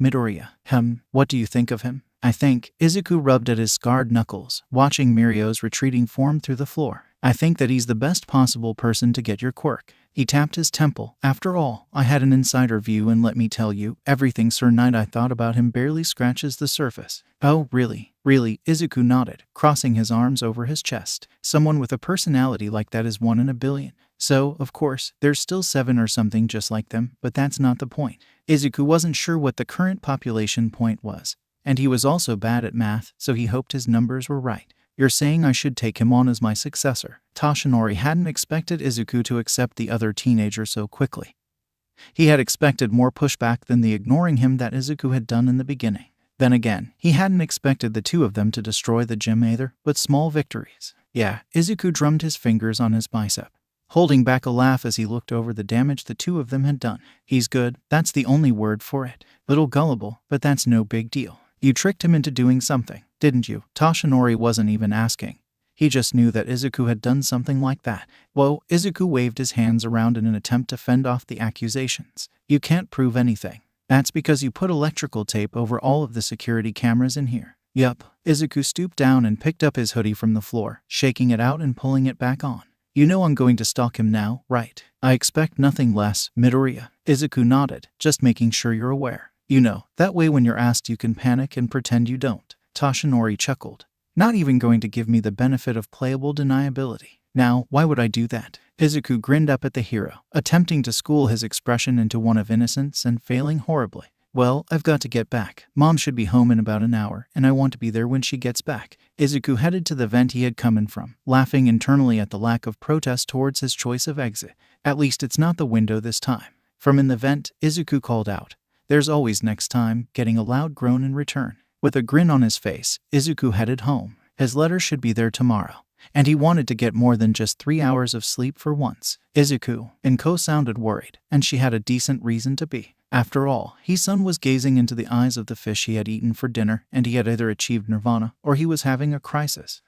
Midoriya, what do you think of him? I think, Izuku rubbed at his scarred knuckles, watching Mirio's retreating form through the floor. I think that he's the best possible person to get your quirk. He tapped his temple. After all, I had an insider view and let me tell you, everything Sir Knight I thought about him barely scratches the surface. Oh, really? Really? Izuku nodded, crossing his arms over his chest. Someone with a personality like that is 1 in a billion. So, of course, there's still 7 or something just like them, but that's not the point. Izuku wasn't sure what the current population point was, and he was also bad at math, so he hoped his numbers were right. You're saying I should take him on as my successor. Toshinori hadn't expected Izuku to accept the other teenager so quickly. He had expected more pushback than the ignoring him that Izuku had done in the beginning. Then again, he hadn't expected the two of them to destroy the gym either, but small victories. Yeah, Izuku drummed his fingers on his bicep, holding back a laugh as he looked over the damage the two of them had done. He's good, that's the only word for it. Little gullible, but that's no big deal. You tricked him into doing something, didn't you? Toshinori wasn't even asking. He just knew that Izuku had done something like that. Whoa, Izuku waved his hands around in an attempt to fend off the accusations. You can't prove anything. That's because you put electrical tape over all of the security cameras in here. Yup. Izuku stooped down and picked up his hoodie from the floor, shaking it out and pulling it back on. You know I'm going to stalk him now, right? I expect nothing less, Midoriya. Izuku nodded, just making sure you're aware. You know, that way when you're asked you can panic and pretend you don't. Toshinori chuckled. Not even going to give me the benefit of playable deniability. Now, why would I do that? Izuku grinned up at the hero, attempting to school his expression into one of innocence and failing horribly. Well, I've got to get back. Mom should be home in about an hour, and I want to be there when she gets back. Izuku headed to the vent he had come in from, laughing internally at the lack of protest towards his choice of exit. At least it's not the window this time. From in the vent, Izuku called out, "There's always next time," getting a loud groan in return. With a grin on his face, Izuku headed home. His letter should be there tomorrow, and he wanted to get more than just 3 hours of sleep for once. Izuku, Inko sounded worried, and she had a decent reason to be. After all, Hisun was gazing into the eyes of the fish he had eaten for dinner, and he had either achieved nirvana or he was having a crisis.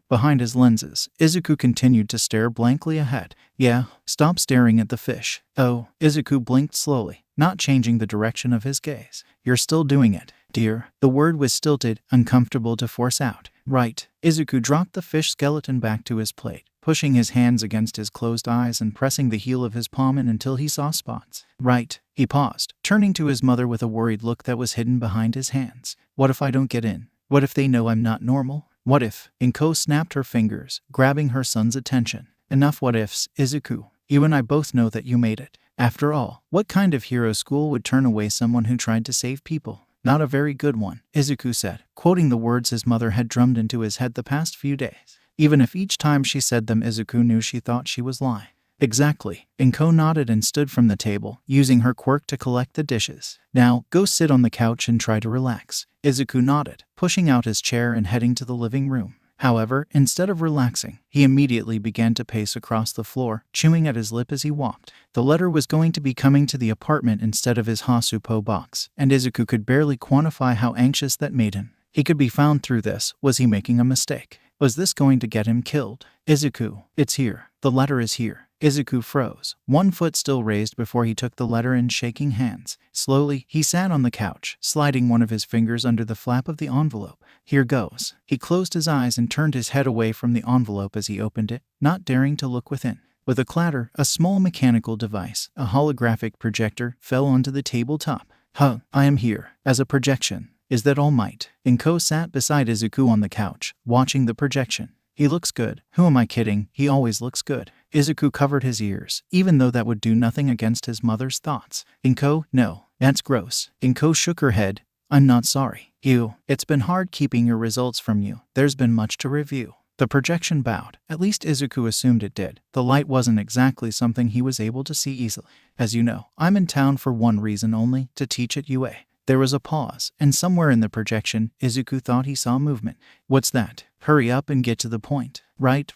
Behind his lenses, Izuku continued to stare blankly ahead. Yeah, stop staring at the fish. Oh, Izuku blinked slowly, not changing the direction of his gaze. You're still doing it, dear. The word was stilted, uncomfortable to force out. Right. Izuku dropped the fish skeleton back to his plate, pushing his hands against his closed eyes and pressing the heel of his palm in until he saw spots. Right. He paused, turning to his mother with a worried look that was hidden behind his hands. What if I don't get in? What if they know I'm not normal? What if? Inko snapped her fingers, grabbing her son's attention. Enough what ifs, Izuku. You and I both know that you made it. After all, what kind of hero school would turn away someone who tried to save people? Not a very good one, Izuku said, quoting the words his mother had drummed into his head the past few days. Even if each time she said them Izuku knew she thought she was lying. Exactly. Inko nodded and stood from the table, using her quirk to collect the dishes. Now, go sit on the couch and try to relax. Izuku nodded, pushing out his chair and heading to the living room. However, instead of relaxing, he immediately began to pace across the floor, chewing at his lip as he walked. The letter was going to be coming to the apartment instead of his Hasupo box, and Izuku could barely quantify how anxious that made him. He could be found through this. Was he making a mistake? Was this going to get him killed? Izuku, it's here. The letter is here. Izuku froze, one foot still raised before he took the letter in shaking hands. Slowly, he sat on the couch, sliding one of his fingers under the flap of the envelope. Here goes. He closed his eyes and turned his head away from the envelope as he opened it, not daring to look within. With a clatter, a small mechanical device, a holographic projector, fell onto the tabletop. Huh, I am here. As a projection. Is that all might? Inko sat beside Izuku on the couch, watching the projection. He looks good. Who am I kidding? He always looks good. Izuku covered his ears, even though that would do nothing against his mother's thoughts. Inko, no, that's gross. Inko shook her head. I'm not sorry. It's been hard keeping your results from you. There's been much to review. The projection bowed. At least Izuku assumed it did. The light wasn't exactly something he was able to see easily. As you know, I'm in town for one reason only, to teach at UA. There was a pause, and somewhere in the projection, Izuku thought he saw movement. What's that? Hurry up and get to the point. Right.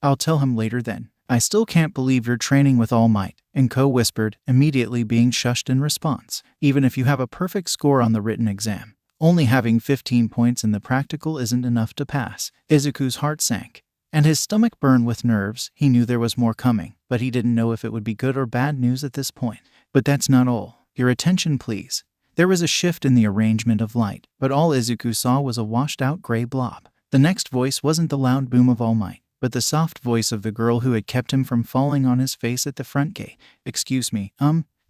I'll tell him later then. I still can't believe you're training with all might, Inko whispered, immediately being shushed in response. Even if you have a perfect score on the written exam, only having 15 points in the practical isn't enough to pass. Izuku's heart sank, and his stomach burned with nerves. He knew there was more coming, but he didn't know if it would be good or bad news at this point. But that's not all. Your attention, please. There was a shift in the arrangement of light, but all Izuku saw was a washed-out gray blob. The next voice wasn't the loud boom of All Might, but the soft voice of the girl who had kept him from falling on his face at the front gate. Excuse me,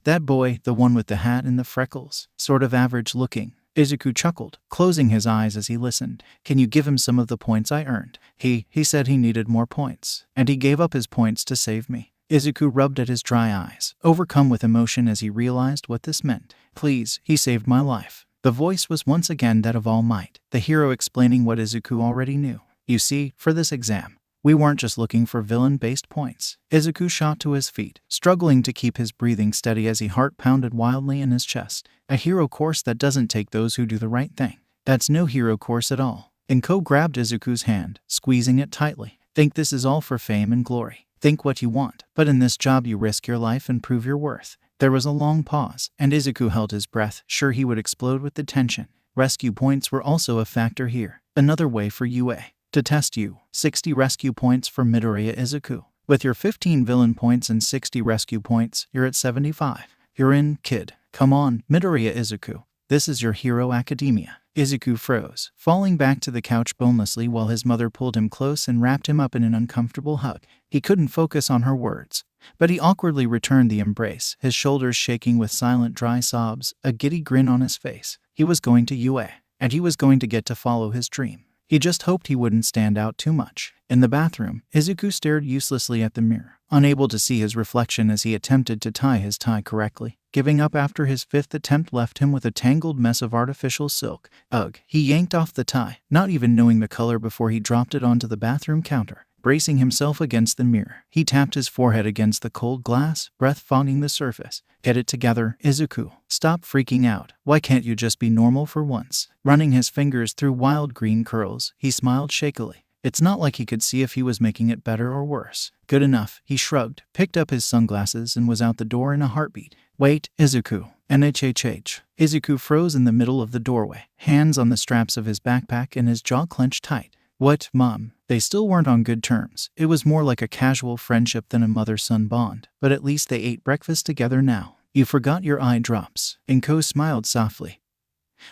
that boy, the one with the hat and the freckles, sort of average-looking. Izuku chuckled, closing his eyes as he listened. Can you give him some of the points I earned? He said he needed more points, and he gave up his points to save me. Izuku rubbed at his dry eyes, overcome with emotion as he realized what this meant. Please, he saved my life. The voice was once again that of All Might, the hero explaining what Izuku already knew. You see, for this exam, we weren't just looking for villain-based points. Izuku shot to his feet, struggling to keep his breathing steady as his heart pounded wildly in his chest. A hero course that doesn't take those who do the right thing. That's no hero course at all. Inko grabbed Izuku's hand, squeezing it tightly. Think this is all for fame and glory. Think what you want, but in this job you risk your life and prove your worth. There was a long pause, and Izuku held his breath, sure he would explode with the tension. Rescue points were also a factor here. Another way for UA to test you. 60 rescue points for Midoriya Izuku. With your 15 villain points and 60 rescue points, you're at 75. You're in, kid. Come on, Midoriya Izuku. This is your hero academia. Izuku froze, falling back to the couch bonelessly while his mother pulled him close and wrapped him up in an uncomfortable hug. He couldn't focus on her words, but he awkwardly returned the embrace, his shoulders shaking with silent dry sobs, a giddy grin on his face. He was going to UA, and he was going to get to follow his dream. He just hoped he wouldn't stand out too much. In the bathroom, Izuku stared uselessly at the mirror, unable to see his reflection as he attempted to tie his tie correctly. Giving up after his fifth attempt left him with a tangled mess of artificial silk. Ugh, he yanked off the tie, not even knowing the color before he dropped it onto the bathroom counter. Bracing himself against the mirror, he tapped his forehead against the cold glass, breath fogging the surface. Get it together, Izuku. Stop freaking out. Why can't you just be normal for once? Running his fingers through wild green curls, he smiled shakily. It's not like he could see if he was making it better or worse. Good enough, he shrugged, picked up his sunglasses and was out the door in a heartbeat. Wait, Izuku. NHHH. Izuku froze in the middle of the doorway, hands on the straps of his backpack and his jaw clenched tight. What, Mom? They still weren't on good terms. It was more like a casual friendship than a mother-son bond, but at least they ate breakfast together now. You forgot your eye drops. Inko smiled softly,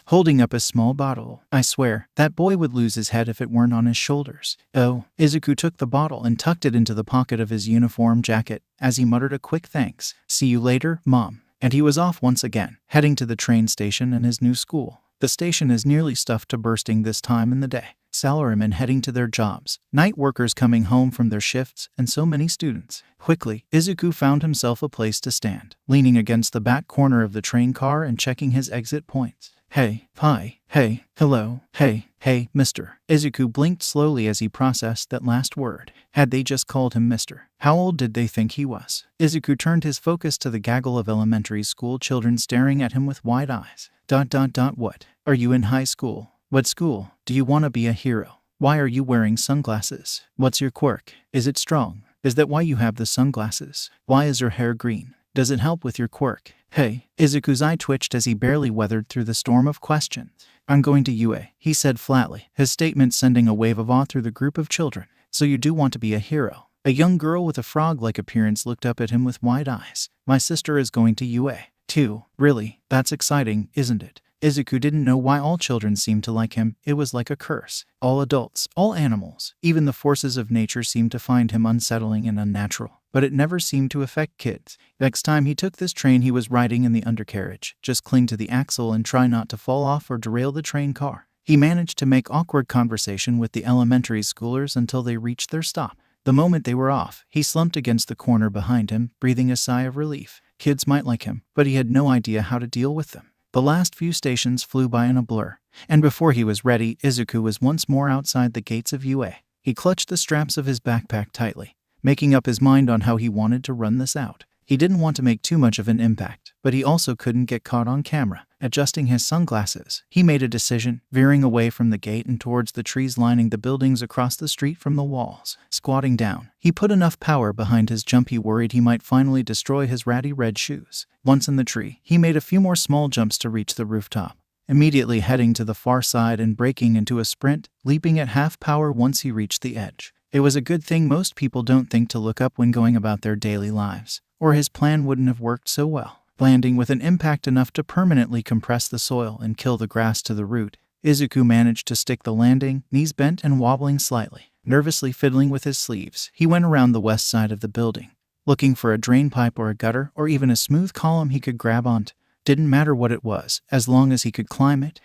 holding up a small bottle. I swear, that boy would lose his head if it weren't on his shoulders. Oh, Izuku took the bottle and tucked it into the pocket of his uniform jacket as he muttered a quick thanks. See you later, Mom. And he was off once again, heading to the train station and his new school. The station is nearly stuffed to bursting this time in the day. Salarymen heading to their jobs, night workers coming home from their shifts, and so many students. Quickly, Izuku found himself a place to stand, leaning against the back corner of the train car and checking his exit points. Hey, hi, hey, hello, hey, mister. Izuku blinked slowly as he processed that last word. Had they just called him mister? How old did they think he was? Izuku turned his focus to the gaggle of elementary school children staring at him with wide eyes. What? Are you in high school? What school? Do you want to be a hero? Why are you wearing sunglasses? What's your quirk? Is it strong? Is that why you have the sunglasses? Why is your hair green? Does it help with your quirk? Hey, Izuku's eye twitched as he barely weathered through the storm of questions. I'm going to UA, he said flatly, his statement sending a wave of awe through the group of children. So you do want to be a hero? A young girl with a frog-like appearance looked up at him with wide eyes. My sister is going to UA, too. Really? That's exciting, isn't it? Izuku didn't know why all children seemed to like him. It was like a curse. All adults, all animals, even the forces of nature seemed to find him unsettling and unnatural. But it never seemed to affect kids. Next time he took this train he was riding in the undercarriage. Just cling to the axle and try not to fall off or derail the train car. He managed to make awkward conversation with the elementary schoolers until they reached their stop. The moment they were off, he slumped against the corner behind him, breathing a sigh of relief. Kids might like him, but he had no idea how to deal with them. The last few stations flew by in a blur, and before he was ready, Izuku was once more outside the gates of UA. He clutched the straps of his backpack tightly, making up his mind on how he wanted to run this out. He didn't want to make too much of an impact, but he also couldn't get caught on camera. Adjusting his sunglasses, he made a decision, veering away from the gate and towards the trees lining the buildings across the street from the walls. Squatting down, he put enough power behind his jump he worried he might finally destroy his ratty red shoes. Once in the tree, he made a few more small jumps to reach the rooftop, immediately heading to the far side and breaking into a sprint, leaping at half power once he reached the edge. It was a good thing most people don't think to look up when going about their daily lives, or his plan wouldn't have worked so well. Landing with an impact enough to permanently compress the soil and kill the grass to the root, Izuku managed to stick the landing, knees bent and wobbling slightly. Nervously fiddling with his sleeves, he went around the west side of the building, looking for a drain pipe or a gutter or even a smooth column he could grab onto. Didn't matter what it was, as long as he could climb it.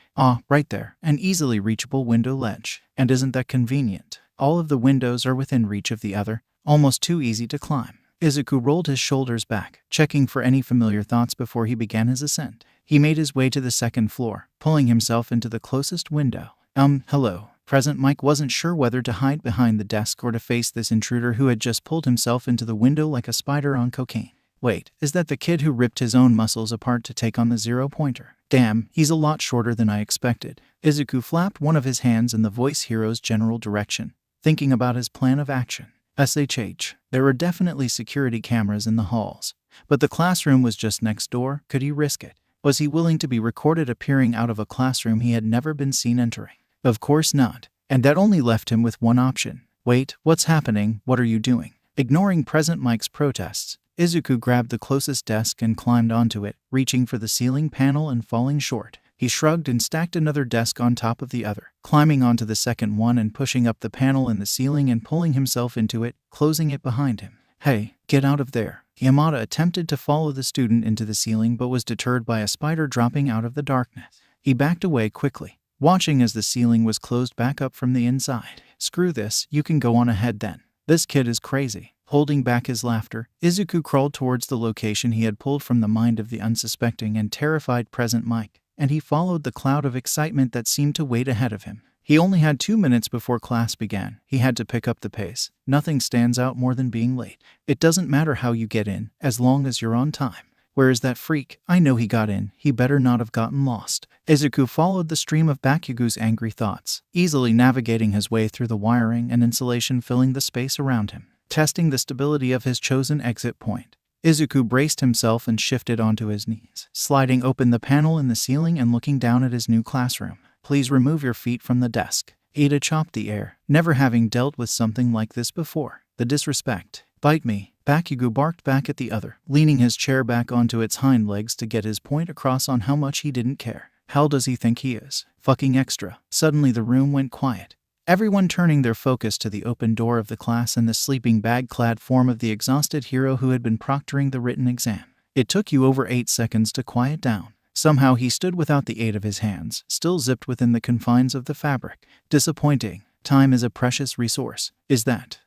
Right there, an easily reachable window ledge. And isn't that convenient? All of the windows are within reach of the other, almost too easy to climb. Izuku rolled his shoulders back, checking for any familiar thoughts before he began his ascent. He made his way to the second floor, pulling himself into the closest window. Hello. Present Mike wasn't sure whether to hide behind the desk or to face this intruder who had just pulled himself into the window like a spider on cocaine. Wait, is that the kid who ripped his own muscles apart to take on the zero-pointer? Damn, he's a lot shorter than I expected. Izuku flapped one of his hands in the voice hero's general direction, thinking about his plan of action. SHH. There were definitely security cameras in the halls, but the classroom was just next door. Could he risk it? Was he willing to be recorded appearing out of a classroom he had never been seen entering? Of course not. And that only left him with one option. Wait, what's happening? What are you doing? Ignoring Present Mike's protests, Izuku grabbed the closest desk and climbed onto it, reaching for the ceiling panel and falling short. He shrugged and stacked another desk on top of the other, climbing onto the second one and pushing up the panel in the ceiling and pulling himself into it, closing it behind him. Hey, get out of there. Yamada attempted to follow the student into the ceiling but was deterred by a spider dropping out of the darkness. He backed away quickly, watching as the ceiling was closed back up from the inside. Screw this, you can go on ahead then. This kid is crazy. Holding back his laughter, Izuku crawled towards the location he had pulled from the mind of the unsuspecting and terrified Present Mike, and he followed the cloud of excitement that seemed to wait ahead of him. He only had 2 minutes before class began. He had to pick up the pace. Nothing stands out more than being late. It doesn't matter how you get in, as long as you're on time. Where is that freak? I know he got in. He better not have gotten lost. Izuku followed the stream of Bakugu's angry thoughts, easily navigating his way through the wiring and insulation filling the space around him. Testing the stability of his chosen exit point, Izuku braced himself and shifted onto his knees, sliding open the panel in the ceiling and looking down at his new classroom. Please remove your feet from the desk. Ada chopped the air, never having dealt with something like this before. The disrespect. Bite me. Bakugu barked back at the other, leaning his chair back onto its hind legs to get his point across on how much he didn't care. How does he think he is? Fucking extra. Suddenly the room went quiet, everyone turning their focus to the open door of the class and the sleeping bag-clad form of the exhausted hero who had been proctoring the written exam. It took you over 8 seconds to quiet down. Somehow he stood without the aid of his hands, still zipped within the confines of the fabric. Disappointing. Time is a precious resource.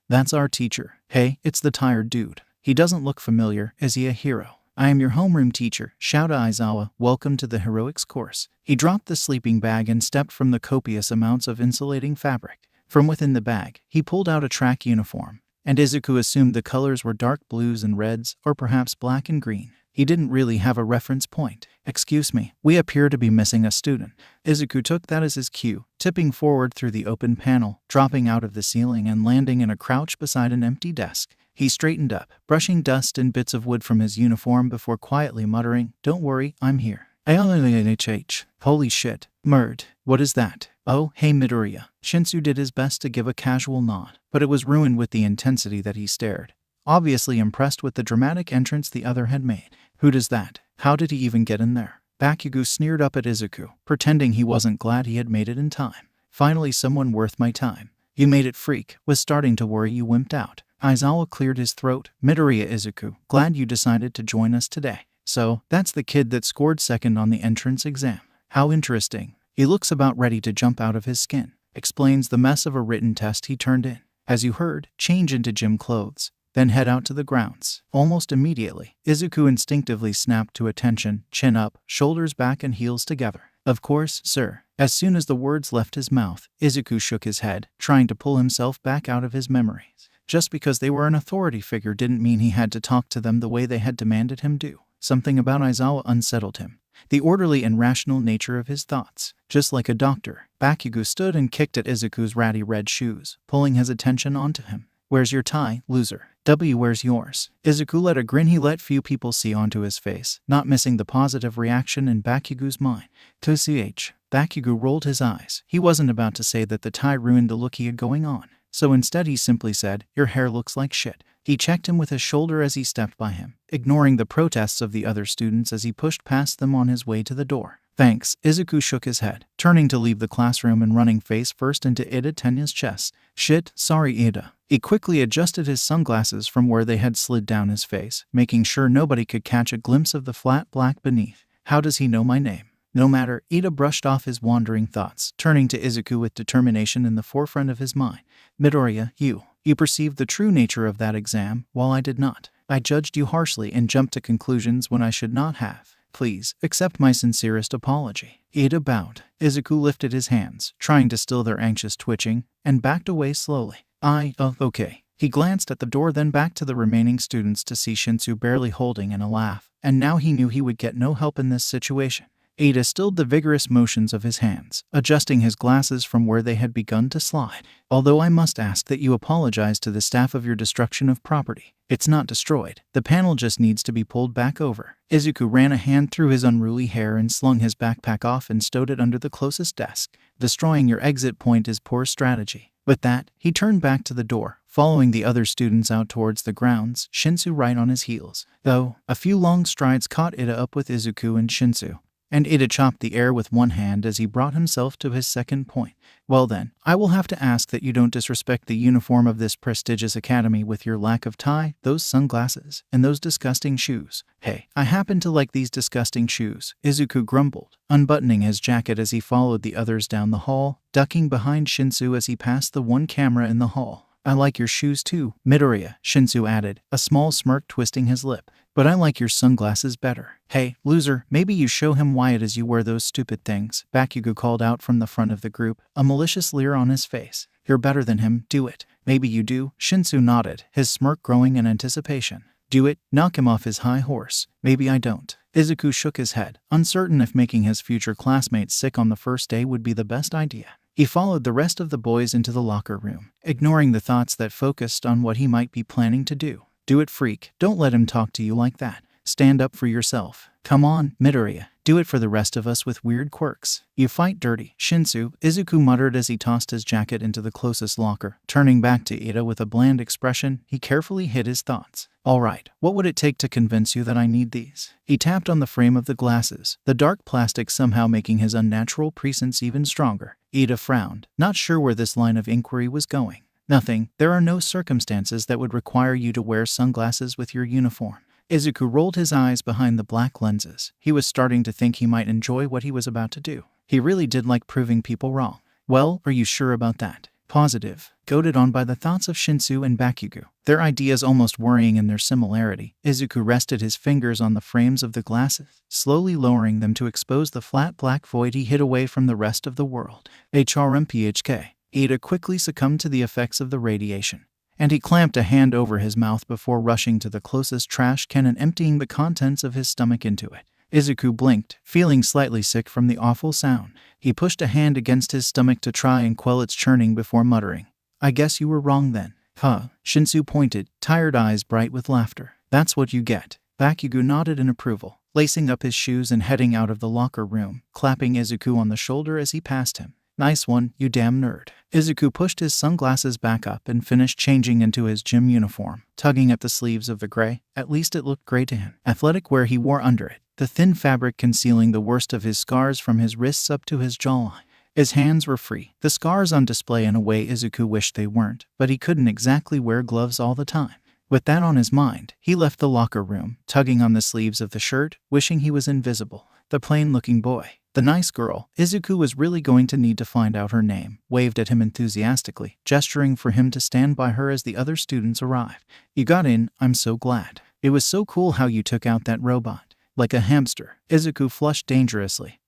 That's our teacher. Hey, it's the tired dude. He doesn't look familiar. Is he a hero? I am your homeroom teacher, Shouta Aizawa. Welcome to the heroics course. He dropped the sleeping bag and stepped from the copious amounts of insulating fabric. From within the bag, he pulled out a track uniform, and Izuku assumed the colors were dark blues and reds, or perhaps black and green. He didn't really have a reference point. Excuse me, we appear to be missing a student. Izuku took that as his cue, tipping forward through the open panel, dropping out of the ceiling and landing in a crouch beside an empty desk. He straightened up, brushing dust and bits of wood from his uniform before quietly muttering, "Don't worry, I'm here." "HH. Holy shit. Murd. What is that?" "Oh, hey Midoriya." Shinsu did his best to give a casual nod, but it was ruined with the intensity that he stared, obviously impressed with the dramatic entrance the other had made. "Who does that? How did he even get in there?" Bakugo sneered up at Izuku, pretending he wasn't glad he had made it in time. "Finally someone worth my time." "You made it, freak. Was starting to worry you wimped out." Aizawa cleared his throat. "Midoriya Izuku, glad you decided to join us today. So, that's the kid that scored second on the entrance exam. How interesting. He looks about ready to jump out of his skin." Explains the mess of a written test he turned in. "As you heard, change into gym clothes, then head out to the grounds." Almost immediately, Izuku instinctively snapped to attention, chin up, shoulders back and heels together. "Of course, sir." As soon as the words left his mouth, Izuku shook his head, trying to pull himself back out of his memories. Just because they were an authority figure didn't mean he had to talk to them the way they had demanded him do. Something about Aizawa unsettled him. The orderly and rational nature of his thoughts. Just like a doctor, Bakugo stood and kicked at Izuku's ratty red shoes, pulling his attention onto him. "Where's your tie, loser?" "Where's yours?" Izuku let a grin he let few people see onto his face, not missing the positive reaction in Bakugo's mind. "TCH." Bakugo rolled his eyes. He wasn't about to say that the tie ruined the look he had going on. So instead he simply said, "Your hair looks like shit." He checked him with his shoulder as he stepped by him, ignoring the protests of the other students as he pushed past them on his way to the door. "Thanks." Izuku shook his head, turning to leave the classroom and running face first into Ida Tenya's chest. "Shit, sorry Ida." He quickly adjusted his sunglasses from where they had slid down his face, making sure nobody could catch a glimpse of the flat black beneath. "How does he know my name?" "No matter." Ida brushed off his wandering thoughts, turning to Izuku with determination in the forefront of his mind. "Midoriya, you perceived the true nature of that exam, while I did not. I judged you harshly and jumped to conclusions when I should not have. Please, accept my sincerest apology." Ida bowed. Izuku lifted his hands, trying to still their anxious twitching, and backed away slowly. Okay." He glanced at the door, then back to the remaining students to see Shinsu barely holding in a laugh, and now he knew he would get no help in this situation. Ida stilled the vigorous motions of his hands, adjusting his glasses from where they had begun to slide. "Although I must ask that you apologize to the staff of your destruction of property. It's not destroyed. The panel just needs to be pulled back over." Izuku ran a hand through his unruly hair and slung his backpack off and stowed it under the closest desk. "Destroying your exit point is poor strategy." With that, he turned back to the door, following the other students out towards the grounds, Shinsu right on his heels. Though, a few long strides caught Ida up with Izuku and Shinsu, and Ida chopped the air with one hand as he brought himself to his second point. "Well then, I will have to ask that you don't disrespect the uniform of this prestigious academy with your lack of tie, those sunglasses, and those disgusting shoes." "Hey, I happen to like these disgusting shoes," Izuku grumbled, unbuttoning his jacket as he followed the others down the hall, ducking behind Shinsu as he passed the one camera in the hall. "I like your shoes too, Midoriya," Shinsu added, a small smirk twisting his lip. "But I like your sunglasses better." "Hey, loser, maybe you show him why it is you wear those stupid things," Bakugo called out from the front of the group, a malicious leer on his face. "You're better than him, do it." "Maybe you do," Shinsu nodded, his smirk growing in anticipation. "Do it, knock him off his high horse." "Maybe I don't." Izuku shook his head, uncertain if making his future classmates sick on the first day would be the best idea. He followed the rest of the boys into the locker room, ignoring the thoughts that focused on what he might be planning to do. "Do it, freak. Don't let him talk to you like that. Stand up for yourself." "Come on, Midoriya. Do it for the rest of us with weird quirks." "You fight dirty, Shinsu," Izuku muttered as he tossed his jacket into the closest locker. Turning back to Ida with a bland expression, he carefully hid his thoughts. "All right, what would it take to convince you that I need these?" He tapped on the frame of the glasses, the dark plastic somehow making his unnatural presence even stronger. Ida frowned, not sure where this line of inquiry was going. "Nothing. There are no circumstances that would require you to wear sunglasses with your uniform." Izuku rolled his eyes behind the black lenses. He was starting to think he might enjoy what he was about to do. He really did like proving people wrong. "Well, are you sure about that?" "Positive." Goaded on by the thoughts of Shinsu and Bakugo, their ideas almost worrying in their similarity, Izuku rested his fingers on the frames of the glasses, slowly lowering them to expose the flat black void he hid away from the rest of the world. HRMPHK. Ida quickly succumbed to the effects of the radiation, and he clamped a hand over his mouth before rushing to the closest trash can and emptying the contents of his stomach into it. Izuku blinked, feeling slightly sick from the awful sound. He pushed a hand against his stomach to try and quell its churning before muttering, "I guess you were wrong then." Huh, Shinsu pointed, tired eyes bright with laughter. That's what you get. Bakugo nodded in approval, lacing up his shoes and heading out of the locker room, clapping Izuku on the shoulder as he passed him. Nice one, you damn nerd. Izuku pushed his sunglasses back up and finished changing into his gym uniform, tugging at the sleeves of the gray. At least it looked gray to him. Athletic wear he wore under it, the thin fabric concealing the worst of his scars from his wrists up to his jawline. His hands were free, the scars on display in a way Izuku wished they weren't, but he couldn't exactly wear gloves all the time. With that on his mind, he left the locker room, tugging on the sleeves of the shirt, wishing he was invisible. The plain-looking boy, the nice girl, Izuku was really going to need to find out her name, waved at him enthusiastically, gesturing for him to stand by her as the other students arrived. You got in, I'm so glad. It was so cool how you took out that robot. Like a hamster. Izuku flushed dangerously,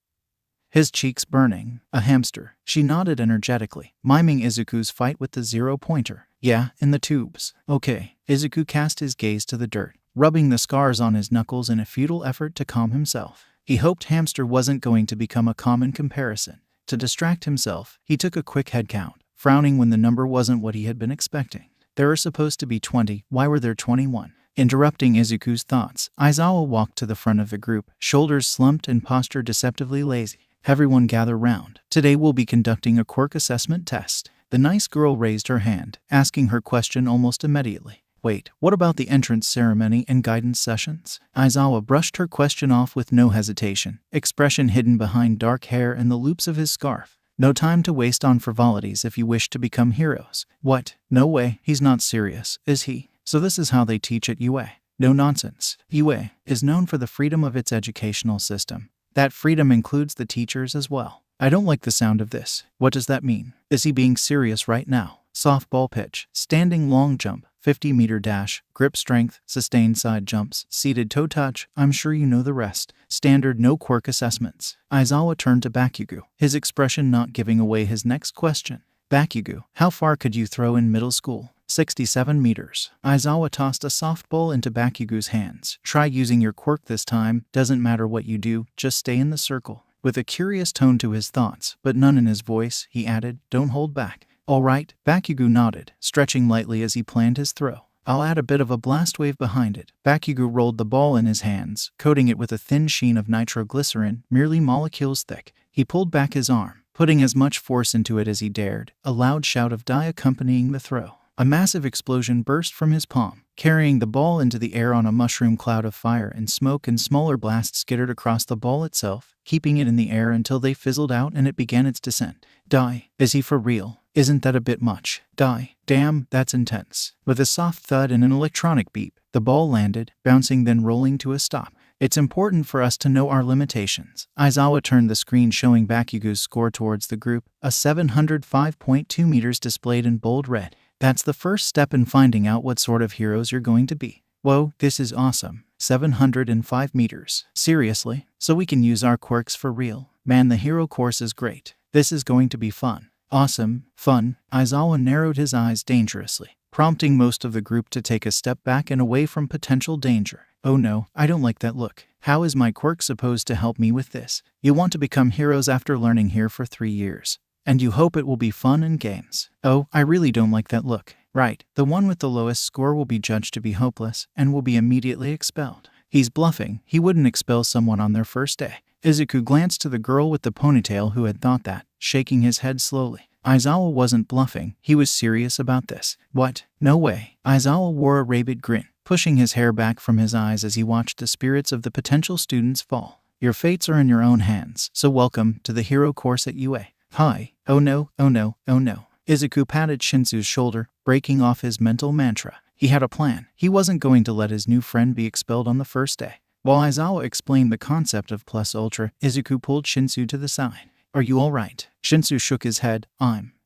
his cheeks burning. A hamster. She nodded energetically, miming Izuku's fight with the zero-pointer. Yeah, in the tubes. Okay. Izuku cast his gaze to the dirt, rubbing the scars on his knuckles in a futile effort to calm himself. He hoped hamster wasn't going to become a common comparison. To distract himself, he took a quick head count, frowning when the number wasn't what he had been expecting. There were supposed to be 20, why were there 21? Interrupting Izuku's thoughts, Aizawa walked to the front of the group, shoulders slumped and posture deceptively lazy. Everyone gather round. Today we'll be conducting a quirk assessment test. The nice girl raised her hand, asking her question almost immediately. Wait, what about the entrance ceremony and guidance sessions? Aizawa brushed her question off with no hesitation, expression hidden behind dark hair and the loops of his scarf. No time to waste on frivolities if you wish to become heroes. What? No way, he's not serious, is he? So this is how they teach at UA. No nonsense. UA is known for the freedom of its educational system. That freedom includes the teachers as well. I don't like the sound of this. What does that mean? Is he being serious right now? Softball pitch, standing long jump, 50-meter dash, grip strength, sustained side jumps, seated toe touch. I'm sure you know the rest. Standard no quirk assessments. Aizawa turned to Bakugo, his expression not giving away his next question. Bakugo, how far could you throw in middle school? 67 meters. Aizawa tossed a softball into Bakugo's hands. Try using your quirk this time. Doesn't matter what you do, just stay in the circle. With a curious tone to his thoughts, but none in his voice, he added, don't hold back. All right, Bakugo nodded, stretching lightly as he planned his throw. I'll add a bit of a blast wave behind it. Bakugo rolled the ball in his hands, coating it with a thin sheen of nitroglycerin, merely molecules thick. He pulled back his arm, putting as much force into it as he dared, a loud shout of die accompanying the throw. A massive explosion burst from his palm, carrying the ball into the air on a mushroom cloud of fire and smoke, and smaller blasts skittered across the ball itself, keeping it in the air until they fizzled out and it began its descent. Die. Is he for real? Isn't that a bit much? Die. Damn, that's intense. With a soft thud and an electronic beep, the ball landed, bouncing then rolling to a stop. It's important for us to know our limitations. Aizawa turned the screen showing Bakugo's score towards the group, a 705.2 meters displayed in bold red. That's the first step in finding out what sort of heroes you're going to be. Whoa, this is awesome. 705 meters. Seriously? So we can use our quirks for real? Man, the hero course is great. This is going to be fun. Awesome. Fun. Aizawa narrowed his eyes dangerously, prompting most of the group to take a step back and away from potential danger. Oh no, I don't like that look. How is my quirk supposed to help me with this? You want to become heroes after learning here for 3 years. And you hope it will be fun and games. Oh, I really don't like that look. Right, the one with the lowest score will be judged to be hopeless and will be immediately expelled. He's bluffing. He wouldn't expel someone on their first day. Izuku glanced to the girl with the ponytail who had thought that, shaking his head slowly. Aizawa wasn't bluffing. He was serious about this. What? No way. Aizawa wore a rabid grin, pushing his hair back from his eyes as he watched the spirits of the potential students fall. Your fates are in your own hands, so welcome to the hero course at UA. Hi. Oh no, oh no, oh no. Izuku patted Shinsu's shoulder, breaking off his mental mantra. He had a plan. He wasn't going to let his new friend be expelled on the first day. While Aizawa explained the concept of plus ultra, Izuku pulled Shinsu to the side. Are you alright? Shinsu shook his head.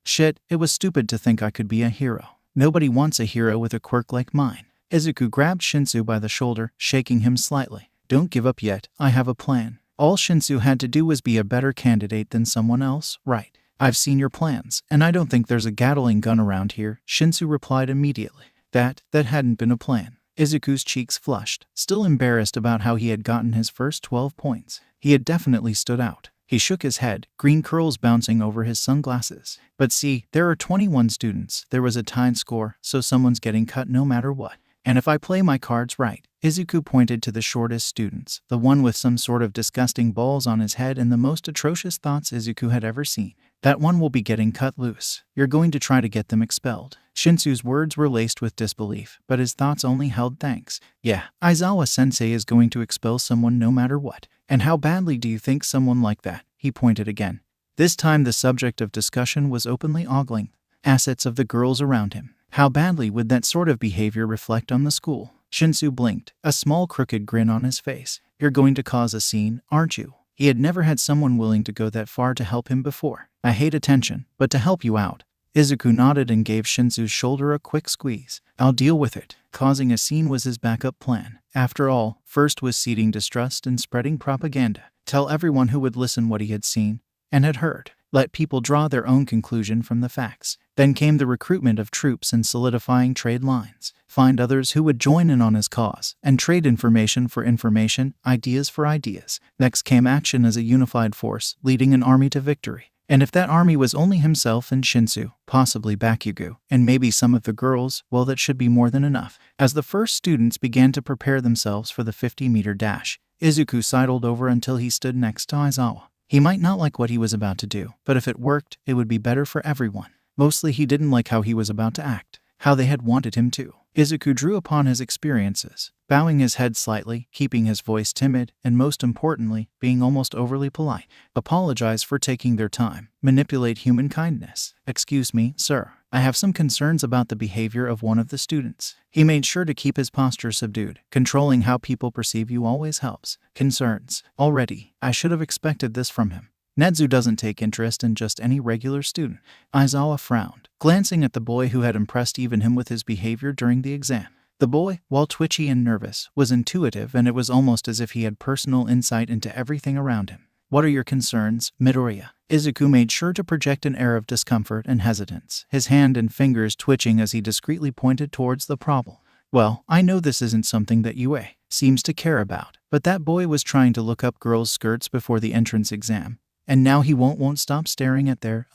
Shit, it was stupid to think I could be a hero. Nobody wants a hero with a quirk like mine. Izuku grabbed Shinsu by the shoulder, shaking him slightly. Don't give up yet, I have a plan. All Shinsu had to do was be a better candidate than someone else, right? I've seen your plans, and I don't think there's a Gatling gun around here, Shinsu replied immediately. That hadn't been a plan. Izuku's cheeks flushed, still embarrassed about how he had gotten his first 12 points. He had definitely stood out. He shook his head, green curls bouncing over his sunglasses. But see, there are 21 students. There was a tied score, so someone's getting cut no matter what. And if I play my cards right, Izuku pointed to the shortest students, the one with some sort of disgusting balls on his head and the most atrocious thoughts Izuku had ever seen. That one will be getting cut loose. You're going to try to get them expelled. Shinsu's words were laced with disbelief, but his thoughts only held thanks. Yeah, Aizawa-sensei is going to expel someone no matter what. And how badly do you think someone like that? He pointed again. This time the subject of discussion was openly ogling assets of the girls around him. How badly would that sort of behavior reflect on the school? Shinsu blinked, a small crooked grin on his face. You're going to cause a scene, aren't you? He had never had someone willing to go that far to help him before. I hate attention, but to help you out. Izuku nodded and gave Shinsu's shoulder a quick squeeze. I'll deal with it. Causing a scene was his backup plan. After all, first was seeding distrust and spreading propaganda. Tell everyone who would listen what he had seen and had heard. Let people draw their own conclusion from the facts. Then came the recruitment of troops and solidifying trade lines. Find others who would join in on his cause, and trade information for information, ideas for ideas. Next came action as a unified force, leading an army to victory. And if that army was only himself and Shinsu, possibly Bakugo, and maybe some of the girls, well, that should be more than enough. As the first students began to prepare themselves for the 50-meter dash, Izuku sidled over until he stood next to Aizawa. He might not like what he was about to do, but if it worked, it would be better for everyone. Mostly he didn't like how he was about to act, how they had wanted him to. Izuku drew upon his experiences, bowing his head slightly, keeping his voice timid, and most importantly, being almost overly polite. Apologize for taking their time. Manipulate human kindness. Excuse me, sir. I have some concerns about the behavior of one of the students. He made sure to keep his posture subdued. Controlling how people perceive you always helps. Concerns. Already, I should have expected this from him. Nedzu doesn't take interest in just any regular student. Aizawa frowned, glancing at the boy who had impressed even him with his behavior during the exam. The boy, while twitchy and nervous, was intuitive, and it was almost as if he had personal insight into everything around him. What are your concerns, Midoriya? Izuku made sure to project an air of discomfort and hesitance, his hand and fingers twitching as he discreetly pointed towards the problem. Well, I know this isn't something that UA seems to care about, but that boy was trying to look up girls' skirts before the entrance exam. And now he won't stop staring at their,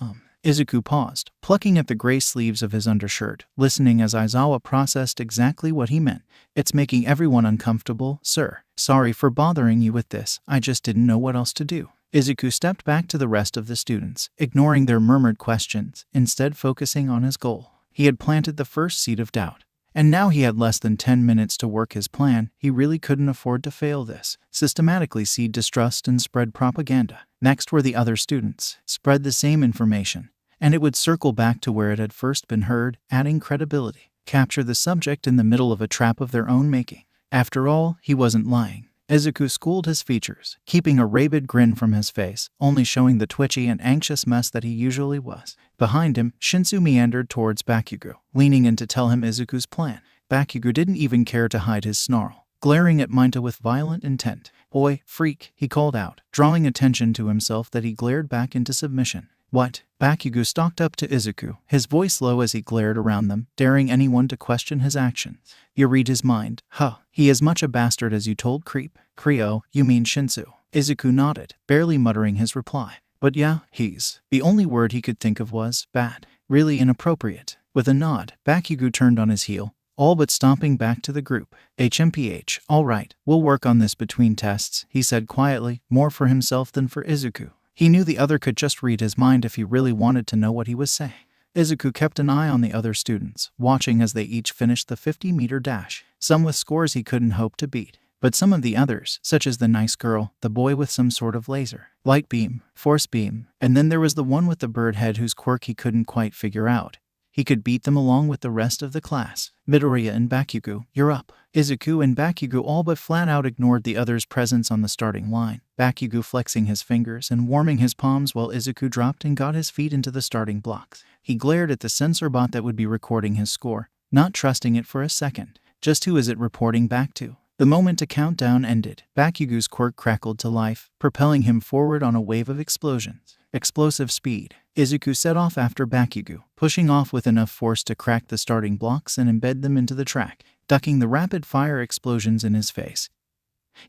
Izuku paused, plucking at the gray sleeves of his undershirt, listening as Aizawa processed exactly what he meant. It's making everyone uncomfortable, sir. Sorry for bothering you with this, I just didn't know what else to do. Izuku stepped back to the rest of the students, ignoring their murmured questions, instead focusing on his goal. He had planted the first seed of doubt. And now he had less than 10 minutes to work his plan. He really couldn't afford to fail this. Systematically seed distrust and spread propaganda. Next were the other students. Spread the same information, and it would circle back to where it had first been heard, adding credibility. Capture the subject in the middle of a trap of their own making. After all, he wasn't lying. Izuku schooled his features, keeping a rabid grin from his face, only showing the twitchy and anxious mess that he usually was. Behind him, Shinsu meandered towards Bakugo, leaning in to tell him Izuku's plan. Bakugo didn't even care to hide his snarl, glaring at Minta with violent intent. Oi, freak, he called out, drawing attention to himself that he glared back into submission. What? Bakugo stalked up to Izuku, his voice low as he glared around them, daring anyone to question his actions. You read his mind. Huh. He is much a bastard as you told Creep. Creo, you mean Shinsu. Izuku nodded, barely muttering his reply. But yeah, he's. The only word he could think of was bad. Really inappropriate. With a nod, Bakugo turned on his heel, all but stomping back to the group. HMPH, all right, we'll work on this between tests, he said quietly, more for himself than for Izuku. He knew the other could just read his mind if he really wanted to know what he was saying. Izuku kept an eye on the other students, watching as they each finished the 50-meter dash, some with scores he couldn't hope to beat. But some of the others, such as the nice girl, the boy with some sort of laser, light beam, force beam, and then there was the one with the bird head whose quirk he couldn't quite figure out. He could beat them along with the rest of the class. Midoriya and Bakugo, you're up. Izuku and Bakugo all but flat out ignored the other's presence on the starting line, Bakugo flexing his fingers and warming his palms while Izuku dropped and got his feet into the starting blocks. He glared at the sensor bot that would be recording his score, not trusting it for a second. Just who is it reporting back to? The moment a countdown ended, Bakugo's quirk crackled to life, propelling him forward on a wave of explosions. Explosive speed. Izuku set off after Bakugo, pushing off with enough force to crack the starting blocks and embed them into the track, ducking the rapid-fire explosions in his face.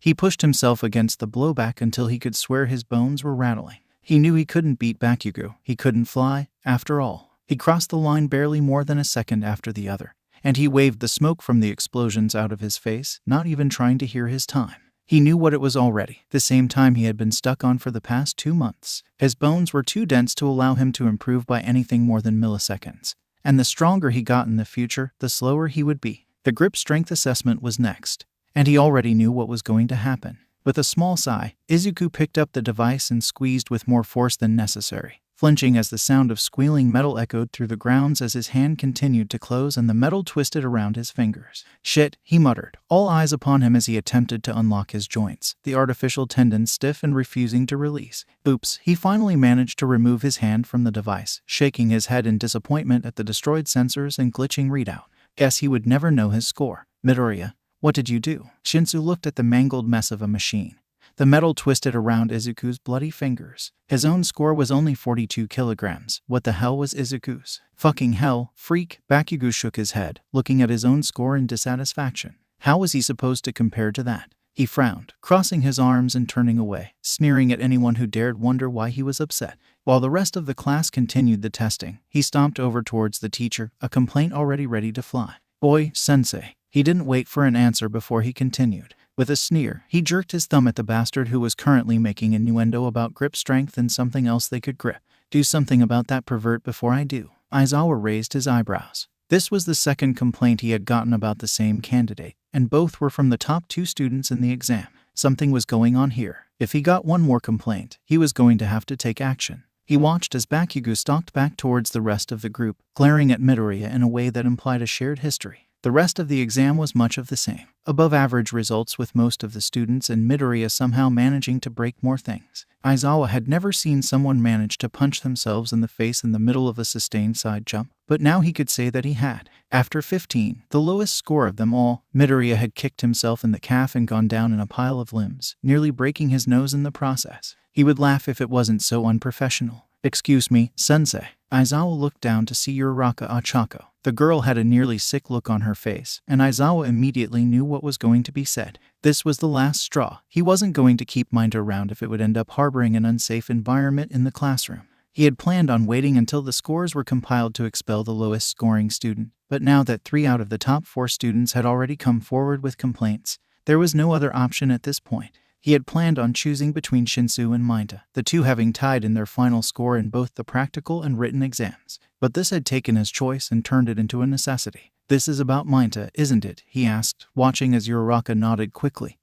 He pushed himself against the blowback until he could swear his bones were rattling. He knew he couldn't beat Bakugo. He couldn't fly, after all. He crossed the line barely more than a second after the other, and he waved the smoke from the explosions out of his face, not even trying to hear his time. He knew what it was already, the same time he had been stuck on for the past 2 months. His bones were too dense to allow him to improve by anything more than milliseconds, and the stronger he got in the future, the slower he would be. The grip strength assessment was next, and he already knew what was going to happen. With a small sigh, Izuku picked up the device and squeezed with more force than necessary, flinching as the sound of squealing metal echoed through the grounds as his hand continued to close and the metal twisted around his fingers. "Shit," he muttered, all eyes upon him as he attempted to unlock his joints, the artificial tendons stiff and refusing to release. Oops, he finally managed to remove his hand from the device, shaking his head in disappointment at the destroyed sensors and glitching readout. Guess he would never know his score. "Midoriya, what did you do?" Shinsu looked at the mangled mess of a machine. The metal twisted around Izuku's bloody fingers. His own score was only 42 kilograms. What the hell was Izuku's? "Fucking hell, freak." Bakugo shook his head, looking at his own score in dissatisfaction. How was he supposed to compare to that? He frowned, crossing his arms and turning away, sneering at anyone who dared wonder why he was upset. While the rest of the class continued the testing, he stomped over towards the teacher, a complaint already ready to fly. "Oi, sensei." He didn't wait for an answer before he continued. With a sneer, he jerked his thumb at the bastard who was currently making innuendo about grip strength and something else they could grip. "Do something about that pervert before I do." Aizawa raised his eyebrows. This was the second complaint he had gotten about the same candidate, and both were from the top 2 students in the exam. Something was going on here. If he got one more complaint, he was going to have to take action. He watched as Bakugo stalked back towards the rest of the group, glaring at Midoriya in a way that implied a shared history. The rest of the exam was much of the same. Above average results with most of the students and Midoriya somehow managing to break more things. Aizawa had never seen someone manage to punch themselves in the face in the middle of a sustained side jump, but now he could say that he had. After 15, the lowest score of them all, Midoriya had kicked himself in the calf and gone down in a pile of limbs, nearly breaking his nose in the process. He would laugh if it wasn't so unprofessional. "Excuse me, sensei." Aizawa looked down to see Uraraka Ochako. The girl had a nearly sick look on her face, and Aizawa immediately knew what was going to be said. This was the last straw. He wasn't going to keep Mineta around if it would end up harboring an unsafe environment in the classroom. He had planned on waiting until the scores were compiled to expel the lowest scoring student, but now that 3 out of the top 4 students had already come forward with complaints, there was no other option at this point. He had planned on choosing between Shinsu and Mineta, the two having tied in their final score in both the practical and written exams. But this had taken his choice and turned it into a necessity. "This is about Mineta, isn't it?" he asked, watching as Uraraka nodded quickly.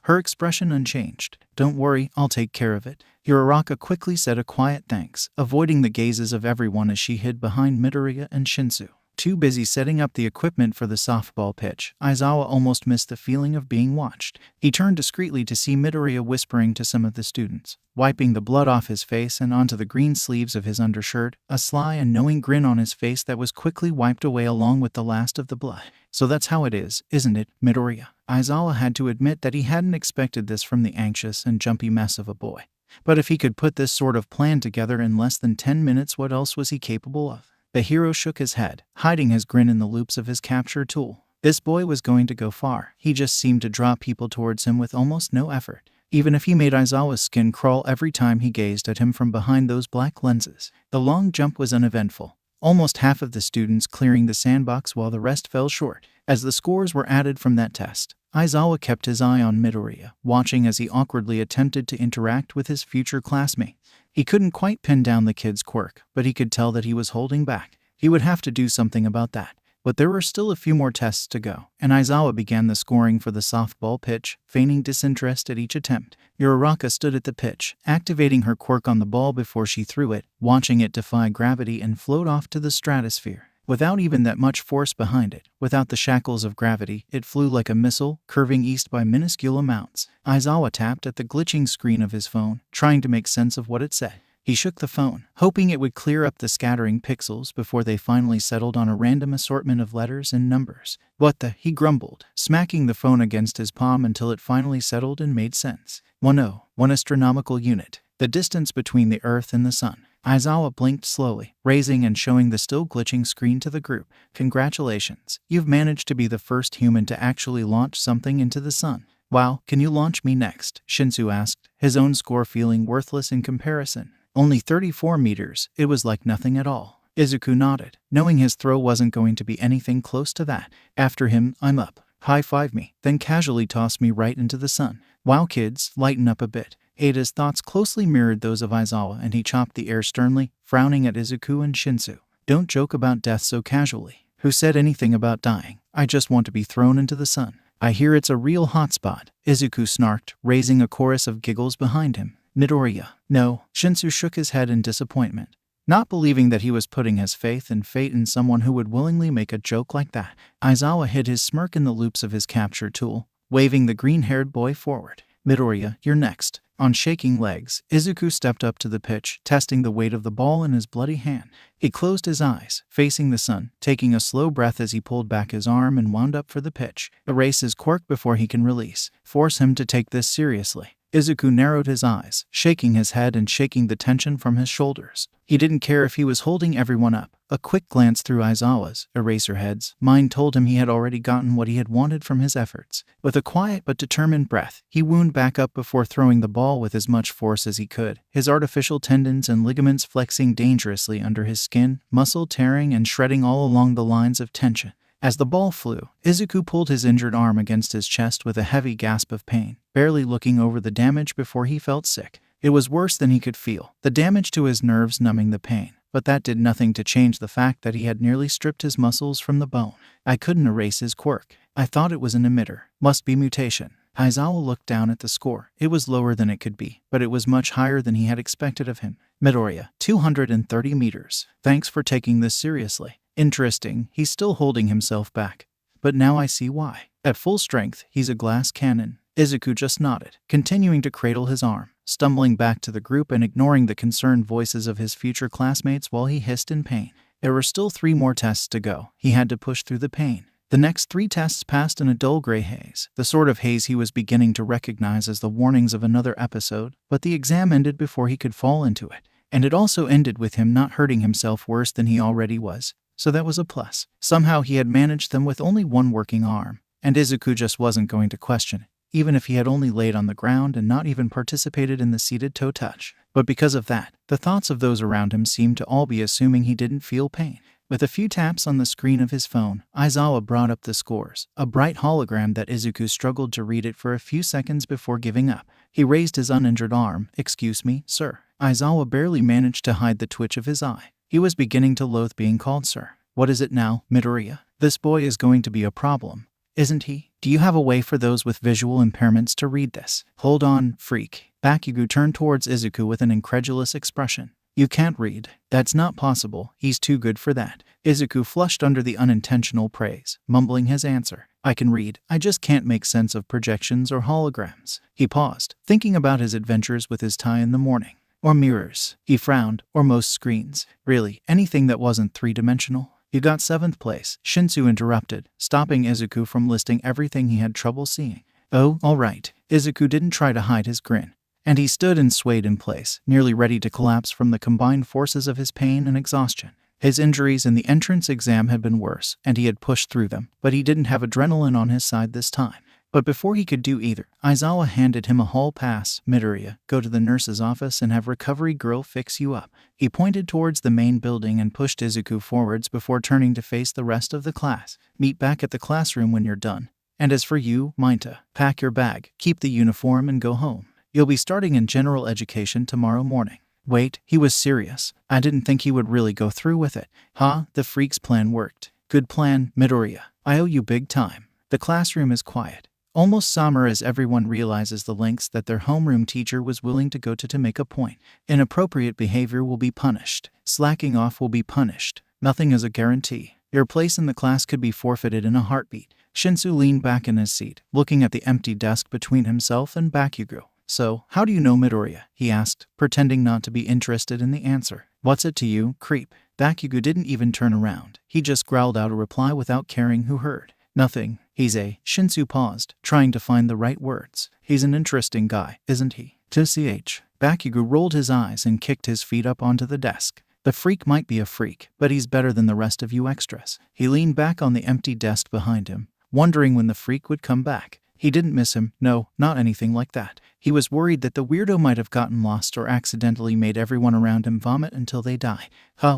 Her expression unchanged. "Don't worry, I'll take care of it." Uraraka quickly said a quiet thanks, avoiding the gazes of everyone as she hid behind Midoriya and Shinsu. Too busy setting up the equipment for the softball pitch, Aizawa almost missed the feeling of being watched. He turned discreetly to see Midoriya whispering to some of the students, wiping the blood off his face and onto the green sleeves of his undershirt, a sly and knowing grin on his face that was quickly wiped away along with the last of the blood. "So that's how it is, isn't it, Midoriya?" Aizawa had to admit that he hadn't expected this from the anxious and jumpy mess of a boy. But if he could put this sort of plan together in less than 10 minutes, what else was he capable of? The hero shook his head, hiding his grin in the loops of his capture tool. This boy was going to go far. He just seemed to draw people towards him with almost no effort, even if he made Aizawa's skin crawl every time he gazed at him from behind those black lenses. The long jump was uneventful, almost half of the students clearing the sandbox while the rest fell short. As the scores were added from that test, Aizawa kept his eye on Midoriya, watching as he awkwardly attempted to interact with his future classmate. He couldn't quite pin down the kid's quirk, but he could tell that he was holding back. He would have to do something about that. But there were still a few more tests to go, and Aizawa began the scoring for the softball pitch, feigning disinterest at each attempt. Uraraka stood at the pitch, activating her quirk on the ball before she threw it, watching it defy gravity and float off to the stratosphere. Without even that much force behind it, without the shackles of gravity, it flew like a missile, curving east by minuscule amounts. Aizawa tapped at the glitching screen of his phone, trying to make sense of what it said. He shook the phone, hoping it would clear up the scattering pixels before they finally settled on a random assortment of letters and numbers. "What the?" he grumbled, smacking the phone against his palm until it finally settled and made sense. 1 astronomical unit. The distance between the Earth and the Sun. Aizawa blinked slowly, raising and showing the still glitching screen to the group. "Congratulations, you've managed to be the first human to actually launch something into the sun." Wow, can you launch me next? Shinsu asked, his own score feeling worthless in comparison. Only 34 meters, it was like nothing at all. Izuku nodded, knowing his throw wasn't going to be anything close to that. After him, I'm up. High-five me, then casually toss me right into the sun. Wow kids, lighten up a bit. Ada's thoughts closely mirrored those of Aizawa, and he chopped the air sternly, frowning at Izuku and Shinsu. Don't joke about death so casually. Who said anything about dying? I just want to be thrown into the sun. I hear it's a real hotspot, Izuku snarked, raising a chorus of giggles behind him. Midoriya. No, Shinsu shook his head in disappointment, not believing that he was putting his faith and fate in someone who would willingly make a joke like that. Aizawa hid his smirk in the loops of his capture tool, waving the green-haired boy forward. Midoriya, you're next. On shaking legs, Izuku stepped up to the pitch, testing the weight of the ball in his bloody hand. He closed his eyes, facing the sun, taking a slow breath as he pulled back his arm and wound up for the pitch. Erase his quirk before he can release. Force him to take this seriously. Izuku narrowed his eyes, shaking his head and shaking the tension from his shoulders. He didn't care if he was holding everyone up. A quick glance through Aizawa's Eraserhead's mind told him he had already gotten what he had wanted from his efforts. With a quiet but determined breath, he wound back up before throwing the ball with as much force as he could, his artificial tendons and ligaments flexing dangerously under his skin, muscle tearing and shredding all along the lines of tension. As the ball flew, Izuku pulled his injured arm against his chest with a heavy gasp of pain, barely looking over the damage before he felt sick. It was worse than he could feel, the damage to his nerves numbing the pain, but that did nothing to change the fact that he had nearly stripped his muscles from the bone. I couldn't erase his quirk. I thought it was an emitter. Must be mutation. Aizawa looked down at the score. It was lower than it could be, but it was much higher than he had expected of him. Midoriya, 230 meters. Thanks for taking this seriously. Interesting, he's still holding himself back. But now I see why. At full strength, he's a glass cannon. Izuku just nodded, continuing to cradle his arm, stumbling back to the group and ignoring the concerned voices of his future classmates while he hissed in pain. There were still 3 more tests to go. He had to push through the pain. The next 3 tests passed in a dull gray haze, the sort of haze he was beginning to recognize as the warnings of another episode, but the exam ended before he could fall into it. And it also ended with him not hurting himself worse than he already was. So that was a plus. Somehow he had managed them with only 1 working arm, and Izuku just wasn't going to question it, even if he had only laid on the ground and not even participated in the seated toe touch. But because of that, the thoughts of those around him seemed to all be assuming he didn't feel pain. With a few taps on the screen of his phone, Aizawa brought up the scores, a bright hologram that Izuku struggled to read it for a few seconds before giving up. He raised his uninjured arm. Excuse me, sir. Aizawa barely managed to hide the twitch of his eye. He was beginning to loathe being called sir. What is it now, Midoriya? This boy is going to be a problem, isn't he? Do you have a way for those with visual impairments to read this? Hold on, freak. Bakugo turned towards Izuku with an incredulous expression. You can't read. That's not possible. He's too good for that. Izuku flushed under the unintentional praise, mumbling his answer. I can read. I just can't make sense of projections or holograms. He paused, thinking about his adventures with his tie in the morning. Or mirrors. He frowned. Or most screens. Really, anything that wasn't 3-dimensional? You got 7th place, Shinsu interrupted, stopping Izuku from listing everything he had trouble seeing. Oh, all right. Izuku didn't try to hide his grin, and he stood and swayed in place, nearly ready to collapse from the combined forces of his pain and exhaustion. His injuries in the entrance exam had been worse, and he had pushed through them, but he didn't have adrenaline on his side this time. But before he could do either, Aizawa handed him a hall pass. Midoriya, go to the nurse's office and have recovery girl fix you up. He pointed towards the main building and pushed Izuku forwards before turning to face the rest of the class. Meet back at the classroom when you're done. And as for you, Minta, pack your bag, keep the uniform and go home. You'll be starting in general education tomorrow morning. Wait, he was serious. I didn't think he would really go through with it. Huh? The freak's plan worked. Good plan, Midoriya. I owe you big time. The classroom is quiet, almost somber as everyone realizes the lengths that their homeroom teacher was willing to go to make a point. Inappropriate behavior will be punished. Slacking off will be punished. Nothing is a guarantee. Your place in the class could be forfeited in a heartbeat. Shinsu leaned back in his seat, looking at the empty desk between himself and Bakugo. So, how do you know Midoriya? He asked, pretending not to be interested in the answer. What's it to you, creep? Bakugo didn't even turn around. He just growled out a reply without caring who heard. Nothing. He's a... Shinsu paused, trying to find the right words. He's an interesting guy, isn't he? To-ch. Bakugo rolled his eyes and kicked his feet up onto the desk. The freak might be a freak, but he's better than the rest of you extras. He leaned back on the empty desk behind him, wondering when the freak would come back. He didn't miss him, no, not anything like that. He was worried that the weirdo might have gotten lost or accidentally made everyone around him vomit until they die.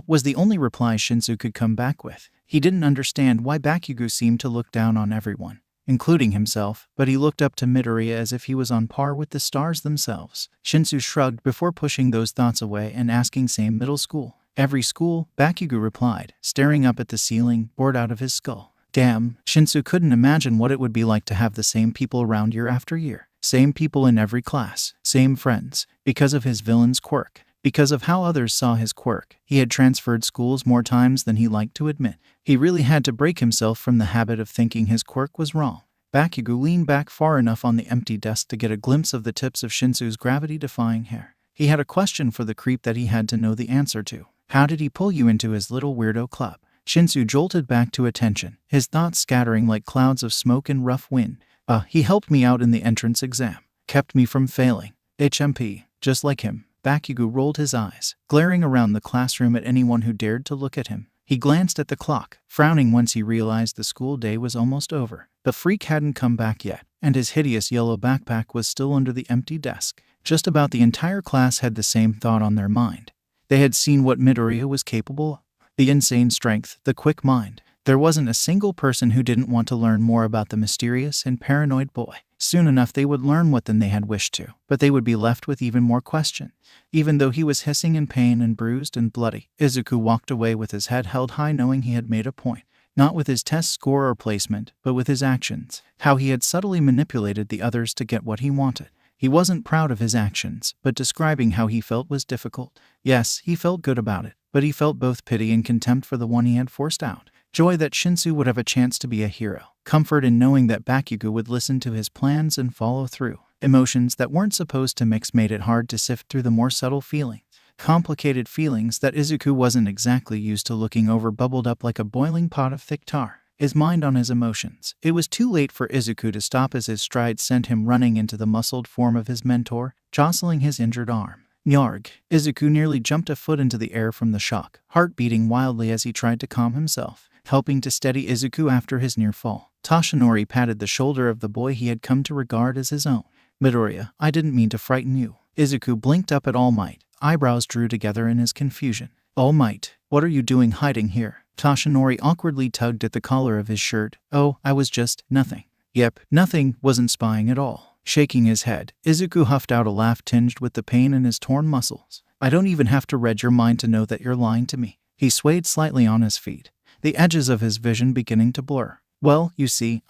Was the only reply Shinsu could come back with. He didn't understand why Bakugo seemed to look down on everyone, including himself, but he looked up to Midoriya as if he was on par with the stars themselves. Shinsu shrugged before pushing those thoughts away and asking same middle school. Every school, Bakugo replied, staring up at the ceiling, bored out of his skull. Damn, Shinsu couldn't imagine what it would be like to have the same people around year after year. Same people in every class, same friends. Because of his villain's quirk, because of how others saw his quirk, he had transferred schools more times than he liked to admit. He really had to break himself from the habit of thinking his quirk was wrong. Bakugo leaned back far enough on the empty desk to get a glimpse of the tips of Shinsu's gravity-defying hair. He had a question for the creep that he had to know the answer to. How did he pull you into his little weirdo club? Shinsu jolted back to attention, his thoughts scattering like clouds of smoke in rough wind. He helped me out in the entrance exam. Kept me from failing. HMP, just like him. Bakugo rolled his eyes, glaring around the classroom at anyone who dared to look at him. He glanced at the clock, frowning once he realized the school day was almost over. The freak hadn't come back yet, and his hideous yellow backpack was still under the empty desk. Just about the entire class had the same thought on their mind. They had seen what Midoriya was capable of. The insane strength, the quick mind. There wasn't a single person who didn't want to learn more about the mysterious and paranoid boy. Soon enough they would learn what than they had wished to, but they would be left with even more questions. Even though he was hissing in pain and bruised and bloody, Izuku walked away with his head held high knowing he had made a point. Not with his test score or placement, but with his actions. How he had subtly manipulated the others to get what he wanted. He wasn't proud of his actions, but describing how he felt was difficult. Yes, he felt good about it, but he felt both pity and contempt for the one he had forced out. Joy that Shinsu would have a chance to be a hero. Comfort in knowing that Bakugo would listen to his plans and follow through. Emotions that weren't supposed to mix made it hard to sift through the more subtle feelings. Complicated feelings that Izuku wasn't exactly used to looking over bubbled up like a boiling pot of thick tar. His mind on his emotions. It was too late for Izuku to stop as his stride sent him running into the muscled form of his mentor, jostling his injured arm. Nyarg. Izuku nearly jumped a foot into the air from the shock, heart beating wildly as he tried to calm himself. Helping to steady Izuku after his near fall, Toshinori patted the shoulder of the boy he had come to regard as his own. Midoriya, I didn't mean to frighten you. Izuku blinked up at All Might, eyebrows drew together in his confusion. All Might, what are you doing hiding here? Toshinori awkwardly tugged at the collar of his shirt. Oh, I was just nothing. Yep, nothing, wasn't spying at all. Shaking his head, Izuku huffed out a laugh tinged with the pain in his torn muscles. I don't even have to read your mind to know that you're lying to me. He swayed slightly on his feet, the edges of his vision beginning to blur. Well, you see,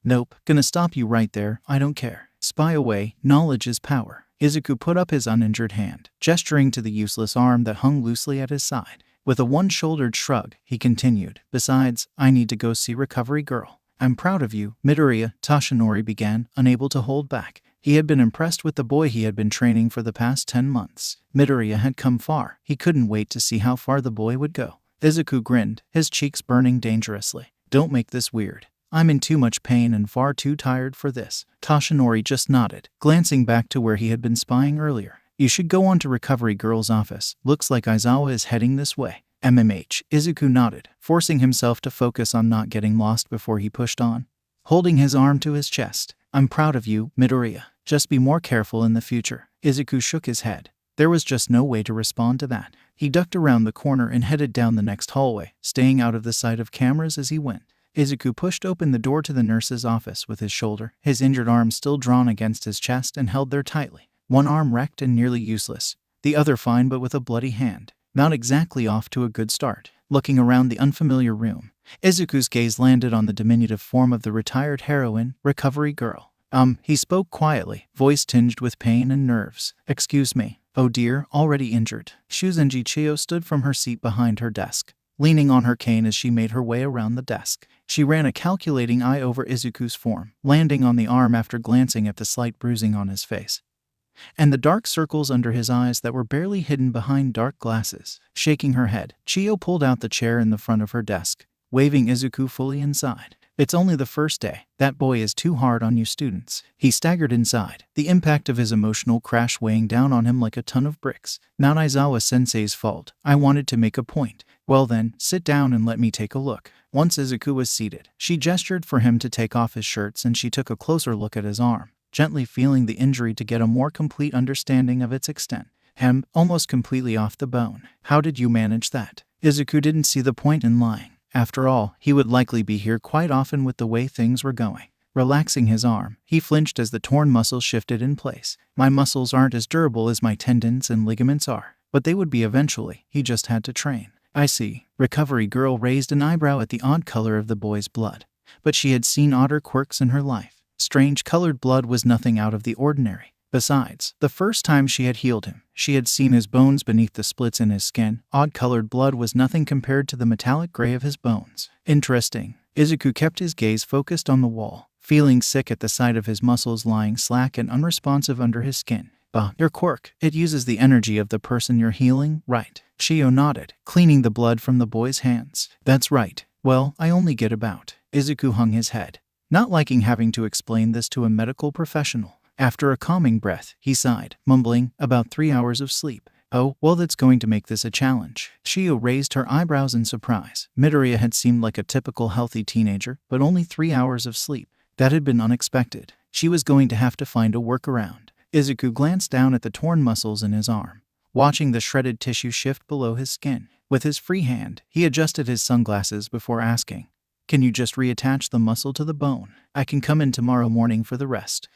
Nope, gonna stop you right there, I don't care. Spy away, knowledge is power. Izuku put up his uninjured hand, gesturing to the useless arm that hung loosely at his side. With a one-shouldered shrug, he continued, besides, I need to go see Recovery Girl. I'm proud of you, Midoriya, Toshinori began, unable to hold back. He had been impressed with the boy he had been training for the past 10 months. Midoriya had come far. He couldn't wait to see how far the boy would go. Izuku grinned, his cheeks burning dangerously. Don't make this weird. I'm in too much pain and far too tired for this. Toshinori just nodded, glancing back to where he had been spying earlier. You should go on to Recovery Girl's office. Looks like Aizawa is heading this way. MMH. Izuku nodded, forcing himself to focus on not getting lost before he pushed on. Holding his arm to his chest. I'm proud of you, Midoriya. Just be more careful in the future. Izuku shook his head. There was just no way to respond to that. He ducked around the corner and headed down the next hallway, staying out of the sight of cameras as he went. Izuku pushed open the door to the nurse's office with his shoulder, his injured arm still drawn against his chest and held there tightly. One arm wrecked and nearly useless, the other fine but with a bloody hand. Not exactly off to a good start. Looking around the unfamiliar room, Izuku's gaze landed on the diminutive form of the retired heroine, Recovery Girl. He spoke quietly, voice tinged with pain and nerves. Excuse me. Oh dear, already injured. Shuzenji Chio stood from her seat behind her desk, leaning on her cane as she made her way around the desk. She ran a calculating eye over Izuku's form, landing on the arm after glancing at the slight bruising on his face and the dark circles under his eyes that were barely hidden behind dark glasses. Shaking her head, Chio pulled out the chair in the front of her desk, waving Izuku fully inside. It's only the first day. That boy is too hard on you students. He staggered inside, the impact of his emotional crash weighing down on him like a ton of bricks. Not Aizawa-sensei's fault. I wanted to make a point. Well then, sit down and let me take a look. Once Izuku was seated, she gestured for him to take off his shirts and she took a closer look at his arm, gently feeling the injury to get a more complete understanding of its extent. Almost completely off the bone. How did you manage that? Izuku didn't see the point in lying. After all, he would likely be here quite often with the way things were going. Relaxing his arm, he flinched as the torn muscle shifted in place. My muscles aren't as durable as my tendons and ligaments are, but they would be eventually. He just had to train. I see. Recovery girl raised an eyebrow at the odd color of the boy's blood. But she had seen odder quirks in her life. Strange colored blood was nothing out of the ordinary. Besides, the first time she had healed him, she had seen his bones beneath the splits in his skin. Odd-colored blood was nothing compared to the metallic gray of his bones. Interesting. Izuku kept his gaze focused on the wall, feeling sick at the sight of his muscles lying slack and unresponsive under his skin. Your quirk. It uses the energy of the person you're healing, right? Chiyo nodded, cleaning the blood from the boy's hands. That's right. Well, I only get about. Izuku hung his head, not liking having to explain this to a medical professional. After a calming breath, he sighed, mumbling, about 3 hours of sleep. Oh, well, that's going to make this a challenge. Chiyo raised her eyebrows in surprise. Midoriya had seemed like a typical healthy teenager, but only 3 hours of sleep. That had been unexpected. She was going to have to find a workaround. Izuku glanced down at the torn muscles in his arm, watching the shredded tissue shift below his skin. With his free hand, he adjusted his sunglasses before asking, "Can you just reattach the muscle to the bone? I can come in tomorrow morning for the rest."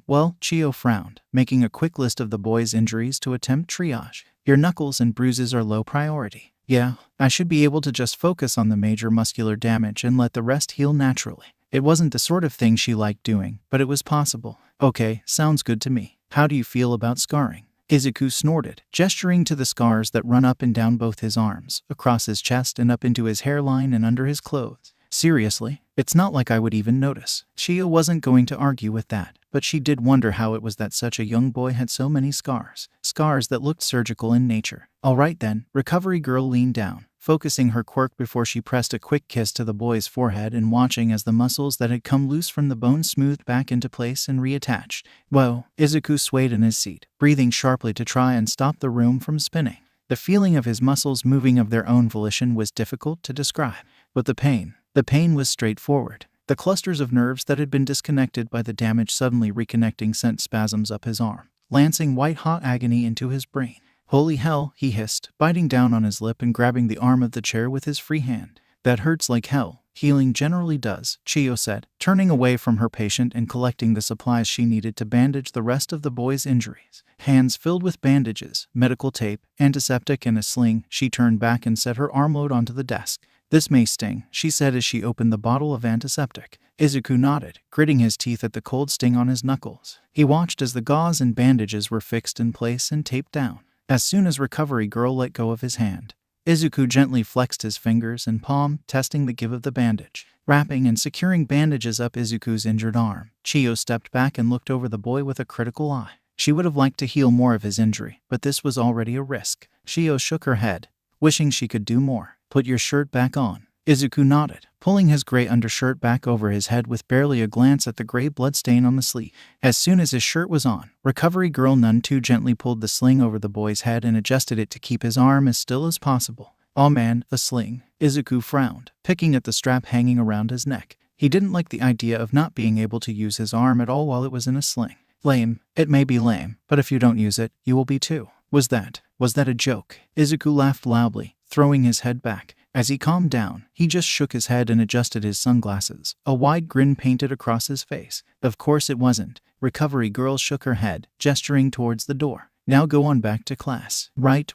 Well, Chiyo frowned, making a quick list of the boy's injuries to attempt triage. Your knuckles and bruises are low priority. Yeah, I should be able to just focus on the major muscular damage and let the rest heal naturally. It wasn't the sort of thing she liked doing, but it was possible. Okay, sounds good to me. How do you feel about scarring? Izuku snorted, gesturing to the scars that run up and down both his arms, across his chest and up into his hairline and under his clothes. Seriously? It's not like I would even notice. Chiyo wasn't going to argue with that, but she did wonder how it was that such a young boy had so many scars. Scars that looked surgical in nature. Alright then, recovery girl leaned down, focusing her quirk before she pressed a quick kiss to the boy's forehead and watching as the muscles that had come loose from the bone smoothed back into place and reattached. Whoa, Izuku swayed in his seat, breathing sharply to try and stop the room from spinning. The feeling of his muscles moving of their own volition was difficult to describe. But the pain was straightforward. The clusters of nerves that had been disconnected by the damage suddenly reconnecting sent spasms up his arm, lancing white-hot agony into his brain. Holy hell, he hissed, biting down on his lip and grabbing the arm of the chair with his free hand. That hurts like hell. Healing generally does, Chiyo said, turning away from her patient and collecting the supplies she needed to bandage the rest of the boy's injuries. Hands filled with bandages, medical tape, antiseptic and a sling, she turned back and set her armload onto the desk. This may sting, she said as she opened the bottle of antiseptic. Izuku nodded, gritting his teeth at the cold sting on his knuckles. He watched as the gauze and bandages were fixed in place and taped down. As soon as recovery girl let go of his hand, Izuku gently flexed his fingers and palm, testing the give of the bandage. Wrapping and securing bandages up Izuku's injured arm, Chiyo stepped back and looked over the boy with a critical eye. She would have liked to heal more of his injury, but this was already a risk. Chiyo shook her head, wishing she could do more. Put your shirt back on. Izuku nodded, pulling his gray undershirt back over his head with barely a glance at the gray bloodstain on the sleeve. As soon as his shirt was on, recovery girl none too gently pulled the sling over the boy's head and adjusted it to keep his arm as still as possible. Oh man, a sling. Izuku frowned, picking at the strap hanging around his neck. He didn't like the idea of not being able to use his arm at all while it was in a sling. Lame. It may be lame, but if you don't use it, you will be too. Was that a joke? Izuku laughed loudly, throwing his head back. As he calmed down, he just shook his head and adjusted his sunglasses. A wide grin painted across his face. Of course it wasn't. Recovery girl shook her head, gesturing towards the door. Now go on back to class. Right.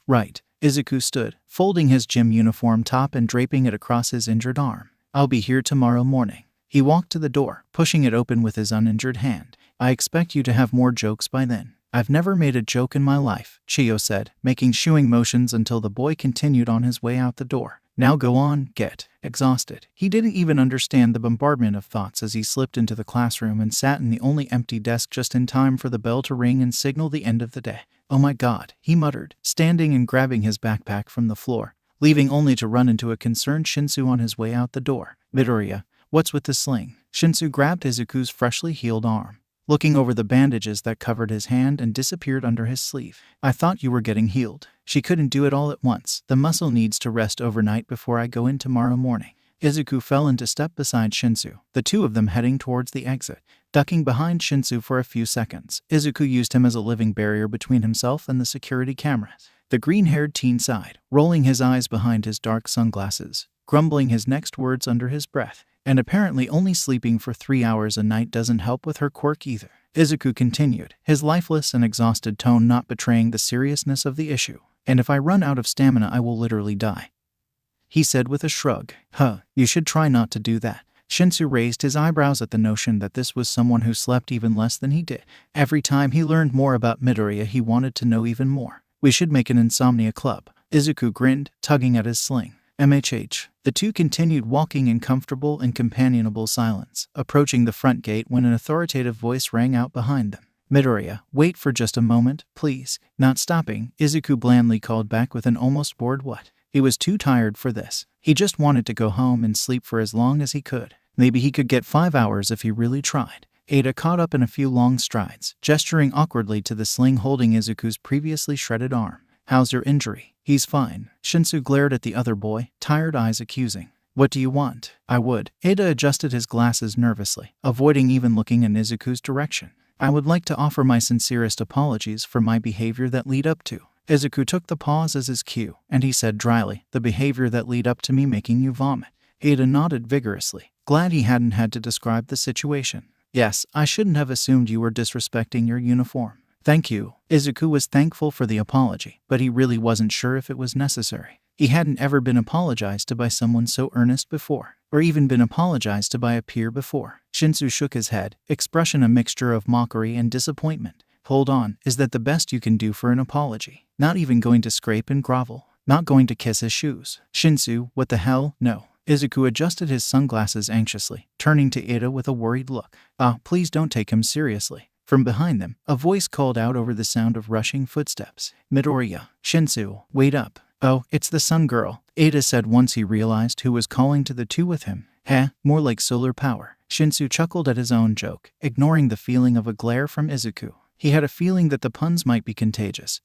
Izuku stood, folding his gym uniform top and draping it across his injured arm. I'll be here tomorrow morning. He walked to the door, pushing it open with his uninjured hand. I expect you to have more jokes by then. I've never made a joke in my life, Chiyo said, making shooing motions until the boy continued on his way out the door. Now go on, get exhausted. He didn't even understand the bombardment of thoughts as he slipped into the classroom and sat in the only empty desk just in time for the bell to ring and signal the end of the day. Oh my god, he muttered, standing and grabbing his backpack from the floor, leaving only to run into a concerned Shinsu on his way out the door. Midoriya, What's with the sling? Shinsu grabbed Izuku's freshly healed arm, looking over the bandages that covered his hand and disappeared under his sleeve. I thought you were getting healed. She couldn't do it all at once. The muscle needs to rest overnight before I go in tomorrow morning. Izuku fell into step beside Shinsu, the two of them heading towards the exit. Ducking behind Shinsu for a few seconds, Izuku used him as a living barrier between himself and the security cameras. The green-haired teen sighed, rolling his eyes behind his dark sunglasses, grumbling his next words under his breath. And apparently only sleeping for 3 hours a night doesn't help with her quirk either. Izuku continued, his lifeless and exhausted tone not betraying the seriousness of the issue. And if I run out of stamina, I will literally die, he said with a shrug. You should try not to do that. Shinsu raised his eyebrows at the notion that this was someone who slept even less than he did. Every time he learned more about Midoriya, he wanted to know even more. We should make an insomnia club. Izuku grinned, tugging at his sling. The two continued walking in comfortable and companionable silence, approaching the front gate when an authoritative voice rang out behind them. Midoriya, wait for just a moment, please. Not stopping, Izuku blandly called back with an almost bored what. He was too tired for this. He just wanted to go home and sleep for as long as he could. Maybe he could get 5 hours if he really tried. Ada caught up in a few long strides, gesturing awkwardly to the sling holding Izuku's previously shredded arm. How's your injury? He's fine. Shinsu glared at the other boy, tired eyes accusing. What do you want? I would. Ada adjusted his glasses nervously, avoiding even looking in Izuku's direction. I would like to offer my sincerest apologies for my behavior that lead up to. Izuku took the pause as his cue, and he said dryly, the behavior that lead up to me making you vomit. Ada nodded vigorously, glad he hadn't had to describe the situation. Yes, I shouldn't have assumed you were disrespecting your uniform. Thank you. Izuku was thankful for the apology, but he really wasn't sure if it was necessary. He hadn't ever been apologized to by someone so earnest before, or even been apologized to by a peer before. Shinsu shook his head, expression a mixture of mockery and disappointment. Hold on, is that the best you can do for an apology? Not even going to scrape and grovel? Not going to kiss his shoes? Shinsu, what the hell? No. Izuku adjusted his sunglasses anxiously, turning to Ada with a worried look. Please don't take him seriously. From behind them, a voice called out over the sound of rushing footsteps. Midoriya, Shinsu, wait up. Oh, it's the sun girl, Ada said once he realized who was calling to the two with him. More like solar power. Shinsu chuckled at his own joke, ignoring the feeling of a glare from Izuku. He had a feeling that the puns might be contagious.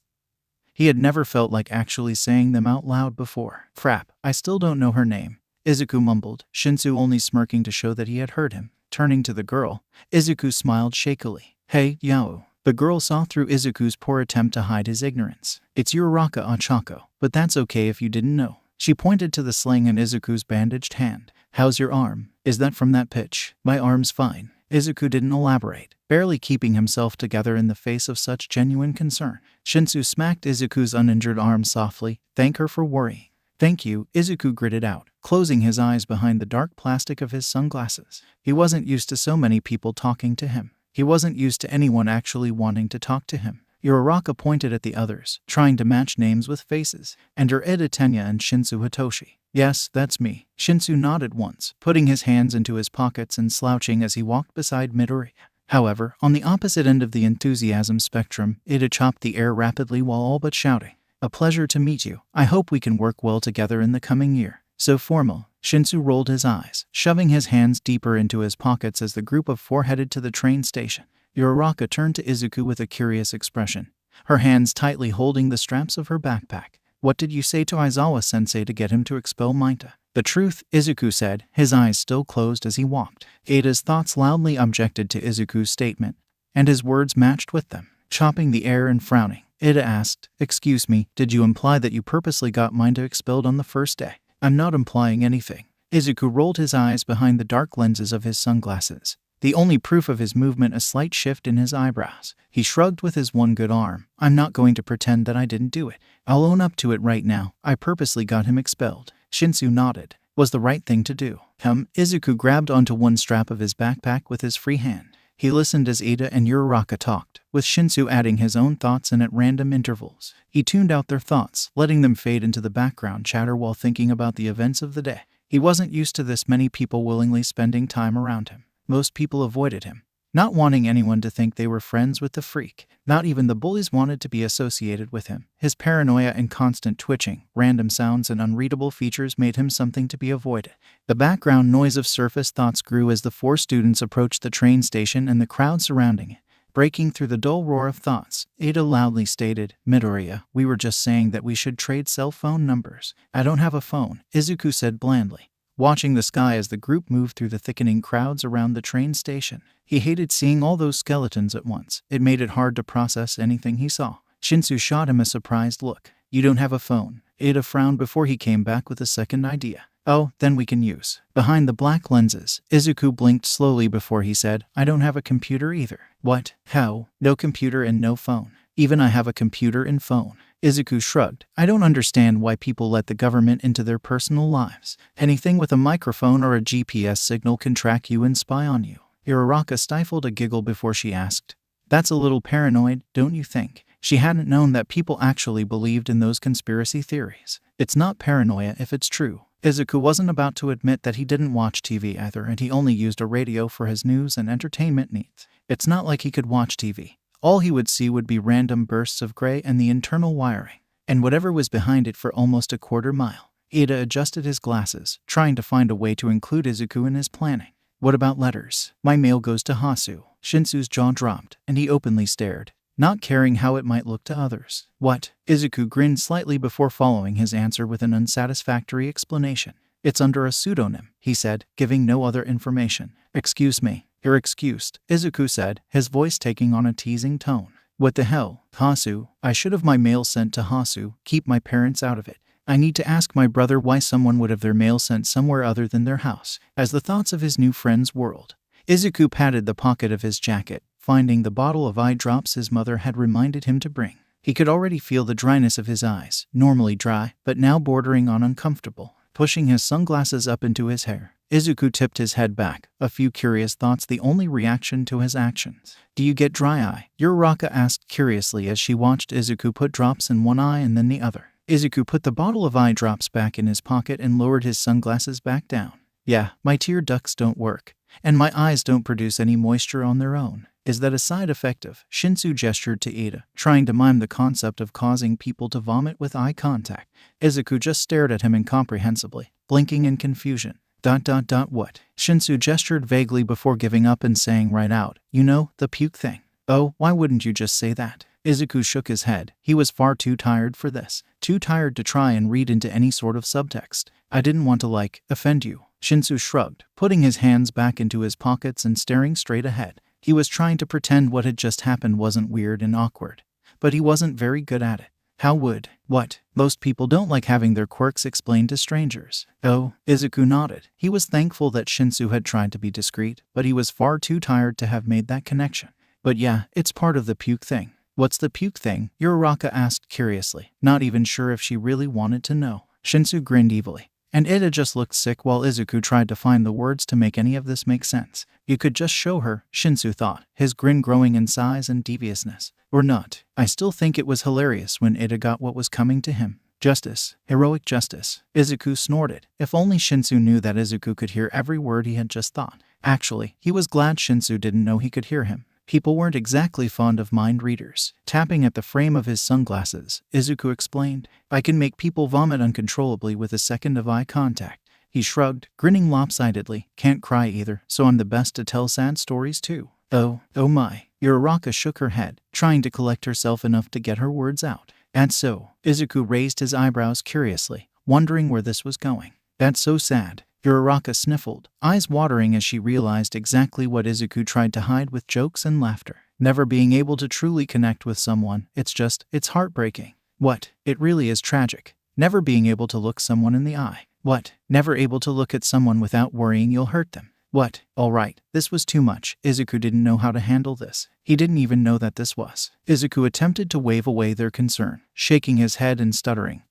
He had never felt like actually saying them out loud before. Crap, I still don't know her name, Izuku mumbled, Shinsu only smirking to show that he had heard him. Turning to the girl, Izuku smiled shakily. Hey, Yao. The girl saw through Izuku's poor attempt to hide his ignorance. It's Uraraka Ochako, but that's okay if you didn't know. She pointed to the sling in Izuku's bandaged hand. How's your arm? Is that from that pitch? My arm's fine. Izuku didn't elaborate, barely keeping himself together in the face of such genuine concern. Shinsu smacked Izuku's uninjured arm softly. Thank her for worrying. Thank you, Izuku gritted out, closing his eyes behind the dark plastic of his sunglasses. He wasn't used to so many people talking to him. He wasn't used to anyone actually wanting to talk to him. Uraraka pointed at the others, trying to match names with faces. And your Eda Tenya and Shinsu Hitoshi. Yes, that's me. Shinsu nodded once, putting his hands into his pockets and slouching as he walked beside Midoriya. However, on the opposite end of the enthusiasm spectrum, Eda chopped the air rapidly while all but shouting. A pleasure to meet you. I hope we can work well together in the coming year. So formal. Shinsu rolled his eyes, shoving his hands deeper into his pockets as the group of four headed to the train station. Uraraka turned to Izuku with a curious expression, her hands tightly holding the straps of her backpack. What did you say to Aizawa-sensei to get him to expel Mainta? The truth, Izuku said, his eyes still closed as he walked. Ada's thoughts loudly objected to Izuku's statement, and his words matched with them. Chopping the air and frowning, Ada asked, Excuse me, did you imply that you purposely got Mainta expelled on the first day? I'm not implying anything. Izuku rolled his eyes behind the dark lenses of his sunglasses, the only proof of his movement a slight shift in his eyebrows. He shrugged with his one good arm. I'm not going to pretend that I didn't do it. I'll own up to it right now. I purposely got him expelled. Shinsu nodded. Was the right thing to do. Izuku grabbed onto one strap of his backpack with his free hand. He listened as Ada and Uraraka talked, with Shinsu adding his own thoughts in at random intervals. He tuned out their thoughts, letting them fade into the background chatter while thinking about the events of the day. He wasn't used to this many people willingly spending time around him. Most people avoided him. not wanting anyone to think they were friends with the freak. Not even the bullies wanted to be associated with him. His paranoia and constant twitching, random sounds and unreadable features made him something to be avoided. The background noise of surface thoughts grew as the 4 students approached the train station and the crowd surrounding it. Breaking through the dull roar of thoughts, Ada loudly stated, "Midoriya, we were just saying that we should trade cell phone numbers." "I don't have a phone," Izuku said blandly, watching the sky as the group moved through the thickening crowds around the train station. He hated seeing all those skeletons at once. It made it hard to process anything he saw. Shinsu shot him a surprised look. "You don't have a phone?" Ada frowned before he came back with a second idea. "Oh, then we can use." Behind the black lenses, Izuku blinked slowly before he said, "I don't have a computer either." "What? How? No computer and no phone?" "Even I have a computer and phone." Izuku shrugged. "I don't understand why people let the government into their personal lives. Anything with a microphone or a GPS signal can track you and spy on you." Uraraka stifled a giggle before she asked, "That's a little paranoid, don't you think?" She hadn't known that people actually believed in those conspiracy theories. "It's not paranoia if it's true." Izuku wasn't about to admit that he didn't watch TV either, and he only used a radio for his news and entertainment needs. It's not like he could watch TV. All he would see would be random bursts of gray and the internal wiring, and whatever was behind it for almost a quarter mile. Ida adjusted his glasses, trying to find a way to include Izuku in his planning. "What about letters?" "My mail goes to Hasu." Shinsu's jaw dropped, and he openly stared, not caring how it might look to others. "What?" Izuku grinned slightly before following his answer with an unsatisfactory explanation. "It's under a pseudonym," he said, giving no other information. "Excuse me." "You're excused," Izuku said, his voice taking on a teasing tone. "What the hell? Hasu? I should have my mail sent to Hasu. Keep my parents out of it. I need to ask my brother why someone would have their mail sent somewhere other than their house." As the thoughts of his new friends whirled, Izuku patted the pocket of his jacket, finding the bottle of eye drops his mother had reminded him to bring. He could already feel the dryness of his eyes, normally dry, but now bordering on uncomfortable. Pushing his sunglasses up into his hair, Izuku tipped his head back, a few curious thoughts the only reaction to his actions. "Do you get dry eye?" Uraraka asked curiously as she watched Izuku put drops in one eye and then the other. Izuku put the bottle of eye drops back in his pocket and lowered his sunglasses back down. "Yeah, my tear ducts don't work, and my eyes don't produce any moisture on their own." "Is that a side effect of?" Shinsu gestured to Ada, trying to mime the concept of causing people to vomit with eye contact. Izuku just stared at him incomprehensibly, blinking in confusion. What? Shinsu gestured vaguely before giving up and saying right out, "You know, the puke thing." "Oh, why wouldn't you just say that?" Izuku shook his head. He was far too tired for this. Too tired to try and read into any sort of subtext. "I didn't want to, offend you." Shinsu shrugged, putting his hands back into his pockets and staring straight ahead. He was trying to pretend what had just happened wasn't weird and awkward, but he wasn't very good at it. "How would?" "What?" "Most people don't like having their quirks explained to strangers." "Oh," Izuku nodded. He was thankful that Shinsu had tried to be discreet, but he was far too tired to have made that connection. "But yeah, it's part of the puke thing." "What's the puke thing?" Uraraka asked curiously, not even sure if she really wanted to know. Shinsu grinned evilly, and Ida just looked sick while Izuku tried to find the words to make any of this make sense. You could just show her, Shinsu thought, his grin growing in size and deviousness. Or not. I still think it was hilarious when Ida got what was coming to him. "Justice. Heroic justice." Izuku snorted. If only Shinsu knew that Izuku could hear every word he had just thought. Actually, he was glad Shinsu didn't know he could hear him. People weren't exactly fond of mind readers. Tapping at the frame of his sunglasses, Izuku explained, "I can make people vomit uncontrollably with a second of eye contact." He shrugged, grinning lopsidedly. "Can't cry either, so I'm the best to tell sad stories too." Oh my. Uraraka shook her head, trying to collect herself enough to get her words out. "That's so." Izuku raised his eyebrows curiously, wondering where this was going. "That's so sad." Uraraka sniffled, eyes watering as she realized exactly what Izuku tried to hide with jokes and laughter. Never being able to truly connect with someone, it's heartbreaking. "What? It really is tragic. Never being able to look someone in the eye." "What? Never able to look at someone without worrying you'll hurt them." "What?" All right, this was too much. Izuku didn't know how to handle this. He didn't even know that this was. Izuku attempted to wave away their concern, shaking his head and stuttering.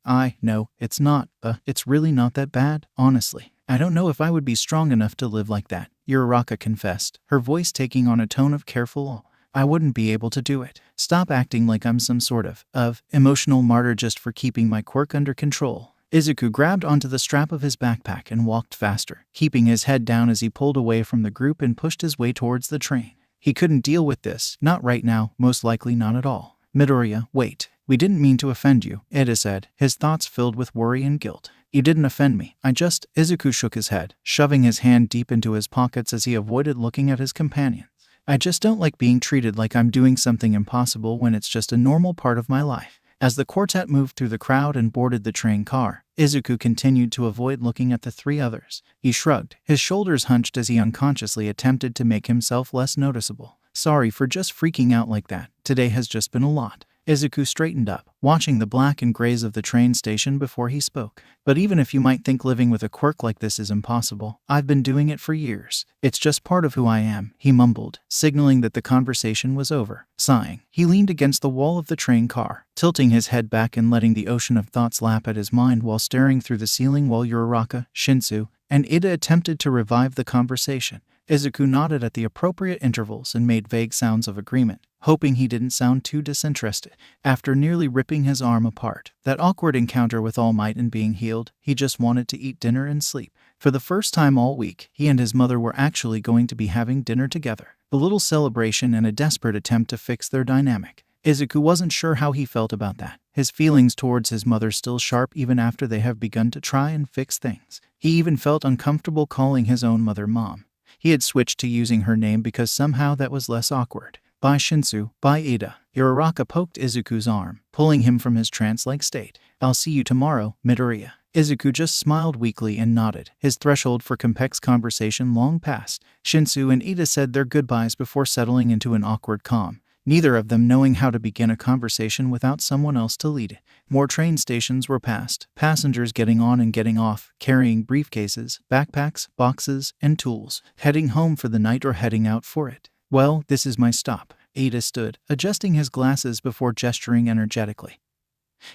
No, it's not. It's really not that bad, honestly. I don't know if I would be strong enough to live like that," Uraraka confessed, her voice taking on a tone of careful awe. "I wouldn't be able to do it." "Stop acting like I'm some sort of emotional martyr just for keeping my quirk under control." Izuku grabbed onto the strap of his backpack and walked faster, keeping his head down as he pulled away from the group and pushed his way towards the train. He couldn't deal with this, not right now, most likely not at all. Midoriya, wait. We didn't mean to offend you, Ida said, his thoughts filled with worry and guilt. You didn't offend me, Izuku shook his head, shoving his hand deep into his pockets as he avoided looking at his companion. I just don't like being treated like I'm doing something impossible when it's just a normal part of my life. As the quartet moved through the crowd and boarded the train car, Izuku continued to avoid looking at the three others. He shrugged, his shoulders hunched as he unconsciously attempted to make himself less noticeable. Sorry for just freaking out like that. Today has just been a lot. Izuku straightened up, watching the black and grays of the train station before he spoke. But even if you might think living with a quirk like this is impossible, I've been doing it for years. It's just part of who I am, he mumbled, signaling that the conversation was over. Sighing, he leaned against the wall of the train car, tilting his head back and letting the ocean of thoughts lap at his mind while staring through the ceiling while Uraraka, Shinsu, and Ida attempted to revive the conversation. Izuku nodded at the appropriate intervals and made vague sounds of agreement, hoping he didn't sound too disinterested. After nearly ripping his arm apart, that awkward encounter with All Might and being healed, he just wanted to eat dinner and sleep. For the first time all week, he and his mother were actually going to be having dinner together. A little celebration and a desperate attempt to fix their dynamic. Izuku wasn't sure how he felt about that. His feelings towards his mother still sharp even after they have begun to try and fix things. He even felt uncomfortable calling his own mother Mom. He had switched to using her name because somehow that was less awkward. Bye Shinsu, bye Ida. Uraraka poked Izuku's arm, pulling him from his trance-like state. I'll see you tomorrow, Midoriya. Izuku just smiled weakly and nodded, his threshold for complex conversation long past. Shinsu and Ida said their goodbyes before settling into an awkward calm, neither of them knowing how to begin a conversation without someone else to lead it. More train stations were passed, passengers getting on and getting off, carrying briefcases, backpacks, boxes, and tools, heading home for the night or heading out for it. Well, this is my stop. Ida stood, adjusting his glasses before gesturing energetically.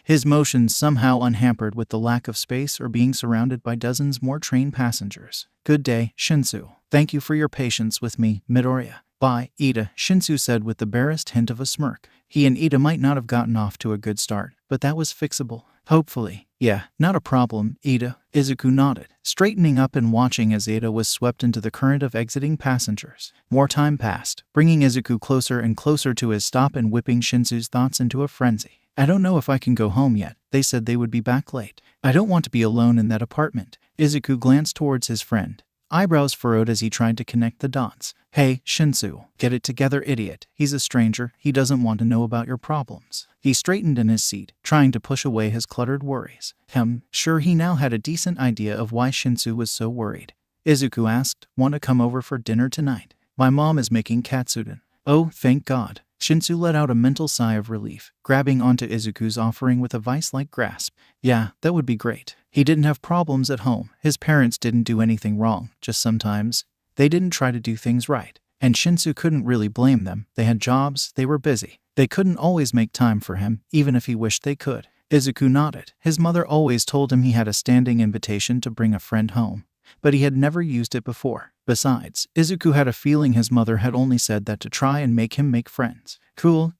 His motions somehow unhampered with the lack of space or being surrounded by dozens more train passengers. Good day, Shinsu. Thank you for your patience with me, Midoriya. Bye, Ida, Shinsu said with the barest hint of a smirk. He and Ida might not have gotten off to a good start, but that was fixable. Hopefully. Yeah, not a problem, Ida. Izuku nodded, straightening up and watching as Ida was swept into the current of exiting passengers. More time passed, bringing Izuku closer and closer to his stop and whipping Shinsu's thoughts into a frenzy. I don't know if I can go home yet. They said they would be back late. I don't want to be alone in that apartment. Izuku glanced towards his friend, eyebrows furrowed as he tried to connect the dots. Hey, Shinsu, get it together, idiot. He's a stranger. He doesn't want to know about your problems. He straightened in his seat, trying to push away his cluttered worries. Sure, he now had a decent idea of why Shinsu was so worried. Izuku asked, want to come over for dinner tonight? My mom is making katsudon. Oh, thank God. Shinsu let out a mental sigh of relief, grabbing onto Izuku's offering with a vice-like grasp. Yeah, that would be great. He didn't have problems at home. His parents didn't do anything wrong, just sometimes they didn't try to do things right. And Shinsu couldn't really blame them. They had jobs, they were busy. They couldn't always make time for him, even if he wished they could. Izuku nodded. His mother always told him he had a standing invitation to bring a friend home, but he had never used it before. Besides, Izuku had a feeling his mother had only said that to try and make him make friends. Cool.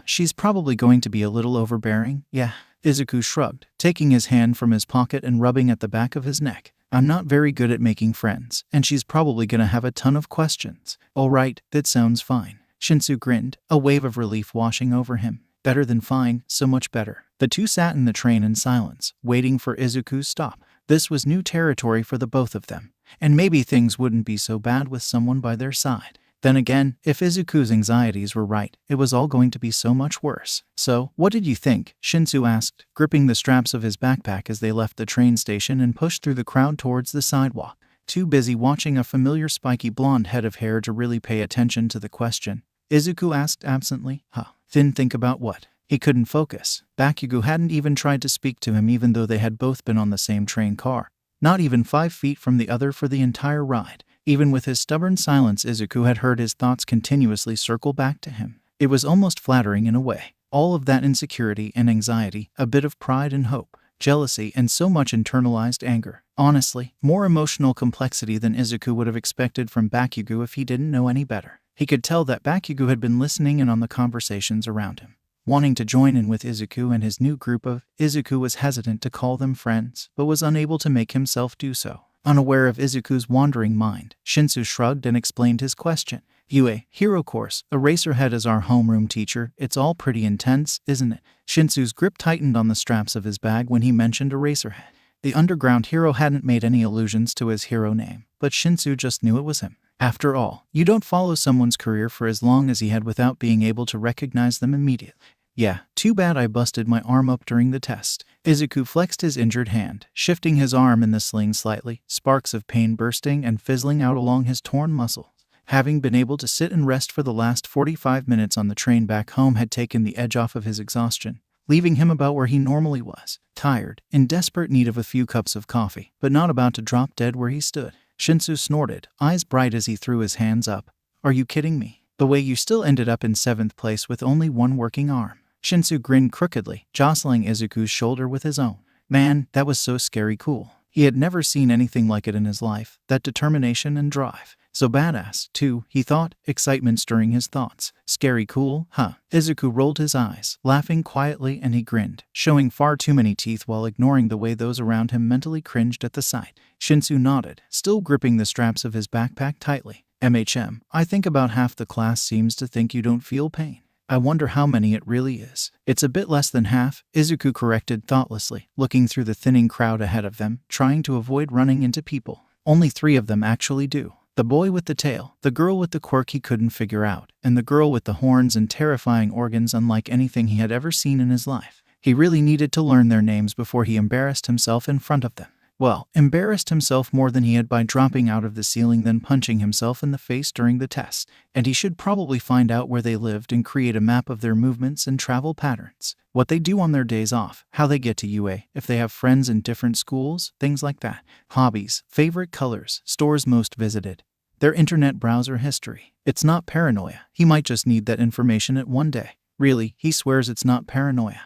She's probably going to be a little overbearing. Yeah. Izuku shrugged, taking his hand from his pocket and rubbing at the back of his neck. I'm not very good at making friends, and she's probably gonna have a ton of questions. Alright, that sounds fine. Shinsu grinned, a wave of relief washing over him. Better than fine, so much better. The two sat in the train in silence, waiting for Izuku's stop. This was new territory for the both of them, and maybe things wouldn't be so bad with someone by their side. Then again, if Izuku's anxieties were right, it was all going to be so much worse. So, what did you think? Shinsu asked, gripping the straps of his backpack as they left the train station and pushed through the crowd towards the sidewalk. Too busy watching a familiar spiky blonde head of hair to really pay attention to the question, Izuku asked absently. Then think about what? He couldn't focus. Bakugo hadn't even tried to speak to him even though they had both been on the same train car, not even 5 feet from the other for the entire ride. Even with his stubborn silence, Izuku had heard his thoughts continuously circle back to him. It was almost flattering in a way. All of that insecurity and anxiety, a bit of pride and hope, jealousy, and so much internalized anger. Honestly, more emotional complexity than Izuku would have expected from Bakugo if he didn't know any better. He could tell that Bakugo had been listening in on the conversations around him, wanting to join in with Izuku and his new group of. Izuku was hesitant to call them friends, but was unable to make himself do so. Unaware of Izuku's wandering mind, Shinsu shrugged and explained his question. Yue, hero course. Eraserhead is our homeroom teacher. It's all pretty intense, isn't it? Shinsu's grip tightened on the straps of his bag when he mentioned Eraserhead. The underground hero hadn't made any allusions to his hero name, but Shinsu just knew it was him. After all, you don't follow someone's career for as long as he had without being able to recognize them immediately. Yeah, too bad I busted my arm up during the test. Izuku flexed his injured hand, shifting his arm in the sling slightly, sparks of pain bursting and fizzling out along his torn muscles. Having been able to sit and rest for the last 45 minutes on the train back home had taken the edge off of his exhaustion, leaving him about where he normally was, tired, in desperate need of a few cups of coffee, but not about to drop dead where he stood. Shinsu snorted, eyes bright as he threw his hands up. Are you kidding me? The way you still ended up in 7th place with only one working arm. Shinsu grinned crookedly, jostling Izuku's shoulder with his own. Man, that was so scary cool. He had never seen anything like it in his life, that determination and drive. So badass, too, he thought, excitement stirring his thoughts. Scary cool, huh? Izuku rolled his eyes, laughing quietly, and he grinned, showing far too many teeth while ignoring the way those around him mentally cringed at the sight. Shinsu nodded, still gripping the straps of his backpack tightly. I think about half the class seems to think you don't feel pain. I wonder how many it really is. It's a bit less than half, Izuku corrected thoughtlessly, looking through the thinning crowd ahead of them, trying to avoid running into people. Only 3 of them actually do. The boy with the tail, the girl with the quirk he couldn't figure out, and the girl with the horns and terrifying organs unlike anything he had ever seen in his life. He really needed to learn their names before he embarrassed himself in front of them. Well, embarrassed himself more than he had by dropping out of the ceiling then punching himself in the face during the test. And he should probably find out where they lived and create a map of their movements and travel patterns. What they do on their days off, how they get to UA, if they have friends in different schools, things like that. Hobbies, favorite colors, stores most visited. Their internet browser history. It's not paranoia. He might just need that information at one day. Really, he swears it's not paranoia.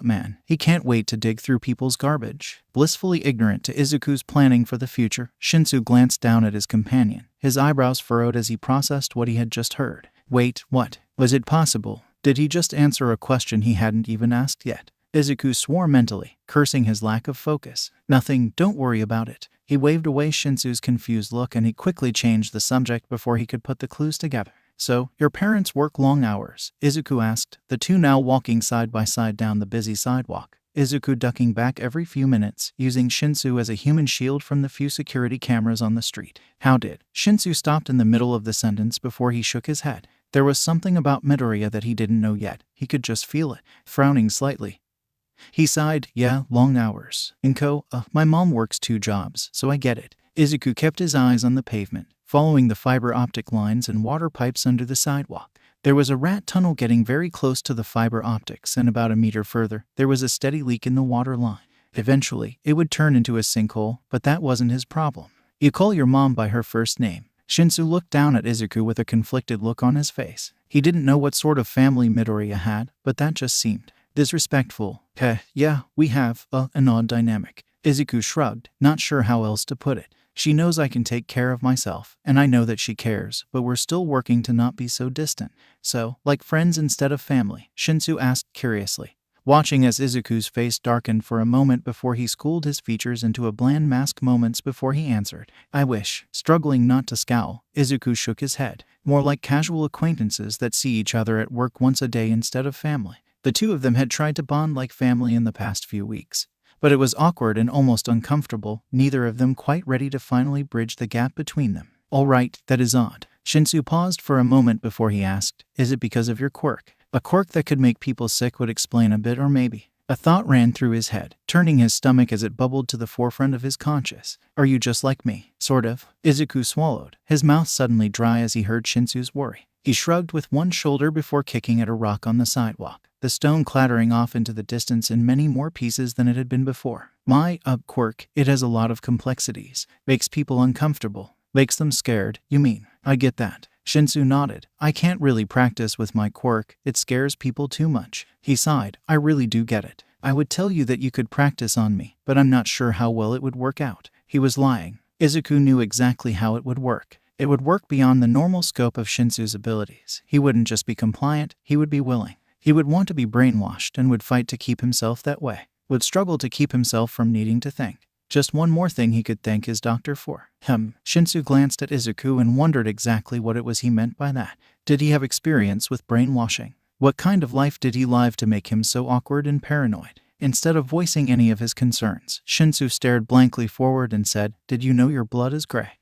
Man, he can't wait to dig through people's garbage. Blissfully ignorant to Izuku's planning for the future, Shinsu glanced down at his companion, his eyebrows furrowed as he processed what he had just heard. Wait, what? Was it possible? Did he just answer a question he hadn't even asked yet? Izuku swore mentally, cursing his lack of focus. Nothing, don't worry about it. He waved away Shinsu's confused look and he quickly changed the subject before he could put the clues together. So, your parents work long hours? Izuku asked, the two now walking side by side down the busy sidewalk. Izuku ducking back every few minutes, using Shinsu as a human shield from the few security cameras on the street. How did? Shinsu stopped in the middle of the sentence before he shook his head. There was something about Midoriya that he didn't know yet. He could just feel it. Frowning slightly, he sighed, yeah, long hours. My mom works 2 jobs, so I get it. Izuku kept his eyes on the pavement, following the fiber optic lines and water pipes under the sidewalk. There was a rat tunnel getting very close to the fiber optics, and about a meter further, there was a steady leak in the water line. Eventually, it would turn into a sinkhole, but that wasn't his problem. You call your mom by her first name. Shinsu looked down at Izuku with a conflicted look on his face. He didn't know what sort of family Midoriya had, but that just seemed disrespectful. Yeah, we have an odd dynamic. Izuku shrugged, not sure how else to put it. She knows I can take care of myself, and I know that she cares, but we're still working to not be so distant. So, like friends instead of family? Shinsu asked curiously, watching as Izuku's face darkened for a moment before he schooled his features into a bland mask moments before he answered. I wish. Struggling not to scowl, Izuku shook his head. More like casual acquaintances that see each other at work once a day instead of family. The two of them had tried to bond like family in the past few weeks. But it was awkward and almost uncomfortable, neither of them quite ready to finally bridge the gap between them. All right, that is odd. Shinsu paused for a moment before he asked, is it because of your quirk? A quirk that could make people sick would explain a bit, or maybe. A thought ran through his head, turning his stomach as it bubbled to the forefront of his conscious. Are you just like me? Sort of. Izuku swallowed, his mouth suddenly dry as he heard Shinsu's worry. He shrugged with one shoulder before kicking at a rock on the sidewalk, the stone clattering off into the distance in many more pieces than it had been before. My quirk, it has a lot of complexities. Makes people uncomfortable. Makes them scared, you mean? I get that. Shinsu nodded. I can't really practice with my quirk. It scares people too much. He sighed. I really do get it. I would tell you that you could practice on me, but I'm not sure how well it would work out. He was lying. Izuku knew exactly how it would work. It would work beyond the normal scope of Shinsu's abilities. He wouldn't just be compliant, he would be willing. He would want to be brainwashed and would fight to keep himself that way. Would struggle to keep himself from needing to think. Just one more thing he could thank his doctor for. Shinsu glanced at Izuku and wondered exactly what it was he meant by that. Did he have experience with brainwashing? What kind of life did he live to make him so awkward and paranoid? Instead of voicing any of his concerns, Shinsu stared blankly forward and said, "Did you know your blood is gray?"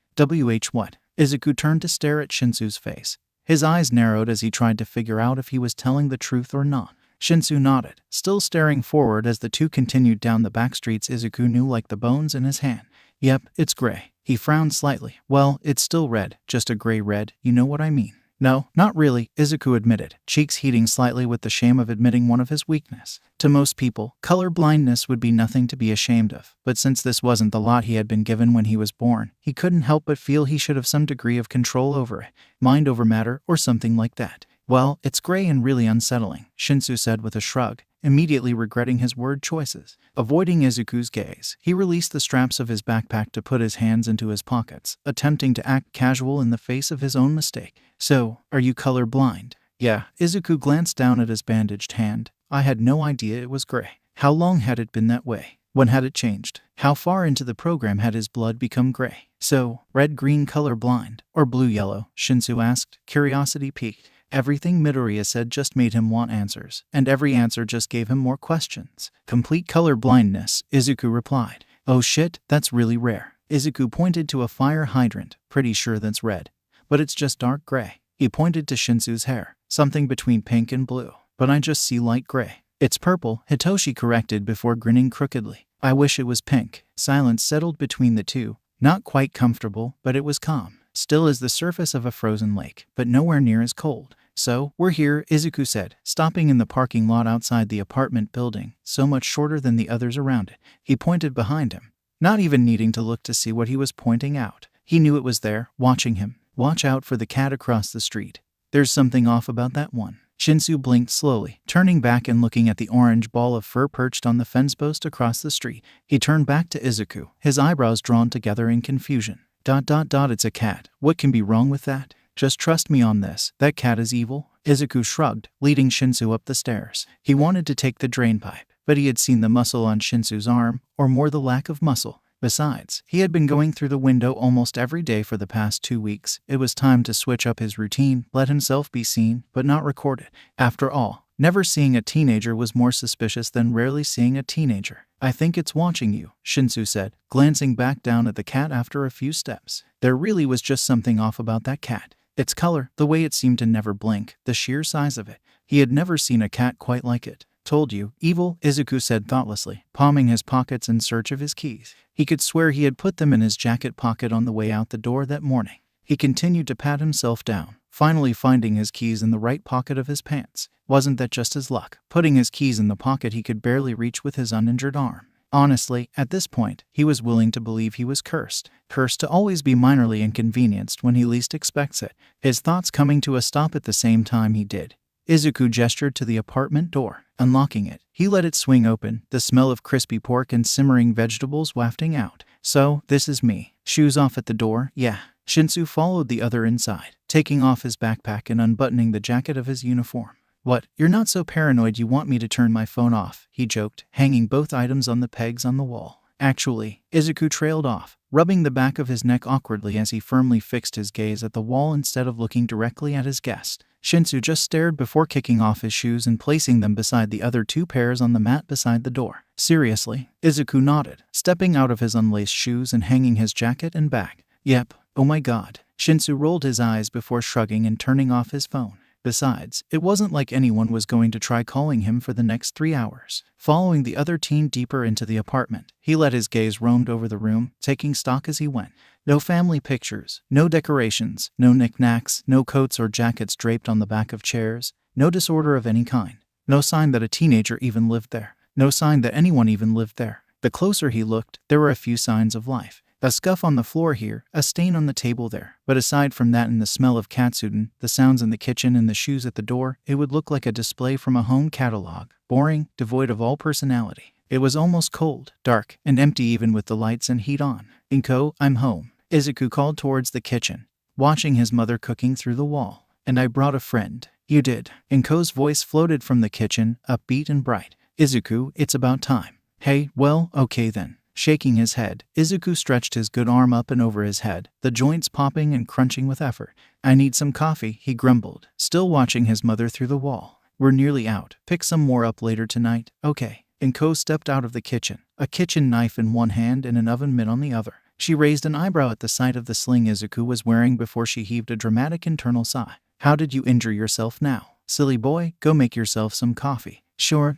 What? Izuku turned to stare at Shinsu's face. His eyes narrowed as he tried to figure out if he was telling the truth or not. Shinsu nodded, still staring forward as the two continued down the back streets Izuku knew like the bones in his hand. "Yep, it's gray." He frowned slightly. "Well, it's still red, just a gray red, you know what I mean." "No, not really," Izuku admitted, cheeks heating slightly with the shame of admitting one of his weakness. To most people, color blindness would be nothing to be ashamed of, but since this wasn't the lot he had been given when he was born, he couldn't help but feel he should have some degree of control over it, mind over matter, or something like that. "Well, it's gray and really unsettling," Shinsu said with a shrug, immediately regretting his word choices. Avoiding Izuku's gaze, he released the straps of his backpack to put his hands into his pockets, attempting to act casual in the face of his own mistake. "So, are you color blind?" "Yeah." Izuku glanced down at his bandaged hand. "I had no idea it was gray." "How long had it been that way? When had it changed? How far into the program had his blood become gray?" "So, red-green color blind, or blue-yellow?" Shinsu asked, curiosity piqued. Everything Midoriya said just made him want answers, and every answer just gave him more questions. "Complete color blindness," Izuku replied. "Oh shit, that's really rare." Izuku pointed to a fire hydrant. "Pretty sure that's red. But it's just dark gray." He pointed to Shinsu's hair. "Something between pink and blue. But I just see light gray." "It's purple," Hitoshi corrected before grinning crookedly. "I wish it was pink." Silence settled between the two. Not quite comfortable, but it was calm. Still as the surface of a frozen lake, but nowhere near as cold. "So, we're here," Izuku said, stopping in the parking lot outside the apartment building, so much shorter than the others around it. He pointed behind him, not even needing to look to see what he was pointing out. He knew it was there, watching him. "Watch out for the cat across the street. There's something off about that one." Shinsu blinked slowly, turning back and looking at the orange ball of fur perched on the fence post across the street. He turned back to Izuku, his eyebrows drawn together in confusion. It's a cat. What can be wrong with that? Just trust me on this. That cat is evil." Izuku shrugged, leading Shinsu up the stairs. He wanted to take the drainpipe, but he had seen the muscle on Shinsu's arm, or more the lack of muscle. Besides, he had been going through the window almost every day for the past 2 weeks. It was time to switch up his routine, let himself be seen, but not recorded. After all, never seeing a teenager was more suspicious than rarely seeing a teenager. "I think it's watching you," Shinsu said, glancing back down at the cat after a few steps. There really was just something off about that cat. Its color, the way it seemed to never blink, the sheer size of it. He had never seen a cat quite like it. "Told you, evil," Izuku said thoughtlessly, palming his pockets in search of his keys. He could swear he had put them in his jacket pocket on the way out the door that morning. He continued to pat himself down, finally finding his keys in the right pocket of his pants. Wasn't that just his luck? Putting his keys in the pocket he could barely reach with his uninjured arm. Honestly, at this point, he was willing to believe he was cursed. Cursed to always be minorly inconvenienced when he least expects it. His thoughts coming to a stop at the same time he did. Izuku gestured to the apartment door, unlocking it. He let it swing open, the smell of crispy pork and simmering vegetables wafting out. "So, this is me. Shoes off at the door, yeah." Shinsu followed the other inside, taking off his backpack and unbuttoning the jacket of his uniform. "What, you're not so paranoid you want me to turn my phone off," he joked, hanging both items on the pegs on the wall. "Actually," Izuku trailed off, rubbing the back of his neck awkwardly as he firmly fixed his gaze at the wall instead of looking directly at his guest. Shinsu just stared before kicking off his shoes and placing them beside the other 2 pairs on the mat beside the door. "Seriously?" Izuku nodded, stepping out of his unlaced shoes and hanging his jacket and bag. "Yep." "Oh my god." Shinsu rolled his eyes before shrugging and turning off his phone. Besides, it wasn't like anyone was going to try calling him for the next 3 hours. Following the other teen deeper into the apartment, he let his gaze roam over the room, taking stock as he went. No family pictures, no decorations, no knickknacks, no coats or jackets draped on the back of chairs, no disorder of any kind. No sign that a teenager even lived there. No sign that anyone even lived there. The closer he looked, there were a few signs of life. A scuff on the floor here, a stain on the table there. But aside from that and the smell of katsudon, the sounds in the kitchen and the shoes at the door, it would look like a display from a home catalog. Boring, devoid of all personality. It was almost cold, dark, and empty even with the lights and heat on. "Inko, I'm home," Izuku called towards the kitchen, watching his mother cooking through the wall. "And I brought a friend." "You did." Inko's voice floated from the kitchen, upbeat and bright. "Izuku, it's about time." "Hey, well, okay then." Shaking his head, Izuku stretched his good arm up and over his head, the joints popping and crunching with effort. I need some coffee, he grumbled, still watching his mother through the wall. We're nearly out. Pick some more up later tonight. Okay. Inko stepped out of the kitchen, a kitchen knife in one hand and an oven mitt on the other. She raised an eyebrow at the sight of the sling Izuku was wearing before she heaved a dramatic internal sigh. How did you injure yourself now? Silly boy, go make yourself some coffee. Sure.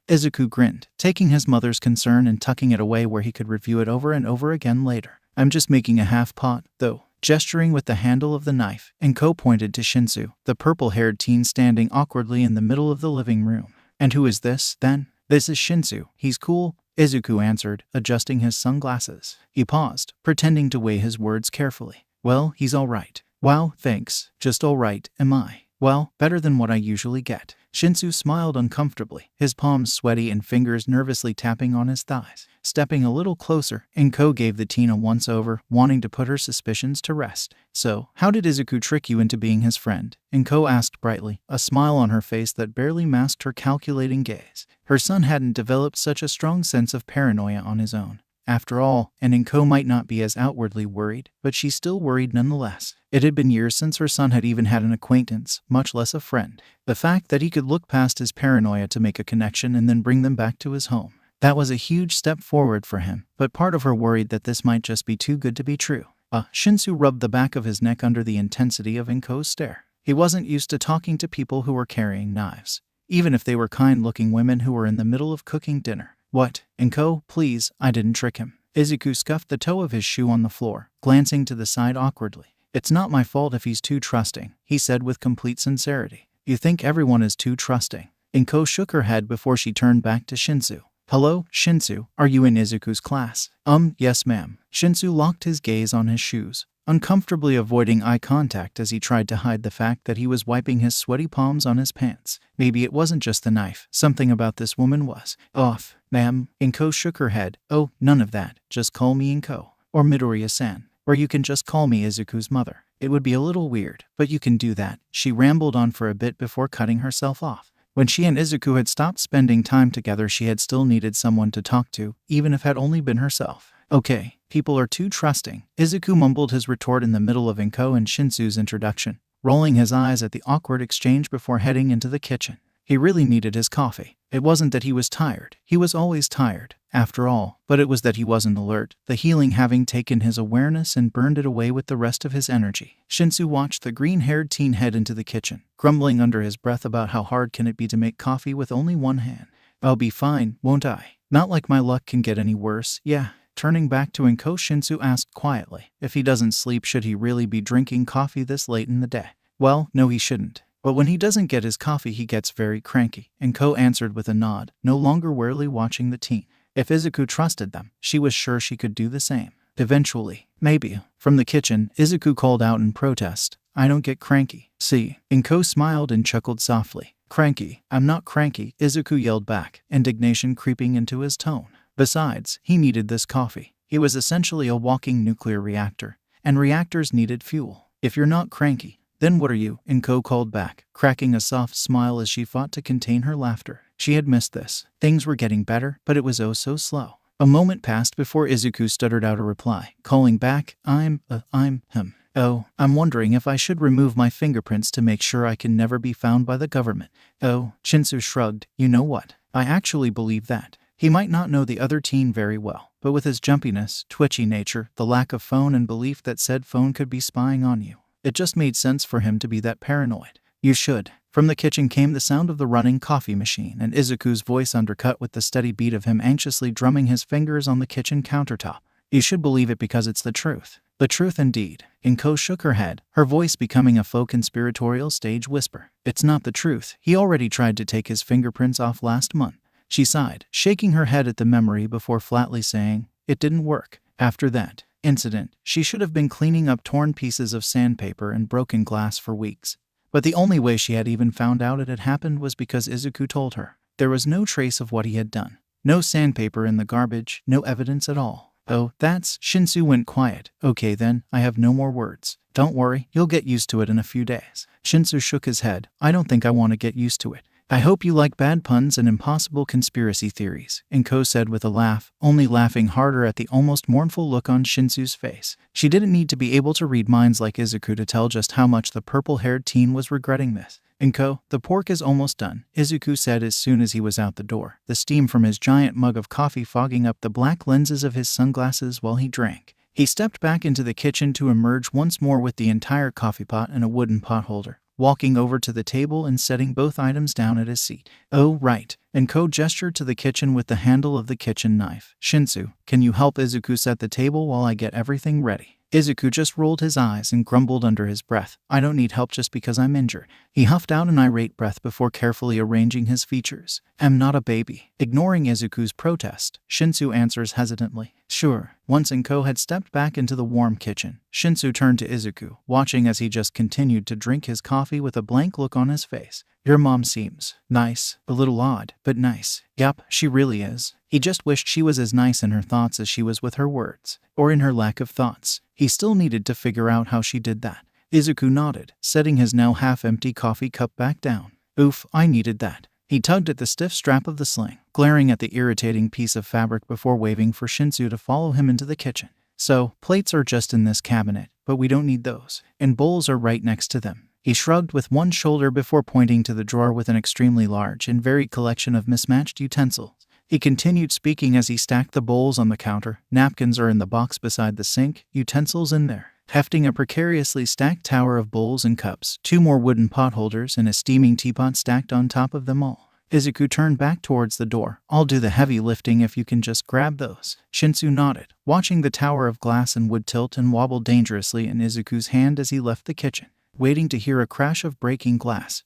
Izuku grinned, taking his mother's concern and tucking it away where he could review it over and over again later. I'm just making a half pot, though. Gesturing with the handle of the knife, Inko pointed to Shinsu, the purple-haired teen standing awkwardly in the middle of the living room. And who is this, then? This is Shinsu. He's cool, Izuku answered, adjusting his sunglasses. He paused, pretending to weigh his words carefully. Well, he's all right. Wow, thanks. Just all right, am I? Well, better than what I usually get. Shinsu smiled uncomfortably, his palms sweaty and fingers nervously tapping on his thighs. Stepping a little closer, Inko gave the teen a once-over, wanting to put her suspicions to rest. So, how did Izuku trick you into being his friend? Inko asked brightly, a smile on her face that barely masked her calculating gaze. Her son hadn't developed such a strong sense of paranoia on his own. After all, and Inko might not be as outwardly worried, but she still worried nonetheless. It had been years since her son had even had an acquaintance, much less a friend. The fact that he could look past his paranoia to make a connection and then bring them back to his home. That was a huge step forward for him, but part of her worried that this might just be too good to be true. Shinsu rubbed the back of his neck under the intensity of Inko's stare. He wasn't used to talking to people who were carrying knives, even if they were kind-looking women who were in the middle of cooking dinner. What? Inko, please, I didn't trick him. Izuku scuffed the toe of his shoe on the floor, glancing to the side awkwardly. It's not my fault if he's too trusting, he said with complete sincerity. You think everyone is too trusting? Inko shook her head before she turned back to Shinsu. Hello, Shinsu, are you in Izuku's class? Yes ma'am. Shinsu locked his gaze on his shoes, uncomfortably avoiding eye contact as he tried to hide the fact that he was wiping his sweaty palms on his pants. Maybe it wasn't just the knife, something about this woman was off. Ma'am, Inko shook her head. Oh, none of that, just call me Inko, or Midoriya-san, or you can just call me Izuku's mother. It would be a little weird, but you can do that. She rambled on for a bit before cutting herself off. When she and Izuku had stopped spending time together, she had still needed someone to talk to, even if it had only been herself. Okay, people are too trusting. Izuku mumbled his retort in the middle of Inko and Shinsu's introduction, rolling his eyes at the awkward exchange before heading into the kitchen. He really needed his coffee. It wasn't that he was tired. He was always tired, after all, but it was that he wasn't alert, the healing having taken his awareness and burned it away with the rest of his energy. Shinsu watched the green-haired teen head into the kitchen, grumbling under his breath about how hard can it be to make coffee with only one hand. I'll be fine, won't I? Not like my luck can get any worse, yeah. Turning back to Inko, Shinsu asked quietly, if he doesn't sleep, should he really be drinking coffee this late in the day? Well, no he shouldn't. But when he doesn't get his coffee, he gets very cranky, Inko answered with a nod, no longer warily watching the teen. If Izuku trusted them, she was sure she could do the same. Eventually, maybe. From the kitchen, Izuku called out in protest, I don't get cranky. See? Inko smiled and chuckled softly. Cranky? I'm not cranky, Izuku yelled back, indignation creeping into his tone. Besides, he needed this coffee. He was essentially a walking nuclear reactor, and reactors needed fuel. If you're not cranky, then what are you? Inko called back, cracking a soft smile as she fought to contain her laughter. She had missed this. Things were getting better, but it was oh so slow. A moment passed before Izuku stuttered out a reply, calling back, I'm him. Oh, I'm wondering if I should remove my fingerprints to make sure I can never be found by the government. Oh, Shinsu shrugged, you know what? I actually believe that. He might not know the other teen very well, but with his jumpiness, twitchy nature, the lack of phone and belief that said phone could be spying on you, it just made sense for him to be that paranoid. You should. From the kitchen came the sound of the running coffee machine and Izuku's voice undercut with the steady beat of him anxiously drumming his fingers on the kitchen countertop. You should believe it because it's the truth. The truth indeed. Inko shook her head, her voice becoming a faux conspiratorial stage whisper. It's not the truth. He already tried to take his fingerprints off last month. She sighed, shaking her head at the memory before flatly saying, it didn't work. After that incident, she should have been cleaning up torn pieces of sandpaper and broken glass for weeks. But the only way she had even found out it had happened was because Izuku told her. There was no trace of what he had done. No sandpaper in the garbage, no evidence at all. Oh, that's... Shinsu went quiet. Okay then, I have no more words. Don't worry, you'll get used to it in a few days. Shinsu shook his head. I don't think I want to get used to it. I hope you like bad puns and impossible conspiracy theories, Inko said with a laugh, only laughing harder at the almost mournful look on Shinsu's face. She didn't need to be able to read minds like Izuku to tell just how much the purple-haired teen was regretting this. Inko, the pork is almost done, Izuku said as soon as he was out the door, the steam from his giant mug of coffee fogging up the black lenses of his sunglasses while he drank. He stepped back into the kitchen to emerge once more with the entire coffee pot and a wooden pot holder, walking over to the table and setting both items down at his seat. Oh, right. Inko gestured to the kitchen with the handle of the kitchen knife. Shinsu, can you help Izuku set the table while I get everything ready? Izuku just rolled his eyes and grumbled under his breath. I don't need help just because I'm injured. He huffed out an irate breath before carefully arranging his features. I'm not a baby. Ignoring Izuku's protest, Shinsu answers hesitantly. Sure. Once Inko had stepped back into the warm kitchen, Shinsu turned to Izuku, watching as he just continued to drink his coffee with a blank look on his face. Your mom seems nice, a little odd, but nice. Yup, she really is. He just wished she was as nice in her thoughts as she was with her words, or in her lack of thoughts. He still needed to figure out how she did that. Izuku nodded, setting his now half-empty coffee cup back down. Oof, I needed that. He tugged at the stiff strap of the sling, glaring at the irritating piece of fabric before waving for Shinsu to follow him into the kitchen. So, plates are just in this cabinet, but we don't need those, and bowls are right next to them. He shrugged with one shoulder before pointing to the drawer with an extremely large and varied collection of mismatched utensils. He continued speaking as he stacked the bowls on the counter. Napkins are in the box beside the sink, utensils in there, hefting a precariously stacked tower of bowls and cups, 2 more wooden pot holders and a steaming teapot stacked on top of them all. Izuku turned back towards the door. I'll do the heavy lifting if you can just grab those. Shinsu nodded, watching the tower of glass and wood tilt and wobble dangerously in Izuku's hand as he left the kitchen, waiting to hear a crash of breaking glass.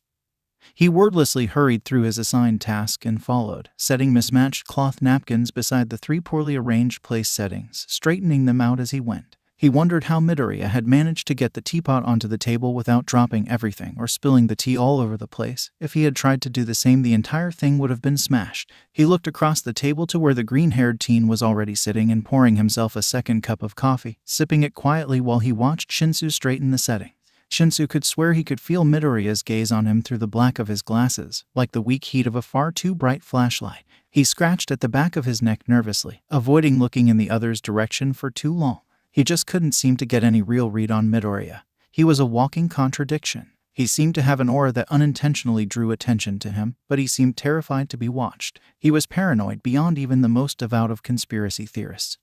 He wordlessly hurried through his assigned task and followed, setting mismatched cloth napkins beside the 3 poorly arranged place settings, straightening them out as he went. He wondered how Midoriya had managed to get the teapot onto the table without dropping everything or spilling the tea all over the place. If he had tried to do the same, the entire thing would have been smashed. He looked across the table to where the green-haired teen was already sitting and pouring himself a second cup of coffee, sipping it quietly while he watched Shinsu straighten the setting. Shinsu could swear he could feel Midoriya's gaze on him through the black of his glasses, like the weak heat of a far too bright flashlight. He scratched at the back of his neck nervously, avoiding looking in the other's direction for too long. He just couldn't seem to get any real read on Midoriya. He was a walking contradiction. He seemed to have an aura that unintentionally drew attention to him, but he seemed terrified to be watched. He was paranoid beyond even the most devout of conspiracy theorists,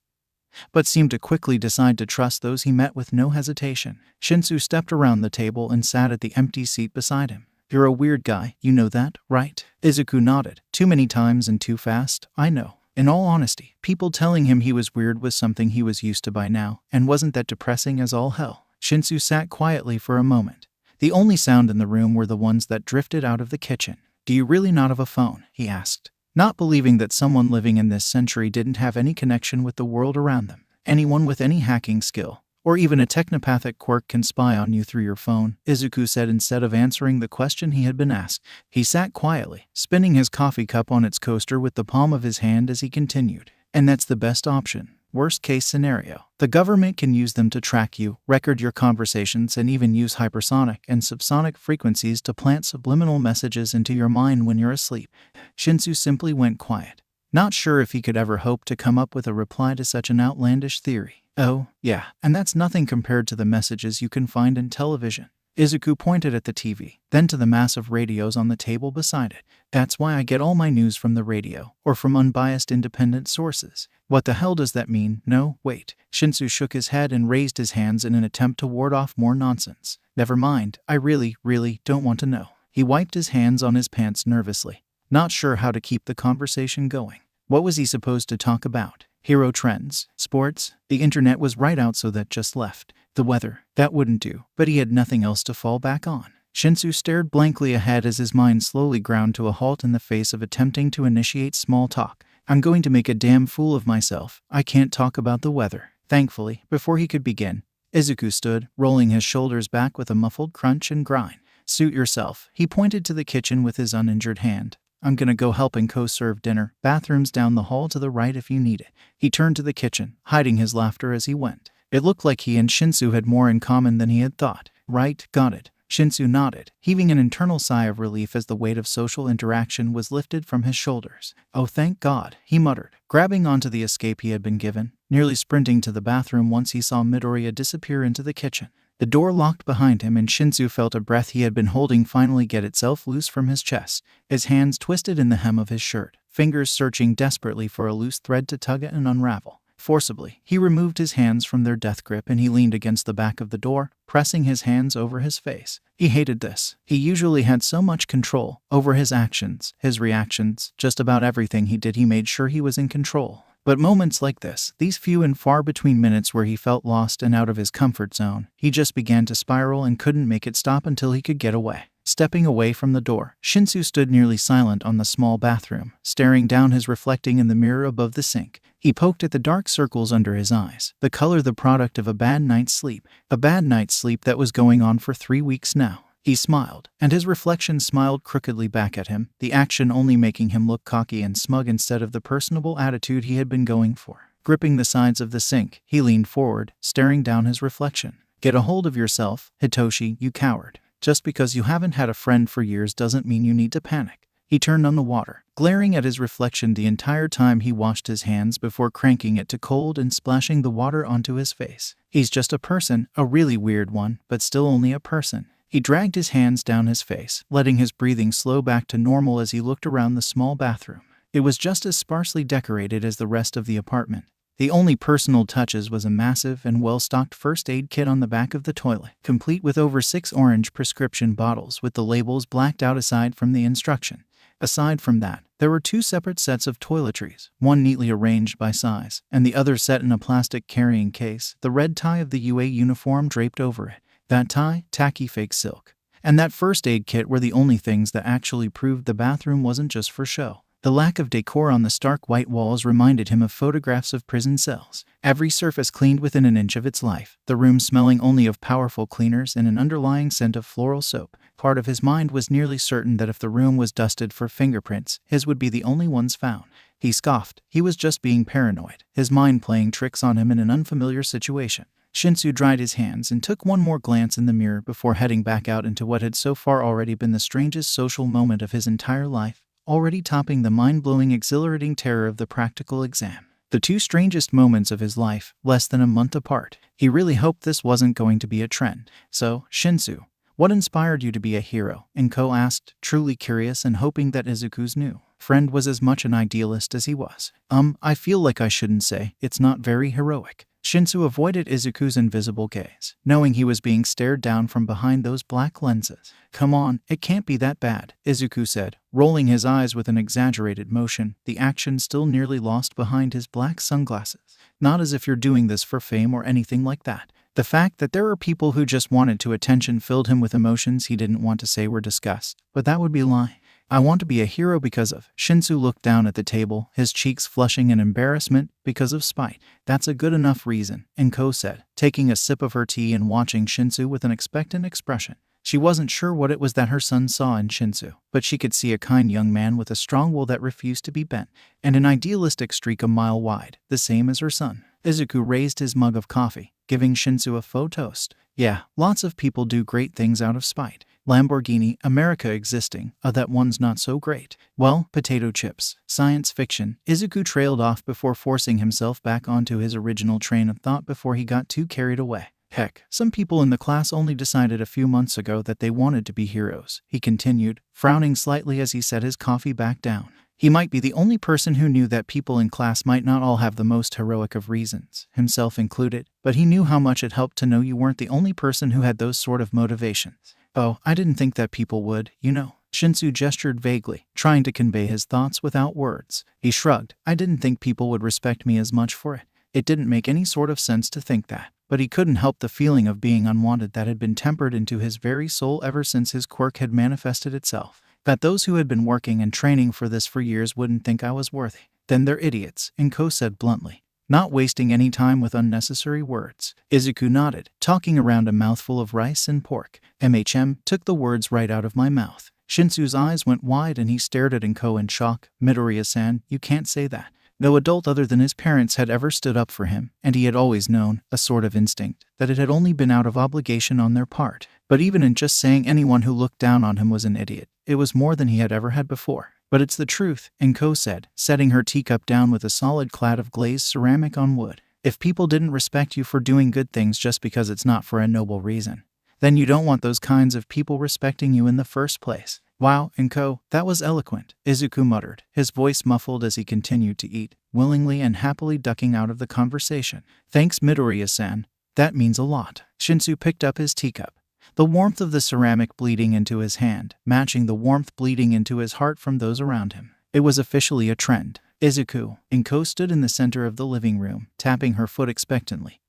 but seemed to quickly decide to trust those he met with no hesitation. Shinsu stepped around the table and sat at the empty seat beside him. You're a weird guy, you know that, right? Izuku nodded. Too many times and too fast, I know. In all honesty, people telling him he was weird was something he was used to by now, and wasn't that depressing as all hell. Shinsu sat quietly for a moment. The only sound in the room were the ones that drifted out of the kitchen. Do you really not have a phone? He asked, not believing that someone living in this century didn't have any connection with the world around them. Anyone with any hacking skill, or even a technopathic quirk, can spy on you through your phone, Izuku said instead of answering the question he had been asked. He sat quietly, spinning his coffee cup on its coaster with the palm of his hand as he continued. And that's the best option. Worst case scenario, the government can use them to track you, record your conversations, and even use hypersonic and subsonic frequencies to plant subliminal messages into your mind when you're asleep. Shinsu simply went quiet, not sure if he could ever hope to come up with a reply to such an outlandish theory. Oh, yeah, and that's nothing compared to the messages you can find in television. Izuku pointed at the TV, then to the massive radios on the table beside it. That's why I get all my news from the radio, or from unbiased independent sources. What the hell does that mean? No, wait. Shinsu shook his head and raised his hands in an attempt to ward off more nonsense. Never mind, I really don't want to know. He wiped his hands on his pants nervously, not sure how to keep the conversation going. What was he supposed to talk about? Hero trends, sports, the internet was right out, so that just left. The weather, that wouldn't do, but he had nothing else to fall back on. Shinsu stared blankly ahead as his mind slowly ground to a halt in the face of attempting to initiate small talk. I'm going to make a damn fool of myself. I can't talk about the weather. Thankfully, before he could begin, Izuku stood, rolling his shoulders back with a muffled crunch and grind. Suit yourself. He pointed to the kitchen with his uninjured hand. I'm gonna go help Inko serve dinner. Bathrooms down the hall to the right if you need it. He turned to the kitchen, hiding his laughter as he went. It looked like he and Shinsu had more in common than he had thought. Right, got it. Shinsu nodded, heaving an internal sigh of relief as the weight of social interaction was lifted from his shoulders. Oh, thank God, he muttered, grabbing onto the escape he had been given, nearly sprinting to the bathroom once he saw Midoriya disappear into the kitchen. The door locked behind him and Shinsu felt a breath he had been holding finally get itself loose from his chest. His hands twisted in the hem of his shirt, fingers searching desperately for a loose thread to tug at and unravel. Forcibly, he removed his hands from their death grip and he leaned against the back of the door, pressing his hands over his face. He hated this. He usually had so much control over his actions, his reactions, just about everything he did he made sure he was in control. But moments like this, these few and far between minutes where he felt lost and out of his comfort zone, he just began to spiral and couldn't make it stop until he could get away. Stepping away from the door, Shinsu stood nearly silent on the small bathroom, staring down his reflecting in the mirror above the sink. He poked at the dark circles under his eyes, the color the product of a bad night's sleep. A bad night's sleep that was going on for 3 weeks now. He smiled, and his reflection smiled crookedly back at him, the action only making him look cocky and smug instead of the personable attitude he had been going for. Gripping the sides of the sink, he leaned forward, staring down his reflection. Get a hold of yourself, Hitoshi, you coward. Just because you haven't had a friend for years doesn't mean you need to panic. He turned on the water, glaring at his reflection the entire time he washed his hands before cranking it to cold and splashing the water onto his face. He's just a person, a really weird one, but still only a person. He dragged his hands down his face, letting his breathing slow back to normal as he looked around the small bathroom. It was just as sparsely decorated as the rest of the apartment. The only personal touches was a massive and well-stocked first aid kit on the back of the toilet, complete with over 6 orange prescription bottles with the labels blacked out aside from the instruction. Aside from that, there were 2 separate sets of toiletries, one neatly arranged by size, and the other set in a plastic carrying case, the red tie of the UA uniform draped over it. That tie, tacky fake silk, and that first aid kit were the only things that actually proved the bathroom wasn't just for show. The lack of decor on the stark white walls reminded him of photographs of prison cells. Every surface cleaned within an inch of its life, the room smelling only of powerful cleaners and an underlying scent of floral soap. Part of his mind was nearly certain that if the room was dusted for fingerprints, his would be the only ones found. He scoffed. He was just being paranoid, his mind playing tricks on him in an unfamiliar situation. Shinsu dried his hands and took one more glance in the mirror before heading back out into what had so far already been the strangest social moment of his entire life, already topping the mind-blowing, exhilarating terror of the practical exam. The 2 strangest moments of his life, less than a month apart. He really hoped this wasn't going to be a trend. So, Shinsu, what inspired you to be a hero? Inko asked, truly curious and hoping that Izuku's new friend was as much an idealist as he was. I feel like I shouldn't say, it's not very heroic. Shinsu avoided Izuku's invisible gaze, knowing he was being stared down from behind those black lenses. Come on, it can't be that bad, Izuku said, rolling his eyes with an exaggerated motion, the action still nearly lost behind his black sunglasses. Not as if you're doing this for fame or anything like that. The fact that there are people who just wanted to attention filled him with emotions he didn't want to say were disgust, but that would be lying. I want to be a hero because of... Shinsu looked down at the table, his cheeks flushing in embarrassment, because of spite. That's a good enough reason, Inko said, taking a sip of her tea and watching Shinsu with an expectant expression. She wasn't sure what it was that her son saw in Shinsu, but she could see a kind young man with a strong will that refused to be bent, and an idealistic streak a mile wide, the same as her son. Izuku raised his mug of coffee, giving Shinsu a faux toast. Yeah, lots of people do great things out of spite. Lamborghini, America existing, that one's not so great. Well, potato chips, science fiction. Izuku trailed off before forcing himself back onto his original train of thought before he got too carried away. Heck, some people in the class only decided a few months ago that they wanted to be heroes, he continued, frowning slightly as he set his coffee back down. He might be the only person who knew that people in class might not all have the most heroic of reasons, himself included, but he knew how much it helped to know you weren't the only person who had those sort of motivations. Oh, I didn't think that people would, you know. Shinsu gestured vaguely, trying to convey his thoughts without words. He shrugged. I didn't think people would respect me as much for it. It didn't make any sort of sense to think that, but he couldn't help the feeling of being unwanted that had been tempered into his very soul ever since his quirk had manifested itself. That those who had been working and training for this for years wouldn't think I was worthy. Then they're idiots, Inko said bluntly, not wasting any time with unnecessary words. Izuku nodded, talking around a mouthful of rice and pork. Took the words right out of my mouth. Shinsu's eyes went wide and he stared at Inko in shock. Midoriya-san, you can't say that. No adult other than his parents had ever stood up for him, and he had always known, a sort of instinct, that it had only been out of obligation on their part. But even in just saying anyone who looked down on him was an idiot, it was more than he had ever had before. But it's the truth, Inko said, setting her teacup down with a solid clad of glazed ceramic on wood. If people didn't respect you for doing good things just because it's not for a noble reason, then you don't want those kinds of people respecting you in the first place. Wow, Inko, that was eloquent, Izuku muttered, his voice muffled as he continued to eat, willingly and happily ducking out of the conversation. Thanks, Midoriya-san. That means a lot. Shinsu picked up his teacup, the warmth of the ceramic bleeding into his hand, matching the warmth bleeding into his heart from those around him. It was officially a trend. Izuku, Inko stood in the center of the living room, tapping her foot expectantly.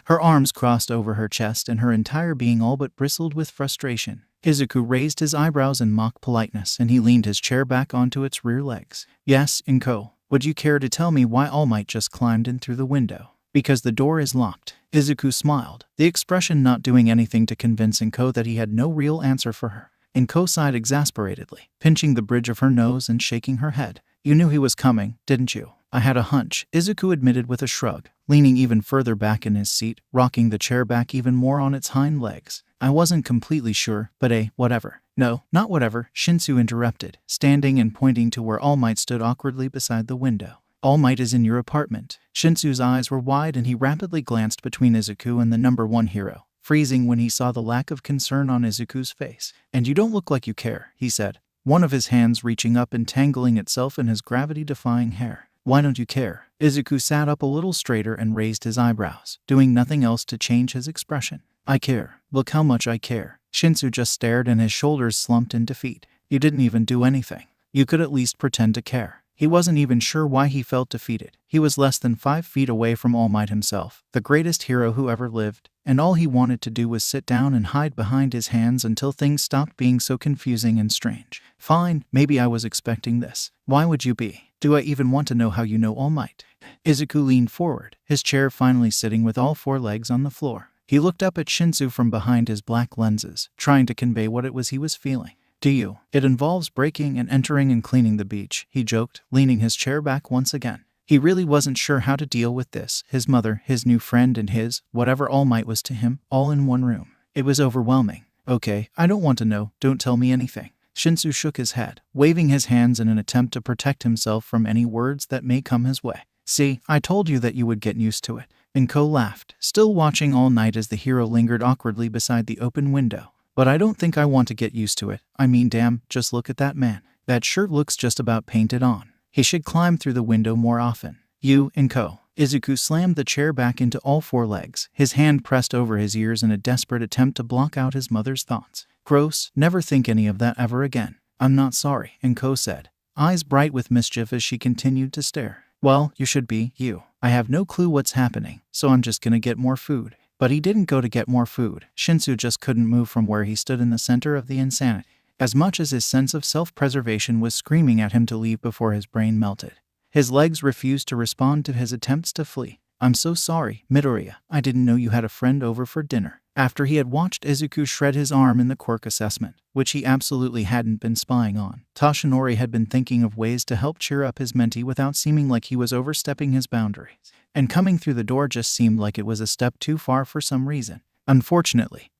Her arms crossed over her chest and her entire being all but bristled with frustration. Izuku raised his eyebrows in mock politeness and he leaned his chair back onto its rear legs. Yes, Inko, would you care to tell me why All Might just climbed in through the window? Because the door is locked. Izuku smiled, the expression not doing anything to convince Inko that he had no real answer for her. Inko sighed exasperatedly, pinching the bridge of her nose and shaking her head. You knew he was coming, didn't you? I had a hunch, Izuku admitted with a shrug, leaning even further back in his seat, rocking the chair back even more on its hind legs. I wasn't completely sure, but whatever. No, not whatever, Shinsu interrupted, standing and pointing to where All Might stood awkwardly beside the window. All Might is in your apartment. Shinsu's eyes were wide and he rapidly glanced between Izuku and the number one hero, freezing when he saw the lack of concern on Izuku's face. And you don't look like you care, he said, one of his hands reaching up and tangling itself in his gravity-defying hair. Why don't you care? Izuku sat up a little straighter and raised his eyebrows, doing nothing else to change his expression. I care. Look how much I care. Shinsu just stared and his shoulders slumped in defeat. You didn't even do anything. You could at least pretend to care. He wasn't even sure why he felt defeated. He was less than 5 feet away from All Might himself, the greatest hero who ever lived, and all he wanted to do was sit down and hide behind his hands until things stopped being so confusing and strange. Fine, maybe I was expecting this. Why would you be? Do I even want to know how you know All Might? Izuku leaned forward, his chair finally sitting with all 4 legs on the floor. He looked up at Shinsu from behind his black lenses, trying to convey what it was he was feeling. Do you? It involves breaking and entering and cleaning the beach, he joked, leaning his chair back once again. He really wasn't sure how to deal with this, his mother, his new friend and his, whatever All Might was to him, all in one room. It was overwhelming. Okay, I don't want to know, don't tell me anything. Shinsu shook his head, waving his hands in an attempt to protect himself from any words that may come his way. See, I told you that you would get used to it. Inko laughed, still watching All Might as the hero lingered awkwardly beside the open window. But I don't think I want to get used to it. I mean, damn, just look at that man. That shirt looks just about painted on. He should climb through the window more often. You, Inko. Izuku slammed the chair back into all 4 legs, his hand pressed over his ears in a desperate attempt to block out his mother's thoughts. Gross, never think any of that ever again. I'm not sorry, Inko said, eyes bright with mischief as she continued to stare. Well, you should be, you. I have no clue what's happening, so I'm just gonna get more food. But he didn't go to get more food. Shinsu just couldn't move from where he stood in the center of the insanity, as much as his sense of self-preservation was screaming at him to leave before his brain melted. His legs refused to respond to his attempts to flee. I'm so sorry, Midoriya. I didn't know you had a friend over for dinner. After he had watched Izuku shred his arm in the quirk assessment, which he absolutely hadn't been spying on, Toshinori had been thinking of ways to help cheer up his mentee without seeming like he was overstepping his boundaries. And coming through the door just seemed like it was a step too far for some reason. Unfortunately,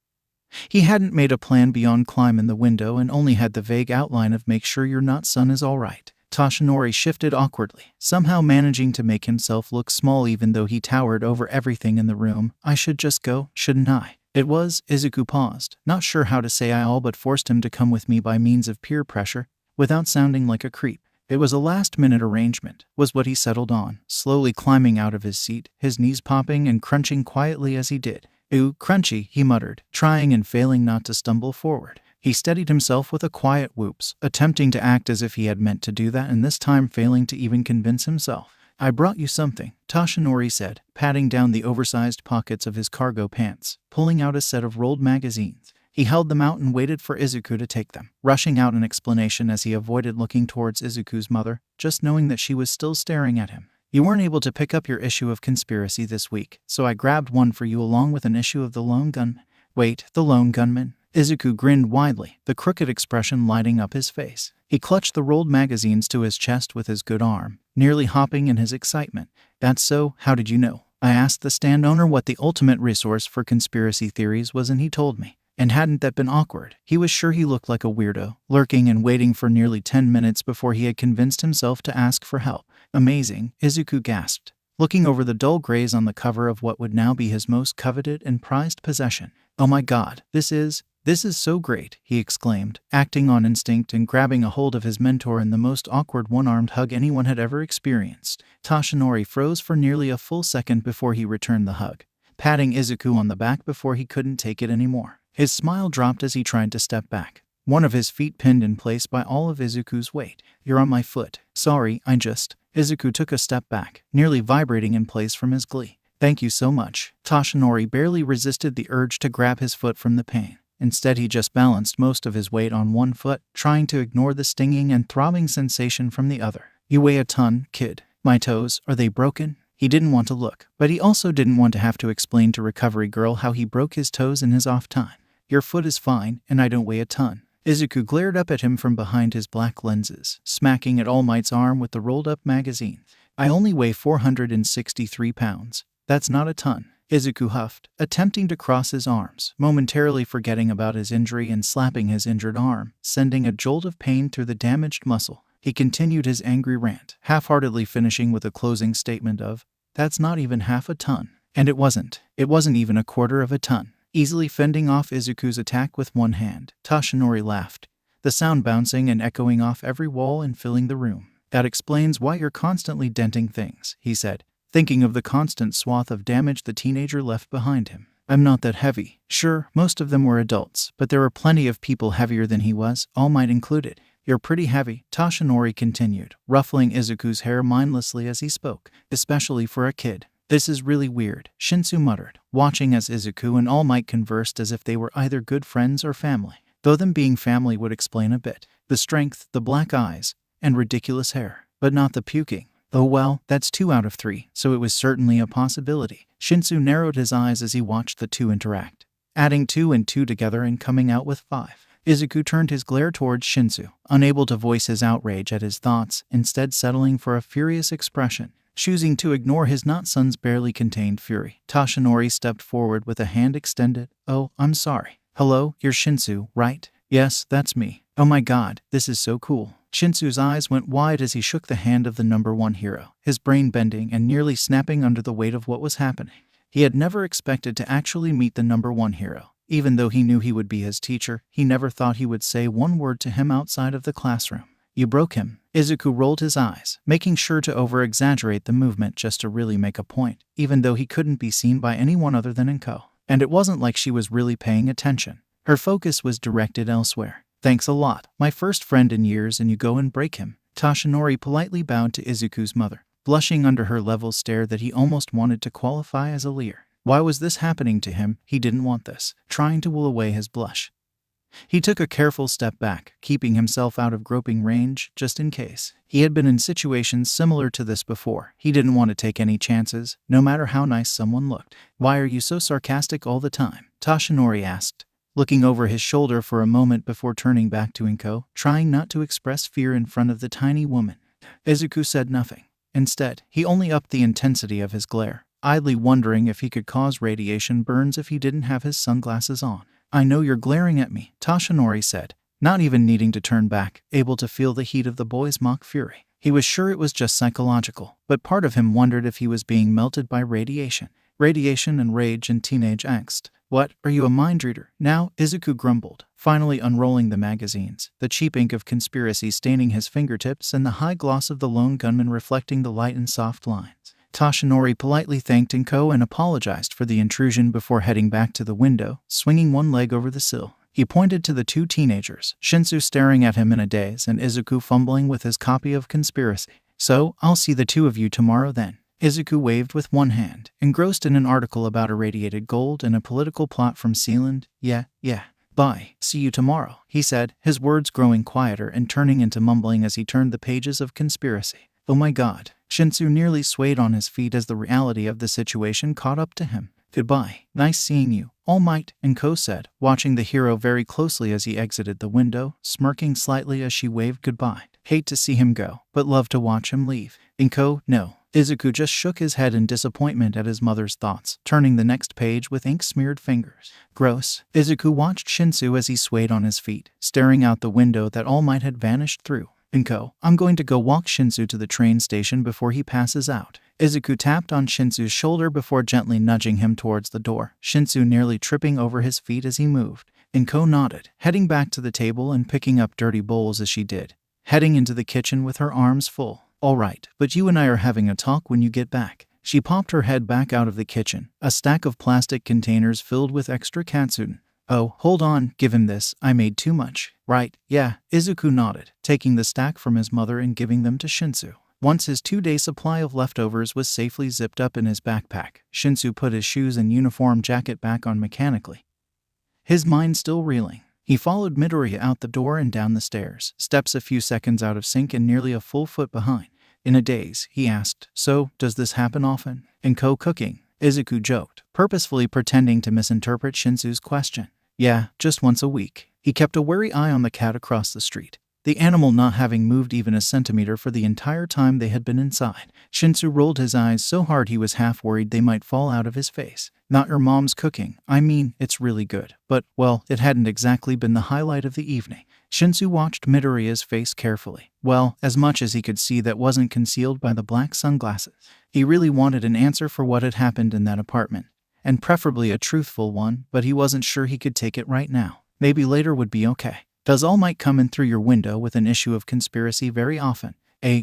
he hadn't made a plan beyond climb in the window and only had the vague outline of make sure your not son is alright. Toshinori shifted awkwardly, somehow managing to make himself look small even though he towered over everything in the room. I should just go, shouldn't I? It was, Izuku paused, not sure how to say I all but forced him to come with me by means of peer pressure, without sounding like a creep. It was a last-minute arrangement, was what he settled on, slowly climbing out of his seat, his knees popping and crunching quietly as he did. Ooh, crunchy, he muttered, trying and failing not to stumble forward. He steadied himself with a quiet whoops, attempting to act as if he had meant to do that and this time failing to even convince himself. I brought you something, Toshinori said, patting down the oversized pockets of his cargo pants, pulling out a set of rolled magazines. He held them out and waited for Izuku to take them, rushing out an explanation as he avoided looking towards Izuku's mother, just knowing that she was still staring at him. You weren't able to pick up your issue of Conspiracy this week, so I grabbed one for you along with an issue of The Lone Gunman. Wait, The Lone Gunman? Izuku grinned widely, the crooked expression lighting up his face. He clutched the rolled magazines to his chest with his good arm, nearly hopping in his excitement. That's so, how did you know? I asked the stand owner what the ultimate resource for conspiracy theories was and he told me. And hadn't that been awkward? He was sure he looked like a weirdo, lurking and waiting for nearly 10 minutes before he had convinced himself to ask for help. Amazing, Izuku gasped, looking over the dull grays on the cover of what would now be his most coveted and prized possession. Oh my god, this is so great, he exclaimed, acting on instinct and grabbing a hold of his mentor in the most awkward one-armed hug anyone had ever experienced. Toshinori froze for nearly a full second before he returned the hug, patting Izuku on the back before he couldn't take it anymore. His smile dropped as he tried to step back, one of his feet pinned in place by all of Izuku's weight. You're on my foot. Sorry, Izuku took a step back, nearly vibrating in place from his glee. Thank you so much. Toshinori barely resisted the urge to grab his foot from the pain. Instead, he just balanced most of his weight on one foot, trying to ignore the stinging and throbbing sensation from the other. You weigh a ton, kid. My toes, are they broken? He didn't want to look, but he also didn't want to have to explain to Recovery Girl how he broke his toes in his off time. Your foot is fine, and I don't weigh a ton. Izuku glared up at him from behind his black lenses, smacking at All Might's arm with the rolled-up magazine. I only weigh 463 pounds. That's not a ton. Izuku huffed, attempting to cross his arms, momentarily forgetting about his injury and slapping his injured arm, sending a jolt of pain through the damaged muscle. He continued his angry rant, half-heartedly finishing with a closing statement of, that's not even half a ton. And it wasn't even a quarter of a ton. Easily fending off Izuku's attack with one hand, Toshinori laughed, the sound bouncing and echoing off every wall and filling the room. That explains why you're constantly denting things, he said, thinking of the constant swath of damage the teenager left behind him. I'm not that heavy. Sure, most of them were adults, but there were plenty of people heavier than he was, All Might included. You're pretty heavy, Toshinori continued, ruffling Izuku's hair mindlessly as he spoke, especially for a kid. This is really weird, Shinsu muttered, watching as Izuku and All Might conversed as if they were either good friends or family, though them being family would explain a bit. The strength, the black eyes, and ridiculous hair, but not the puking. Oh well, that's 2 out of 3, so it was certainly a possibility. Shinsu narrowed his eyes as he watched the two interact, adding 2 and 2 together and coming out with 5. Izuku turned his glare towards Shinsu, unable to voice his outrage at his thoughts, instead settling for a furious expression. Choosing to ignore his not-son's barely contained fury, Toshinori stepped forward with a hand extended. Oh, I'm sorry. Hello, you're Shinsu, right? Yes, that's me. Oh my god, this is so cool. Shinsu's eyes went wide as he shook the hand of the #1 hero, his brain bending and nearly snapping under the weight of what was happening. He had never expected to actually meet the #1 hero. Even though he knew he would be his teacher, he never thought he would say one word to him outside of the classroom. You broke him. Izuku rolled his eyes, making sure to over-exaggerate the movement just to really make a point, even though he couldn't be seen by anyone other than Inko. And it wasn't like she was really paying attention. Her focus was directed elsewhere. Thanks a lot, my first friend in years, and you go and break him. Toshinori politely bowed to Izuku's mother, blushing under her level stare that he almost wanted to qualify as a leer. Why was this happening to him? He didn't want this, trying to wool away his blush. He took a careful step back, keeping himself out of groping range, just in case. He had been in situations similar to this before. He didn't want to take any chances, no matter how nice someone looked. Why are you so sarcastic all the time? Toshinori asked, looking over his shoulder for a moment before turning back to Inko, trying not to express fear in front of the tiny woman. Izuku said nothing. Instead, he only upped the intensity of his glare, idly wondering if he could cause radiation burns if he didn't have his sunglasses on. I know you're glaring at me, Toshinori said, not even needing to turn back, able to feel the heat of the boy's mock fury. He was sure it was just psychological, but part of him wondered if he was being melted by radiation. Radiation and rage and teenage angst. What, are you a mind reader? Now, Izuku grumbled, finally unrolling the magazines, the cheap ink of conspiracy staining his fingertips and the high gloss of the lone gunman reflecting the light and soft lines. Toshinori politely thanked Inko and apologized for the intrusion before heading back to the window, swinging one leg over the sill. He pointed to the two teenagers, Shinsu staring at him in a daze and Izuku fumbling with his copy of Conspiracy. So, I'll see the two of you tomorrow then. Izuku waved with one hand, engrossed in an article about irradiated gold and a political plot from Sealand. Yeah. Bye. See you tomorrow, he said, his words growing quieter and turning into mumbling as he turned the pages of Conspiracy. Oh my god. Shinsu nearly swayed on his feet as the reality of the situation caught up to him. Goodbye. Nice seeing you, All Might, Inko said, watching the hero very closely as he exited the window, smirking slightly as she waved goodbye. Hate to see him go, but love to watch him leave. Inko, no. Izuku just shook his head in disappointment at his mother's thoughts, turning the next page with ink-smeared fingers. Gross. Izuku watched Shinsu as he swayed on his feet, staring out the window that All Might had vanished through. Inko, I'm going to go walk Shinsu to the train station before he passes out. Izuku tapped on Shinsu's shoulder before gently nudging him towards the door, Shinsu nearly tripping over his feet as he moved. Inko nodded, heading back to the table and picking up dirty bowls as she did, heading into the kitchen with her arms full. All right, but you and I are having a talk when you get back. She popped her head back out of the kitchen, a stack of plastic containers filled with extra katsuden. Oh, hold on, give him this, I made too much. Right, yeah, Izuku nodded, taking the stack from his mother and giving them to Shinsu. Once his 2-day supply of leftovers was safely zipped up in his backpack, Shinsu put his shoes and uniform jacket back on mechanically, his mind still reeling. He followed Midoriya out the door and down the stairs, steps a few seconds out of sync and nearly a full foot behind. In a daze, he asked, so, does this happen often? Inko cooking? Izuku joked, purposefully pretending to misinterpret Shinsu's question. Yeah, just once a week. He kept a wary eye on the cat across the street, the animal not having moved even a centimeter for the entire time they had been inside. Shinsu rolled his eyes so hard he was half worried they might fall out of his face. Not your mom's cooking. I mean, it's really good. But, well, it hadn't exactly been the highlight of the evening. Shinsu watched Midoriya's face carefully. Well, as much as he could see that wasn't concealed by the black sunglasses. He really wanted an answer for what had happened in that apartment, and preferably a truthful one, but he wasn't sure he could take it right now. Maybe later would be okay. Does All Might come in through your window with an issue of conspiracy very often?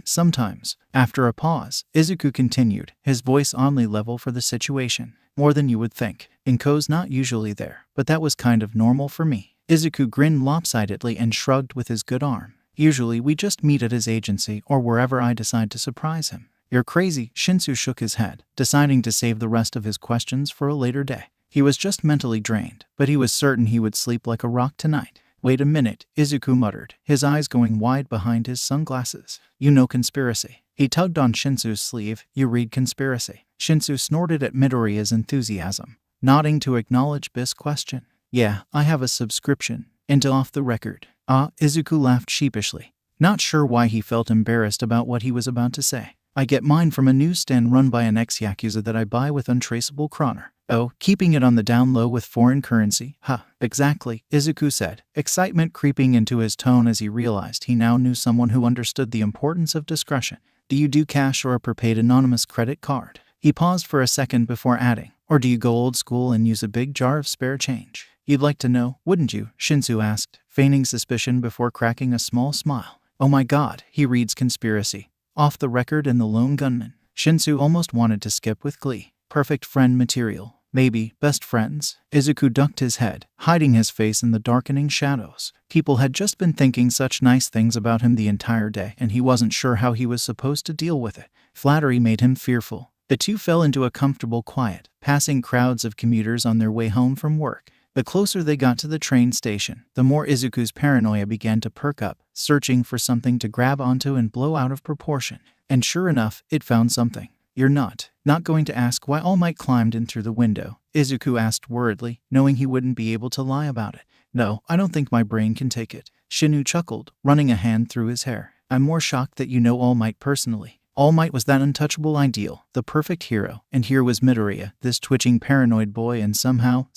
Sometimes. After a pause, Izuku continued, his voice oddly level for the situation. More than you would think. Inko's not usually there, but that was kind of normal for me. Izuku grinned lopsidedly and shrugged with his good arm. Usually we just meet at his agency or wherever I decide to surprise him. You're crazy, Shinsu shook his head, deciding to save the rest of his questions for a later day. He was just mentally drained, but he was certain he would sleep like a rock tonight. Wait a minute, Izuku muttered, his eyes going wide behind his sunglasses. You know conspiracy. He tugged on Shinsu's sleeve. You read conspiracy. Shinsu snorted at Midoriya's enthusiasm, nodding to acknowledge Biss' question. Yeah, I have a subscription. Into Off the Record. Izuku laughed sheepishly, not sure why he felt embarrassed about what he was about to say. I get mine from a newsstand run by an ex-Yakuza that I buy with untraceable kroner. Oh, keeping it on the down low with foreign currency? Exactly, Izuku said, excitement creeping into his tone as he realized he now knew someone who understood the importance of discretion. Do you do cash or a prepaid anonymous credit card? He paused for a second before adding, or do you go old school and use a big jar of spare change? You'd like to know, wouldn't you? Shinsu asked, feigning suspicion before cracking a small smile. Oh my god, he reads conspiracy. Off the Record and the Lone Gunman. Shinsu almost wanted to skip with glee. Perfect friend material. Maybe best friends? Izuku ducked his head, hiding his face in the darkening shadows. People had just been thinking such nice things about him the entire day, and he wasn't sure how he was supposed to deal with it. Flattery made him fearful. The two fell into a comfortable quiet, passing crowds of commuters on their way home from work. The closer they got to the train station, the more Izuku's paranoia began to perk up, searching for something to grab onto and blow out of proportion. And sure enough, it found something. You're not going to ask why All Might climbed in through the window? Izuku asked worriedly, knowing he wouldn't be able to lie about it. No, I don't think my brain can take it. Shinu chuckled, running a hand through his hair. I'm more shocked that you know All Might personally. All Might was that untouchable ideal, the perfect hero, and here was Midoriya, this twitching paranoid boy, and somehow,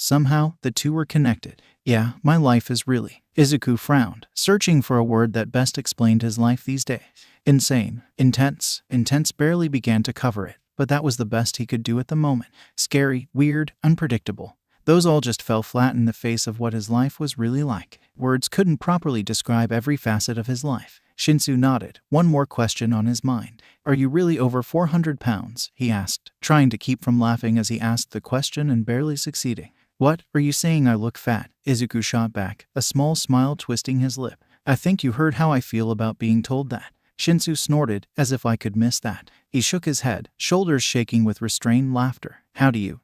the two were connected. Yeah, my life is really... Izuku frowned, searching for a word that best explained his life these days. Insane. Intense. Intense barely began to cover it, but that was the best he could do at the moment. Scary, weird, unpredictable. Those all just fell flat in the face of what his life was really like. Words couldn't properly describe every facet of his life. Shinsu nodded, one more question on his mind. Are you really over 400 pounds? He asked, trying to keep from laughing as he asked the question and barely succeeding. What, are you saying I look fat? Izuku shot back, a small smile twisting his lip. I think you heard how I feel about being told that. Shinsu snorted, as if I could miss that. He shook his head, shoulders shaking with restrained laughter. How do you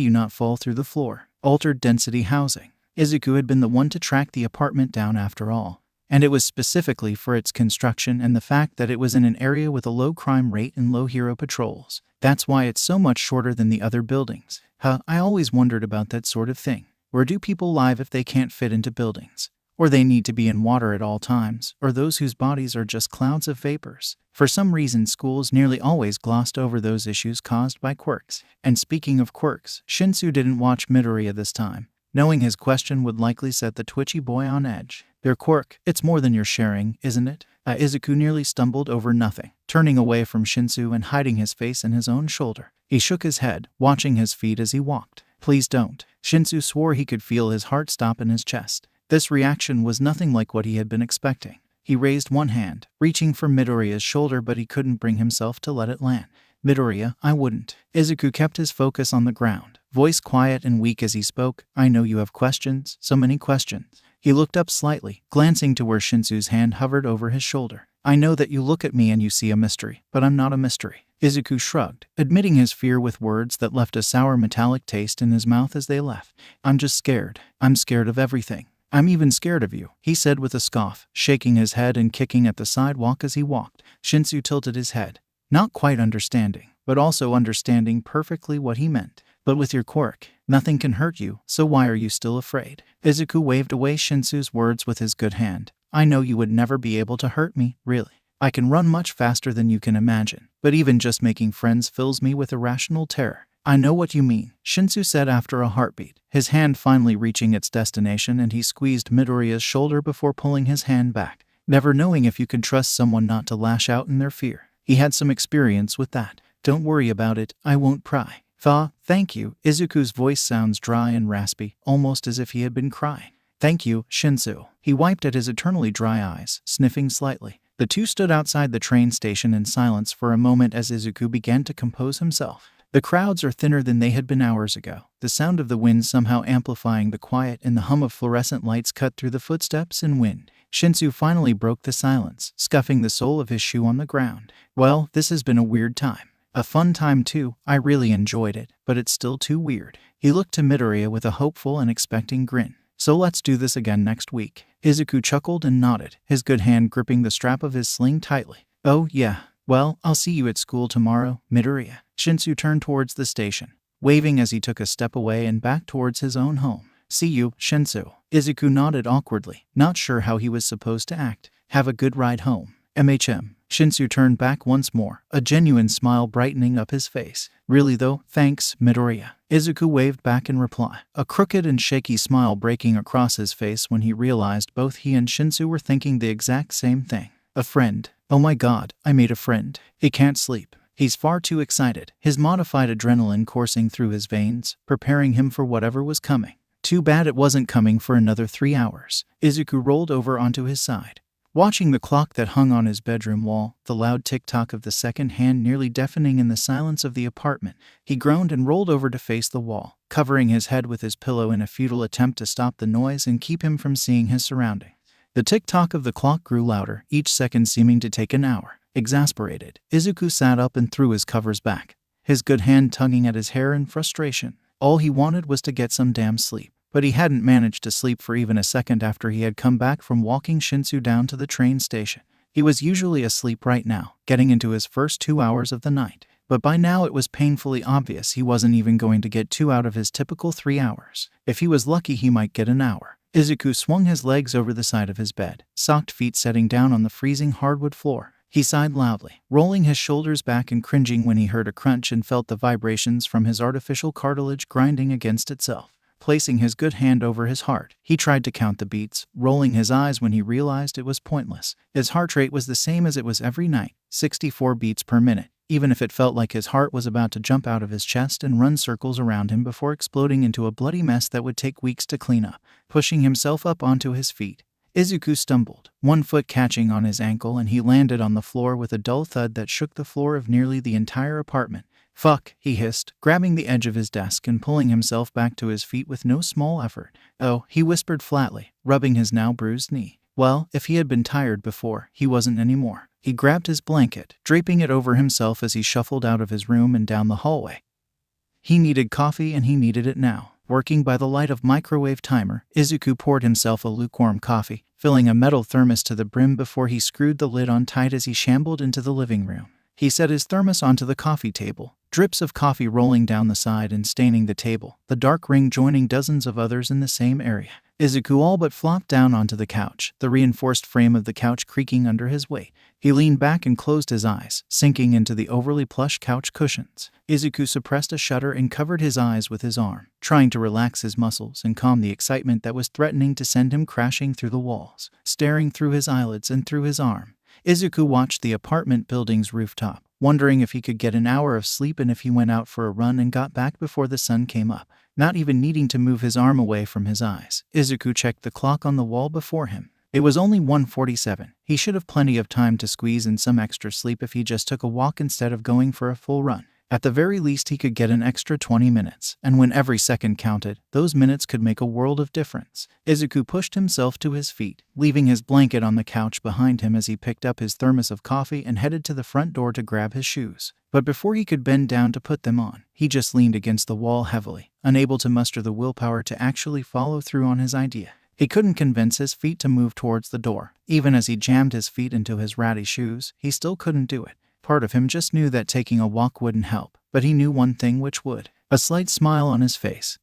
not fall through the floor? Altered density housing. Izuku had been the one to track the apartment down after all. And it was specifically for its construction and the fact that it was in an area with a low crime rate and low hero patrols. That's why it's so much shorter than the other buildings. I always wondered about that sort of thing. Where do people live if they can't fit into buildings? or they need to be in water at all times, or those whose bodies are just clouds of vapors. For some reason, schools nearly always glossed over those issues caused by quirks. And speaking of quirks, Shinsu didn't watch Midoriya this time, knowing his question would likely set the twitchy boy on edge. Their quirk, it's more than you're sharing, isn't it? Izuku nearly stumbled over nothing, turning away from Shinsu and hiding his face in his own shoulder. He shook his head, watching his feet as he walked. Please don't. Shinsu swore he could feel his heart stop in his chest. This reaction was nothing like what he had been expecting. He raised one hand, reaching for Midoriya's shoulder, but he couldn't bring himself to let it land. Midoriya, I wouldn't. Izuku kept his focus on the ground, voice quiet and weak as he spoke. I know you have questions, so many questions. He looked up slightly, glancing to where Shinsu's hand hovered over his shoulder. I know that you look at me and you see a mystery, but I'm not a mystery. Izuku shrugged, admitting his fear with words that left a sour metallic taste in his mouth as they left. I'm just scared. I'm scared of everything. I'm even scared of you, he said with a scoff, shaking his head and kicking at the sidewalk as he walked. Shinsu tilted his head, not quite understanding, but also understanding perfectly what he meant. But with your quirk, nothing can hurt you, so why are you still afraid? Izuku waved away Shinsu's words with his good hand. I know you would never be able to hurt me, really. I can run much faster than you can imagine, but even just making friends fills me with irrational terror. I know what you mean, Shinsu said after a heartbeat, his hand finally reaching its destination, and he squeezed Midoriya's shoulder before pulling his hand back, never knowing if you could trust someone not to lash out in their fear. He had some experience with that. Don't worry about it, I won't pry. Thank you. Izuku's voice sounds dry and raspy, almost as if he had been crying. Thank you, Shinsu. He wiped at his eternally dry eyes, sniffing slightly. The two stood outside the train station in silence for a moment as Izuku began to compose himself. The crowds are thinner than they had been hours ago, the sound of the wind somehow amplifying the quiet, and the hum of fluorescent lights cut through the footsteps and wind. Shinsu finally broke the silence, scuffing the sole of his shoe on the ground. Well, this has been a weird time. A fun time too. I really enjoyed it, but it's still too weird. He looked to Midoriya with a hopeful and expecting grin. So let's do this again next week. Izuku chuckled and nodded, his good hand gripping the strap of his sling tightly. Oh yeah, well, I'll see you at school tomorrow, Midoriya. Shinsu turned towards the station, waving as he took a step away and back towards his own home. See you, Shinsu. Izuku nodded awkwardly, not sure how he was supposed to act. Have a good ride home. MHM. Shinsu turned back once more, a genuine smile brightening up his face. Really though, thanks, Midoriya. Izuku waved back in reply, a crooked and shaky smile breaking across his face when he realized both he and Shinsu were thinking the exact same thing. A friend. Oh my god, I made a friend. He can't sleep. He's far too excited, his modified adrenaline coursing through his veins, preparing him for whatever was coming. Too bad it wasn't coming for another 3 hours. Izuku rolled over onto his side, watching the clock that hung on his bedroom wall, the loud tick-tock of the second hand nearly deafening in the silence of the apartment. He groaned and rolled over to face the wall, covering his head with his pillow in a futile attempt to stop the noise and keep him from seeing his surroundings. The tick-tock of the clock grew louder, each second seeming to take an hour. Exasperated, Izuku sat up and threw his covers back, his good hand tugging at his hair in frustration. All he wanted was to get some damn sleep. But he hadn't managed to sleep for even a second after he had come back from walking Shinsu down to the train station. He was usually asleep right now, getting into his first 2 hours of the night. But by now it was painfully obvious he wasn't even going to get 2 out of his typical 3 hours. If he was lucky, he might get an hour. Izuku swung his legs over the side of his bed, socked feet setting down on the freezing hardwood floor. He sighed loudly, rolling his shoulders back and cringing when he heard a crunch and felt the vibrations from his artificial cartilage grinding against itself. Placing his good hand over his heart, he tried to count the beats, rolling his eyes when he realized it was pointless. His heart rate was the same as it was every night, 64 beats per minute, even if it felt like his heart was about to jump out of his chest and run circles around him before exploding into a bloody mess that would take weeks to clean up. Pushing himself up onto his feet, Izuku stumbled, one foot catching on his ankle, and he landed on the floor with a dull thud that shook the floor of nearly the entire apartment. Fuck, he hissed, grabbing the edge of his desk and pulling himself back to his feet with no small effort. Oh, he whispered flatly, rubbing his now bruised knee. Well, if he had been tired before, he wasn't anymore. He grabbed his blanket, draping it over himself as he shuffled out of his room and down the hallway. He needed coffee, and he needed it now. Working by the light of microwave timer, Izuku poured himself a lukewarm coffee, filling a metal thermos to the brim before he screwed the lid on tight as he shambled into the living room. He set his thermos onto the coffee table, drips of coffee rolling down the side and staining the table, the dark ring joining dozens of others in the same area. Izuku all but flopped down onto the couch, the reinforced frame of the couch creaking under his weight. He leaned back and closed his eyes, sinking into the overly plush couch cushions. Izuku suppressed a shudder and covered his eyes with his arm, trying to relax his muscles and calm the excitement that was threatening to send him crashing through the walls. Staring through his eyelids and through his arm, Izuku watched the apartment building's rooftop, wondering if he could get an hour of sleep and if he went out for a run and got back before the sun came up. Not even needing to move his arm away from his eyes, Izuku checked the clock on the wall before him. It was only 1:47. He should have plenty of time to squeeze in some extra sleep if he just took a walk instead of going for a full run. At the very least, he could get an extra 20 minutes, and when every second counted, those minutes could make a world of difference. Izuku pushed himself to his feet, leaving his blanket on the couch behind him as he picked up his thermos of coffee and headed to the front door to grab his shoes. But before he could bend down to put them on, he just leaned against the wall heavily, unable to muster the willpower to actually follow through on his idea. He couldn't convince his feet to move towards the door. Even as he jammed his feet into his ratty shoes, he still couldn't do it. Part of him just knew that taking a walk wouldn't help, but he knew one thing which would: a slight smile on his face.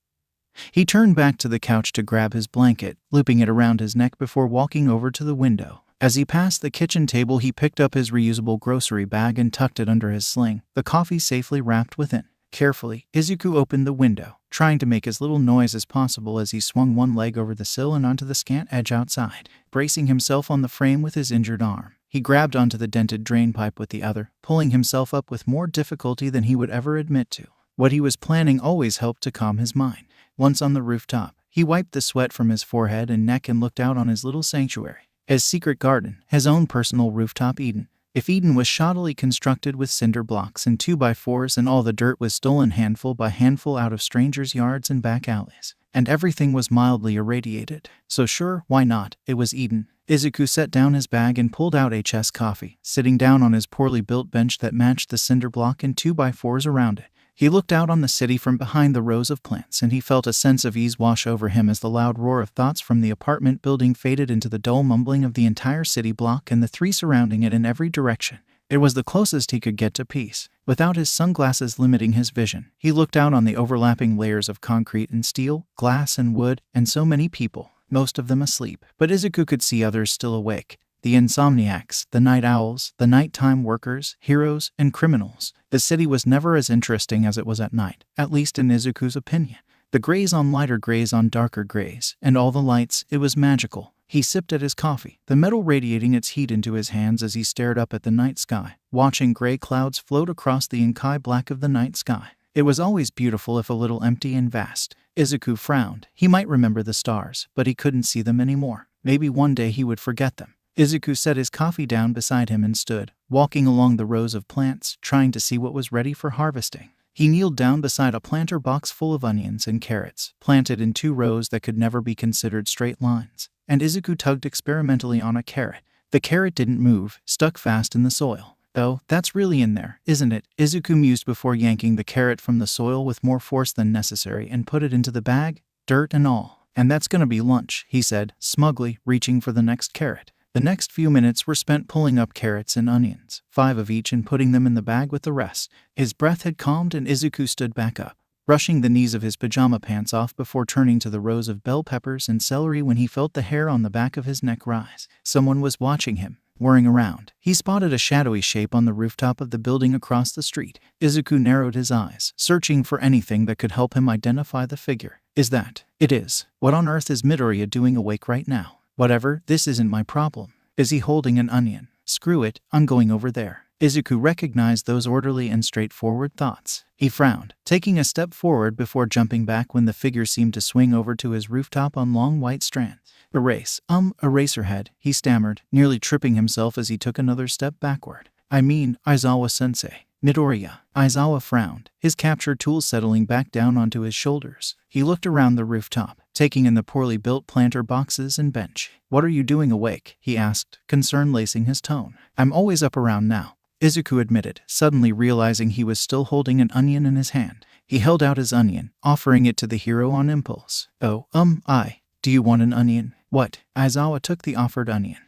He turned back to the couch to grab his blanket, looping it around his neck before walking over to the window. As he passed the kitchen table, he picked up his reusable grocery bag and tucked it under his sling, the coffee safely wrapped within. Carefully, Izuku opened the window, trying to make as little noise as possible as he swung one leg over the sill and onto the scant edge outside. Bracing himself on the frame with his injured arm, he grabbed onto the dented drain pipe with the other, pulling himself up with more difficulty than he would ever admit to. What he was planning always helped to calm his mind. Once on the rooftop, he wiped the sweat from his forehead and neck and looked out on his little sanctuary, his secret garden, his own personal rooftop Eden. If Eden was shoddily constructed with cinder blocks and 2x4s and all the dirt was stolen handful by handful out of strangers' yards and back alleys, and everything was mildly irradiated, so sure, why not, it was Eden. Izuku set down his bag and pulled out HS coffee, sitting down on his poorly built bench that matched the cinder block and 2x4s around it. He looked out on the city from behind the rows of plants, and he felt a sense of ease wash over him as the loud roar of thoughts from the apartment building faded into the dull mumbling of the entire city block and the three surrounding it in every direction. It was the closest he could get to peace. Without his sunglasses limiting his vision, he looked out on the overlapping layers of concrete and steel, glass and wood, and so many people, most of them asleep. But Izuku could see others still awake. The insomniacs, the night owls, the nighttime workers, heroes, and criminals. The city was never as interesting as it was at night, at least in Izuku's opinion. The grays on lighter grays on darker grays, and all the lights, it was magical. He sipped at his coffee, the metal radiating its heat into his hands as he stared up at the night sky, watching gray clouds float across the inky black of the night sky. It was always beautiful if a little empty and vast. Izuku frowned. He might remember the stars, but he couldn't see them anymore. Maybe one day he would forget them. Izuku set his coffee down beside him and stood, walking along the rows of plants, trying to see what was ready for harvesting. He kneeled down beside a planter box full of onions and carrots, planted in 2 rows that could never be considered straight lines, and Izuku tugged experimentally on a carrot. The carrot didn't move, stuck fast in the soil. Oh, that's really in there, isn't it? Izuku mused before yanking the carrot from the soil with more force than necessary and put it into the bag, dirt and all. And that's gonna be lunch, he said, smugly, reaching for the next carrot. The next few minutes were spent pulling up carrots and onions, 5 of each, and putting them in the bag with the rest. His breath had calmed and Izuku stood back up, brushing the knees of his pajama pants off before turning to the rows of bell peppers and celery when he felt the hair on the back of his neck rise. Someone was watching him, whirring around. He spotted a shadowy shape on the rooftop of the building across the street. Izuku narrowed his eyes, searching for anything that could help him identify the figure. Is that? It is. What on earth is Midoriya doing awake right now? Whatever, this isn't my problem. Is he holding an onion? Screw it, I'm going over there. Izuku recognized those orderly and straightforward thoughts. He frowned, taking a step forward before jumping back when the figure seemed to swing over to his rooftop on long white strands. Eraserhead, he stammered, nearly tripping himself as he took another step backward. I mean, Aizawa-sensei. Midoriya. Aizawa frowned, his capture tool settling back down onto his shoulders. He looked around the rooftop, taking in the poorly built planter boxes and bench. What are you doing awake? He asked, concern lacing his tone. I'm always up around now, Izuku admitted, suddenly realizing he was still holding an onion in his hand. He held out his onion, offering it to the hero on impulse. Oh, do you want an onion? What? Aizawa took the offered onion,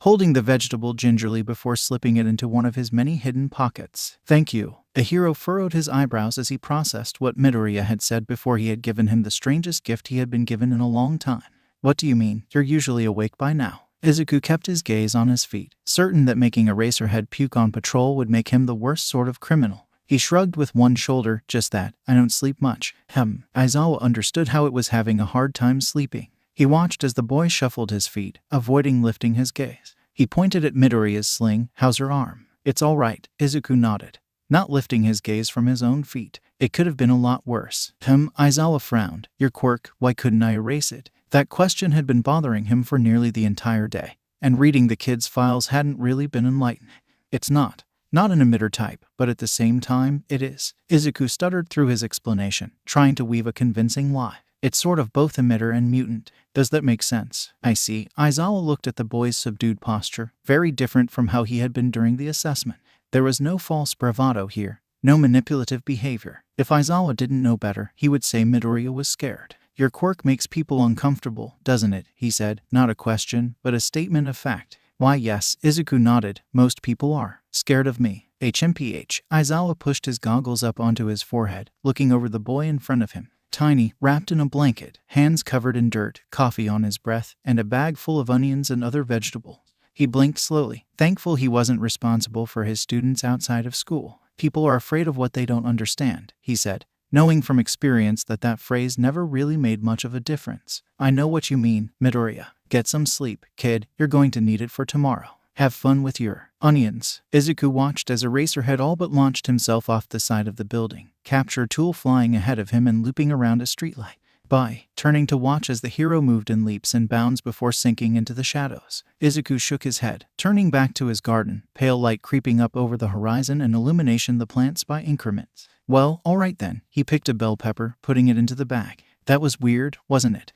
holding the vegetable gingerly before slipping it into one of his many hidden pockets. Thank you. Ahiro furrowed his eyebrows as he processed what Midoriya had said before he had given him the strangest gift he had been given in a long time. What do you mean? You're usually awake by now. Izuku kept his gaze on his feet, certain that making Eraserhead puke on patrol would make him the worst sort of criminal. He shrugged with one shoulder. Just that. I don't sleep much. Aizawa understood how it was having a hard time sleeping. He watched as the boy shuffled his feet, avoiding lifting his gaze. He pointed at Midoriya's sling. How's her arm? It's all right. Izuku nodded, not lifting his gaze from his own feet. It could have been a lot worse. Aizawa frowned. Your quirk, why couldn't I erase it? That question had been bothering him for nearly the entire day, and reading the kid's files hadn't really been enlightening. It's not an emitter type, but at the same time, it is. Izuku stuttered through his explanation, trying to weave a convincing lie. It's sort of both emitter and mutant. Does that make sense? I see. Aizawa looked at the boy's subdued posture, very different from how he had been during the assessment. There was no false bravado here, no manipulative behavior. If Aizawa didn't know better, he would say Midoriya was scared. Your quirk makes people uncomfortable, doesn't it? He said, not a question, but a statement of fact. Why yes, Izuku nodded. Most people are. Scared of me. HMPH. Aizawa pushed his goggles up onto his forehead, looking over the boy in front of him. Tiny, wrapped in a blanket, hands covered in dirt, coffee on his breath, and a bag full of onions and other vegetables. He blinked slowly, thankful he wasn't responsible for his students outside of school. People are afraid of what they don't understand, he said, knowing from experience that phrase never really made much of a difference. I know what you mean, Midoriya. Get some sleep, kid. You're going to need it for tomorrow. Have fun with your onions. Izuku watched as Eraserhead all but launched himself off the side of the building, capture tool flying ahead of him and looping around a streetlight. Bye. Turning to watch as the hero moved in leaps and bounds before sinking into the shadows. Izuku shook his head, turning back to his garden, pale light creeping up over the horizon and illumination the plants by increments. Well, all right then. He picked a bell pepper, putting it into the bag. That was weird, wasn't it?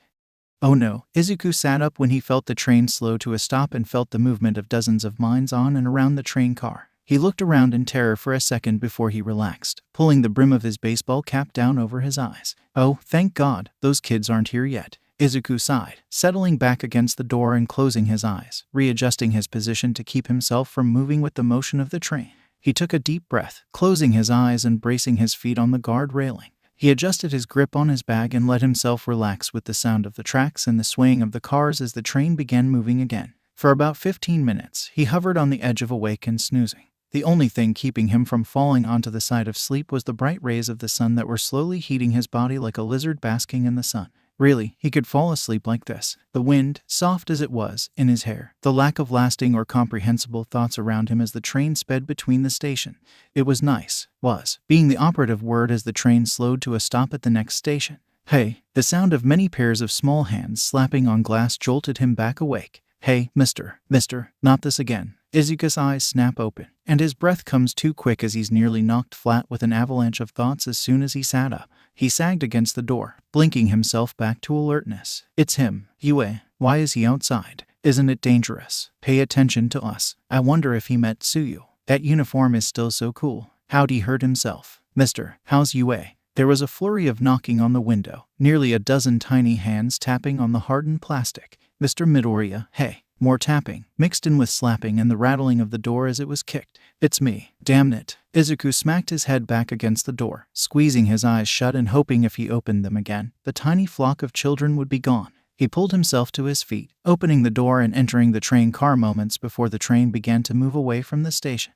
Oh no. Izuku sat up when he felt the train slow to a stop and felt the movement of dozens of minds on and around the train car. He looked around in terror for a second before he relaxed, pulling the brim of his baseball cap down over his eyes. Oh, thank God, those kids aren't here yet. Izuku sighed, settling back against the door and closing his eyes, readjusting his position to keep himself from moving with the motion of the train. He took a deep breath, closing his eyes and bracing his feet on the guard railing. He adjusted his grip on his bag and let himself relax with the sound of the tracks and the swaying of the cars as the train began moving again. For about 15 minutes, he hovered on the edge of awake and snoozing. The only thing keeping him from falling onto the side of sleep was the bright rays of the sun that were slowly heating his body like a lizard basking in the sun. Really, he could fall asleep like this. The wind, soft as it was, in his hair. The lack of lasting or comprehensible thoughts around him as the train sped between the station. It was nice, being the operative word as the train slowed to a stop at the next station. Hey, the sound of many pairs of small hands slapping on glass jolted him back awake. Hey, mister, not this again. Izuku's eyes snap open, and his breath comes too quick as he's nearly knocked flat with an avalanche of thoughts as soon as he sat up. He sagged against the door, blinking himself back to alertness. It's him, Yue. Why is he outside? Isn't it dangerous? Pay attention to us. I wonder if he met Tsuyu. That uniform is still so cool. How'd he hurt himself? Mister, how's Yue? There was a flurry of knocking on the window, nearly a dozen tiny hands tapping on the hardened plastic. Mr. Midoriya, hey. More tapping, mixed in with slapping and the rattling of the door as it was kicked. It's me. Damn it. Izuku smacked his head back against the door, squeezing his eyes shut and hoping if he opened them again, the tiny flock of children would be gone. He pulled himself to his feet, opening the door and entering the train car moments before the train began to move away from the station.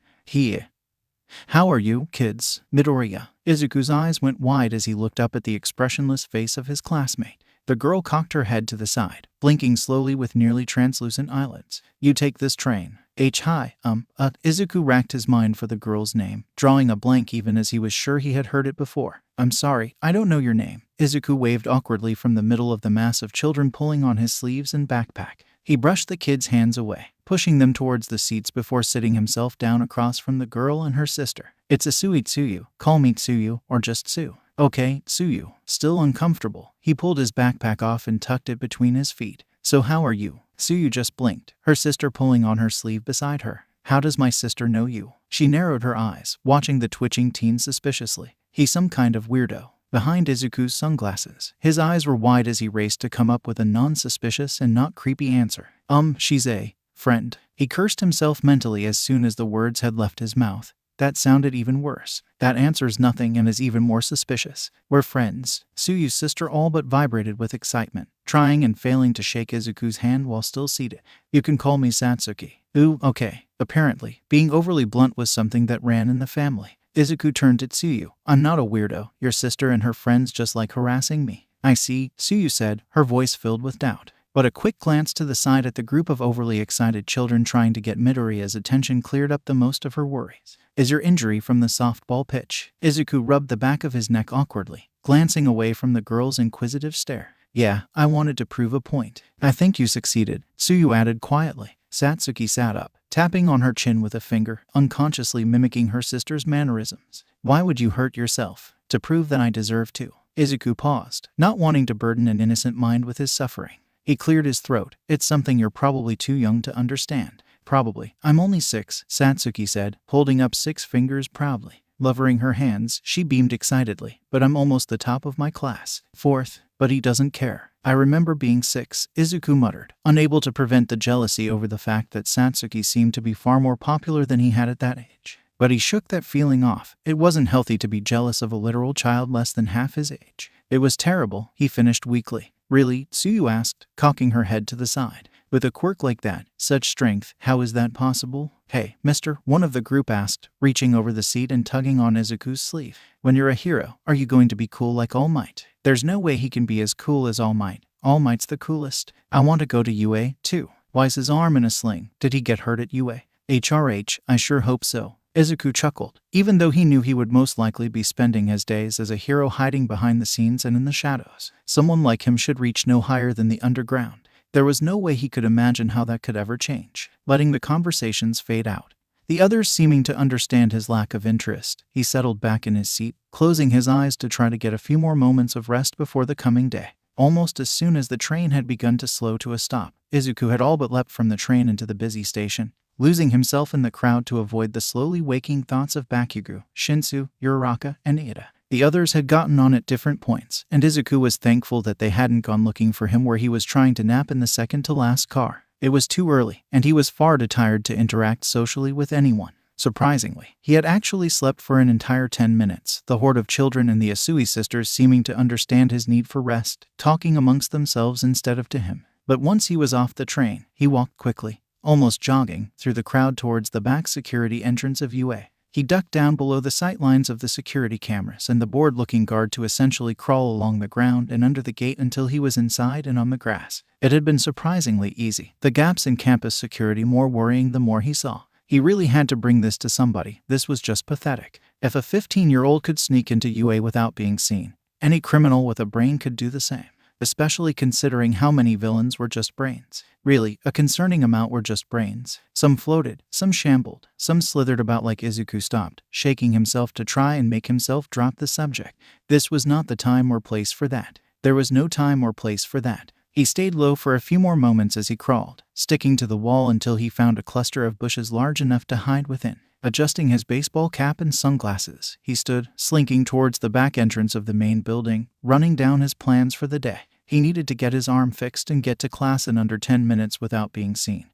How are you, kids? Midoriya. Izuku's eyes went wide as he looked up at the expressionless face of his classmate. The girl cocked her head to the side, blinking slowly with nearly translucent eyelids. You take this train. Hi. Izuku racked his mind for the girl's name, drawing a blank even as he was sure he had heard it before. I'm sorry, I don't know your name. Izuku waved awkwardly from the middle of the mass of children pulling on his sleeves and backpack. He brushed the kids' hands away, pushing them towards the seats before sitting himself down across from the girl and her sister. It's Asui Tsuyu. Call me Tsuyu, or just Tsu. Okay, Tsuyu. Still uncomfortable. He pulled his backpack off and tucked it between his feet. So how are you? Tsuyu just blinked, her sister pulling on her sleeve beside her. How does my sister know you? She narrowed her eyes, watching the twitching teen suspiciously. He's some kind of weirdo. Behind Izuku's sunglasses, his eyes were wide as he raced to come up with a non-suspicious and not creepy answer. She's a friend. He cursed himself mentally as soon as the words had left his mouth. That sounded even worse. That answers nothing and is even more suspicious. We're friends. Tsuyu's sister all but vibrated with excitement, trying and failing to shake Izuku's hand while still seated. You can call me Satsuki. Ooh, okay. Apparently, being overly blunt was something that ran in the family. Izuku turned to Tsuyu. I'm not a weirdo. Your sister and her friends just like harassing me. I see, Tsuyu said, her voice filled with doubt. But a quick glance to the side at the group of overly excited children trying to get Midoriya's attention cleared up the most of her worries. Is your injury from the softball pitch? Izuku rubbed the back of his neck awkwardly, glancing away from the girl's inquisitive stare. Yeah, I wanted to prove a point. I think you succeeded, Tsuyu added quietly. Satsuki sat up, tapping on her chin with a finger, unconsciously mimicking her sister's mannerisms. Why would you hurt yourself? To prove that I deserve to. Izuku paused, not wanting to burden an innocent mind with his suffering. He cleared his throat. It's something you're probably too young to understand. Probably. I'm only 6, Satsuki said, holding up 6 fingers proudly. Lowering her hands, she beamed excitedly. But I'm almost the top of my class. 4th. But he doesn't care. I remember being 6, Izuku muttered, unable to prevent the jealousy over the fact that Satsuki seemed to be far more popular than he had at that age. But he shook that feeling off. It wasn't healthy to be jealous of a literal child less than half his age. It was terrible, he finished weakly. Really? Tsuyu asked, cocking her head to the side. With a quirk like that, such strength, how is that possible? Hey, mister, one of the group asked, reaching over the seat and tugging on Izuku's sleeve. When you're a hero, are you going to be cool like All Might? There's no way he can be as cool as All Might. All Might's the coolest. I want to go to UA, too. Why's his arm in a sling? Did he get hurt at UA? HRH, I sure hope so. Izuku chuckled, even though he knew he would most likely be spending his days as a hero hiding behind the scenes and in the shadows. Someone like him should reach no higher than the underground. There was no way he could imagine how that could ever change. Letting the conversations fade out, the others seeming to understand his lack of interest, he settled back in his seat, closing his eyes to try to get a few more moments of rest before the coming day. Almost as soon as the train had begun to slow to a stop, Izuku had all but leapt from the train into the busy station, losing himself in the crowd to avoid the slowly waking thoughts of Bakugo, Shinsu, Uraraka, and Ida. The others had gotten on at different points, and Izuku was thankful that they hadn't gone looking for him where he was trying to nap in the second-to-last car. It was too early, and he was far too tired to interact socially with anyone. Surprisingly, he had actually slept for an entire 10 minutes, the horde of children and the Asui sisters seeming to understand his need for rest, talking amongst themselves instead of to him. But once he was off the train, he walked quickly, almost jogging, through the crowd towards the back security entrance of UA. He ducked down below the sightlines of the security cameras and the bored-looking guard to essentially crawl along the ground and under the gate until he was inside and on the grass. It had been surprisingly easy, the gaps in campus security more worrying the more he saw. He really had to bring this to somebody. This was just pathetic. If a 15-year-old could sneak into UA without being seen, any criminal with a brain could do the same. Especially considering how many villains were just brains. Really, a concerning amount were just brains. Some floated, some shambled, some slithered about like Izuku stopped, shaking himself to try and make himself drop the subject. This was not the time or place for that. There was no time or place for that. He stayed low for a few more moments as he crawled, sticking to the wall until he found a cluster of bushes large enough to hide within. Adjusting his baseball cap and sunglasses, he stood, slinking towards the back entrance of the main building, running down his plans for the day. He needed to get his arm fixed and get to class in under 10 minutes without being seen.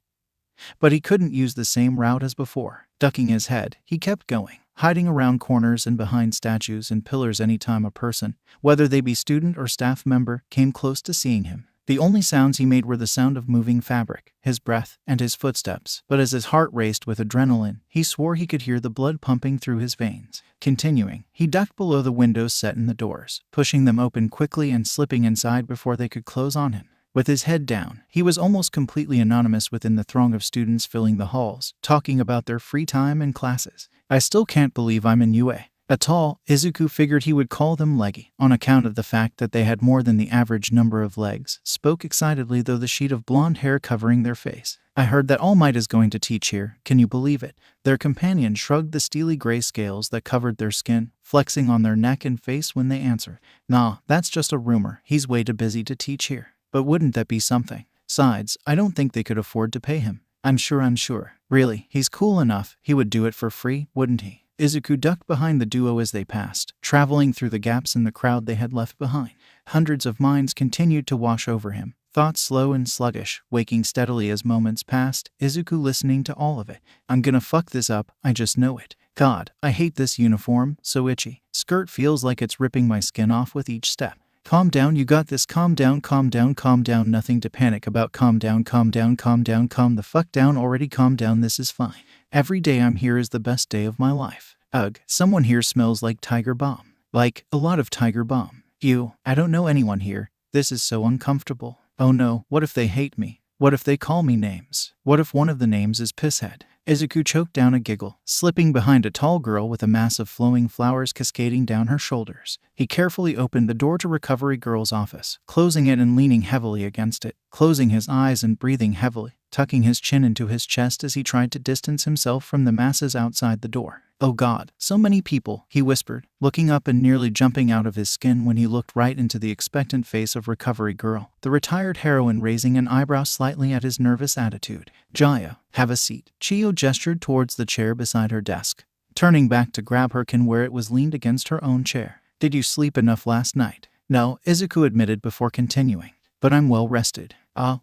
But he couldn't use the same route as before. Ducking his head, he kept going, hiding around corners and behind statues and pillars anytime a person, whether they be student or staff member, came close to seeing him. The only sounds he made were the sound of moving fabric, his breath, and his footsteps. But as his heart raced with adrenaline, he swore he could hear the blood pumping through his veins. Continuing, he ducked below the windows set in the doors, pushing them open quickly and slipping inside before they could close on him. With his head down, he was almost completely anonymous within the throng of students filling the halls, talking about their free time and classes. I still can't believe I'm in UA. A tall, Izuku figured he would call them leggy, on account of the fact that they had more than the average number of legs, spoke excitedly though the sheet of blonde hair covering their face. I heard that All Might is going to teach here, can you believe it? Their companion shrugged the steely gray scales that covered their skin, flexing on their neck and face when they answered. Nah, that's just a rumor, he's way too busy to teach here. But wouldn't that be something? Besides, I don't think they could afford to pay him. I'm sure. Really, he's cool enough, he would do it for free, wouldn't he? Izuku ducked behind the duo as they passed, traveling through the gaps in the crowd they had left behind. Hundreds of minds continued to wash over him, thoughts slow and sluggish, waking steadily as moments passed, Izuku listening to all of it. I'm gonna fuck this up, I just know it. God, I hate this uniform, so itchy. Skirt feels like it's ripping my skin off with each step. Calm down, you got this. Calm down, calm down, calm down. Nothing to panic about. Calm down, calm down, calm down, calm the fuck down already. Calm down, this is fine. Every day I'm here is the best day of my life. Ugh, someone here smells like tiger balm. Like, a lot of tiger balm. I don't know anyone here. This is so uncomfortable. Oh no, what if they hate me? What if they call me names? What if one of the names is Pisshead? Izuku choked down a giggle, slipping behind a tall girl with a mass of flowing flowers cascading down her shoulders. He carefully opened the door to Recovery Girl's office, closing it and leaning heavily against it, closing his eyes and breathing heavily, tucking his chin into his chest as he tried to distance himself from the masses outside the door. Oh God, so many people, he whispered, looking up and nearly jumping out of his skin when he looked right into the expectant face of Recovery Girl, the retired heroine raising an eyebrow slightly at his nervous attitude. Jaya, have a seat. Chiyo gestured towards the chair beside her desk, turning back to grab her can where it was leaned against her own chair. Did you sleep enough last night? No, Izuku admitted before continuing. But I'm well rested.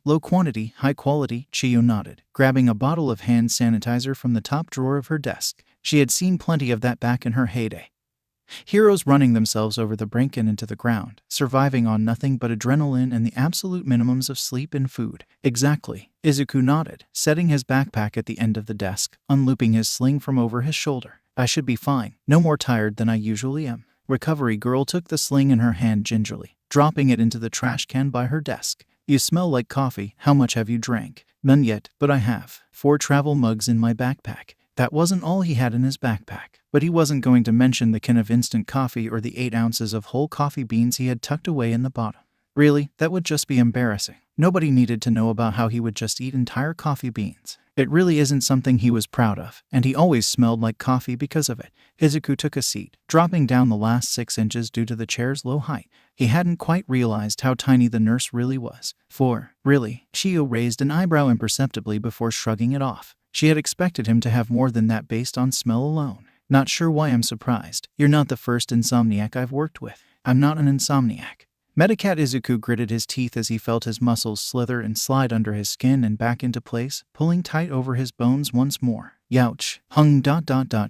Low quantity, high quality, Chiyo nodded, grabbing a bottle of hand sanitizer from the top drawer of her desk. She had seen plenty of that back in her heyday. Heroes running themselves over the brink and into the ground, surviving on nothing but adrenaline and the absolute minimums of sleep and food. Exactly, Izuku nodded, setting his backpack at the end of the desk, unlooping his sling from over his shoulder. I should be fine, no more tired than I usually am. Recovery Girl took the sling in her hand gingerly, dropping it into the trash can by her desk. You smell like coffee. How much have you drank? None yet, but I have 4 travel mugs in my backpack. That wasn't all he had in his backpack, but he wasn't going to mention the can of instant coffee or the 8 ounces of whole coffee beans he had tucked away in the bottom. Really, that would just be embarrassing. Nobody needed to know about how he would just eat entire coffee beans. It really isn't something he was proud of, and he always smelled like coffee because of it. Izuku took a seat, dropping down the last 6 inches due to the chair's low height. He hadn't quite realized how tiny the nurse really was. Really? Chiyo raised an eyebrow imperceptibly before shrugging it off. She had expected him to have more than that based on smell alone. Not sure why I'm surprised. You're not the first insomniac I've worked with. I'm not an insomniac. Medicat. Izuku gritted his teeth as he felt his muscles slither and slide under his skin and back into place, pulling tight over his bones once more. Youch.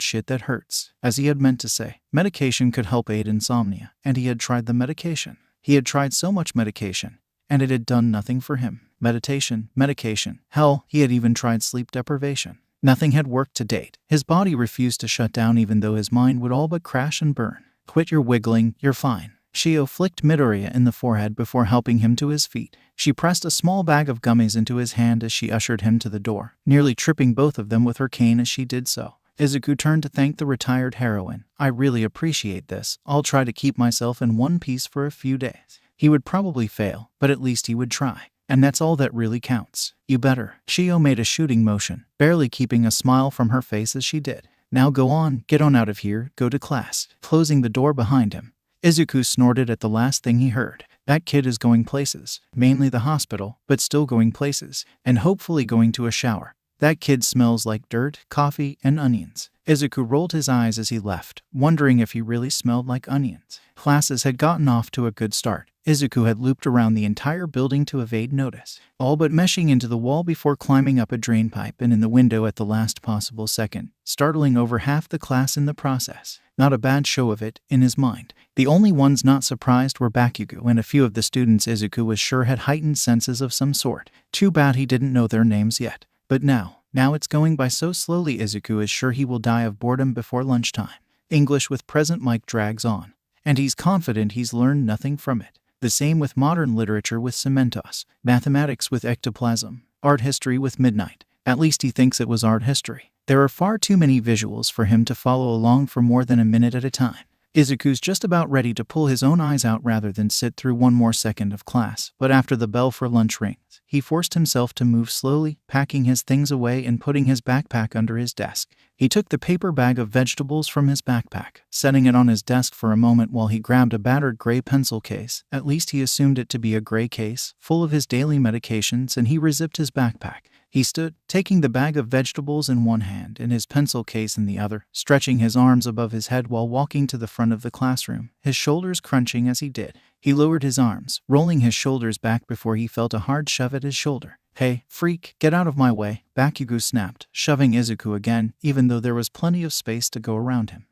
Shit that hurts. As he had meant to say, medication could help aid insomnia, and he had tried the medication. He had tried so much medication, and it had done nothing for him. Medication. Hell, he had even tried sleep deprivation. Nothing had worked to date. His body refused to shut down even though his mind would all but crash and burn. Quit your wiggling, you're fine. Chiyo flicked Midoriya in the forehead before helping him to his feet. She pressed a small bag of gummies into his hand as she ushered him to the door, nearly tripping both of them with her cane as she did so. Izuku turned to thank the retired heroine. I really appreciate this. I'll try to keep myself in one piece for a few days. He would probably fail, but at least he would try. And that's all that really counts. You better. Chiyo made a shooting motion, barely keeping a smile from her face as she did. Now go on, get on out of here, go to class. Closing the door behind him, Izuku snorted at the last thing he heard. That kid is going places. Mainly the hospital, but still going places. And hopefully going to a shower. That kid smells like dirt, coffee, and onions. Izuku rolled his eyes as he left, wondering if he really smelled like onions. Classes had gotten off to a good start. Izuku had looped around the entire building to evade notice, all but meshing into the wall before climbing up a drain pipe and in the window at the last possible second, startling over half the class in the process. Not a bad show of it, in his mind. The only ones not surprised were Bakugo and a few of the students Izuku was sure had heightened senses of some sort. Too bad he didn't know their names yet. But now it's going by so slowly. Izuku is sure he will die of boredom before lunchtime. English with present mic drags on, and he's confident he's learned nothing from it. The same with modern literature with Cementos, mathematics with ectoplasm, art history with midnight. At least he thinks it was art history. There are far too many visuals for him to follow along for more than a minute at a time. Izuku's just about ready to pull his own eyes out rather than sit through one more second of class, but after the bell for lunch rings, he forced himself to move slowly, packing his things away and putting his backpack under his desk. He took the paper bag of vegetables from his backpack, setting it on his desk for a moment while he grabbed a battered gray pencil case, at least he assumed it to be a gray case, full of his daily medications, and he rezipped his backpack. He stood, taking the bag of vegetables in one hand and his pencil case in the other, stretching his arms above his head while walking to the front of the classroom, his shoulders crunching as he did. He lowered his arms, rolling his shoulders back before he felt a hard shove at his shoulder. "Hey, freak, get out of my way," Bakugo snapped, shoving Izuku again, even though there was plenty of space to go around him.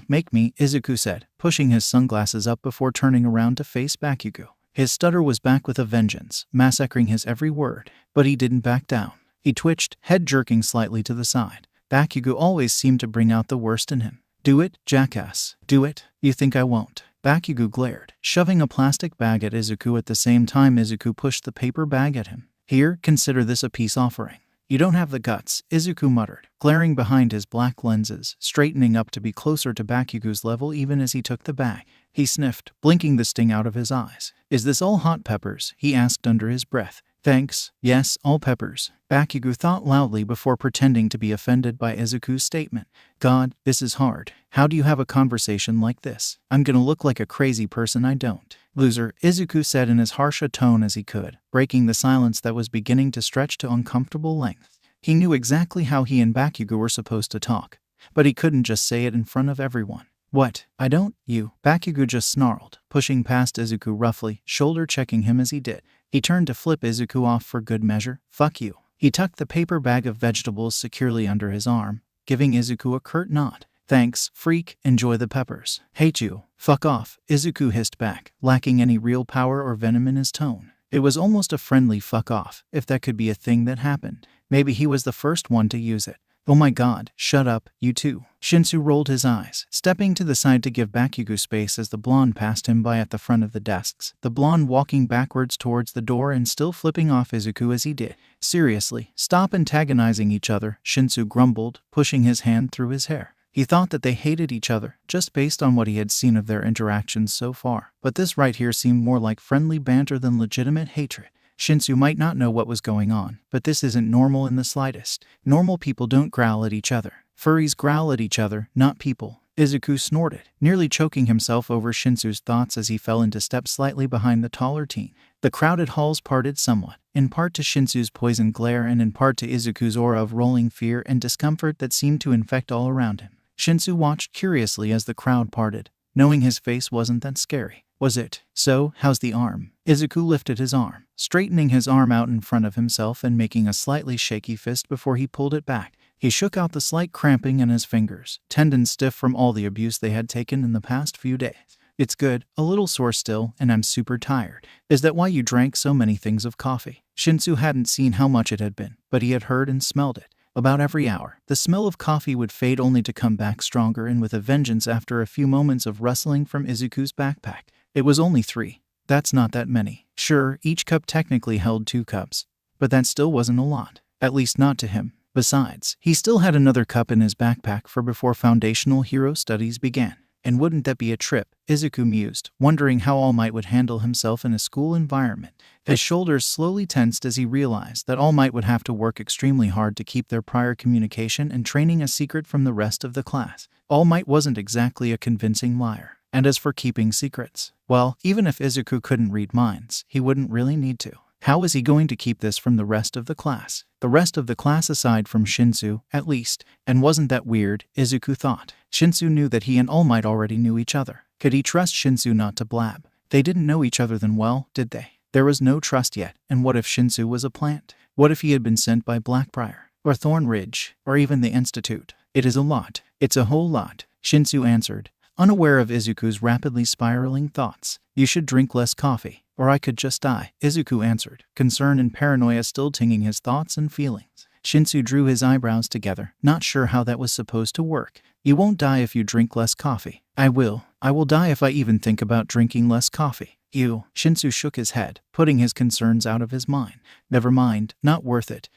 Make me," Izuku said, pushing his sunglasses up before turning around to face Bakugo. His stutter was back with a vengeance, massacring his every word, but he didn't back down. He twitched, head jerking slightly to the side. Bakugo always seemed to bring out the worst in him. "Do it, jackass. Do it. You think I won't?" Bakugo glared, shoving a plastic bag at Izuku at the same time Izuku pushed the paper bag at him. "Here, consider this a peace offering." "You don't have the guts," Izuku muttered, glaring behind his black lenses, straightening up to be closer to Bakugo's level even as he took the bag. He sniffed, blinking the sting out of his eyes. "Is this all hot peppers?" he asked under his breath. "Thanks. Yes, all peppers," Bakugo thought loudly before pretending to be offended by Izuku's statement. "God, this is hard. How do you have a conversation like this? I'm gonna look like a crazy person I don't." "Loser," Izuku said in as harsh a tone as he could, breaking the silence that was beginning to stretch to uncomfortable length. He knew exactly how he and Bakugo were supposed to talk, but he couldn't just say it in front of everyone. "What? I don't, you," Bakugo just snarled, pushing past Izuku roughly, shoulder-checking him as he did. He turned to flip Izuku off for good measure. "Fuck you." He tucked the paper bag of vegetables securely under his arm, giving Izuku a curt nod. "Thanks, freak. Enjoy the peppers." "Hate you." "Fuck off," Izuku hissed back, lacking any real power or venom in his tone. It was almost a friendly fuck off, if that could be a thing that happened. Maybe he was the first one to use it. "Oh my god, shut up, you two." Shinsu rolled his eyes, stepping to the side to give Bakugo space as the blonde passed him by at the front of the desks, the blonde walking backwards towards the door and still flipping off Izuku as he did. "Seriously, stop antagonizing each other," Shinsu grumbled, pushing his hand through his hair. He thought that they hated each other, just based on what he had seen of their interactions so far, but this right here seemed more like friendly banter than legitimate hatred. Shinsu might not know what was going on, but this isn't normal in the slightest. Normal people don't growl at each other. Furries growl at each other, not people. Izuku snorted, nearly choking himself over Shinsu's thoughts as he fell into step slightly behind the taller teen. The crowded halls parted somewhat, in part to Shinsu's poison glare and in part to Izuku's aura of rolling fear and discomfort that seemed to infect all around him. Shinsu watched curiously as the crowd parted, knowing his face wasn't that scary. "Was it? So, how's the arm?" Izuku lifted his arm, straightening his arm out in front of himself and making a slightly shaky fist before he pulled it back. He shook out the slight cramping in his fingers, tendons stiff from all the abuse they had taken in the past few days. "It's good, a little sore still, and I'm super tired." "Is that why you drank so many things of coffee?" Shinsu hadn't seen how much it had been, but he had heard and smelled it. About every hour, the smell of coffee would fade only to come back stronger and with a vengeance after a few moments of rustling from Izuku's backpack. It was only 3. That's not that many. Sure, each cup technically held 2 cups, but that still wasn't a lot. At least not to him. Besides, he still had another cup in his backpack for before foundational hero studies began. And wouldn't that be a trip? Izuku mused, wondering how All Might would handle himself in a school environment. His shoulders slowly tensed as he realized that All Might would have to work extremely hard to keep their prior communication and training a secret from the rest of the class. All Might wasn't exactly a convincing liar. And as for keeping secrets, well, even if Izuku couldn't read minds, he wouldn't really need to. How was he going to keep this from the rest of the class? The rest of the class aside from Shinsu, at least. And wasn't that weird, Izuku thought. Shinsu knew that he and All Might already knew each other. Could he trust Shinsu not to blab? They didn't know each other then well, did they? There was no trust yet, and what if Shinsu was a plant? What if he had been sent by Blackbriar, or Thorn Ridge, or even the Institute? It is a lot. It's a whole lot, Shinsu answered, unaware of Izuku's rapidly spiraling thoughts. You should drink less coffee, or I could just die, Izuku answered, concern and paranoia still tinging his thoughts and feelings. Shinsu drew his eyebrows together, not sure how that was supposed to work. You won't die if you drink less coffee. I will. I will die if I even think about drinking less coffee. You. Shinsu shook his head, putting his concerns out of his mind. Never mind, not worth it. ...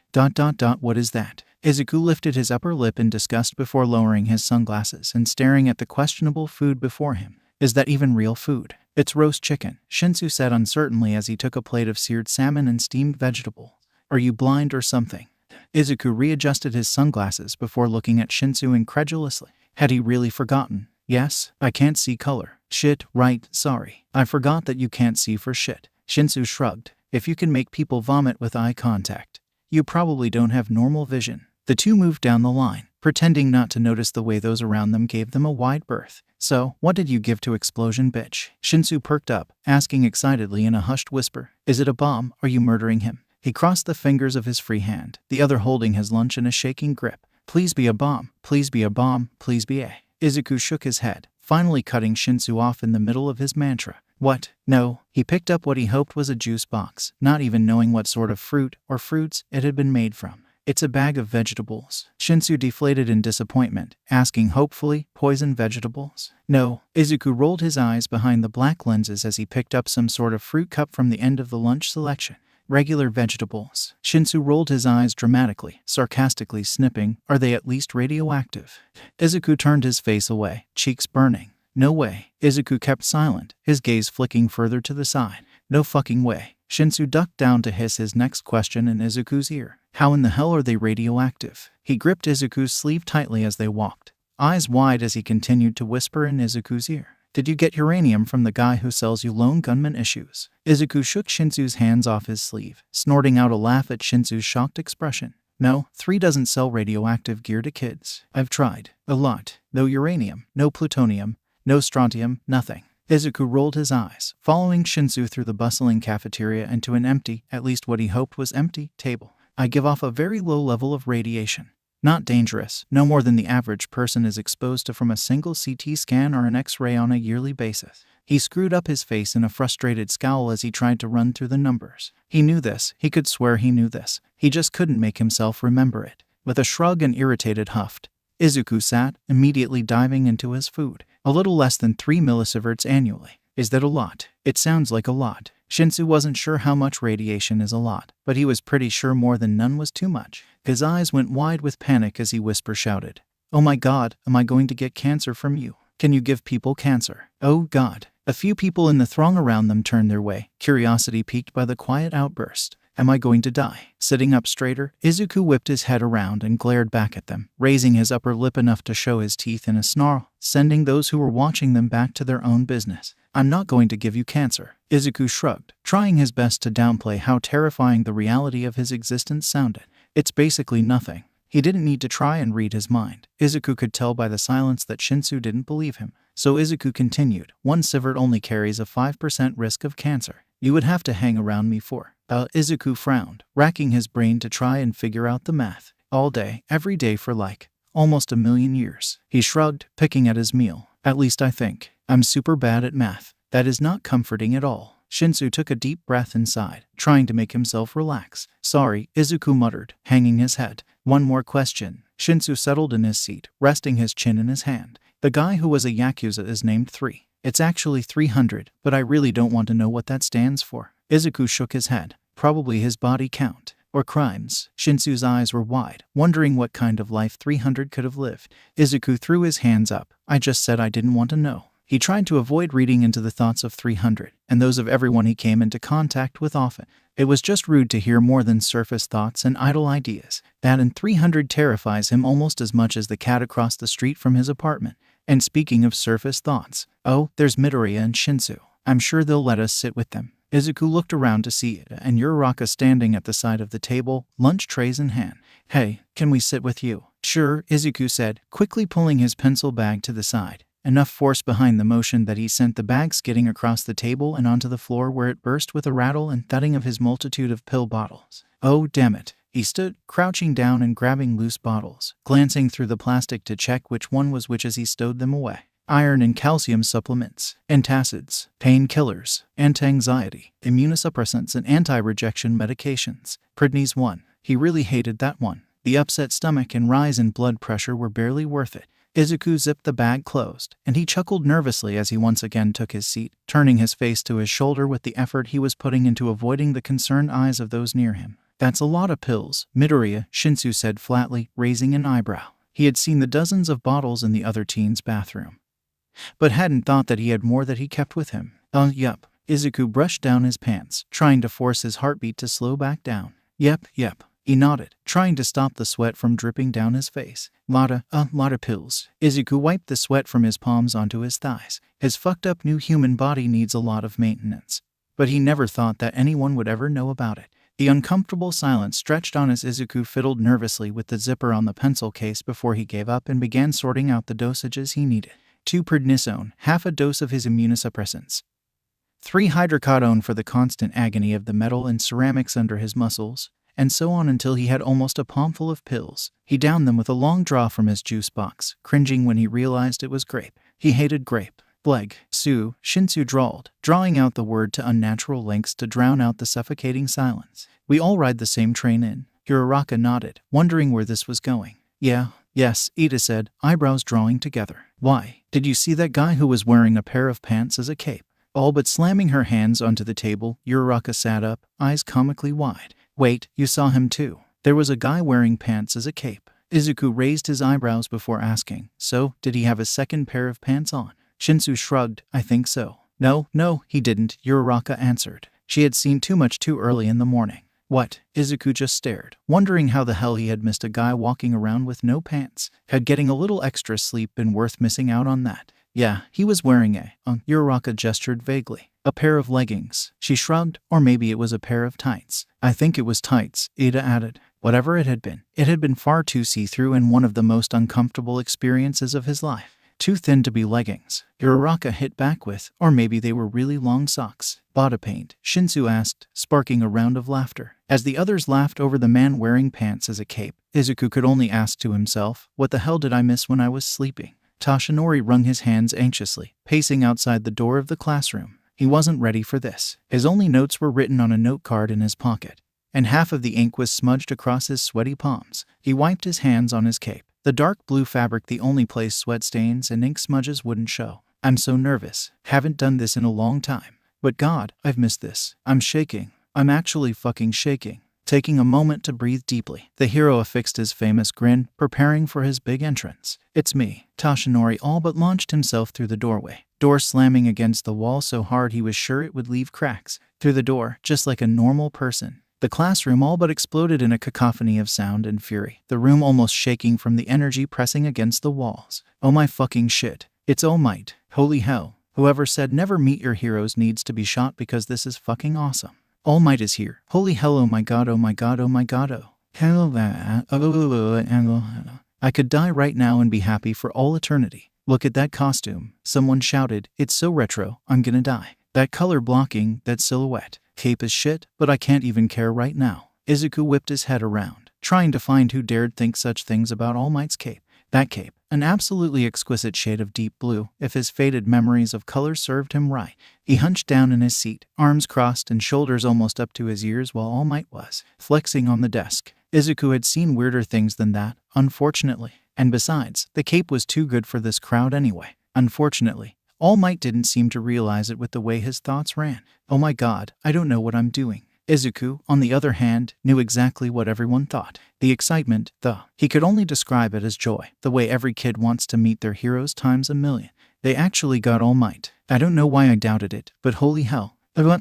What is that? Izuku lifted his upper lip in disgust before lowering his sunglasses and staring at the questionable food before him. Is that even real food? It's roast chicken, Shinsu said uncertainly as he took a plate of seared salmon and steamed vegetable. Are you blind or something? Izuku readjusted his sunglasses before looking at Shinsu incredulously. Had he really forgotten? Yes, I can't see color. Shit, right, sorry. I forgot that you can't see for shit. Shinsu shrugged. If you can make people vomit with eye contact, You probably don't have normal vision. The two moved down the line, pretending not to notice the way those around them gave them a wide berth. So, what did you give to Explosion, bitch? Shinsu perked up, asking excitedly in a hushed whisper. Is it a bomb? Are you murdering him? He crossed the fingers of his free hand, the other holding his lunch in a shaking grip. Please be a bomb. Please be a bomb. Please be a... Izuku shook his head, finally cutting Shinsu off in the middle of his mantra. What? No. He picked up what he hoped was a juice box, not even knowing what sort of fruit or fruits it had been made from. It's a bag of vegetables. Shinsu deflated in disappointment, asking hopefully, poison vegetables? No. Izuku rolled his eyes behind the black lenses as he picked up some sort of fruit cup from the end of the lunch selection. Regular vegetables. Shinsu rolled his eyes dramatically, sarcastically snipping, are they at least radioactive? Izuku turned his face away, cheeks burning. No way. Izuku kept silent, his gaze flicking further to the side. No fucking way. Shinsu ducked down to hiss his next question in Izuku's ear. How in the hell are they radioactive? He gripped Izuku's sleeve tightly as they walked, eyes wide as he continued to whisper in Izuku's ear. Did you get uranium from the guy who sells you lone gunman issues? Izuku shook Shinsu's hands off his sleeve, snorting out a laugh at Shinsu's shocked expression. No, 3 doesn't sell radioactive gear to kids. I've tried. A lot. No uranium, no plutonium, no strontium, nothing. Izuku rolled his eyes, following Shinsu through the bustling cafeteria and to an empty, at least what he hoped was empty, table. I give off a very low level of radiation. Not dangerous, no more than the average person is exposed to from a single CT scan or an X-ray on a yearly basis. He screwed up his face in a frustrated scowl as he tried to run through the numbers. He knew this, he could swear he knew this. He just couldn't make himself remember it. With a shrug and irritated huff, Izuku sat, immediately diving into his food. A little less than 3 millisieverts annually. Is that a lot? It sounds like a lot. Shinsu wasn't sure how much radiation is a lot, but he was pretty sure more than none was too much. His eyes went wide with panic as he whisper-shouted. Oh my god, am I going to get cancer from you? Can you give people cancer? Oh god. A few people in the throng around them turned their way, curiosity piqued by the quiet outburst. Am I going to die? Sitting up straighter, Izuku whipped his head around and glared back at them, raising his upper lip enough to show his teeth in a snarl, sending those who were watching them back to their own business. I'm not going to give you cancer. Izuku shrugged, trying his best to downplay how terrifying the reality of his existence sounded. It's basically nothing. He didn't need to try and read his mind. Izuku could tell by the silence that Shinsu didn't believe him. So Izuku continued, 1 sievert only carries a 5% risk of cancer. You would have to hang around me for. Izuku frowned, racking his brain to try and figure out the math. All day, every day for almost 1,000,000 years. He shrugged, picking at his meal. At least I think. I'm super bad at math. That is not comforting at all. Shinsu took a deep breath and sighed, trying to make himself relax. Sorry, Izuku muttered, hanging his head. One more question. Shinsu settled in his seat, resting his chin in his hand. The guy who was a Yakuza is named 3. It's actually 300, but I really don't want to know what that stands for. Izuku shook his head. Probably his body count. Or crimes. Shinsu's eyes were wide, wondering what kind of life 300 could have lived. Izuku threw his hands up. I just said I didn't want to know. He tried to avoid reading into the thoughts of 300, and those of everyone he came into contact with often. It was just rude to hear more than surface thoughts and idle ideas. That and 300 terrifies him almost as much as the cat across the street from his apartment. And speaking of surface thoughts, oh, there's Midoriya and Shinsu. I'm sure they'll let us sit with them. Izuku looked around to see Ida and Uraraka standing at the side of the table, lunch trays in hand. Hey, can we sit with you? Sure, Izuku said, quickly pulling his pencil bag to the side. Enough force behind the motion that he sent the bag skidding across the table and onto the floor where it burst with a rattle and thudding of his multitude of pill bottles. Oh, damn it. He stood, crouching down and grabbing loose bottles, glancing through the plastic to check which one was which as he stowed them away. Iron and calcium supplements, antacids, painkillers, anti-anxiety, immunosuppressants and anti-rejection medications. Pridneys 1. He really hated that one. The upset stomach and rise in blood pressure were barely worth it. Izuku zipped the bag closed, and he chuckled nervously as he once again took his seat, turning his face to his shoulder with the effort he was putting into avoiding the concerned eyes of those near him. That's a lot of pills, Midoriya, Shinsu said flatly, raising an eyebrow. He had seen the dozens of bottles in the other teen's bathroom, but hadn't thought that he had more that he kept with him. Yup. Izuku brushed down his pants, trying to force his heartbeat to slow back down. Yep. He nodded, trying to stop the sweat from dripping down his face. Lotta pills. Izuku wiped the sweat from his palms onto his thighs. His fucked up new human body needs a lot of maintenance. But he never thought that anyone would ever know about it. The uncomfortable silence stretched on as Izuku fiddled nervously with the zipper on the pencil case before he gave up and began sorting out the dosages he needed. 2 prednisone, half a dose of his immunosuppressants. 3 hydrocodone for the constant agony of the metal and ceramics under his muscles, and so on until he had almost a palmful of pills. He downed them with a long draw from his juice box, cringing when he realized it was grape. He hated grape. Bleg, Sue, Shinsu drawled, drawing out the word to unnatural lengths to drown out the suffocating silence. We all ride the same train in. Uraraka nodded, wondering where this was going. Yes, Ida said, eyebrows drawing together. Why? Did you see that guy who was wearing a pair of pants as a cape? All but slamming her hands onto the table, Uraraka sat up, eyes comically wide. Wait, you saw him too. There was a guy wearing pants as a cape. Izuku raised his eyebrows before asking, so, did he have a second pair of pants on? Shinsu shrugged, I think so. No, he didn't, Uraraka answered. She had seen too much too early in the morning. What? Izuku just stared, wondering how the hell he had missed a guy walking around with no pants. Had getting a little extra sleep been worth missing out on that? Yeah, he was wearing Uraraka gestured vaguely. A pair of leggings. She shrugged, or maybe it was a pair of tights. I think it was tights, Ida added. Whatever it had been far too see-through and one of the most uncomfortable experiences of his life. Too thin to be leggings. Uraraka hit back with, or maybe they were really long socks. Body paint, Shinsu asked, sparking a round of laughter. As the others laughed over the man wearing pants as a cape, Izuku could only ask to himself, what the hell did I miss when I was sleeping? Toshinori wrung his hands anxiously, pacing outside the door of the classroom. He wasn't ready for this. His only notes were written on a note card in his pocket, and half of the ink was smudged across his sweaty palms. He wiped his hands on his cape. The dark blue fabric the only place sweat stains and ink smudges wouldn't show. I'm so nervous. Haven't done this in a long time. But God, I've missed this. I'm shaking. I'm actually fucking shaking. Taking a moment to breathe deeply, the hero affixed his famous grin, preparing for his big entrance. It's me. Toshinori all but launched himself through the doorway. Door slamming against the wall so hard he was sure it would leave cracks. Through the door, just like a normal person. The classroom all but exploded in a cacophony of sound and fury, the room almost shaking from the energy pressing against the walls. Oh my fucking shit. It's All Might. Holy hell. Whoever said never meet your heroes needs to be shot because this is fucking awesome. All Might is here. Holy hell, oh my god, oh my god, oh my god, oh. I could die right now and be happy for all eternity. Look at that costume. Someone shouted, it's so retro, I'm gonna die. That color blocking, that silhouette. Cape is shit, but I can't even care right now. Izuku whipped his head around, trying to find who dared think such things about All Might's cape. That cape, an absolutely exquisite shade of deep blue, if his faded memories of color served him right. He hunched down in his seat, arms crossed and shoulders almost up to his ears while All Might was flexing on the desk. Izuku had seen weirder things than that, unfortunately. And besides, the cape was too good for this crowd anyway. Unfortunately, All Might didn't seem to realize it with the way his thoughts ran. Oh my god, I don't know what I'm doing. Izuku, on the other hand, knew exactly what everyone thought. The excitement, he could only describe it as joy, the way every kid wants to meet their heroes times a million. They actually got All Might. I don't know why I doubted it, but holy hell. Can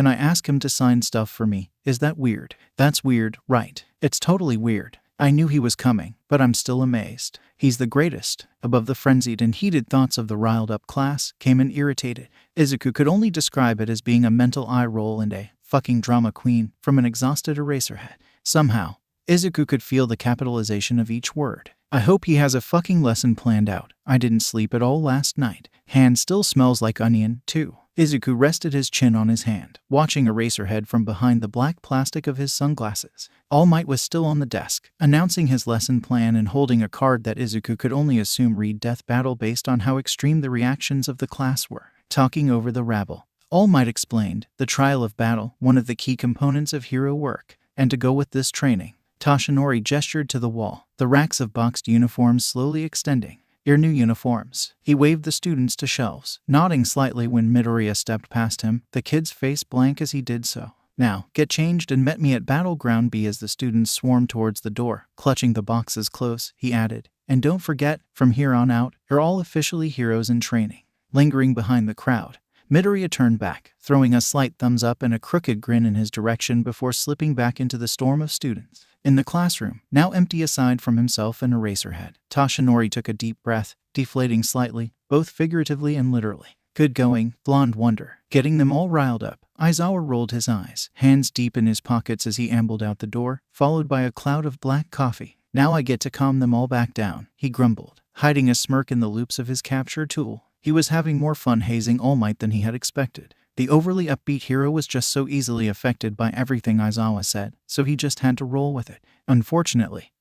I ask him to sign stuff for me? Is that weird? That's weird, right? It's totally weird. I knew he was coming, but I'm still amazed. He's the greatest. Above the frenzied and heated thoughts of the riled-up class came an irritated. Izuku could only describe it as being a mental eye roll and a fucking drama queen from an exhausted Eraserhead. Somehow, Izuku could feel the capitalization of each word. I hope he has a fucking lesson planned out. I didn't sleep at all last night. Hand still smells like onion, too. Izuku rested his chin on his hand, watching Eraserhead from behind the black plastic of his sunglasses. All Might was still on the desk, announcing his lesson plan and holding a card that Izuku could only assume read Death Battle based on how extreme the reactions of the class were. Talking over the rabble, All Might explained, the trial of battle, one of the key components of hero work, and to go with this training. Toshinori gestured to the wall, the racks of boxed uniforms slowly extending. Your new uniforms. He waved the students to shelves, nodding slightly when Midoriya stepped past him, the kid's face blank as he did so. Now, get changed and met me at Battleground B. As the students swarmed towards the door, clutching the boxes close, he added, and don't forget, from here on out, you're all officially heroes in training. Lingering behind the crowd, Midoriya turned back, throwing a slight thumbs up and a crooked grin in his direction before slipping back into the storm of students. In the classroom, now empty aside from himself and Eraserhead, Toshinori took a deep breath, deflating slightly, both figuratively and literally. Good going, Blonde Wonder. Getting them all riled up, Aizawa rolled his eyes, hands deep in his pockets as he ambled out the door, followed by a cloud of black coffee. Now I get to calm them all back down, he grumbled, hiding a smirk in the loops of his capture tool. He was having more fun hazing All Might than he had expected. The overly upbeat hero was just so easily affected by everything Aizawa said, so he just had to roll with it. Unfortunately,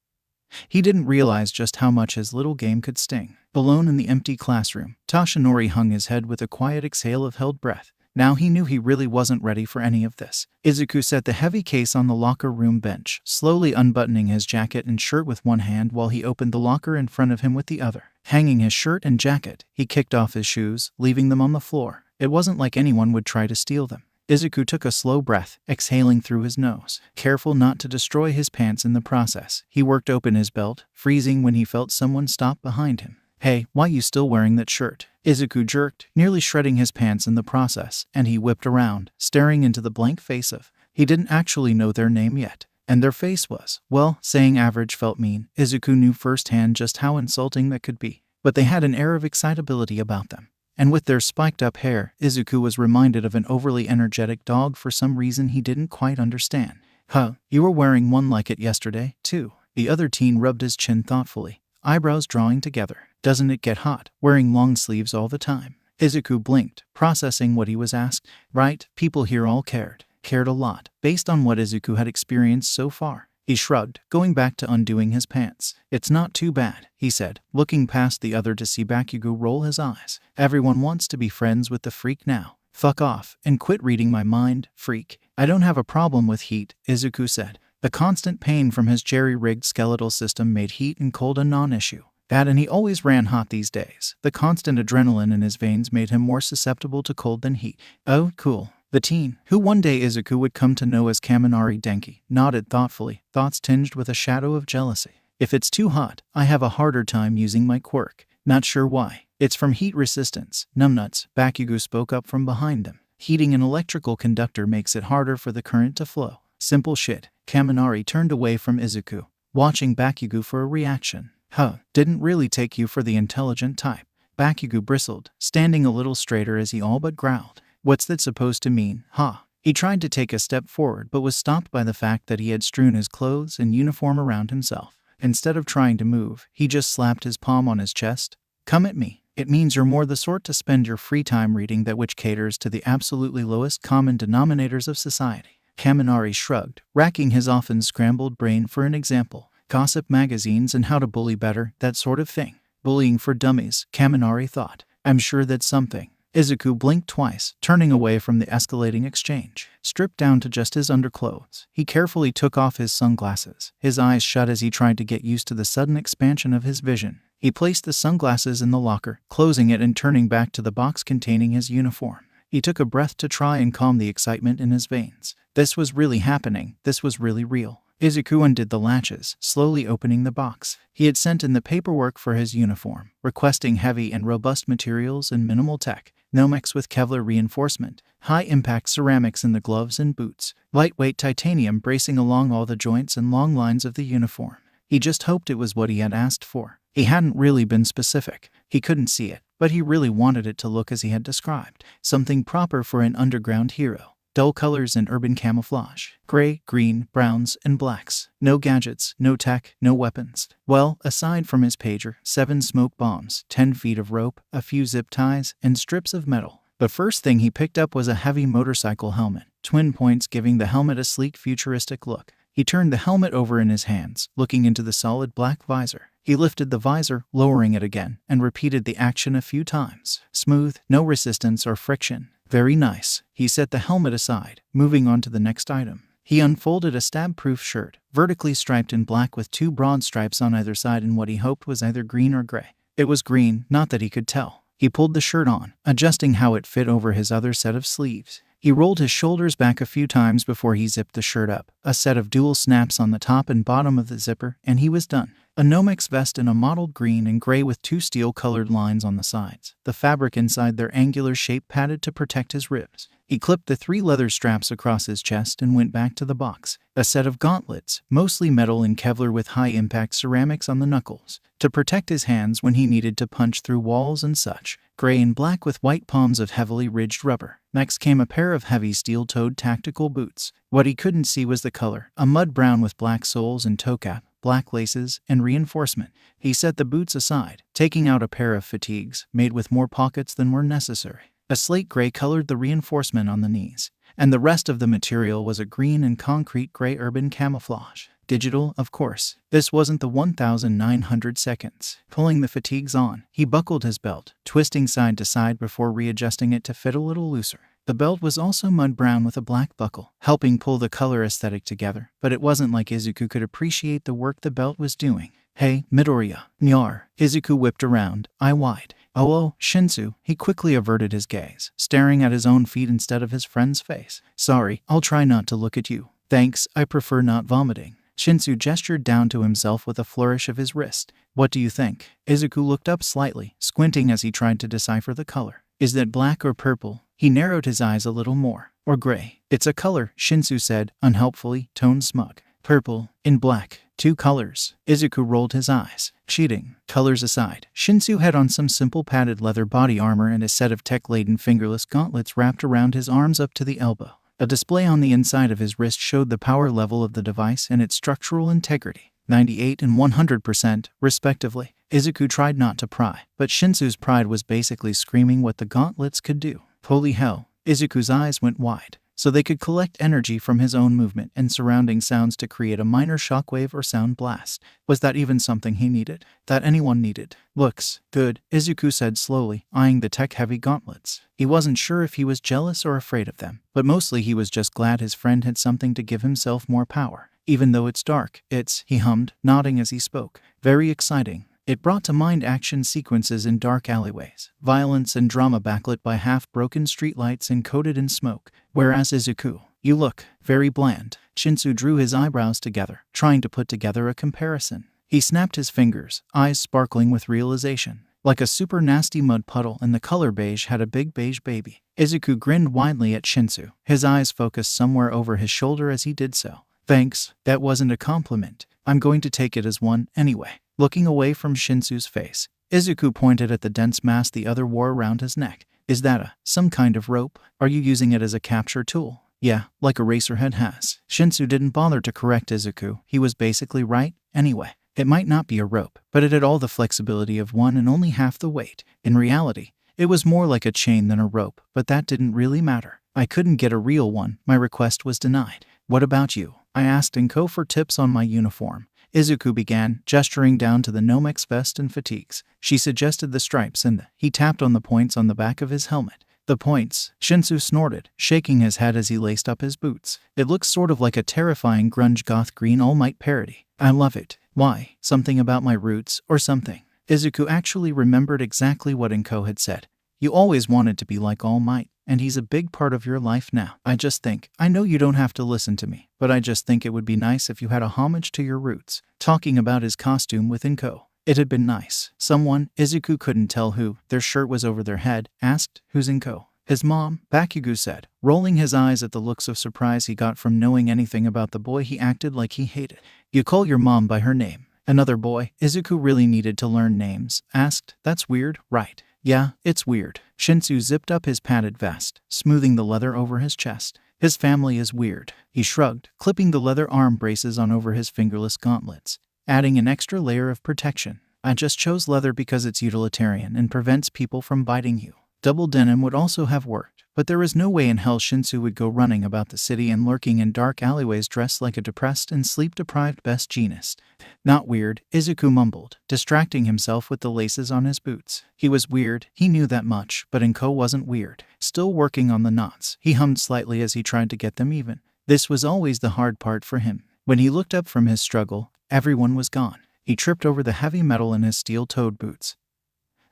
he didn't realize just how much his little game could sting. Alone in the empty classroom, Toshinori hung his head with a quiet exhale of held breath. Now he knew he really wasn't ready for any of this. Izuku set the heavy case on the locker room bench, slowly unbuttoning his jacket and shirt with one hand while he opened the locker in front of him with the other. Hanging his shirt and jacket, he kicked off his shoes, leaving them on the floor. It wasn't like anyone would try to steal them. Izuku took a slow breath, exhaling through his nose. Careful not to destroy his pants in the process, he worked open his belt, freezing when he felt someone stop behind him. Hey, why you still wearing that shirt? Izuku jerked, nearly shredding his pants in the process, and he whipped around, staring into the blank face of. He didn't actually know their name yet, and their face was, well, saying average felt mean. Izuku knew firsthand just how insulting that could be, but they had an air of excitability about them. And with their spiked-up hair, Izuku was reminded of an overly energetic dog for some reason he didn't quite understand. Huh, you were wearing one like it yesterday, too. The other teen rubbed his chin thoughtfully, eyebrows drawing together. Doesn't it get hot, wearing long sleeves all the time? Izuku blinked, processing what he was asked. Right, people here all cared a lot, based on what Izuku had experienced so far. He shrugged, going back to undoing his pants. It's not too bad, he said, looking past the other to see Bakugo roll his eyes. Everyone wants to be friends with the freak now. Fuck off, and quit reading my mind, freak. I don't have a problem with heat, Izuku said. The constant pain from his jerry-rigged skeletal system made heat and cold a non-issue. That and he always ran hot these days. The constant adrenaline in his veins made him more susceptible to cold than heat. Oh, cool. The teen, who one day Izuku would come to know as Kaminari Denki, nodded thoughtfully, thoughts tinged with a shadow of jealousy. If it's too hot, I have a harder time using my quirk. Not sure why. It's from heat resistance. Numbnuts, Bakugo spoke up from behind them. Heating an electrical conductor makes it harder for the current to flow. Simple shit. Kaminari turned away from Izuku, watching Bakugo for a reaction. Huh, didn't really take you for the intelligent type. Bakugo bristled, standing a little straighter as he all but growled. What's that supposed to mean, huh? He tried to take a step forward but was stopped by the fact that he had strewn his clothes and uniform around himself. Instead of trying to move, he just slapped his palm on his chest. Come at me. It means you're more the sort to spend your free time reading that which caters to the absolutely lowest common denominators of society. Kaminari shrugged, racking his often scrambled brain for an example. Gossip magazines and how to bully better, that sort of thing. Bullying for dummies, Kaminari thought. I'm sure that's something. Izuku blinked twice, turning away from the escalating exchange. Stripped down to just his underclothes, he carefully took off his sunglasses, his eyes shut as he tried to get used to the sudden expansion of his vision. He placed the sunglasses in the locker, closing it and turning back to the box containing his uniform. He took a breath to try and calm the excitement in his veins. This was really happening. This was really real. Izuku undid the latches, slowly opening the box. He had sent in the paperwork for his uniform, requesting heavy and robust materials and minimal tech. Nomex with Kevlar reinforcement, high-impact ceramics in the gloves and boots, lightweight titanium bracing along all the joints and long lines of the uniform. He just hoped it was what he had asked for. He hadn't really been specific. He couldn't see it, but he really wanted it to look as he had described. Something proper for an underground hero. Dull colors and urban camouflage. Gray, green, browns, and blacks. No gadgets, no tech, no weapons. Well, aside from his pager, 7 smoke bombs, 10 feet of rope, a few zip ties, and strips of metal. The first thing he picked up was a heavy motorcycle helmet, twin points giving the helmet a sleek, futuristic look. He turned the helmet over in his hands, looking into the solid black visor. He lifted the visor, lowering it again, and repeated the action a few times. Smooth, no resistance or friction. Very nice. He set the helmet aside, moving on to the next item. He unfolded a stab-proof shirt, vertically striped in black with 2 broad stripes on either side in what he hoped was either green or gray. It was green, not that he could tell. He pulled the shirt on, adjusting how it fit over his other set of sleeves. He rolled his shoulders back a few times before he zipped the shirt up, a set of dual snaps on the top and bottom of the zipper, and he was done. A Nomex vest in a mottled green and gray with 2 steel-colored lines on the sides, the fabric inside their angular shape padded to protect his ribs. He clipped the 3 leather straps across his chest and went back to the box. A set of gauntlets, mostly metal and Kevlar with high-impact ceramics on the knuckles, to protect his hands when he needed to punch through walls and such. gray and black with white palms of heavily ridged rubber. Next came a pair of heavy steel-toed tactical boots. What he couldn't see was the color, a mud brown with black soles and toe cap, black laces, and reinforcement. He set the boots aside, taking out a pair of fatigues, made with more pockets than were necessary. A slate gray colored the reinforcement on the knees, and the rest of the material was a green and concrete gray urban camouflage. Digital, of course. This wasn't the 1,900 seconds. Pulling the fatigues on, he buckled his belt, twisting side to side before readjusting it to fit a little looser. The belt was also mud brown with a black buckle, helping pull the color aesthetic together, but it wasn't like Izuku could appreciate the work the belt was doing. Hey, Midoriya. Nyar. Izuku whipped around, eye wide. Oh, Shinsu. He quickly averted his gaze, staring at his own feet instead of his friend's face. Sorry, I'll try not to look at you. Thanks, I prefer not vomiting. Shinsu gestured down to himself with a flourish of his wrist. What do you think? Izuku looked up slightly, squinting as he tried to decipher the color. Is that black or purple? He narrowed his eyes a little more. Or gray. It's a color, Shinsu said, unhelpfully, toned smug. Purple, in black, 2 colors. Izuku rolled his eyes. Cheating. Colors aside, Shinsu had on some simple padded leather body armor and a set of tech-laden fingerless gauntlets wrapped around his arms up to the elbow. A display on the inside of his wrist showed the power level of the device and its structural integrity, 98 and 100%, respectively. Izuku tried not to pry, but Shinsu's pride was basically screaming what the gauntlets could do. Holy hell, Izuku's eyes went wide. So they could collect energy from his own movement and surrounding sounds to create a minor shockwave or sound blast. Was that even something he needed? That anyone needed? Looks good, Izuku said slowly, eyeing the tech-heavy gauntlets. He wasn't sure if he was jealous or afraid of them, but mostly he was just glad his friend had something to give himself more power. Even though it's dark, he hummed, nodding as he spoke. Very exciting. It brought to mind action sequences in dark alleyways, violence and drama backlit by half-broken streetlights and coated in smoke. Whereas Izuku, you look very bland. Shinsu drew his eyebrows together, trying to put together a comparison. He snapped his fingers, eyes sparkling with realization. Like a super nasty mud puddle, and the color beige had a big beige baby. Izuku grinned widely at Shinsu, his eyes focused somewhere over his shoulder as he did so. Thanks, that wasn't a compliment. I'm going to take it as one, anyway. Looking away from Shinsu's face, Izuku pointed at the dense mass the other wore around his neck. Is that some kind of rope? Are you using it as a capture tool? Yeah, like a racerhead has. Shinsu didn't bother to correct Izuku. He was basically right, anyway. It might not be a rope, but it had all the flexibility of one and only half the weight. In reality, it was more like a chain than a rope, but that didn't really matter. I couldn't get a real one. My request was denied. What about you? I asked Inko for tips on my uniform. Izuku began, gesturing down to the Nomex vest and fatigues. She suggested the stripes and he tapped on the points on the back of his helmet. The points, Shinsu snorted, shaking his head as he laced up his boots. It looks sort of like a terrifying grunge goth green All Might parody. I love it. Why? Something about my roots, or something. Izuku actually remembered exactly what Inko had said. You always wanted to be like All Might, and he's a big part of your life now. I know you don't have to listen to me, but I just think it would be nice if you had a homage to your roots. Talking about his costume with Inko. It had been nice. Someone, Izuku couldn't tell who, their shirt was over their head, asked, who's Inko? His mom, Bakugo said, rolling his eyes at the looks of surprise he got from knowing anything about the boy he acted like he hated. You call your mom by her name. Another boy, Izuku really needed to learn names, asked, that's weird, right? Yeah, it's weird. Shinsu zipped up his padded vest, smoothing the leather over his chest. His family is weird. He shrugged, clipping the leather arm braces on over his fingerless gauntlets, adding an extra layer of protection. I just chose leather because it's utilitarian and prevents people from biting you. Double denim would also have worked, but there was no way in hell Shinsu would go running about the city and lurking in dark alleyways dressed like a depressed and sleep-deprived best jeanist. Not weird, Izuku mumbled, distracting himself with the laces on his boots. He was weird, he knew that much, but Inko wasn't weird. Still working on the knots, he hummed slightly as he tried to get them even. This was always the hard part for him. When he looked up from his struggle, everyone was gone. He tripped over the heavy metal in his steel-toed boots,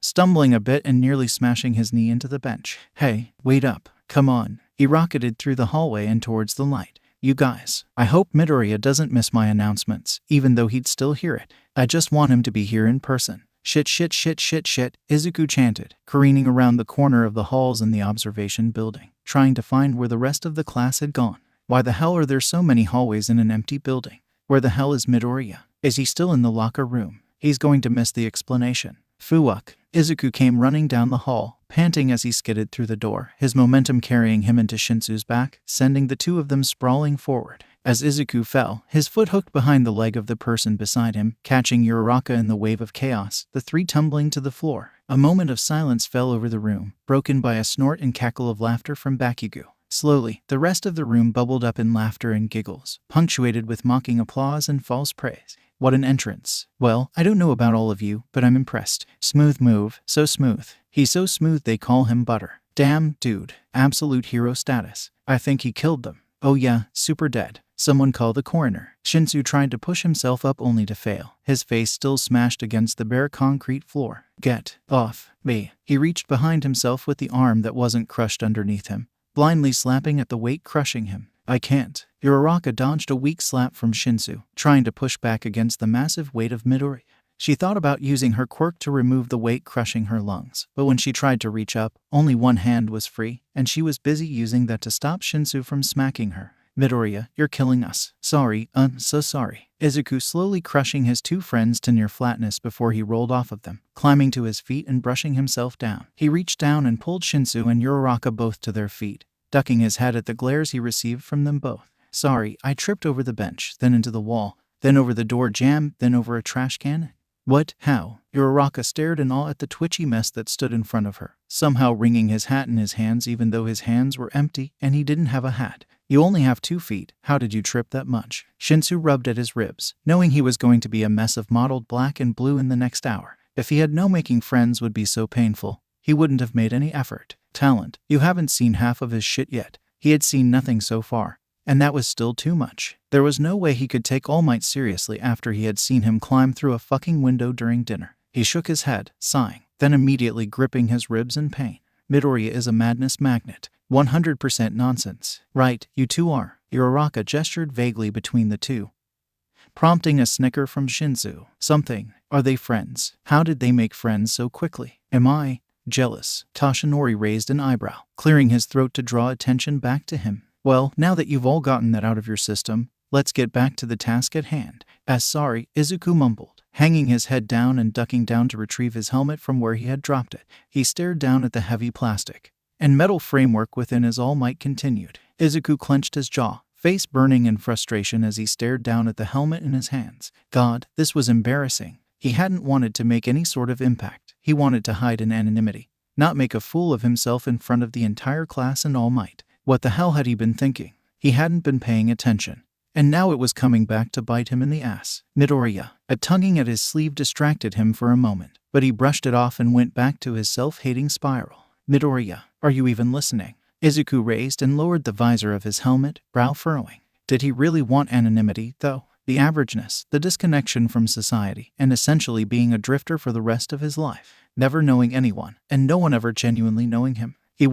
stumbling a bit and nearly smashing his knee into the bench. Hey, wait up. Come on. He rocketed through the hallway and towards the light. You guys, I hope Midoriya doesn't miss my announcements, even though he'd still hear it. I just want him to be here in person. Shit, Izuku chanted, careening around the corner of the halls in the observation building, trying to find where the rest of the class had gone. Why the hell are there so many hallways in an empty building? Where the hell is Midoriya? Is he still in the locker room? He's going to miss the explanation. Fuck. Izuku came running down the hall, panting as he skidded through the door, his momentum carrying him into Shinsu's back, sending the two of them sprawling forward. As Izuku fell, his foot hooked behind the leg of the person beside him, catching Uraraka in the wave of chaos, the three tumbling to the floor. A moment of silence fell over the room, broken by a snort and cackle of laughter from Bakugo. Slowly, the rest of the room bubbled up in laughter and giggles, punctuated with mocking applause and false praise. What an entrance. Well, I don't know about all of you, but I'm impressed. Smooth move, so smooth. He's so smooth they call him Butter. Damn, dude. Absolute hero status. I think he killed them. Oh yeah, super dead. Someone call the coroner. Shinsu tried to push himself up only to fail, his face still smashed against the bare concrete floor. Get off me. He reached behind himself with the arm that wasn't crushed underneath him, blindly slapping at the weight crushing him. I can't. Uraraka dodged a weak slap from Shinsu, trying to push back against the massive weight of Midori. She thought about using her quirk to remove the weight crushing her lungs, but when she tried to reach up, only one hand was free, and she was busy using that to stop Shinsu from smacking her. Midoriya, you're killing us. Sorry, so sorry. Izuku slowly crushing his two friends to near flatness before he rolled off of them, climbing to his feet and brushing himself down. He reached down and pulled Shinsu and Uraraka both to their feet, ducking his head at the glares he received from them both. Sorry, I tripped over the bench, then into the wall, then over the door jamb, then over a trash can. What? How? Uraraka stared in awe at the twitchy mess that stood in front of her, somehow wringing his hat in his hands even though his hands were empty and he didn't have a hat. You only have 2 feet, how did you trip that much? Shinsu rubbed at his ribs, knowing he was going to be a mess of mottled black and blue in the next hour. If he had known making friends would be so painful, he wouldn't have made any effort. Talent, you haven't seen half of his shit yet. He had seen nothing so far, and that was still too much. There was no way he could take All Might seriously after he had seen him climb through a fucking window during dinner. He shook his head, sighing, then immediately gripping his ribs in pain. Midoriya is a madness magnet. 100% nonsense. Right, you two are. Uraraka gestured vaguely between the two, prompting a snicker from Shinsu. Something. Are they friends? How did they make friends so quickly? Am I jealous? Toshinori raised an eyebrow, clearing his throat to draw attention back to him. Well, now that you've all gotten that out of your system, let's get back to the task at hand. Sorry, Izuku mumbled, hanging his head down and ducking down to retrieve his helmet from where he had dropped it. He stared down at the heavy plastic and metal framework within as All Might continued. Izuku clenched his jaw, face burning in frustration as he stared down at the helmet in his hands. God, this was embarrassing. He hadn't wanted to make any sort of impact. He wanted to hide in anonymity, not make a fool of himself in front of the entire class and All Might. What the hell had he been thinking? He hadn't been paying attention, and now it was coming back to bite him in the ass. Midoriya, a tugging at his sleeve distracted him for a moment, but he brushed it off and went back to his self-hating spiral. Midoriya, are you even listening? Izuku raised and lowered the visor of his helmet, brow furrowing. Did he really want anonymity, though? The averageness, the disconnection from society, and essentially being a drifter for the rest of his life, never knowing anyone, and no one ever genuinely knowing him. He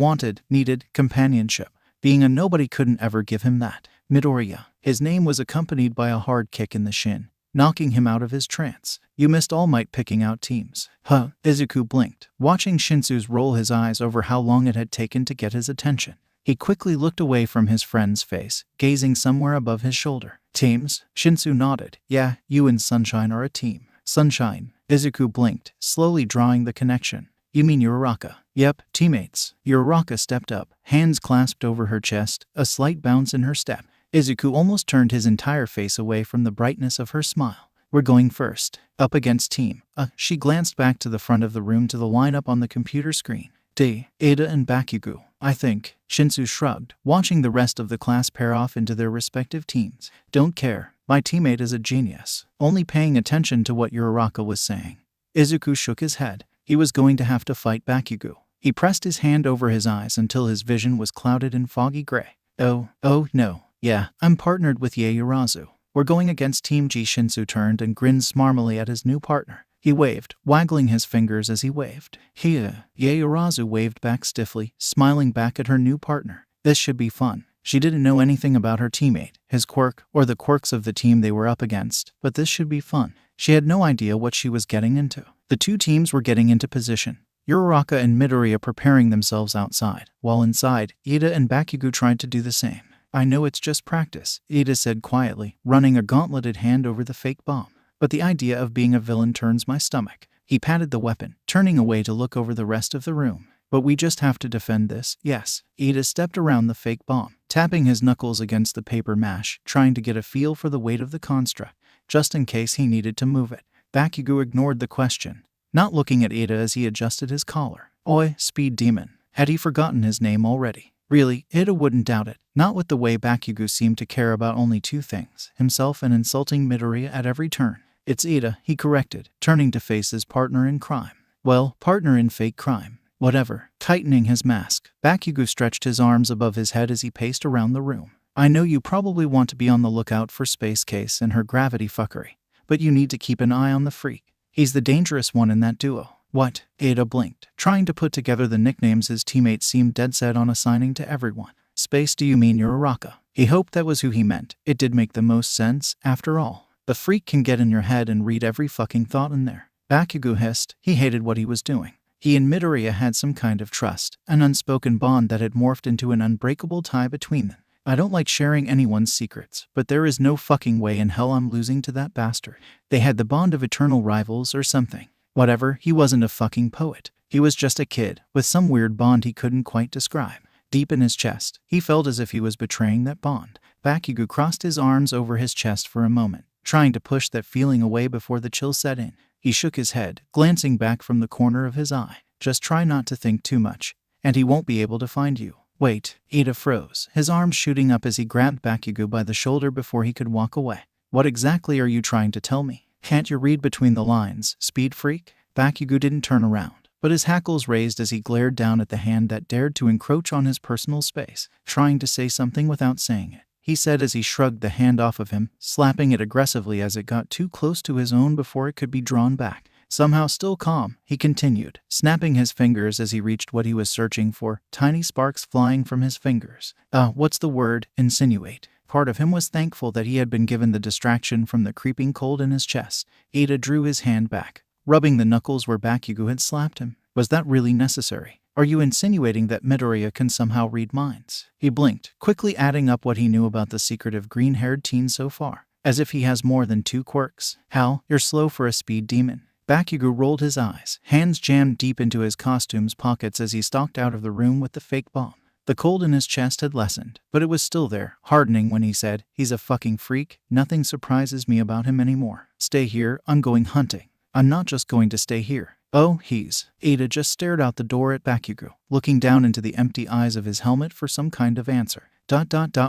needed companionship. Being a nobody couldn't ever give him that. Midoriya. His name was accompanied by a hard kick in the shin, knocking him out of his trance. You missed All Might picking out teams. Huh? Izuku blinked, watching Shinsu's roll his eyes over how long it had taken to get his attention. He quickly looked away from his friend's face, gazing somewhere above his shoulder. Teams? Shinsu nodded. Yeah, you and Sunshine are a team. Sunshine. Izuku blinked, slowly drawing the connection. You mean Uraraka? Yep, teammates. Uraraka stepped up, hands clasped over her chest, a slight bounce in her step. Izuku almost turned his entire face away from the brightness of her smile. We're going first. Up against team. She glanced back to the front of the room to the lineup on the computer screen. Ada and Bakugo, I think. Shinsu shrugged, watching the rest of the class pair off into their respective teams. Don't care. My teammate is a genius. Only paying attention to what Uraraka was saying. Izuku shook his head. He was going to have to fight Bakugo. He pressed his hand over his eyes until his vision was clouded in foggy gray. Oh no. Yeah, I'm partnered with Yaoyorozu. We're going against Team G. Shinsu turned and grinned smarmily at his new partner. He waved, waggling his fingers as he waved. Yaoyorozu waved back stiffly, smiling back at her new partner. This should be fun. She didn't know anything about her teammate, his quirk, or the quirks of the team they were up against, but this should be fun. She had no idea what she was getting into. The two teams were getting into position. Uraraka and Midoriya preparing themselves outside, while inside, Ida and Bakugo tried to do the same. I know it's just practice, Ida said quietly, running a gauntleted hand over the fake bomb. But the idea of being a villain turns my stomach. He patted the weapon, turning away to look over the rest of the room. But we just have to defend this, yes. Ida stepped around the fake bomb, tapping his knuckles against the paper mache, trying to get a feel for the weight of the construct, just in case he needed to move it. Bakugo ignored the question, not looking at Ida as he adjusted his collar. Oi, speed demon. Had he forgotten his name already? Really, Ida wouldn't doubt it, not with the way Bakugo seemed to care about only two things, himself and insulting Midoriya at every turn. It's Ida, he corrected, turning to face his partner in crime. Well, partner in fake crime. Whatever. Tightening his mask, Bakugo stretched his arms above his head as he paced around the room. I know you probably want to be on the lookout for Space Case and her gravity fuckery, but you need to keep an eye on the freak. He's the dangerous one in that duo. What? Ada blinked, trying to put together the nicknames his teammates seemed dead set on assigning to everyone. Space, do you mean Uraraka? He hoped that was who he meant. It did make the most sense, after all. The freak can get in your head and read every fucking thought in there. Bakugo hissed. He hated what he was doing. He and Midoriya had some kind of trust, an unspoken bond that had morphed into an unbreakable tie between them. I don't like sharing anyone's secrets, but there is no fucking way in hell I'm losing to that bastard. They had the bond of eternal rivals or something. Whatever, he wasn't a fucking poet. He was just a kid, with some weird bond he couldn't quite describe. Deep in his chest, he felt as if he was betraying that bond. Bakugo crossed his arms over his chest for a moment, trying to push that feeling away before the chill set in. He shook his head, glancing back from the corner of his eye. Just try not to think too much, and he won't be able to find you. Wait, Ida froze, his arms shooting up as he grabbed Bakugo by the shoulder before he could walk away. What exactly are you trying to tell me? Can't you read between the lines, speed freak? Bakugo didn't turn around, but his hackles raised as he glared down at the hand that dared to encroach on his personal space, trying to say something without saying it. He said as he shrugged the hand off of him, slapping it aggressively as it got too close to his own before it could be drawn back. Somehow still calm, he continued, snapping his fingers as he reached what he was searching for, tiny sparks flying from his fingers. What's the word? Insinuate. Part of him was thankful that he had been given the distraction from the creeping cold in his chest. Ida drew his hand back, rubbing the knuckles where Bakugo had slapped him. Was that really necessary? Are you insinuating that Midoriya can somehow read minds? He blinked, quickly adding up what he knew about the secretive green-haired teen so far. As if he has more than 2 quirks. Hal, you're slow for a speed demon. Bakugo rolled his eyes, hands jammed deep into his costume's pockets as he stalked out of the room with the fake bomb. The cold in his chest had lessened, but it was still there, hardening when he said, he's a fucking freak. Nothing surprises me about him anymore. Stay here, I'm going hunting. I'm not just going to stay here. Oh, he's... Ada just stared out the door at Bakugo, looking down into the empty eyes of his helmet for some kind of answer. ...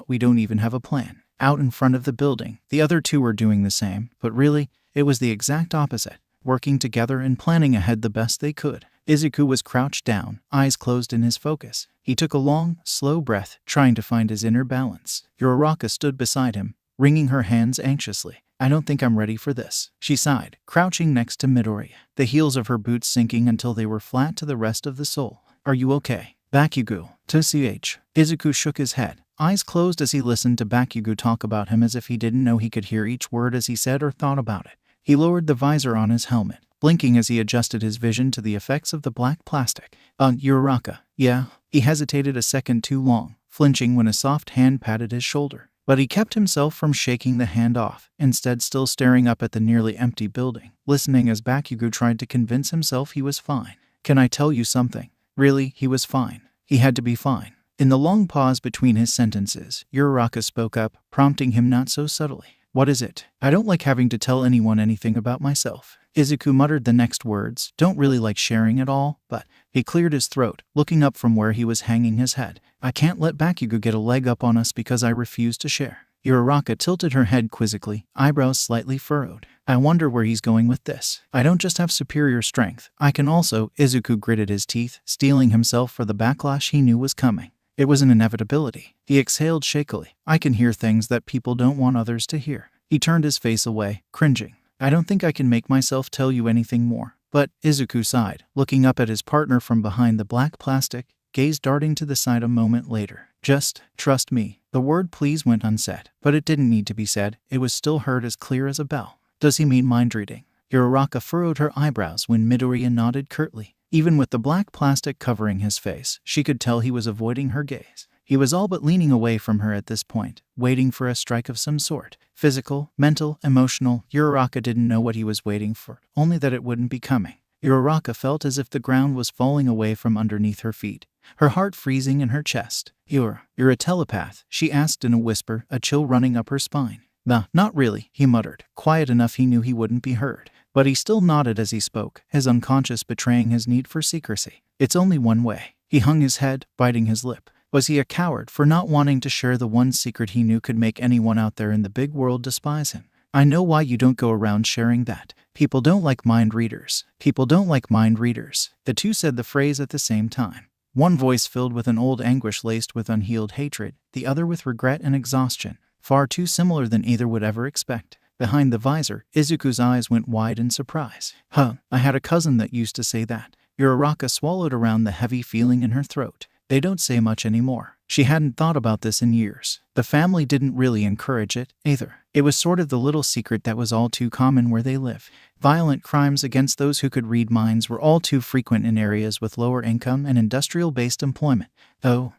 We don't even have a plan. Out in front of the building, the other two were doing the same, but really, it was the exact opposite, working together and planning ahead the best they could. Izuku was crouched down, eyes closed in his focus. He took a long, slow breath, trying to find his inner balance. Uraraka stood beside him, wringing her hands anxiously. I don't think I'm ready for this, she sighed, crouching next to Midoriya, the heels of her boots sinking until they were flat to the rest of the sole. Are you okay? Bakugo, TCH. Izuku shook his head, eyes closed as he listened to Bakugo talk about him as if he didn't know he could hear each word as he said or thought about it. He lowered the visor on his helmet, blinking as he adjusted his vision to the effects of the black plastic. Uraraka, yeah? He hesitated a second too long, flinching when a soft hand patted his shoulder. But he kept himself from shaking the hand off, instead still staring up at the nearly empty building, listening as Bakugo tried to convince himself he was fine. Can I tell you something? Really, he was fine. He had to be fine. In the long pause between his sentences, Uraraka spoke up, prompting him not so subtly. What is it? I don't like having to tell anyone anything about myself. Izuku muttered the next words, don't really like sharing at all, but... He cleared his throat, looking up from where he was hanging his head. I can't let Bakugo get a leg up on us because I refuse to share. Uraraka tilted her head quizzically, eyebrows slightly furrowed. I wonder where he's going with this. I don't just have superior strength. I can also... Izuku gritted his teeth, steeling himself for the backlash he knew was coming. It was an inevitability. He exhaled shakily. I can hear things that people don't want others to hear. He turned his face away, cringing. I don't think I can make myself tell you anything more. But, Izuku sighed, looking up at his partner from behind the black plastic, gaze darting to the side a moment later. Just, trust me. The word please went unsaid, but it didn't need to be said. It was still heard as clear as a bell. Does he mean mind reading? Uraraka furrowed her eyebrows when Midoriya nodded curtly. Even with the black plastic covering his face, she could tell he was avoiding her gaze. He was all but leaning away from her at this point, waiting for a strike of some sort. Physical, mental, emotional, Uraraka didn't know what he was waiting for, only that it wouldn't be coming. Uraraka felt as if the ground was falling away from underneath her feet, her heart freezing in her chest. You're a telepath?" she asked in a whisper, a chill running up her spine. "Nah, not really," he muttered, quiet enough he knew he wouldn't be heard. But he still nodded as he spoke, his unconscious betraying his need for secrecy. "It's only one way." He hung his head, biting his lip. Was he a coward for not wanting to share the one secret he knew could make anyone out there in the big world despise him? "I know why you don't go around sharing that. People don't like mind readers. People don't like mind readers." The two said the phrase at the same time. One voice filled with an old anguish laced with unhealed hatred, the other with regret and exhaustion, far too similar than either would ever expect. Behind the visor, Izuku's eyes went wide in surprise. "Huh, I had a cousin that used to say that." Uraraka swallowed around the heavy feeling in her throat. "They don't say much anymore." She hadn't thought about this in years. The family didn't really encourage it, either. It was sort of the little secret that was all too common where they live. Violent crimes against those who could read minds were all too frequent in areas with lower income and industrial-based employment. Oh,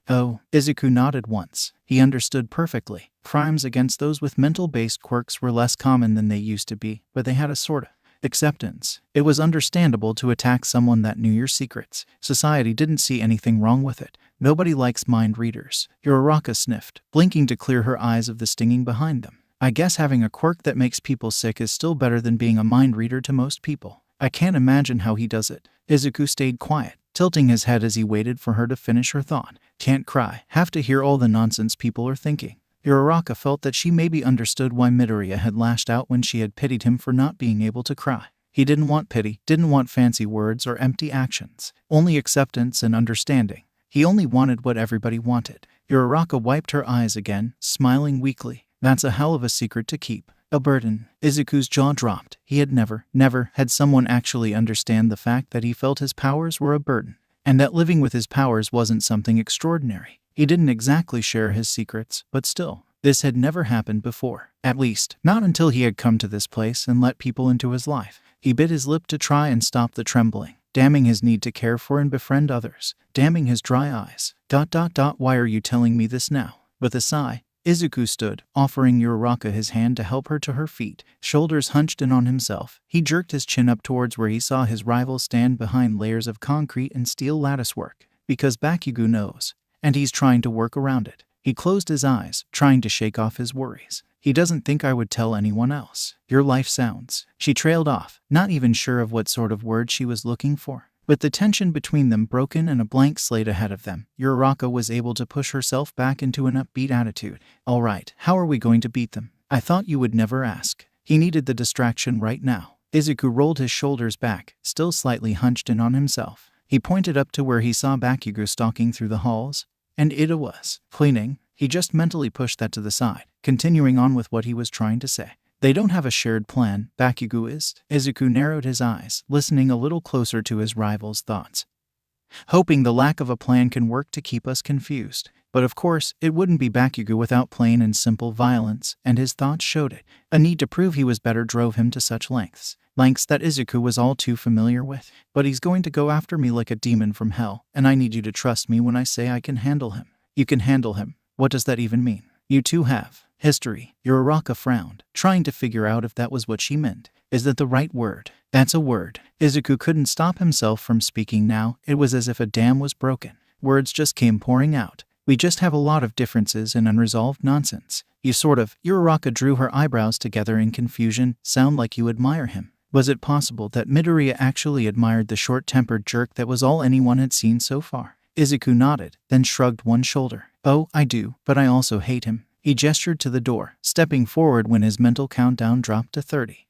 Izuku nodded once. He understood perfectly. Crimes against those with mental-based quirks were less common than they used to be, but they had a sort of acceptance. It was understandable to attack someone that knew your secrets. Society didn't see anything wrong with it. Nobody likes mind readers. Uraraka sniffed, blinking to clear her eyes of the stinging behind them. "I guess having a quirk that makes people sick is still better than being a mind reader to most people. I can't imagine how he does it." Izuku stayed quiet, tilting his head as he waited for her to finish her thought. "Can't cry. Have to hear all the nonsense people are thinking." Uraraka felt that she maybe understood why Midoriya had lashed out when she had pitied him for not being able to cry. He didn't want pity, didn't want fancy words or empty actions, only acceptance and understanding. He only wanted what everybody wanted. Uraraka wiped her eyes again, smiling weakly. "That's a hell of a secret to keep. A burden." Izuku's jaw dropped. He had never had someone actually understand the fact that he felt his powers were a burden, and that living with his powers wasn't something extraordinary. He didn't exactly share his secrets, but still, this had never happened before. At least, not until he had come to this place and let people into his life. He bit his lip to try and stop the trembling, damning his need to care for and befriend others, damning his dry eyes. Why are you telling me this now?" With a sigh, Izuku stood, offering Uraraka his hand to help her to her feet, shoulders hunched in on himself. He jerked his chin up towards where he saw his rival stand behind layers of concrete and steel latticework. "Because Bakugo knows, and he's trying to work around it." He closed his eyes, trying to shake off his worries. "He doesn't think I would tell anyone else. Your life sounds..." She trailed off, not even sure of what sort of word she was looking for. With the tension between them broken and a blank slate ahead of them, Uraraka was able to push herself back into an upbeat attitude. "All right, how are we going to beat them? I thought you would never ask." He needed the distraction right now. Izuku rolled his shoulders back, still slightly hunched in on himself. He pointed up to where he saw Bakugo stalking through the halls. And Ida was cleaning. He just mentally pushed that to the side, continuing on with what he was trying to say. "They don't have a shared plan, Bakugo is." Izuku narrowed his eyes, listening a little closer to his rival's thoughts, hoping the lack of a plan can work to keep us confused. But of course, it wouldn't be Bakugo without plain and simple violence, and his thoughts showed it. A need to prove he was better drove him to such lengths that Izuku was all too familiar with. "But he's going to go after me like a demon from hell, and I need you to trust me when I say I can handle him." "You can handle him? What does that even mean?" "You two have history." Uraraka frowned, trying to figure out if that was what she meant. "Is that the right word?" "That's a word." Izuku couldn't stop himself from speaking now. It was as if a dam was broken. Words just came pouring out. "We just have a lot of differences and unresolved nonsense." "You sort of..." Uraraka drew her eyebrows together in confusion. "Sound like you admire him." Was it possible that Midoriya actually admired the short-tempered jerk that was all anyone had seen so far? Izuku nodded, then shrugged one shoulder. "Oh, I do, but I also hate him." He gestured to the door, stepping forward when his mental countdown dropped to 30.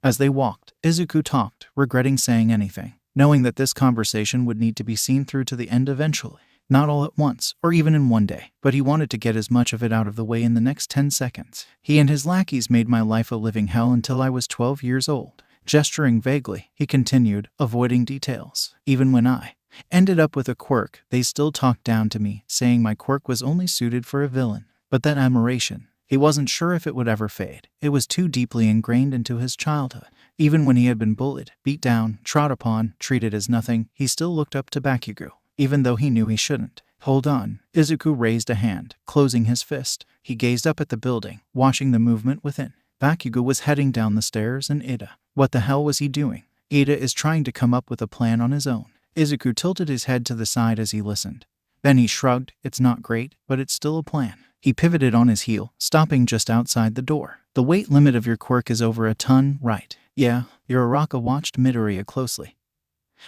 As they walked, Izuku talked, regretting saying anything, knowing that this conversation would need to be seen through to the end eventually. Not all at once, or even in one day, but he wanted to get as much of it out of the way in the next 10 seconds. "He and his lackeys made my life a living hell until I was 12 years old. Gesturing vaguely, he continued, avoiding details. "Even when I ended up with a quirk, they still talked down to me, saying my quirk was only suited for a villain. But that admiration, he wasn't sure if it would ever fade. It was too deeply ingrained into his childhood. Even when he had been bullied, beat down, trod upon, treated as nothing, he still looked up to Bakugo, even though he knew he shouldn't." "Hold on." Izuku raised a hand, closing his fist. He gazed up at the building, watching the movement within. Bakugo was heading down the stairs and Ida. What the hell was he doing? Ida is trying to come up with a plan on his own. Izuku tilted his head to the side as he listened. Then he shrugged. It's not great, but it's still a plan. He pivoted on his heel, stopping just outside the door. The weight limit of your quirk is over a ton, right? Yeah. Uraraka watched Midoriya closely.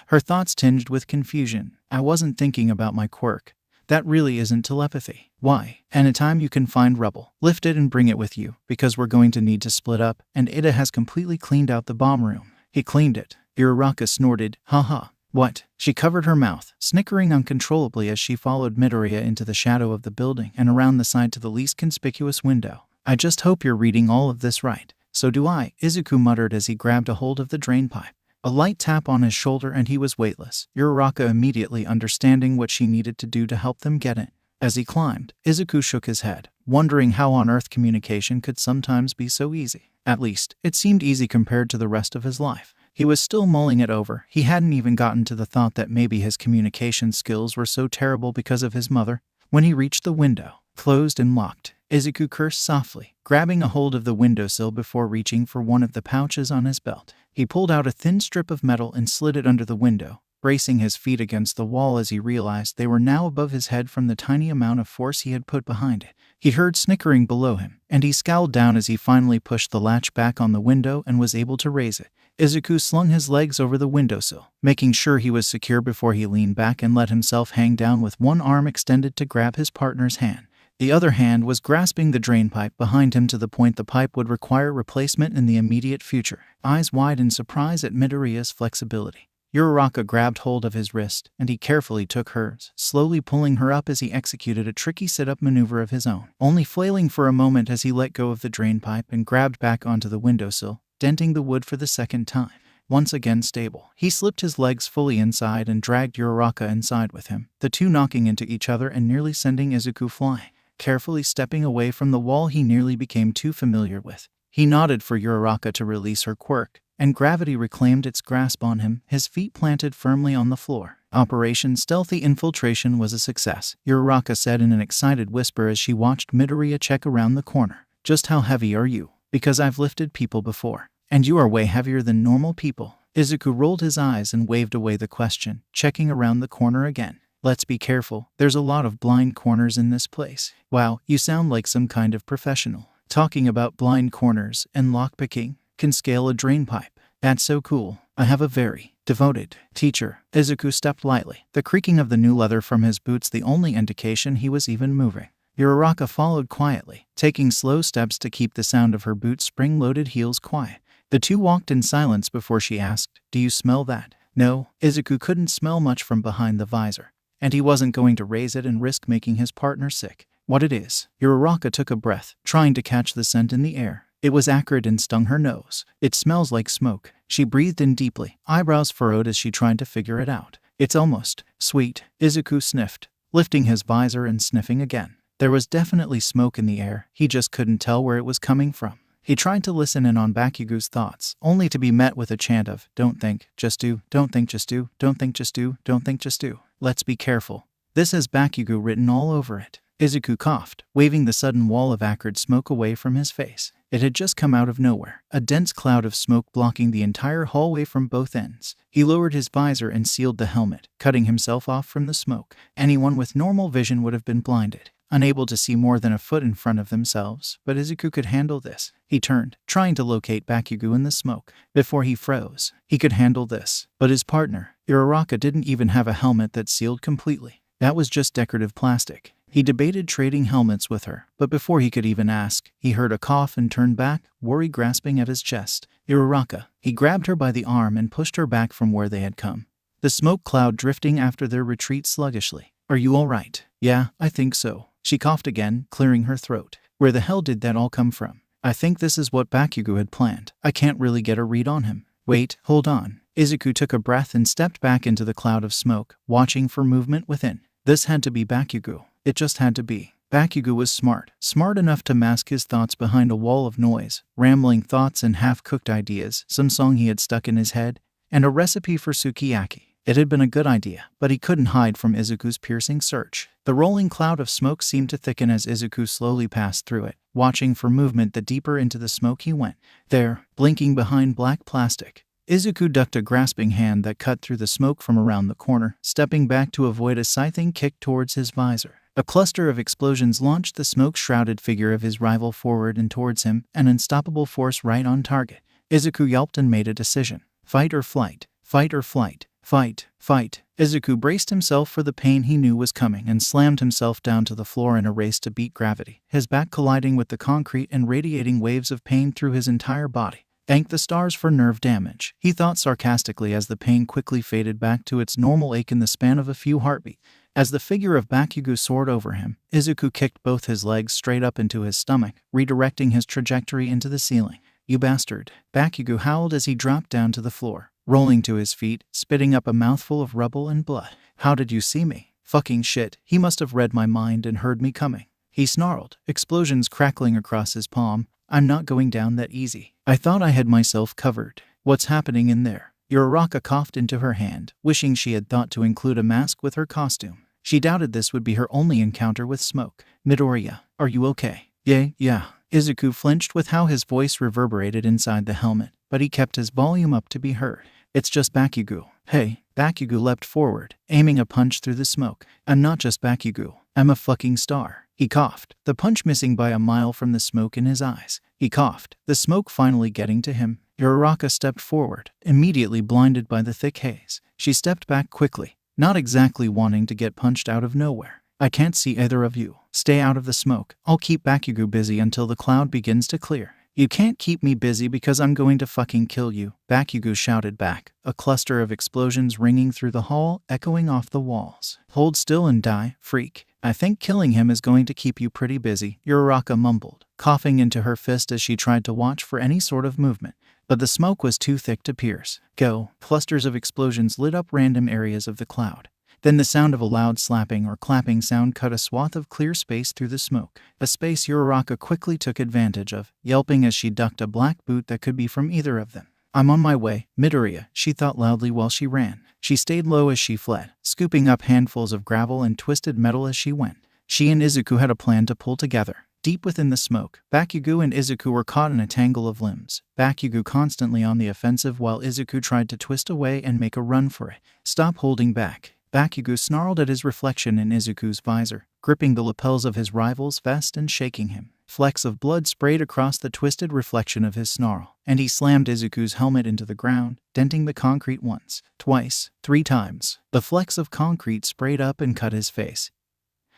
Her thoughts tinged with confusion. I wasn't thinking about my quirk. That really isn't telepathy. Why? Anytime you can find rubble, lift it and bring it with you, because we're going to need to split up, and Ida has completely cleaned out the bomb room. He cleaned it. Uraraka snorted. Haha. What? She covered her mouth, snickering uncontrollably as she followed Midoriya into the shadow of the building and around the side to the least conspicuous window. I just hope you're reading all of this right. So do I, Izuku muttered as he grabbed a hold of the drain pipe. A light tap on his shoulder and he was weightless, Uraraka immediately understanding what she needed to do to help them get in. As he climbed, Izuku shook his head, wondering how on earth communication could sometimes be so easy. At least, it seemed easy compared to the rest of his life. He was still mulling it over. He hadn't even gotten to the thought that maybe his communication skills were so terrible because of his mother. When he reached the window, closed and locked, Izuku cursed softly, grabbing a hold of the windowsill before reaching for one of the pouches on his belt. He pulled out a thin strip of metal and slid it under the window, bracing his feet against the wall as he realized they were now above his head from the tiny amount of force he had put behind it. He heard snickering below him, and he scowled down as he finally pushed the latch back on the window and was able to raise it. Izuku slung his legs over the windowsill, making sure he was secure before he leaned back and let himself hang down with one arm extended to grab his partner's hand. The other hand was grasping the drain pipe behind him to the point the pipe would require replacement in the immediate future, eyes wide in surprise at Midoriya's flexibility. Uraraka grabbed hold of his wrist, and he carefully took hers, slowly pulling her up as he executed a tricky sit-up maneuver of his own, only flailing for a moment as he let go of the drain pipe and grabbed back onto the windowsill, denting the wood for the second time. Once again stable, he slipped his legs fully inside and dragged Uraraka inside with him, the two knocking into each other and nearly sending Izuku flying. Carefully stepping away from the wall he nearly became too familiar with, he nodded for Uraraka to release her quirk, and gravity reclaimed its grasp on him, his feet planted firmly on the floor. Operation Stealthy Infiltration was a success, Uraraka said in an excited whisper as she watched Midoriya check around the corner. Just how heavy are you? Because I've lifted people before. And you are way heavier than normal people. Izuku rolled his eyes and waved away the question, checking around the corner again. Let's be careful, there's a lot of blind corners in this place. Wow, you sound like some kind of professional. Talking about blind corners and lockpicking, can scale a drain pipe. That's so cool. I have a very devoted teacher. Izuku stepped lightly, the creaking of the new leather from his boots the only indication he was even moving. Uraraka followed quietly, taking slow steps to keep the sound of her boots' spring-loaded heels quiet. The two walked in silence before she asked, "Do you smell that?" No, Izuku couldn't smell much from behind the visor, and he wasn't going to raise it and risk making his partner sick. What it is? Uraraka took a breath, trying to catch the scent in the air. It was acrid and stung her nose. It smells like smoke. She breathed in deeply, eyebrows furrowed as she tried to figure it out. It's almost sweet, Izuku sniffed, lifting his visor and sniffing again. There was definitely smoke in the air, he just couldn't tell where it was coming from. He tried to listen in on Bakugo's thoughts, only to be met with a chant of, "Don't think, just do, don't think, just do, don't think, just do, don't think, just do. Let's be careful. This has Bakugo written all over it." Izuku coughed, waving the sudden wall of acrid smoke away from his face. It had just come out of nowhere, a dense cloud of smoke blocking the entire hallway from both ends. He lowered his visor and sealed the helmet, cutting himself off from the smoke. Anyone with normal vision would have been blinded, unable to see more than a foot in front of themselves, but Izuku could handle this. He turned, trying to locate Bakugo in the smoke. Before he froze, he could handle this. But his partner, Uraraka, didn't even have a helmet that sealed completely. That was just decorative plastic. He debated trading helmets with her, but before he could even ask, he heard a cough and turned back, worry grasping at his chest. Uraraka. He grabbed her by the arm and pushed her back from where they had come, the smoke cloud drifting after their retreat sluggishly. "Are you all right?" "Yeah, I think so." She coughed again, clearing her throat. "Where the hell did that all come from?" "I think this is what Bakugo had planned. I can't really get a read on him." "Wait, hold on." Izuku took a breath and stepped back into the cloud of smoke, watching for movement within. This had to be Bakugo. It just had to be. Bakugo was smart enough to mask his thoughts behind a wall of noise, rambling thoughts and half-cooked ideas, some song he had stuck in his head, and a recipe for sukiyaki. It had been a good idea, but he couldn't hide from Izuku's piercing search. The rolling cloud of smoke seemed to thicken as Izuku slowly passed through it, watching for movement. The deeper into the smoke he went. There, blinking behind black plastic, Izuku ducked a grasping hand that cut through the smoke from around the corner, stepping back to avoid a scything kick towards his visor. A cluster of explosions launched the smoke-shrouded figure of his rival forward and towards him, an unstoppable force right on target. Izuku yelped and made a decision. Fight or flight. Fight or flight. Fight. Fight. Izuku braced himself for the pain he knew was coming and slammed himself down to the floor in a race to beat gravity, his back colliding with the concrete and radiating waves of pain through his entire body. Thank the stars for nerve damage, he thought sarcastically as the pain quickly faded back to its normal ache in the span of a few heartbeats. As the figure of Bakugo soared over him, Izuku kicked both his legs straight up into his stomach, redirecting his trajectory into the ceiling. You bastard, Bakugo howled as he dropped down to the floor, rolling to his feet, spitting up a mouthful of rubble and blood. How did you see me? Fucking shit, he must have read my mind and heard me coming. He snarled, explosions crackling across his palm. I'm not going down that easy. I thought I had myself covered. What's happening in there? Uraraka coughed into her hand, wishing she had thought to include a mask with her costume. She doubted this would be her only encounter with smoke. Midoriya, are you okay? Yeah. Izuku flinched with how his voice reverberated inside the helmet, but he kept his volume up to be heard. It's just Bakugo. Hey, Bakugo leapt forward, aiming a punch through the smoke. I'm not just Bakugo. I'm a fucking star. He coughed, the punch missing by a mile from the smoke in his eyes. He coughed, the smoke finally getting to him. Uraraka stepped forward, immediately blinded by the thick haze. She stepped back quickly, not exactly wanting to get punched out of nowhere. I can't see either of you. Stay out of the smoke. I'll keep Bakugo busy until the cloud begins to clear. You can't keep me busy because I'm going to fucking kill you, Bakugo shouted back, a cluster of explosions ringing through the hall, echoing off the walls. Hold still and die, freak. I think killing him is going to keep you pretty busy, Uraraka mumbled, coughing into her fist as she tried to watch for any sort of movement. But the smoke was too thick to pierce. Go. Clusters of explosions lit up random areas of the cloud. Then the sound of a loud slapping or clapping sound cut a swath of clear space through the smoke, a space Uraraka quickly took advantage of, yelping as she ducked a black boot that could be from either of them. I'm on my way, Midoriya, she thought loudly while she ran. She stayed low as she fled, scooping up handfuls of gravel and twisted metal as she went. She and Izuku had a plan to pull together. Deep within the smoke, Bakugo and Izuku were caught in a tangle of limbs, Bakugo constantly on the offensive while Izuku tried to twist away and make a run for it. Stop holding back. Bakugo snarled at his reflection in Izuku's visor, gripping the lapels of his rival's vest and shaking him. Flecks of blood sprayed across the twisted reflection of his snarl, and he slammed Izuku's helmet into the ground, denting the concrete once, twice, 3 times. The flecks of concrete sprayed up and cut his face,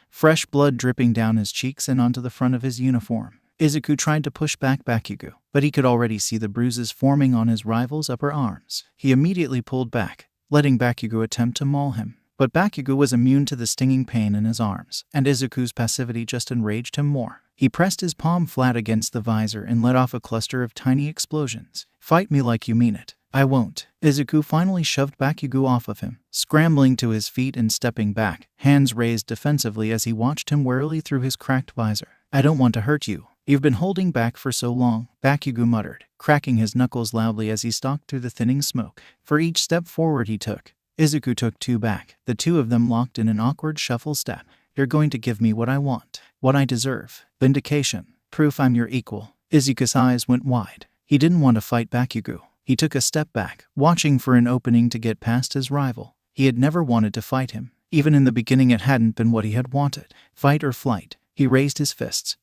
fresh blood dripping down his cheeks and onto the front of his uniform. Izuku tried to push back Bakugo, but he could already see the bruises forming on his rival's upper arms. He immediately pulled back, letting Bakugo attempt to maul him. But Bakugo was immune to the stinging pain in his arms, and Izuku's passivity just enraged him more. He pressed his palm flat against the visor and let off a cluster of tiny explosions. Fight me like you mean it. I won't. Izuku finally shoved Bakugo off of him, scrambling to his feet and stepping back, hands raised defensively as he watched him warily through his cracked visor. I don't want to hurt you. You've been holding back for so long, Bakugo muttered, cracking his knuckles loudly as he stalked through the thinning smoke. For each step forward he took, Izuku took 2 back, the 2 of them locked in an awkward shuffle step. You're going to give me what I want, what I deserve. Vindication. Proof I'm your equal. Izuku's eyes went wide. He didn't want to fight Bakugo. He took a step back, watching for an opening to get past his rival. He had never wanted to fight him. Even in the beginning it hadn't been what he had wanted. Fight or flight. He raised his fists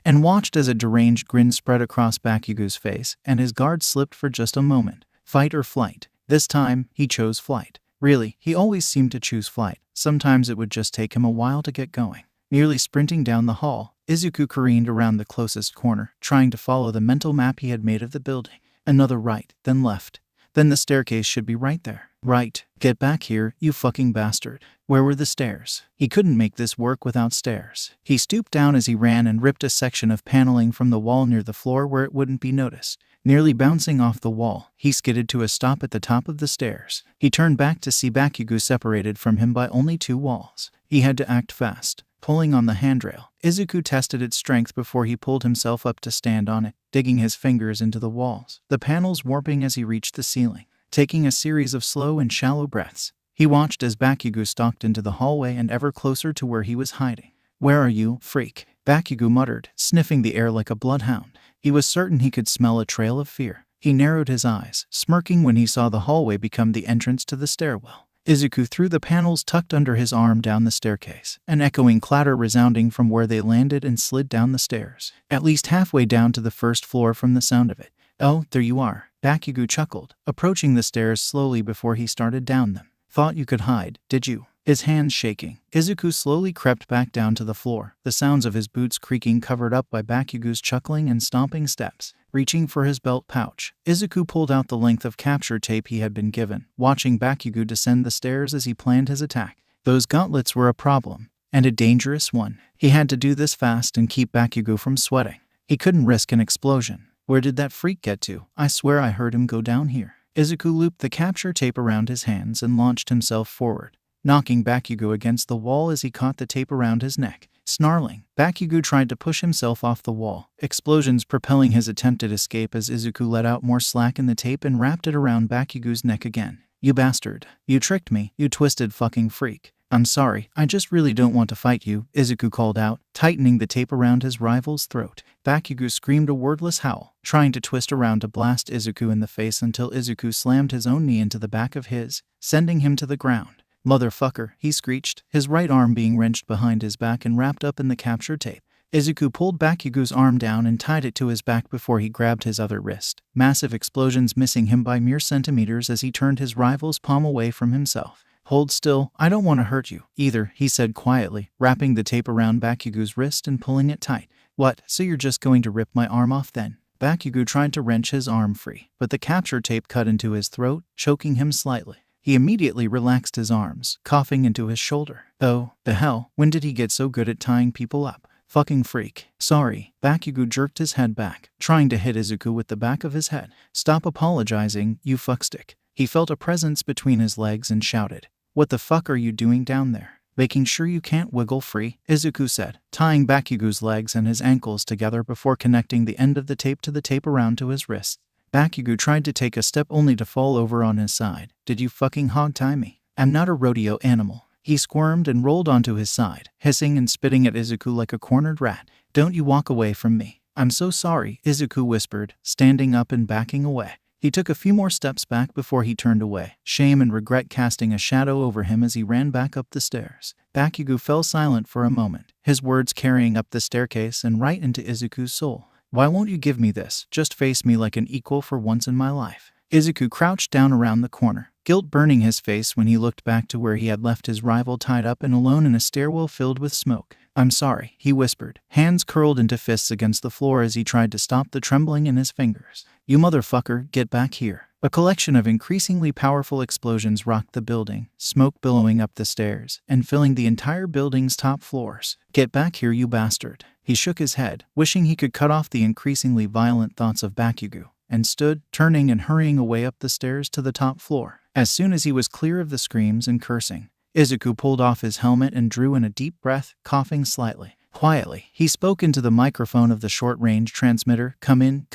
and watched as a deranged grin spread across Bakugo's face, and his guard slipped for just a moment. Fight or flight. This time, he chose flight. Really, he always seemed to choose flight. Sometimes it would just take him a while to get going. Nearly sprinting down the hall, Izuku careened around the closest corner, trying to follow the mental map he had made of the building. Another right, then left. Then the staircase should be right there. Right. Get back here, you fucking bastard. Where were the stairs? He couldn't make this work without stairs. He stooped down as he ran and ripped a section of paneling from the wall near the floor where it wouldn't be noticed. Nearly bouncing off the wall, he skidded to a stop at the top of the stairs. He turned back to see Bakugo separated from him by only 2 walls. He had to act fast. Pulling on the handrail, Izuku tested its strength before he pulled himself up to stand on it, digging his fingers into the walls, the panels warping as he reached the ceiling. Taking a series of slow and shallow breaths, he watched as Bakugo stalked into the hallway and ever closer to where he was hiding. Where are you, freak? Bakugo muttered, sniffing the air like a bloodhound. He was certain he could smell a trail of fear. He narrowed his eyes, smirking when he saw the hallway become the entrance to the stairwell. Izuku threw the panels tucked under his arm down the staircase, an echoing clatter resounding from where they landed, and slid down the stairs, at least halfway down to the first floor from the sound of it. "Oh, there you are," Bakugo chuckled, approaching the stairs slowly before he started down them. "Thought you could hide, did you?" His hands shaking, Izuku slowly crept back down to the floor, the sounds of his boots creaking covered up by Bakugo's chuckling and stomping steps. Reaching for his belt pouch, Izuku pulled out the length of capture tape he had been given, watching Bakugo descend the stairs as he planned his attack. Those gauntlets were a problem, and a dangerous one. He had to do this fast and keep Bakugo from sweating. He couldn't risk an explosion. Where did that freak get to? I swear I heard him go down here. Izuku looped the capture tape around his hands and launched himself forward, knocking Bakugo against the wall as he caught the tape around his neck. Snarling, Bakugo tried to push himself off the wall, explosions propelling his attempted escape as Izuku let out more slack in the tape and wrapped it around Bakugo's neck again. "You bastard. You tricked me, you twisted fucking freak. I'm sorry, I just really don't want to fight you," Izuku called out, tightening the tape around his rival's throat. Bakugo screamed a wordless howl, trying to twist around to blast Izuku in the face until Izuku slammed his own knee into the back of his, sending him to the ground. "Motherfucker," he screeched, his right arm being wrenched behind his back and wrapped up in the capture tape. Izuku pulled Bakugo's arm down and tied it to his back before he grabbed his other wrist, massive explosions missing him by mere centimeters as he turned his rival's palm away from himself. "Hold still, I don't want to hurt you, either," he said quietly, wrapping the tape around Bakugo's wrist and pulling it tight. "What, so you're just going to rip my arm off then?" Bakugo tried to wrench his arm free, but the capture tape cut into his throat, choking him slightly. He immediately relaxed his arms, coughing into his shoulder. "Oh, the hell, when did he get so good at tying people up? Fucking freak. Sorry." Bakugo jerked his head back, trying to hit Izuku with the back of his head. "Stop apologizing, you fuckstick." He felt a presence between his legs and shouted, "What the fuck are you doing down there? Making sure you can't wiggle free?" Izuku said, tying Bakugo's legs and his ankles together before connecting the end of the tape to the tape around to his wrist. Bakugo tried to take a step only to fall over on his side. "Did you fucking hog-tie me? I'm not a rodeo animal." He squirmed and rolled onto his side, hissing and spitting at Izuku like a cornered rat. "Don't you walk away from me." "I'm so sorry," Izuku whispered, standing up and backing away. He took a few more steps back before he turned away, shame and regret casting a shadow over him as he ran back up the stairs. Bakugo fell silent for a moment, his words carrying up the staircase and right into Izuku's soul. "Why won't you give me this? Just face me like an equal for once in my life." Izuku crouched down around the corner, guilt burning his face when he looked back to where he had left his rival tied up and alone in a stairwell filled with smoke. "I'm sorry," he whispered, hands curled into fists against the floor as he tried to stop the trembling in his fingers. "You motherfucker, get back here." A collection of increasingly powerful explosions rocked the building, smoke billowing up the stairs and filling the entire building's top floors. "Get back here, you bastard." He shook his head, wishing he could cut off the increasingly violent thoughts of Bakugo, and stood, turning and hurrying away up the stairs to the top floor. As soon as he was clear of the screams and cursing, Izuku pulled off his helmet and drew in a deep breath, coughing slightly. Quietly, he spoke into the microphone of the short-range transmitter. Come in,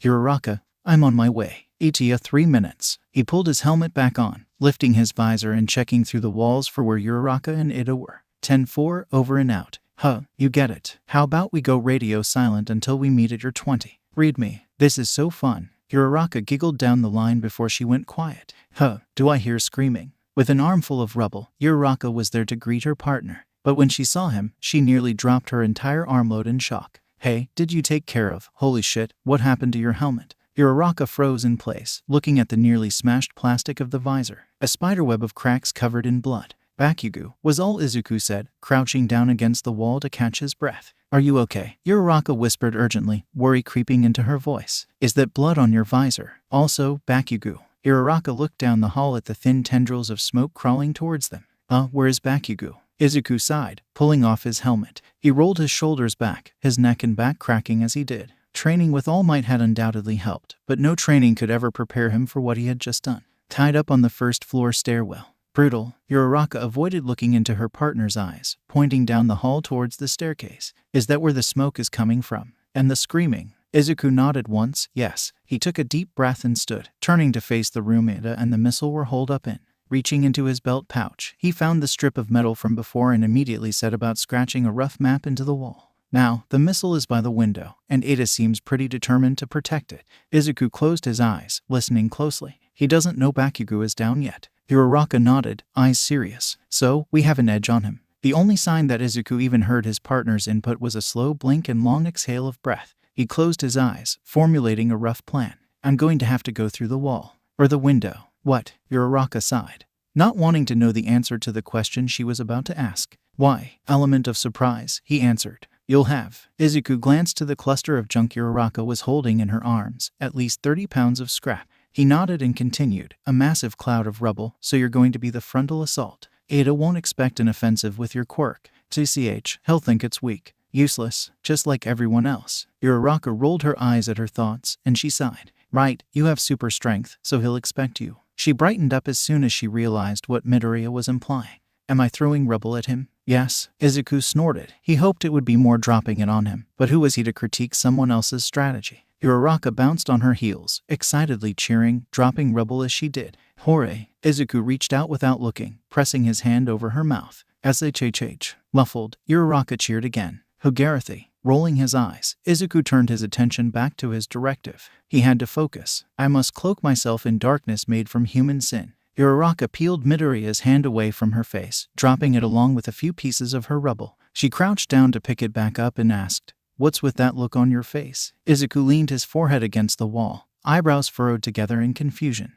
Uraraka, I'm on my way. ETA 3 minutes. He pulled his helmet back on, lifting his visor and checking through the walls for where Uraraka and Ida were. 10-4, over and out. Huh, you get it. How about we go radio silent until we meet at your 20? Read me. This is so fun. Uraraka giggled down the line before she went quiet. Huh, do I hear screaming? With an armful of rubble, Uraraka was there to greet her partner. But when she saw him, she nearly dropped her entire armload in shock. Hey, did you take care of? Holy shit, what happened to your helmet? Uraraka froze in place, looking at the nearly smashed plastic of the visor, a spiderweb of cracks covered in blood. Bakugo, was all Izuku said, crouching down against the wall to catch his breath. Are you okay? Uraraka whispered urgently, worry creeping into her voice. Is that blood on your visor? Also, Bakugo. Uraraka looked down the hall at the thin tendrils of smoke crawling towards them. Where is Bakugo? Izuku sighed, pulling off his helmet. He rolled his shoulders back, his neck and back cracking as he did. Training with all might had undoubtedly helped, but no training could ever prepare him for what he had just done. Tied up on the first-floor stairwell. Brutal. Uraraka avoided looking into her partner's eyes, pointing down the hall towards the staircase. Is that where the smoke is coming from? And the screaming? Izuku nodded once, yes. He took a deep breath and stood, turning to face the room Ida and the missile were holed up in. Reaching into his belt pouch, he found the strip of metal from before and immediately set about scratching a rough map into the wall. Now, the missile is by the window, and Ada seems pretty determined to protect it. Izuku closed his eyes, listening closely. He doesn't know Bakugo is down yet. Uraraka nodded, eyes serious. So, we have an edge on him. The only sign that Izuku even heard his partner's input was a slow blink and long exhale of breath. He closed his eyes, formulating a rough plan. I'm going to have to go through the wall. Or the window. What? Uraraka sighed, not wanting to know the answer to the question she was about to ask. Why? Element of surprise, he answered. You'll have. Izuku glanced to the cluster of junk Uraraka was holding in her arms, at least 30 pounds of scrap. He nodded and continued, a massive cloud of rubble, so you're going to be the frontal assault. Ada won't expect an offensive with your quirk. TCH, he'll think it's weak. Useless, just like everyone else. Uraraka rolled her eyes at her thoughts, and she sighed. Right, you have super strength, so he'll expect you. She brightened up as soon as she realized what Midoriya was implying. Am I throwing rubble at him? Yes, Izuku snorted. He hoped it would be more dropping it on him, but who was he to critique someone else's strategy? Uraraka bounced on her heels, excitedly cheering, dropping rubble as she did. Hooray! Izuku reached out without looking, pressing his hand over her mouth. SHHH. Muffled, Uraraka cheered again. Hugarathi. Rolling his eyes, Izuku turned his attention back to his directive. He had to focus. I must cloak myself in darkness made from human sin. Uraraka peeled Midoriya's hand away from her face, dropping it along with a few pieces of her rubble. She crouched down to pick it back up and asked, What's with that look on your face? Izuku leaned his forehead against the wall, eyebrows furrowed together in confusion.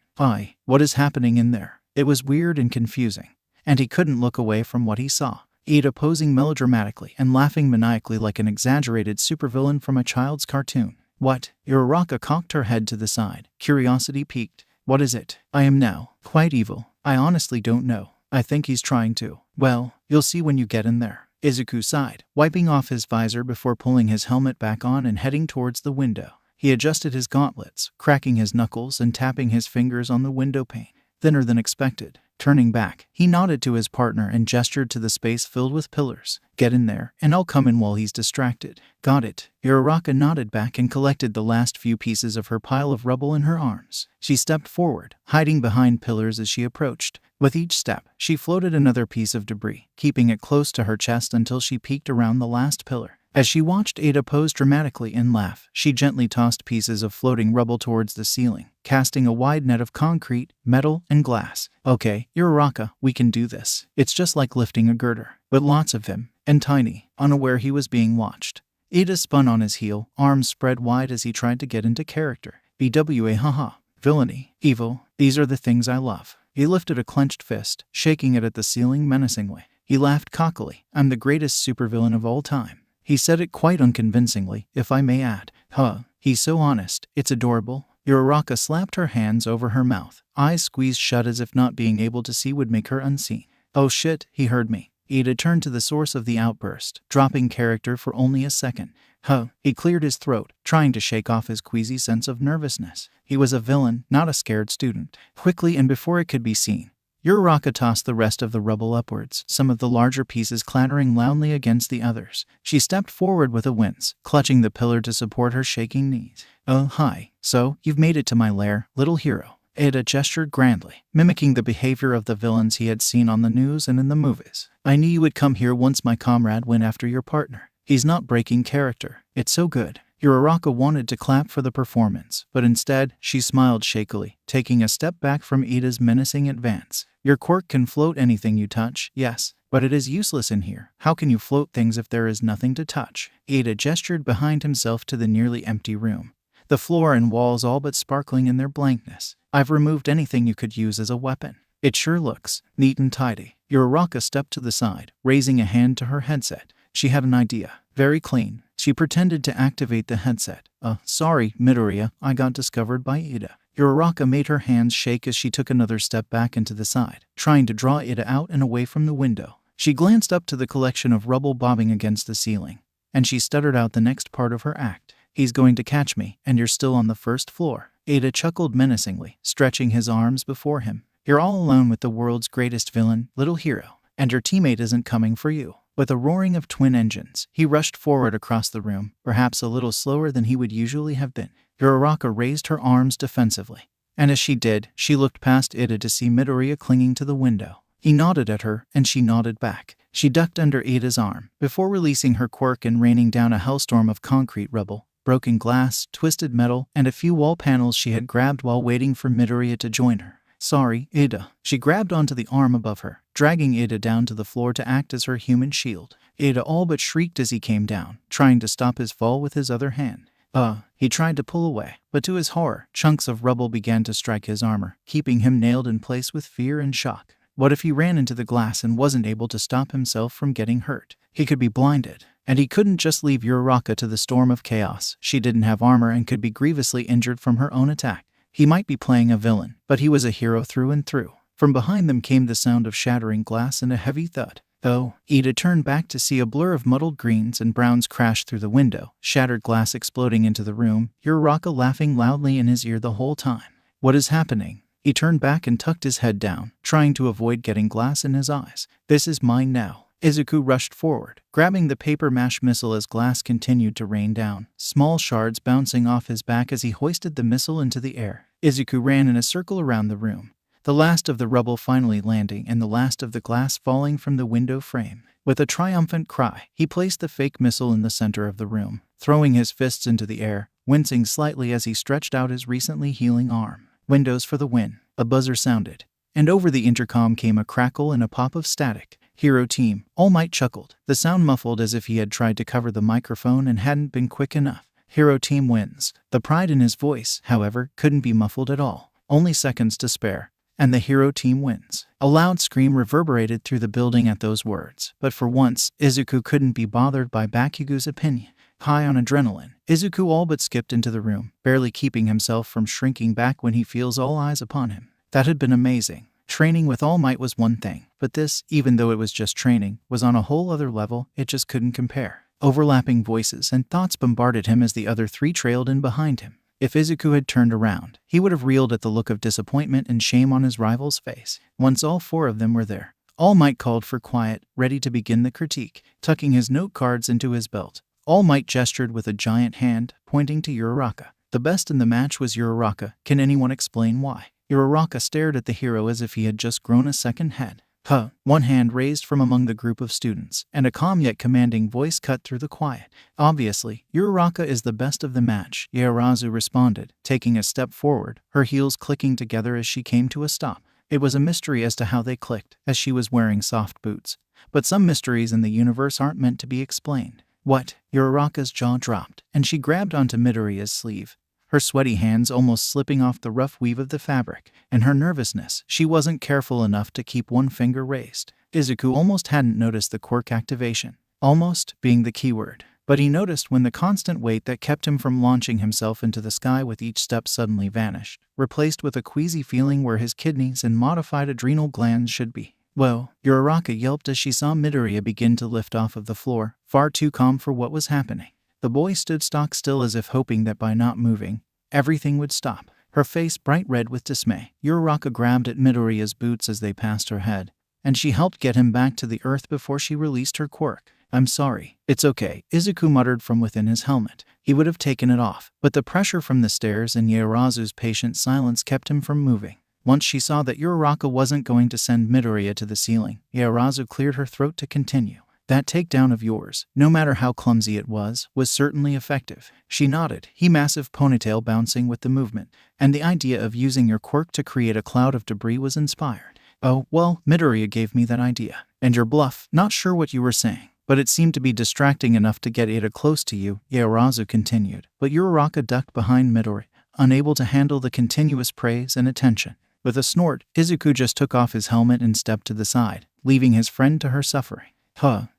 What is happening in there? It was weird and confusing, and he couldn't look away from what he saw. Ida posing melodramatically and laughing maniacally like an exaggerated supervillain from a child's cartoon. What? Uraraka cocked her head to the side, curiosity piqued. What is it? I am now quite evil. I honestly don't know. I think he's trying to. Well, you'll see when you get in there. Izuku sighed, wiping off his visor before pulling his helmet back on and heading towards the window. He adjusted his gauntlets, cracking his knuckles and tapping his fingers on the window pane. Thinner than expected. Turning back, he nodded to his partner and gestured to the space filled with pillars. Get in there, and I'll come in while he's distracted. Got it. Uraraka nodded back and collected the last few pieces of her pile of rubble in her arms. She stepped forward, hiding behind pillars as she approached. With each step, she floated another piece of debris, keeping it close to her chest until she peeked around the last pillar. As she watched Ada pose dramatically and laugh, she gently tossed pieces of floating rubble towards the ceiling, casting a wide net of concrete, metal, and glass. Okay, Uraraka, we can do this. It's just like lifting a girder, but lots of him, and tiny, unaware he was being watched. Ada spun on his heel, arms spread wide as he tried to get into character. BWA haha. Villainy, evil, these are the things I love. He lifted a clenched fist, shaking it at the ceiling menacingly. He laughed cockily. I'm the greatest supervillain of all time. He said it quite unconvincingly, if I may add. He's so honest, it's adorable. Uraraka slapped her hands over her mouth, eyes squeezed shut as if not being able to see would make her unseen. Oh shit, he heard me. Ida turned to the source of the outburst, dropping character for only a second. He cleared his throat, trying to shake off his queasy sense of nervousness. He was a villain, not a scared student. Quickly and before it could be seen, Uraraka tossed the rest of the rubble upwards, some of the larger pieces clattering loudly against the others. She stepped forward with a wince, clutching the pillar to support her shaking knees. Oh, hi. So, you've made it to my lair, little hero. Ada gestured grandly, mimicking the behavior of the villains he had seen on the news and in the movies. I knew you would come here once my comrade went after your partner. He's not breaking character. It's so good. Uraraka wanted to clap for the performance, but instead, she smiled shakily, taking a step back from Ida's menacing advance. Your quirk can float anything you touch, yes, but it is useless in here. How can you float things if there is nothing to touch? Ida gestured behind himself to the nearly empty room, the floor and walls all but sparkling in their blankness. I've removed anything you could use as a weapon. It sure looks neat and tidy. Uraraka stepped to the side, raising a hand to her headset. She had an idea. Very clean. She pretended to activate the headset. Sorry, Midoriya, I got discovered by Ida. Uraraka made her hands shake as she took another step back into the side, trying to draw Ida out and away from the window. She glanced up to the collection of rubble bobbing against the ceiling, and she stuttered out the next part of her act. He's going to catch me, and you're still on the first floor. Ida chuckled menacingly, stretching his arms before him. You're all alone with the world's greatest villain, little hero, and your teammate isn't coming for you. With a roaring of twin engines, he rushed forward across the room, perhaps a little slower than he would usually have been. Uraraka raised her arms defensively, and as she did, she looked past Ida to see Midoriya clinging to the window. He nodded at her, and she nodded back. She ducked under Ada's arm before releasing her quirk and raining down a hellstorm of concrete rubble, broken glass, twisted metal, and a few wall panels she had grabbed while waiting for Midoriya to join her. "Sorry, Ada." She grabbed onto the arm above her, dragging Ada down to the floor to act as her human shield. Ada all but shrieked as he came down, trying to stop his fall with his other hand. He tried to pull away, but to his horror, chunks of rubble began to strike his armor, keeping him nailed in place with fear and shock. What if he ran into the glass and wasn't able to stop himself from getting hurt? He could be blinded. And he couldn't just leave Uraraka to the storm of chaos. She didn't have armor and could be grievously injured from her own attack. He might be playing a villain, but he was a hero through and through. From behind them came the sound of shattering glass and a heavy thud. Ida turned back to see a blur of muddled greens and browns crash through the window, shattered glass exploding into the room, Uraraka laughing loudly in his ear the whole time. What is happening? He turned back and tucked his head down, trying to avoid getting glass in his eyes. This is mine now. Izuku rushed forward, grabbing the paper mache missile as glass continued to rain down, small shards bouncing off his back as he hoisted the missile into the air. Izuku ran in a circle around the room, the last of the rubble finally landing and the last of the glass falling from the window frame. With a triumphant cry, he placed the fake missile in the center of the room, throwing his fists into the air, wincing slightly as he stretched out his recently healing arm. "Windows for the win," a buzzer sounded, and over the intercom came a crackle and a pop of static. "Hero Team," All Might chuckled, the sound muffled as if he had tried to cover the microphone and hadn't been quick enough. "Hero Team wins." The pride in his voice, however, couldn't be muffled at all. Only seconds to spare. "And the Hero Team wins." A loud scream reverberated through the building at those words, but for once, Izuku couldn't be bothered by Bakugo's opinion. High on adrenaline, Izuku all but skipped into the room, barely keeping himself from shrinking back when he feels all eyes upon him. That had been amazing. Training with All Might was one thing, but this, even though it was just training, was on a whole other level. It just couldn't compare. Overlapping voices and thoughts bombarded him as the other three trailed in behind him. If Izuku had turned around, he would have reeled at the look of disappointment and shame on his rival's face. Once all four of them were there, All Might called for quiet, ready to begin the critique. Tucking his note cards into his belt, All Might gestured with a giant hand, pointing to Uraraka. The best in the match was Uraraka. Can anyone explain why? Uraraka stared at the hero as if he had just grown a second head. One hand raised from among the group of students, and a calm yet commanding voice cut through the quiet. "Obviously, Uraraka is the best of the match," Yaorazu responded, taking a step forward, her heels clicking together as she came to a stop. It was a mystery as to how they clicked, as she was wearing soft boots. But some mysteries in the universe aren't meant to be explained. "What?" Uraraka's jaw dropped, and she grabbed onto Midoriya's sleeve, her sweaty hands almost slipping off the rough weave of the fabric. In her nervousness, she wasn't careful enough to keep one finger raised. Izuku almost hadn't noticed the quirk activation. Almost being the keyword. But he noticed when the constant weight that kept him from launching himself into the sky with each step suddenly vanished, replaced with a queasy feeling where his kidneys and modified adrenal glands should be. "Whoa!" Uraraka yelped as she saw Midoriya begin to lift off of the floor, far too calm for what was happening. The boy stood stock still as if hoping that by not moving, everything would stop. Her face bright red with dismay. Uraraka grabbed at Midoriya's boots as they passed her head, and she helped get him back to the earth before she released her quirk. "I'm sorry." "It's okay," Izuku muttered from within his helmet. He would have taken it off, but the pressure from the stairs and Yaorazu's patient silence kept him from moving. Once she saw that Uraraka wasn't going to send Midoriya to the ceiling, Yaorazu cleared her throat to continue. "That takedown of yours, no matter how clumsy it was certainly effective." She nodded, her massive ponytail bouncing with the movement, "and the idea of using your quirk to create a cloud of debris was inspired." "Oh, well, Midoriya gave me that idea. And your bluff, not sure what you were saying, but it seemed to be distracting enough to get Ada close to you," Yaorazu continued. But Uraraka ducked behind Midoriya, unable to handle the continuous praise and attention. With a snort, Izuku just took off his helmet and stepped to the side, leaving his friend to her suffering.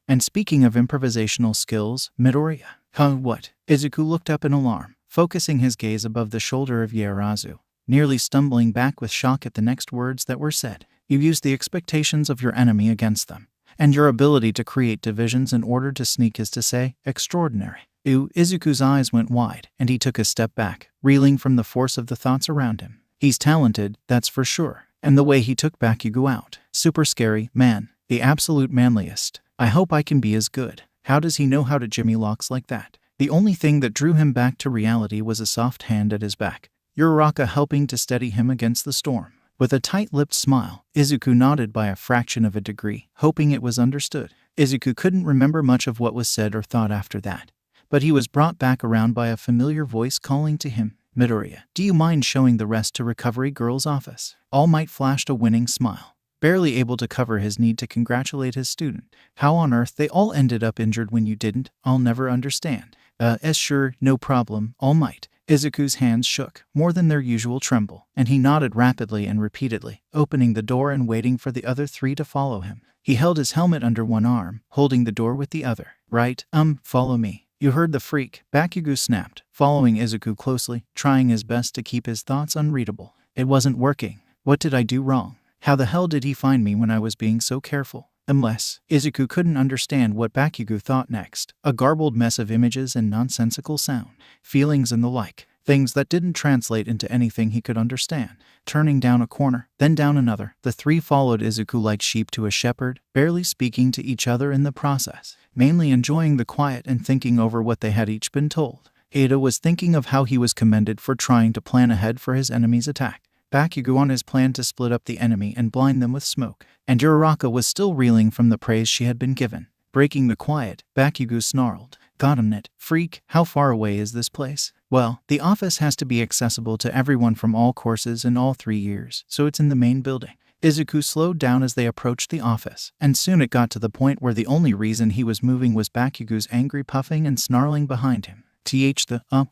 And speaking of improvisational skills, Midoriya. What? Izuku looked up in alarm, focusing his gaze above the shoulder of Yaorazu, nearly stumbling back with shock at the next words that were said. "You used the expectations of your enemy against them, and your ability to create divisions in order to sneak is to say, extraordinary." Izuku's eyes went wide, and he took a step back, reeling from the force of the thoughts around him. "He's talented, that's for sure. And the way he took Bakugo out, super scary, man. The absolute manliest. I hope I can be as good. How does he know how to jimmy locks like that?" The only thing that drew him back to reality was a soft hand at his back, Uraraka helping to steady him against the storm. With a tight-lipped smile, Izuku nodded by a fraction of a degree, hoping it was understood. Izuku couldn't remember much of what was said or thought after that, but he was brought back around by a familiar voice calling to him. Midoriya, do you mind showing the rest to Recovery Girl's office? All Might flashed a winning smile, barely able to cover his need to congratulate his student. How on earth they all ended up injured when you didn't, I'll never understand. Sure, no problem, All Might. Izuku's hands shook, more than their usual tremble, and he nodded rapidly and repeatedly, opening the door and waiting for the other three to follow him. He held his helmet under one arm, holding the door with the other. Right, follow me. You heard the freak, Bakugo snapped, following Izuku closely, trying his best to keep his thoughts unreadable. It wasn't working. What did I do wrong? How the hell did he find me when I was being so careful? Unless, Izuku couldn't understand what Bakugo thought next. A garbled mess of images and nonsensical sound, feelings and the like. Things that didn't translate into anything he could understand. Turning down a corner, then down another, the three followed Izuku like sheep to a shepherd, barely speaking to each other in the process, mainly enjoying the quiet and thinking over what they had each been told. Ada was thinking of how he was commended for trying to plan ahead for his enemy's attack. Bakugo on his plan to split up the enemy and blind them with smoke. And Uraraka was still reeling from the praise she had been given. Breaking the quiet, Bakugo snarled. Got him, net. Freak, how far away is this place? Well, the office has to be accessible to everyone from all courses in all 3 years, so it's in the main building. Izuku slowed down as they approached the office, and soon it got to the point where the only reason he was moving was Bakugo's angry puffing and snarling behind him.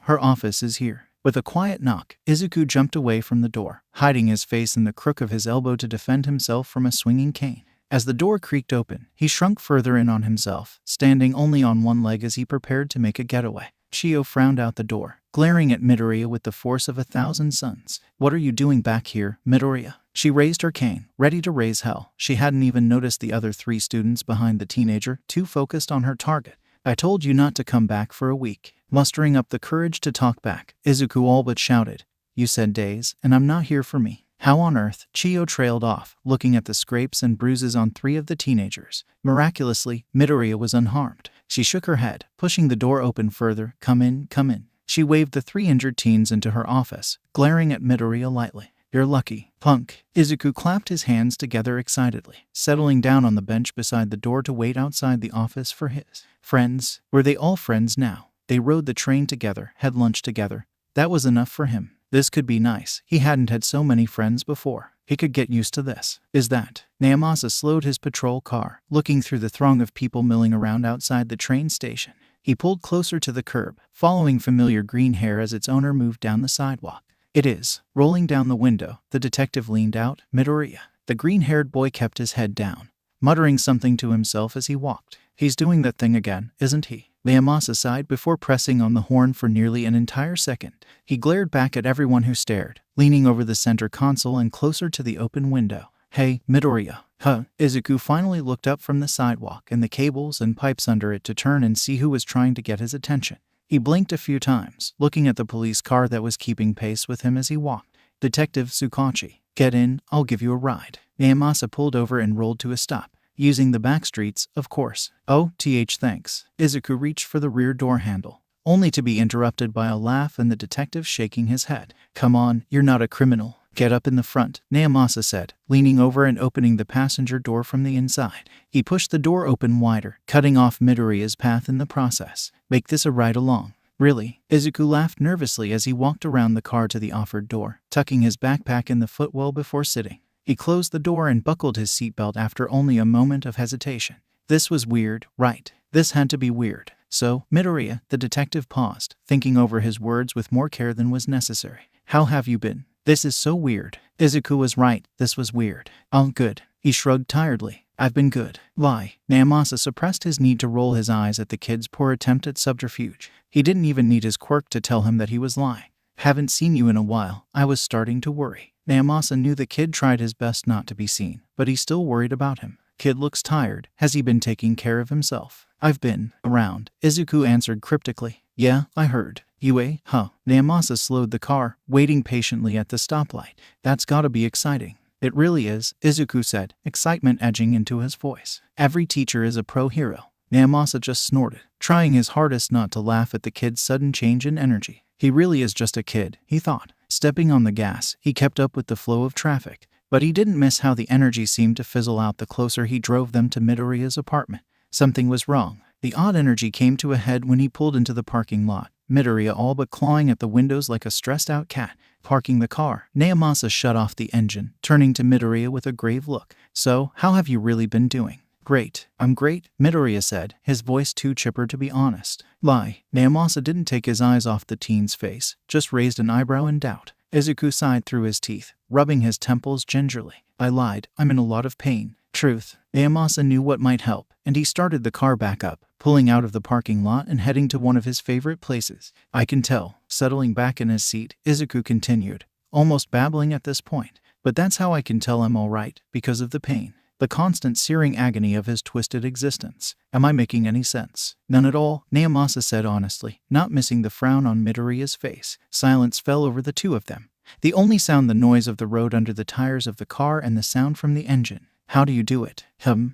Her office is here. With a quiet knock, Izuku jumped away from the door, hiding his face in the crook of his elbow to defend himself from a swinging cane. As the door creaked open, he shrunk further in on himself, standing only on one leg as he prepared to make a getaway. Chiyo frowned out the door, glaring at Midoriya with the force of 1,000 suns. What are you doing back here, Midoriya? She raised her cane, ready to raise hell. She hadn't even noticed the other 3 students behind the teenager, too focused on her target. I told you not to come back for a week. Mustering up the courage to talk back, Izuku all but shouted. You said days, and I'm not here for me. How on earth? Chiyo trailed off, looking at the scrapes and bruises on 3 of the teenagers. Miraculously, Midoriya was unharmed. She shook her head, pushing the door open further. Come in, come in. She waved the 3 injured teens into her office, glaring at Midoriya lightly. You're lucky, punk. Izuku clapped his hands together excitedly, settling down on the bench beside the door to wait outside the office for his friends. Were they all friends now? They rode the train together, had lunch together. That was enough for him. This could be nice. He hadn't had so many friends before. He could get used to this. Is that? Naomasa slowed his patrol car, looking through the throng of people milling around outside the train station. He pulled closer to the curb, following familiar green hair as its owner moved down the sidewalk. It is. Rolling down the window, the detective leaned out. Midoriya. The green-haired boy kept his head down, muttering something to himself as he walked. He's doing that thing again, isn't he? Naomasa sighed before pressing on the horn for nearly an entire second. He glared back at everyone who stared, leaning over the center console and closer to the open window. Hey, Midoriya. Huh? Izuku finally looked up from the sidewalk and the cables and pipes under it to turn and see who was trying to get his attention. He blinked a few times, looking at the police car that was keeping pace with him as he walked. Detective Tsukachi. Get in, I'll give you a ride. Naomasa pulled over and rolled to a stop. Using the back streets, of course. Oh, thanks. Izuku reached for the rear door handle, only to be interrupted by a laugh and the detective shaking his head. Come on, you're not a criminal. Get up in the front, Naomasa said, leaning over and opening the passenger door from the inside. He pushed the door open wider, cutting off Midoriya's path in the process. Make this a ride along. Really? Izuku laughed nervously as he walked around the car to the offered door, tucking his backpack in the footwell before sitting. He closed the door and buckled his seatbelt after only a moment of hesitation. This was weird, right? This had to be weird. So, Midoriya, the detective paused, thinking over his words with more care than was necessary. How have you been? This is so weird. Izuku was right, this was weird. Oh, good. He shrugged tiredly. I've been good. Lie. Naomasa suppressed his need to roll his eyes at the kid's poor attempt at subterfuge. He didn't even need his quirk to tell him that he was lying. Haven't seen you in a while. I was starting to worry. Naomasa knew the kid tried his best not to be seen, but he still worried about him. Kid looks tired. Has he been taking care of himself? I've been around. Izuku answered cryptically. Yeah, I heard. You huh? Naomasa slowed the car, waiting patiently at the stoplight. That's gotta be exciting. It really is, Izuku said, excitement edging into his voice. Every teacher is a pro hero. Naomasa just snorted, trying his hardest not to laugh at the kid's sudden change in energy. He really is just a kid, he thought. Stepping on the gas, he kept up with the flow of traffic, but he didn't miss how the energy seemed to fizzle out the closer he drove them to Midoriya's apartment. Something was wrong. The odd energy came to a head when he pulled into the parking lot, Midoriya all but clawing at the windows like a stressed-out cat. Parking the car, Naomasa shut off the engine, turning to Midoriya with a grave look. "So, how have you really been doing?" "Great. I'm great," Midoriya said, his voice too chipper to be honest. "Lie." Naomasa didn't take his eyes off the teen's face, just raised an eyebrow in doubt. Izuku sighed through his teeth, rubbing his temples gingerly. "I lied. I'm in a lot of pain." "Truth." Naomasa knew what might help, and he started the car back up, pulling out of the parking lot and heading to one of his favorite places. "I can tell." Settling back in his seat, Izuku continued, almost babbling at this point. "But that's how I can tell I'm all right, because of the pain. The constant searing agony of his twisted existence. Am I making any sense?" "None at all," Naomasa said honestly, not missing the frown on Midoriya's face. Silence fell over the two of them. The only sound the noise of the road under the tires of the car and the sound from the engine. "How do you do it?"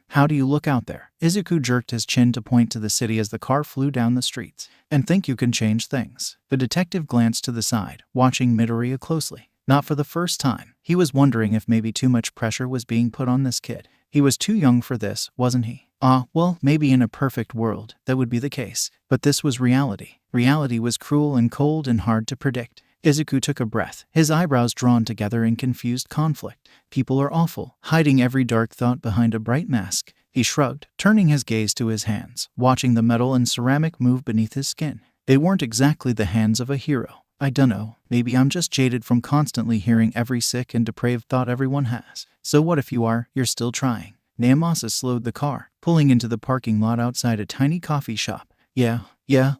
How do you look out there?" Izuku jerked his chin to point to the city as the car flew down the streets. "And think you can change things?" The detective glanced to the side, watching Midoriya closely. Not for the first time. He was wondering if maybe too much pressure was being put on this kid. He was too young for this, wasn't he? Well, maybe in a perfect world, that would be the case. But this was reality. Reality was cruel and cold and hard to predict. Izuku took a breath, his eyebrows drawn together in confused conflict. People are awful, hiding every dark thought behind a bright mask. He shrugged, turning his gaze to his hands, watching the metal and ceramic move beneath his skin. They weren't exactly the hands of a hero. "I dunno, maybe I'm just jaded from constantly hearing every sick and depraved thought everyone has. So what if you are? You're still trying." Naomasa slowed the car, pulling into the parking lot outside a tiny coffee shop. Yeah,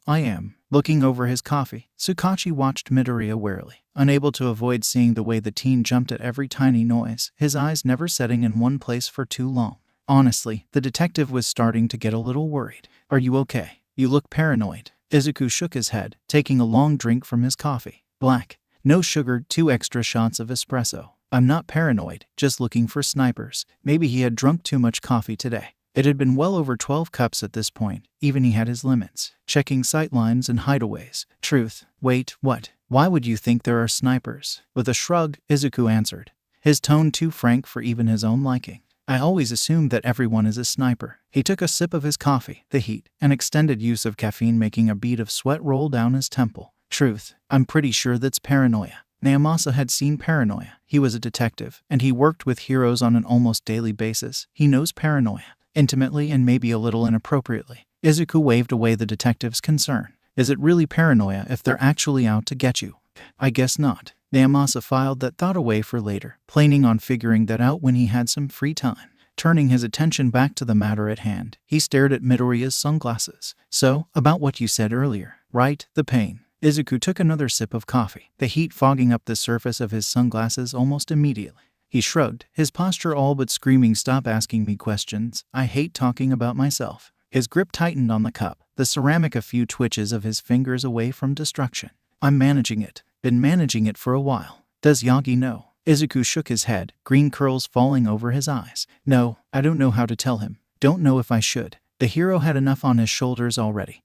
I am." Looking over his coffee, Tsukachi watched Midoriya warily, unable to avoid seeing the way the teen jumped at every tiny noise, his eyes never setting in one place for too long. Honestly, the detective was starting to get a little worried. "Are you okay? You look paranoid." Izuku shook his head, taking a long drink from his coffee. "Black. No sugar, 2 extra shots of espresso. I'm not paranoid, just looking for snipers." Maybe he had drunk too much coffee today. It had been well over 12 cups at this point, even he had his limits. Checking sightlines and hideaways. "Truth. Wait, what? Why would you think there are snipers?" With a shrug, Izuku answered, his tone too frank for even his own liking. "I always assumed that everyone is a sniper." He took a sip of his coffee, the heat and extended use of caffeine making a bead of sweat roll down his temple. "Truth. I'm pretty sure that's paranoia." Naomasa had seen paranoia. He was a detective, and he worked with heroes on an almost daily basis. He knows paranoia. Intimately and maybe a little inappropriately. Izuku waved away the detective's concern. "Is it really paranoia if they're actually out to get you?" "I guess not." Naomasa filed that thought away for later, planning on figuring that out when he had some free time. Turning his attention back to the matter at hand, he stared at Midoriya's sunglasses. "So, about what you said earlier, right? The pain." Izuku took another sip of coffee, the heat fogging up the surface of his sunglasses almost immediately. He shrugged, his posture all but screaming, "Stop asking me questions. I hate talking about myself." His grip tightened on the cup, the ceramic a few twitches of his fingers away from destruction. "I'm managing it. Been managing it for a while." "Does Yagi know?" Izuku shook his head, green curls falling over his eyes. "No, I don't know how to tell him. Don't know if I should." The hero had enough on his shoulders already.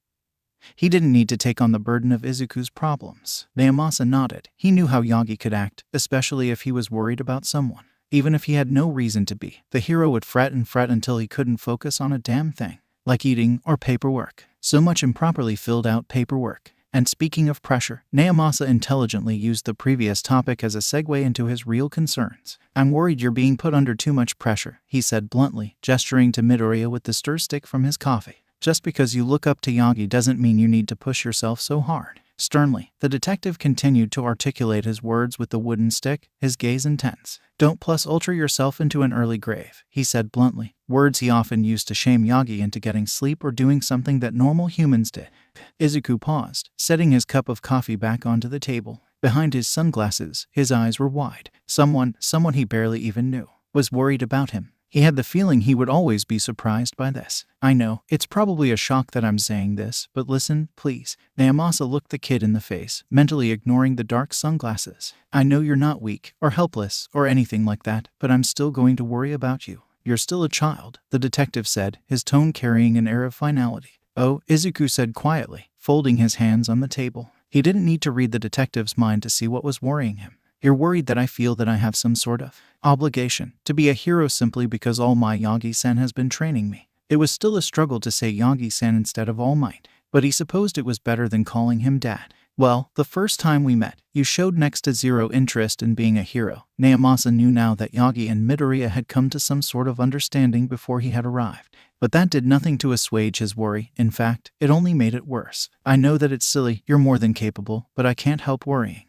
He didn't need to take on the burden of Izuku's problems. Naomasa nodded. He knew how Yagi could act, especially if he was worried about someone. Even if he had no reason to be, the hero would fret and fret until he couldn't focus on a damn thing. Like eating or paperwork. So much improperly filled out paperwork. And speaking of pressure, Naomasa intelligently used the previous topic as a segue into his real concerns. "I'm worried you're being put under too much pressure," he said bluntly, gesturing to Midoriya with the stir stick from his coffee. "Just because you look up to Yagi doesn't mean you need to push yourself so hard." Sternly, the detective continued to articulate his words with the wooden stick, his gaze intense. "Don't plus ultra yourself into an early grave," he said bluntly, words he often used to shame Yagi into getting sleep or doing something that normal humans did. Izuku paused, setting his cup of coffee back onto the table. Behind his sunglasses, his eyes were wide. Someone he barely even knew, was worried about him. He had the feeling he would always be surprised by this. "I know, it's probably a shock that I'm saying this, but listen, please." Naomasa looked the kid in the face, mentally ignoring the dark sunglasses. "I know you're not weak, or helpless, or anything like that, but I'm still going to worry about you. You're still a child," the detective said, his tone carrying an air of finality. "Oh," Izuku said quietly, folding his hands on the table. He didn't need to read the detective's mind to see what was worrying him. "You're worried that I feel that I have some sort of obligation to be a hero simply because all my Yagi-san has been training me." It was still a struggle to say Yagi-san instead of All Might, but he supposed it was better than calling him Dad. Well, the first time we met, you showed next to zero interest in being a hero. Naomasa knew now that Yagi and Midoriya had come to some sort of understanding before he had arrived. But that did nothing to assuage his worry. In fact, it only made it worse. I know that it's silly, you're more than capable, but I can't help worrying.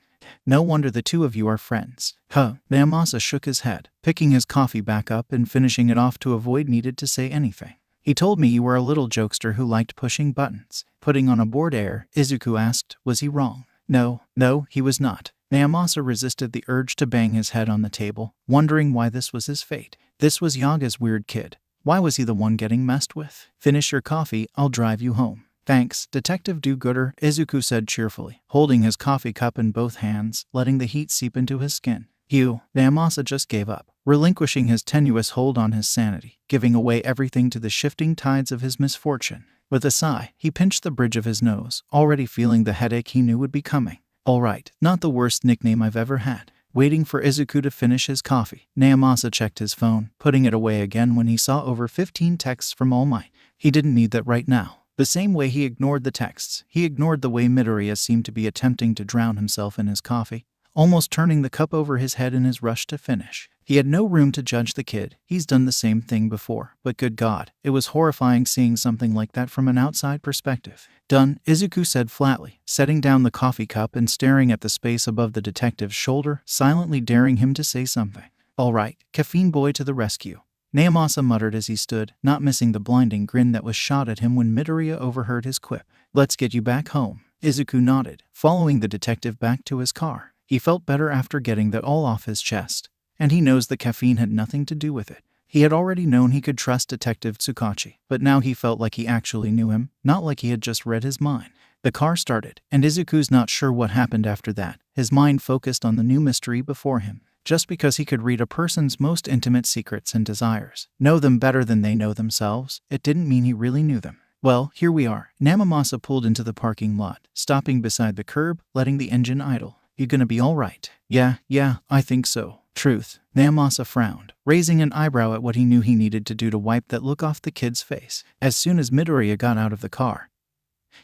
No wonder the two of you are friends. Huh. Naomasa shook his head, picking his coffee back up and finishing it off to avoid needed to say anything. He told me you were a little jokester who liked pushing buttons. Putting on a bored air, Izuku asked, was he wrong? No, he was not. Naomasa resisted the urge to bang his head on the table, wondering why this was his fate. This was Yaga's weird kid. Why was he the one getting messed with? Finish your coffee, I'll drive you home. Thanks, Detective Do-Gooder, Izuku said cheerfully, holding his coffee cup in both hands, letting the heat seep into his skin. Naomasa just gave up, relinquishing his tenuous hold on his sanity, giving away everything to the shifting tides of his misfortune. With a sigh, he pinched the bridge of his nose, already feeling the headache he knew would be coming. All right, not the worst nickname I've ever had. Waiting for Izuku to finish his coffee, Naomasa checked his phone, putting it away again when he saw over 15 texts from All Might. He didn't need that right now. The same way he ignored the texts, he ignored the way Midoriya seemed to be attempting to drown himself in his coffee, almost turning the cup over his head in his rush to finish. He had no room to judge the kid. He's done the same thing before. But good God, it was horrifying seeing something like that from an outside perspective. Done, Izuku said flatly, setting down the coffee cup and staring at the space above the detective's shoulder, silently daring him to say something. All right, caffeine boy to the rescue. Naomasa muttered as he stood, not missing the blinding grin that was shot at him when Midoriya overheard his quip. Let's get you back home. Izuku nodded, following the detective back to his car. He felt better after getting that all off his chest, and he knows the caffeine had nothing to do with it. He had already known he could trust Detective Tsukachi, but now he felt like he actually knew him, not like he had just read his mind. The car started, and Izuku's not sure what happened after that. His mind focused on the new mystery before him. Just because he could read a person's most intimate secrets and desires, know them better than they know themselves, it didn't mean he really knew them. Well, here we are. Naomasa pulled into the parking lot, stopping beside the curb, letting the engine idle. You gonna be all right? Yeah, I think so. Truth. Naomasa frowned, raising an eyebrow at what he knew he needed to do to wipe that look off the kid's face. As soon as Midoriya got out of the car,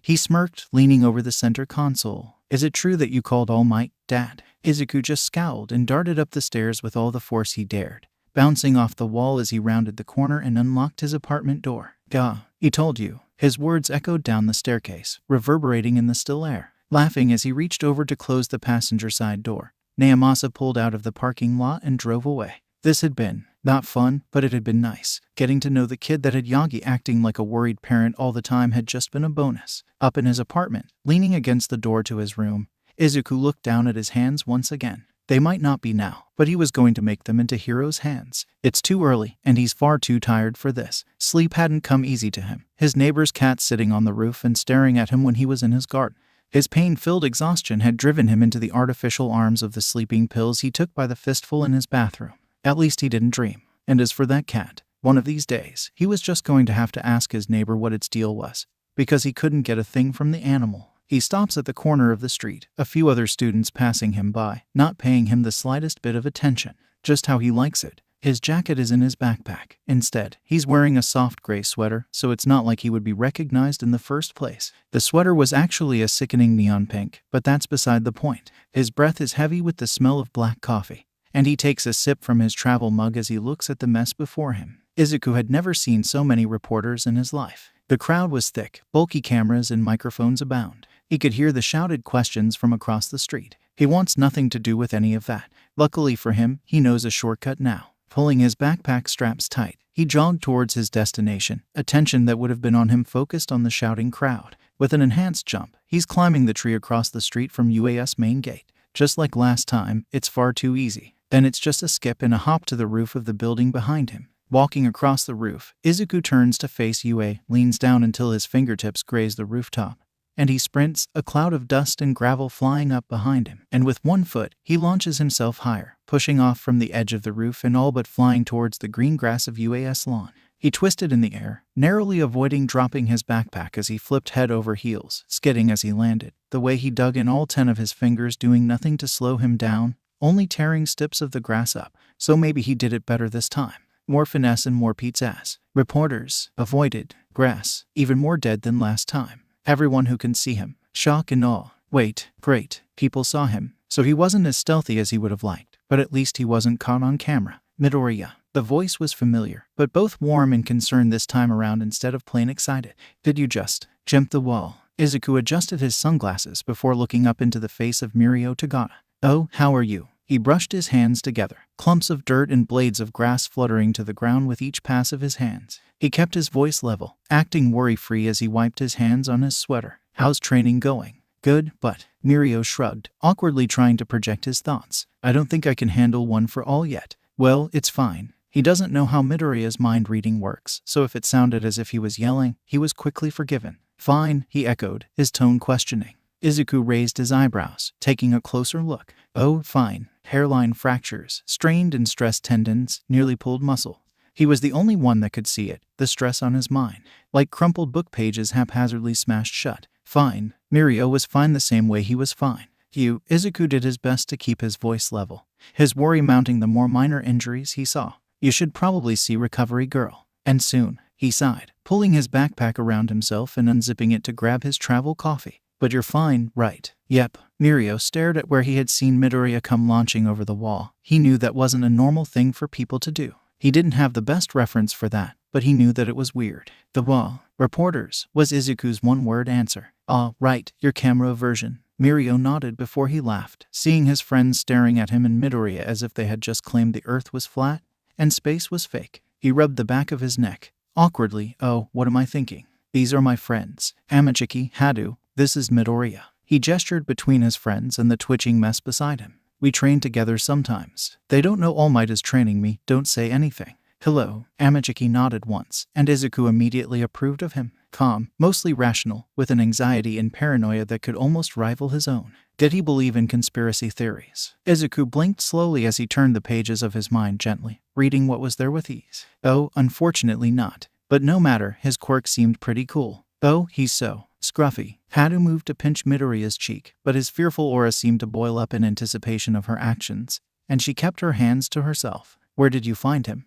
he smirked, leaning over the center console. Is it true that you called All Might, Dad? Izuku just scowled and darted up the stairs with all the force he dared, bouncing off the wall as he rounded the corner and unlocked his apartment door. Gah, he told you. His words echoed down the staircase, reverberating in the still air. Laughing as he reached over to close the passenger side door, Naomasa pulled out of the parking lot and drove away. This had been not fun, but it had been nice. Getting to know the kid that had Yagi acting like a worried parent all the time had just been a bonus. Up in his apartment, leaning against the door to his room, Izuku looked down at his hands once again. They might not be now, but he was going to make them into Hiro's hands. It's too early, and he's far too tired for this. Sleep hadn't come easy to him. His neighbor's cat sitting on the roof and staring at him when he was in his garden. His pain-filled exhaustion had driven him into the artificial arms of the sleeping pills he took by the fistful in his bathroom. At least he didn't dream. And as for that cat, one of these days, he was just going to have to ask his neighbor what its deal was, because he couldn't get a thing from the animal. He stops at the corner of the street, a few other students passing him by, not paying him the slightest bit of attention. Just how he likes it. His jacket is in his backpack. Instead, he's wearing a soft gray sweater, so it's not like he would be recognized in the first place. The sweater was actually a sickening neon pink, but that's beside the point. His breath is heavy with the smell of black coffee, and he takes a sip from his travel mug as he looks at the mess before him. Izuku had never seen so many reporters in his life. The crowd was thick, bulky cameras and microphones abound. He could hear the shouted questions from across the street. He wants nothing to do with any of that. Luckily for him, he knows a shortcut now. Pulling his backpack straps tight, he jogged towards his destination, attention that would have been on him focused on the shouting crowd. With an enhanced jump, he's climbing the tree across the street from UAS main gate. Just like last time, it's far too easy. Then it's just a skip and a hop to the roof of the building behind him. Walking across the roof, Izuku turns to face UA, leans down until his fingertips graze the rooftop, and he sprints, a cloud of dust and gravel flying up behind him. And with one foot, he launches himself higher, pushing off from the edge of the roof and all but flying towards the green grass of UAS lawn. He twisted in the air, narrowly avoiding dropping his backpack as he flipped head over heels, skidding as he landed, the way he dug in all 10 of his fingers doing nothing to slow him down, only tearing snips of the grass up. So maybe he did it better this time. More finesse and more Pete's ass. Reporters. Avoided. Grass. Even more dead than last time. Everyone who can see him. Shock and awe. Wait. Great. People saw him. So he wasn't as stealthy as he would have liked. But at least he wasn't caught on camera. Midoriya. The voice was familiar, but both warm and concerned this time around instead of plain excited. Did you just jump the wall? Izuku adjusted his sunglasses before looking up into the face of Mirio Tagata. Oh, how are you? He brushed his hands together, clumps of dirt and blades of grass fluttering to the ground with each pass of his hands. He kept his voice level, acting worry-free as he wiped his hands on his sweater. How's training going? Good, but Mirio shrugged, awkwardly trying to project his thoughts. I don't think I can handle one for all yet. Well, it's fine. He doesn't know how Midoriya's mind reading works, so if it sounded as if he was yelling, he was quickly forgiven. Fine, he echoed, his tone questioning. Izuku raised his eyebrows, taking a closer look. Oh, fine. Hairline fractures, strained and stressed tendons, nearly pulled muscle. He was the only one that could see it, the stress on his mind, like crumpled book pages haphazardly smashed shut. Fine. Mirio was fine the same way he was fine. Izuku did his best to keep his voice level, his worry mounting the more minor injuries he saw. You should probably see Recovery Girl. And soon, he sighed, pulling his backpack around himself and unzipping it to grab his travel coffee. But you're fine, right? Yep. Mirio stared at where he had seen Midoriya come launching over the wall. He knew that wasn't a normal thing for people to do. He didn't have the best reference for that, but he knew that it was weird. The wall. Reporters, was Izuku's one-word answer. Right, your camera version. Mirio nodded before he laughed, seeing his friends staring at him and Midoriya as if they had just claimed the earth was flat and space was fake. He rubbed the back of his neck. Awkwardly, oh, what am I thinking? These are my friends. Amachiki, Hadu, this is Midoriya. He gestured between his friends and the twitching mess beside him. We train together sometimes. They don't know All Might is training me, don't say anything. Hello. Amachiki nodded once, and Izuku immediately approved of him. Calm, mostly rational, with an anxiety and paranoia that could almost rival his own. Did he believe in conspiracy theories? Izuku blinked slowly as he turned the pages of his mind gently, reading what was there with ease. Oh, unfortunately not. But no matter, his quirk seemed pretty cool. Oh, he's so scruffy. Hadu moved to pinch Midoriya's cheek, but his fearful aura seemed to boil up in anticipation of her actions, and she kept her hands to herself. Where did you find him?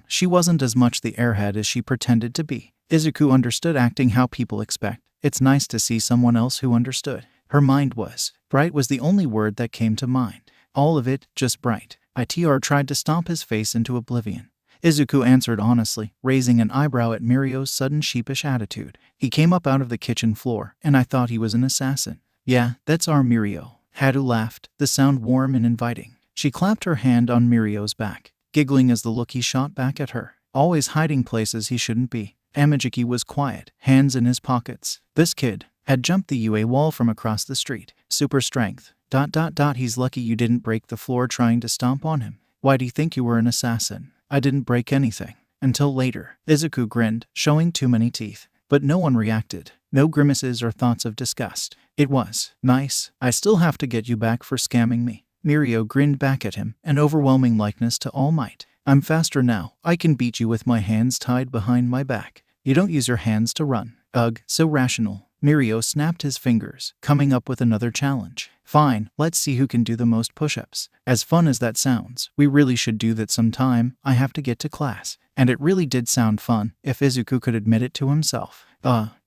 She wasn't as much the airhead as she pretended to be. Izuku understood acting how people expect. It's nice to see someone else who understood. Her mind was. Bright was the only word that came to mind. All of it, just bright. ITR tried to stomp his face into oblivion. Izuku answered honestly, raising an eyebrow at Mirio's sudden sheepish attitude. He came up out of the kitchen floor, and I thought he was an assassin. Yeah, that's our Mirio. Hadu laughed, the sound warm and inviting. She clapped her hand on Mirio's back, giggling as the look he shot back at her. Always hiding places he shouldn't be. Amachiki was quiet, hands in his pockets. This kid had jumped the UA wall from across the street. Super strength. ... He's lucky you didn't break the floor trying to stomp on him. Why do you think you were an assassin? I didn't break anything. Until later. Izuku grinned, showing too many teeth. But no one reacted. No grimaces or thoughts of disgust. It was nice. I still have to get you back for scamming me. Mirio grinned back at him, an overwhelming likeness to All Might. I'm faster now. I can beat you with my hands tied behind my back. You don't use your hands to run. Ugh, so rational. Mirio snapped his fingers, coming up with another challenge. Fine, let's see who can do the most push-ups. As fun as that sounds, we really should do that sometime. I have to get to class. And it really did sound fun, if Izuku could admit it to himself.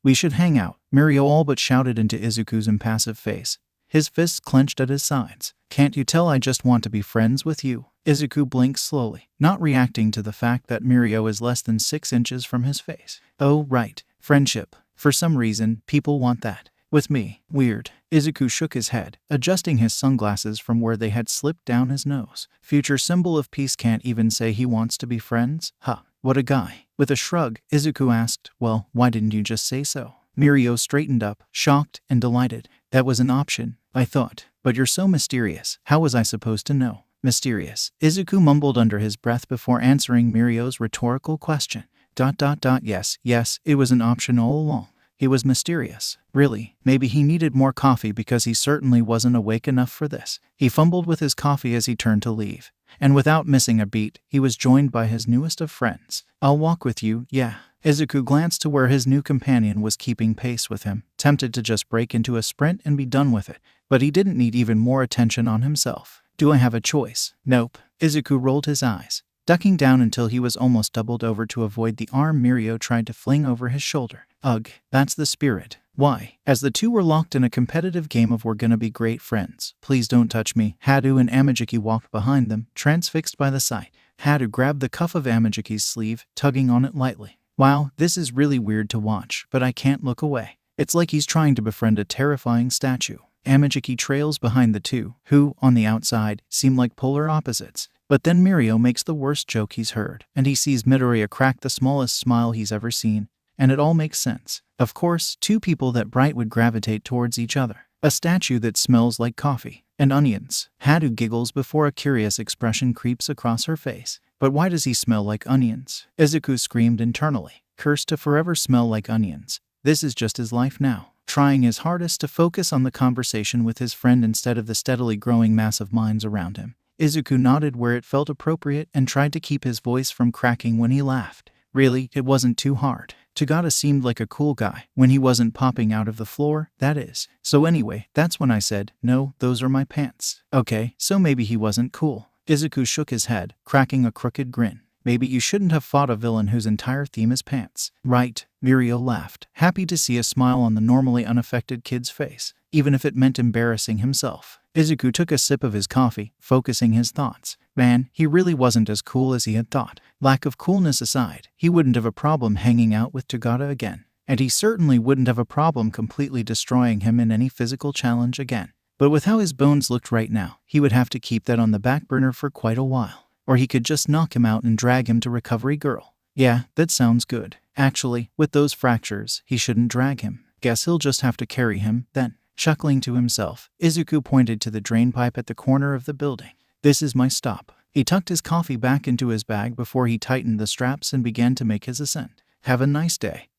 We should hang out. Mirio all but shouted into Izuku's impassive face. His fists clenched at his sides. Can't you tell I just want to be friends with you? Izuku blinked slowly, not reacting to the fact that Mirio is less than 6 inches from his face. Oh, right. Friendship. For some reason, people want that. With me. Weird. Izuku shook his head, adjusting his sunglasses from where they had slipped down his nose. Future symbol of peace can't even say he wants to be friends? What a guy. With a shrug, Izuku asked, well, why didn't you just say so? Mirio straightened up, shocked and delighted. That was an option, I thought. But you're so mysterious. How was I supposed to know? Mysterious. Izuku mumbled under his breath before answering Mirio's rhetorical question. ... Yes, it was an option all along. He was mysterious. Really, maybe he needed more coffee because he certainly wasn't awake enough for this. He fumbled with his coffee as he turned to leave. And without missing a beat, he was joined by his newest of friends. I'll walk with you, yeah. Izuku glanced to where his new companion was keeping pace with him, tempted to just break into a sprint and be done with it. But he didn't need even more attention on himself. Do I have a choice? Nope. Izuku rolled his eyes. ducking down until he was almost doubled over to avoid the arm Mirio tried to fling over his shoulder. Ugh, that's the spirit. Why? As the two were locked in a competitive game of we're gonna be great friends. Please don't touch me. Hadu and Amajiki walked behind them, transfixed by the sight. Hadu grabbed the cuff of Amajiki's sleeve, tugging on it lightly. Wow, this is really weird to watch, but I can't look away. It's like he's trying to befriend a terrifying statue. Amajiki trails behind the two, who, on the outside, seem like polar opposites. But then Mirio makes the worst joke he's heard, and he sees Midoriya crack the smallest smile he's ever seen. And it all makes sense. Of course, two people that bright would gravitate towards each other. A statue that smells like coffee and onions. Hadu giggles before a curious expression creeps across her face. But why does he smell like onions? Izuku screamed internally. Cursed to forever smell like onions. This is just his life now. Trying his hardest to focus on the conversation with his friend instead of the steadily growing mass of minds around him. Izuku nodded where it felt appropriate and tried to keep his voice from cracking when he laughed. Really, it wasn't too hard. Tagata seemed like a cool guy when he wasn't popping out of the floor, that is. So anyway, that's when I said, no, those are my pants. Okay, so maybe he wasn't cool. Izuku shook his head, cracking a crooked grin. Maybe you shouldn't have fought a villain whose entire theme is pants. Right, Mirio laughed, happy to see a smile on the normally unaffected kid's face, even if it meant embarrassing himself. Izuku took a sip of his coffee, focusing his thoughts. Man, he really wasn't as cool as he had thought. Lack of coolness aside, he wouldn't have a problem hanging out with Tagata again. And he certainly wouldn't have a problem completely destroying him in any physical challenge again. But with how his bones looked right now, he would have to keep that on the back burner for quite a while. Or he could just knock him out and drag him to Recovery Girl. Yeah, that sounds good. Actually, with those fractures, he shouldn't drag him. Guess he'll just have to carry him, then. Chuckling to himself, Izuku pointed to the drainpipe at the corner of the building. This is my stop. He tucked his coffee back into his bag before he tightened the straps and began to make his ascent. Have a nice day,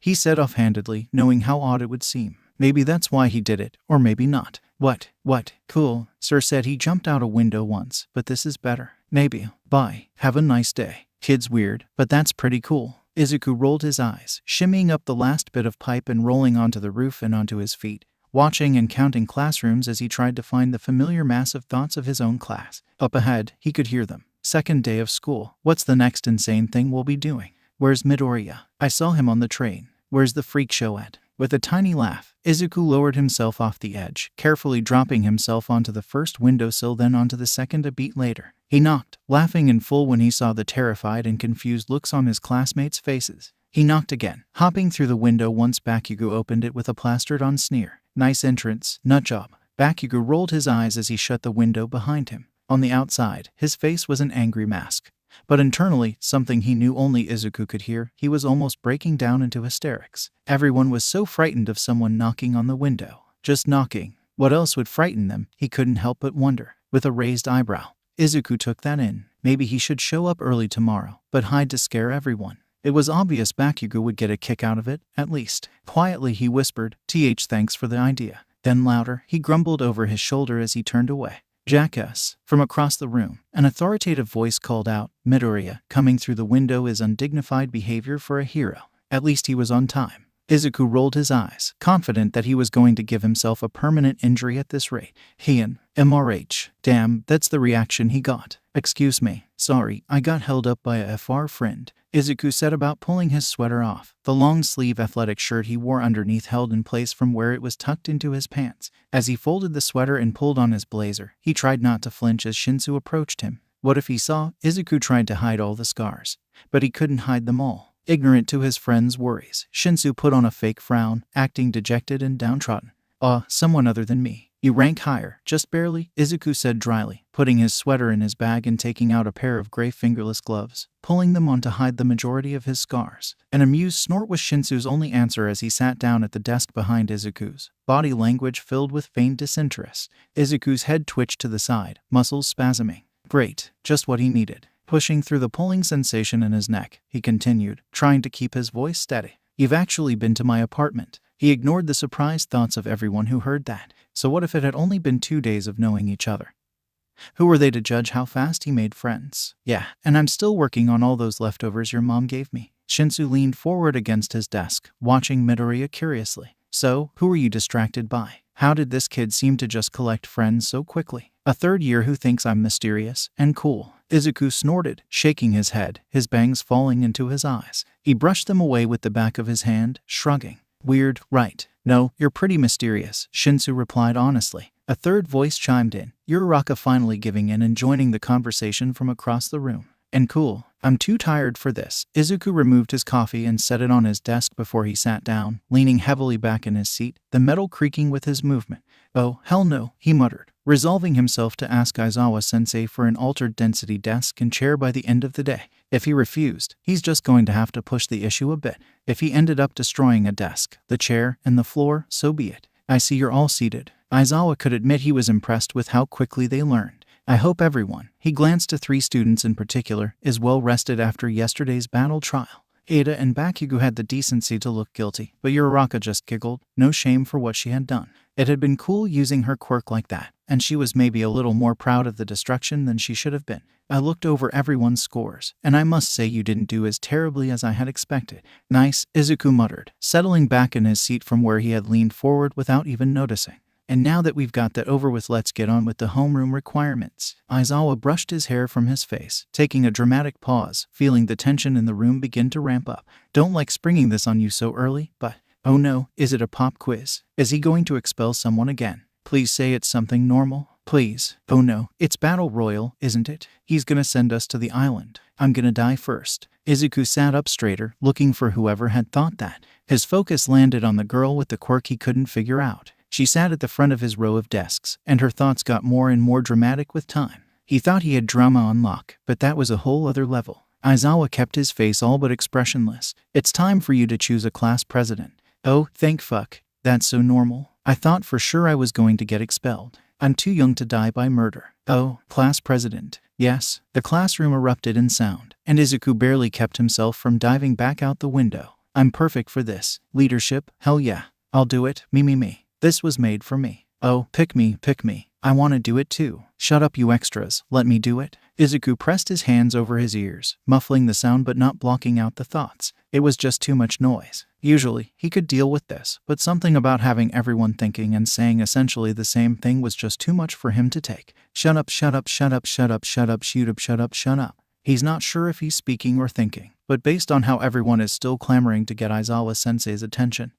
he said offhandedly, knowing how odd it would seem. Maybe that's why he did it, or maybe not. What? Cool, sir said he jumped out a window once, but this is better. Maybe. Bye. Have a nice day. Kid's weird, but that's pretty cool. Izuku rolled his eyes, shimmying up the last bit of pipe and rolling onto the roof and onto his feet, watching and counting classrooms as he tried to find the familiar mass of thoughts of his own class. Up ahead, he could hear them. Second day of school. What's the next insane thing we'll be doing? Where's Midoriya? I saw him on the train. Where's the freak show at? With a tiny laugh, Izuku lowered himself off the edge, carefully dropping himself onto the first windowsill then onto the second a beat later. He knocked, laughing in full when he saw the terrified and confused looks on his classmates' faces. He knocked again, hopping through the window once Bakugo opened it with a plastered-on sneer. Nice entrance, nutjob. Bakugo rolled his eyes as he shut the window behind him. On the outside, his face was an angry mask. But internally, something he knew only Izuku could hear, he was almost breaking down into hysterics. Everyone was so frightened of someone knocking on the window. Just knocking. What else would frighten them? He couldn't help but wonder. With a raised eyebrow, Izuku took that in. Maybe he should show up early tomorrow, but hide to scare everyone. It was obvious Bakugo would get a kick out of it, at least. Quietly he whispered, thanks for the idea. Then louder, he grumbled over his shoulder as he turned away. Jackass. From across the room, an authoritative voice called out, Midoriya, coming through the window is undignified behavior for a hero. At least he was on time. Izuku rolled his eyes, confident that he was going to give himself a permanent injury at this rate. Heian. MRH. Damn, that's the reaction he got. Excuse me. Sorry, I got held up by a FR friend. Izuku set about pulling his sweater off. The long-sleeve athletic shirt he wore underneath held in place from where it was tucked into his pants. As he folded the sweater and pulled on his blazer, he tried not to flinch as Shinsu approached him. What if he saw? Izuku tried to hide all the scars, but he couldn't hide them all. Ignorant to his friend's worries, Shinsu put on a fake frown, acting dejected and downtrodden. Someone other than me. You rank higher, just barely, Izuku said dryly, putting his sweater in his bag and taking out a pair of gray fingerless gloves, pulling them on to hide the majority of his scars. An amused snort was Shinsu's only answer as he sat down at the desk behind Izuku's, body language filled with faint disinterest. Izuku's head twitched to the side, muscles spasming. Great, just what he needed. Pushing through the pulling sensation in his neck, he continued, trying to keep his voice steady. You've actually been to my apartment. He ignored the surprised thoughts of everyone who heard that. So what if it had only been 2 days of knowing each other? Who were they to judge how fast he made friends? Yeah, and I'm still working on all those leftovers your mom gave me. Shinsu leaned forward against his desk, watching Midoriya curiously. So, who were you distracted by? How did this kid seem to just collect friends so quickly? A third year who thinks I'm mysterious and cool. Izuku snorted, shaking his head, his bangs falling into his eyes. He brushed them away with the back of his hand, shrugging. Weird, right? No, you're pretty mysterious, Shinsu replied honestly. A third voice chimed in, Uraraka finally giving in and joining the conversation from across the room. And cool. I'm too tired for this. Izuku removed his coffee and set it on his desk before he sat down, leaning heavily back in his seat, the metal creaking with his movement. Oh, hell no, he muttered, resolving himself to ask Aizawa-sensei for an altered density desk and chair by the end of the day. If he refused, he's just going to have to push the issue a bit. If he ended up destroying a desk, the chair, and the floor, so be it. I see you're all seated. Aizawa could admit he was impressed with how quickly they learned. I hope everyone, he glanced to 3 students in particular, is well rested after yesterday's battle trial. Ada and Bakugo had the decency to look guilty, but Uraraka just giggled, no shame for what she had done. It had been cool using her quirk like that, and she was maybe a little more proud of the destruction than she should have been. I looked over everyone's scores, and I must say you didn't do as terribly as I had expected. Nice, Izuku muttered, settling back in his seat from where he had leaned forward without even noticing. And now that we've got that over with, let's get on with the homeroom requirements. Aizawa brushed his hair from his face, taking a dramatic pause, feeling the tension in the room begin to ramp up. Don't like springing this on you so early, but... Oh no, is it a pop quiz? Is he going to expel someone again? Please say it's something normal. Please. Oh no, it's Battle Royal, isn't it? He's gonna send us to the island. I'm gonna die first. Izuku sat up straighter, looking for whoever had thought that. His focus landed on the girl with the quirk he couldn't figure out. She sat at the front of his row of desks, and her thoughts got more and more dramatic with time. He thought he had drama on lock, but that was a whole other level. Aizawa kept his face all but expressionless. It's time for you to choose a class president. Oh, thank fuck. That's so normal. I thought for sure I was going to get expelled. I'm too young to die by murder. Oh, class president. Yes. The classroom erupted in sound, and Izuku barely kept himself from diving back out the window. I'm perfect for this. Leadership? Hell yeah. I'll do it. Me. This was made for me. Oh, pick me. I want to do it too. Shut up, you extras. Let me do it. Izuku pressed his hands over his ears, muffling the sound but not blocking out the thoughts. It was just too much noise. Usually, he could deal with this, but something about having everyone thinking and saying essentially the same thing was just too much for him to take. Shut up. He's not sure if he's speaking or thinking, but based on how everyone is still clamoring to get Aizawa-sensei's attention,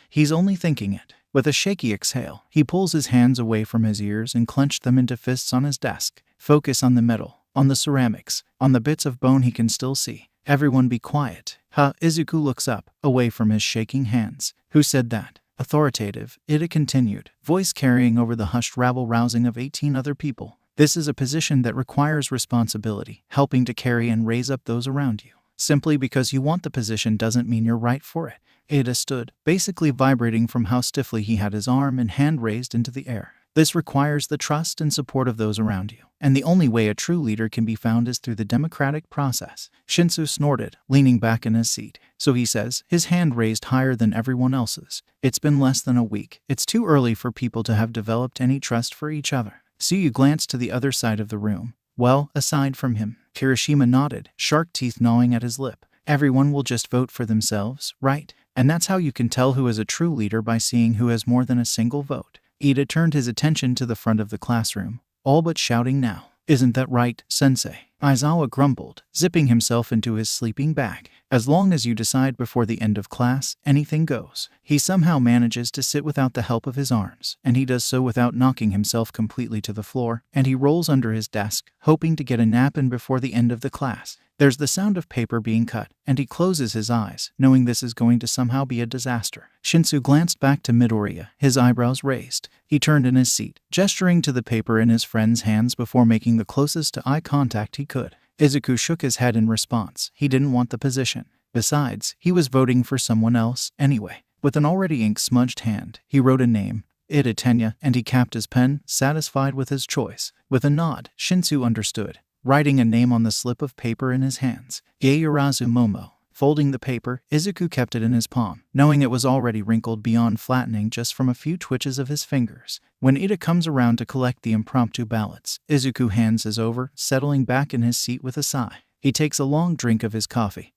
he's only thinking it. With a shaky exhale, he pulls his hands away from his ears and clenched them into fists on his desk. Focus on the metal, on the ceramics, on the bits of bone he can still see. Everyone be quiet. Izuku looks up, away from his shaking hands. Who said that? Authoritative, Ida continued, voice carrying over the hushed rabble-rousing of 18 other people. This is a position that requires responsibility, helping to carry and raise up those around you. Simply because you want the position doesn't mean you're right for it. Ada stood, basically vibrating from how stiffly he had his arm and hand raised into the air. This requires the trust and support of those around you, and the only way a true leader can be found is through the democratic process. Shinsu snorted, leaning back in his seat. So he says, his hand raised higher than everyone else's. It's been less than a week. It's too early for people to have developed any trust for each other. Suyu glanced to the other side of the room. Well, aside from him. Kirishima nodded, shark teeth gnawing at his lip. Everyone will just vote for themselves, right? And that's how you can tell who is a true leader, by seeing who has more than a single vote. Ida turned his attention to the front of the classroom, all but shouting now. Isn't that right, sensei? Aizawa grumbled, zipping himself into his sleeping bag. As long as you decide before the end of class, anything goes. He somehow manages to sit without the help of his arms, and he does so without knocking himself completely to the floor, and he rolls under his desk, hoping to get a nap in before the end of the class. There's the sound of paper being cut, and he closes his eyes, knowing this is going to somehow be a disaster. Shinsu glanced back to Midoriya, his eyebrows raised. He turned in his seat, gesturing to the paper in his friend's hands before making the closest to eye contact he could. Izuku shook his head in response. He didn't want the position. Besides, he was voting for someone else, anyway. With an already ink-smudged hand, he wrote a name, Ida Tenya, and he capped his pen, satisfied with his choice. With a nod, Shinsu understood, writing a name on the slip of paper in his hands. Yaoyorozu Momo. Folding the paper, Izuku kept it in his palm, knowing it was already wrinkled beyond flattening just from a few twitches of his fingers. When Ida comes around to collect the impromptu ballots, Izuku hands his over, settling back in his seat with a sigh. He takes a long drink of his coffee,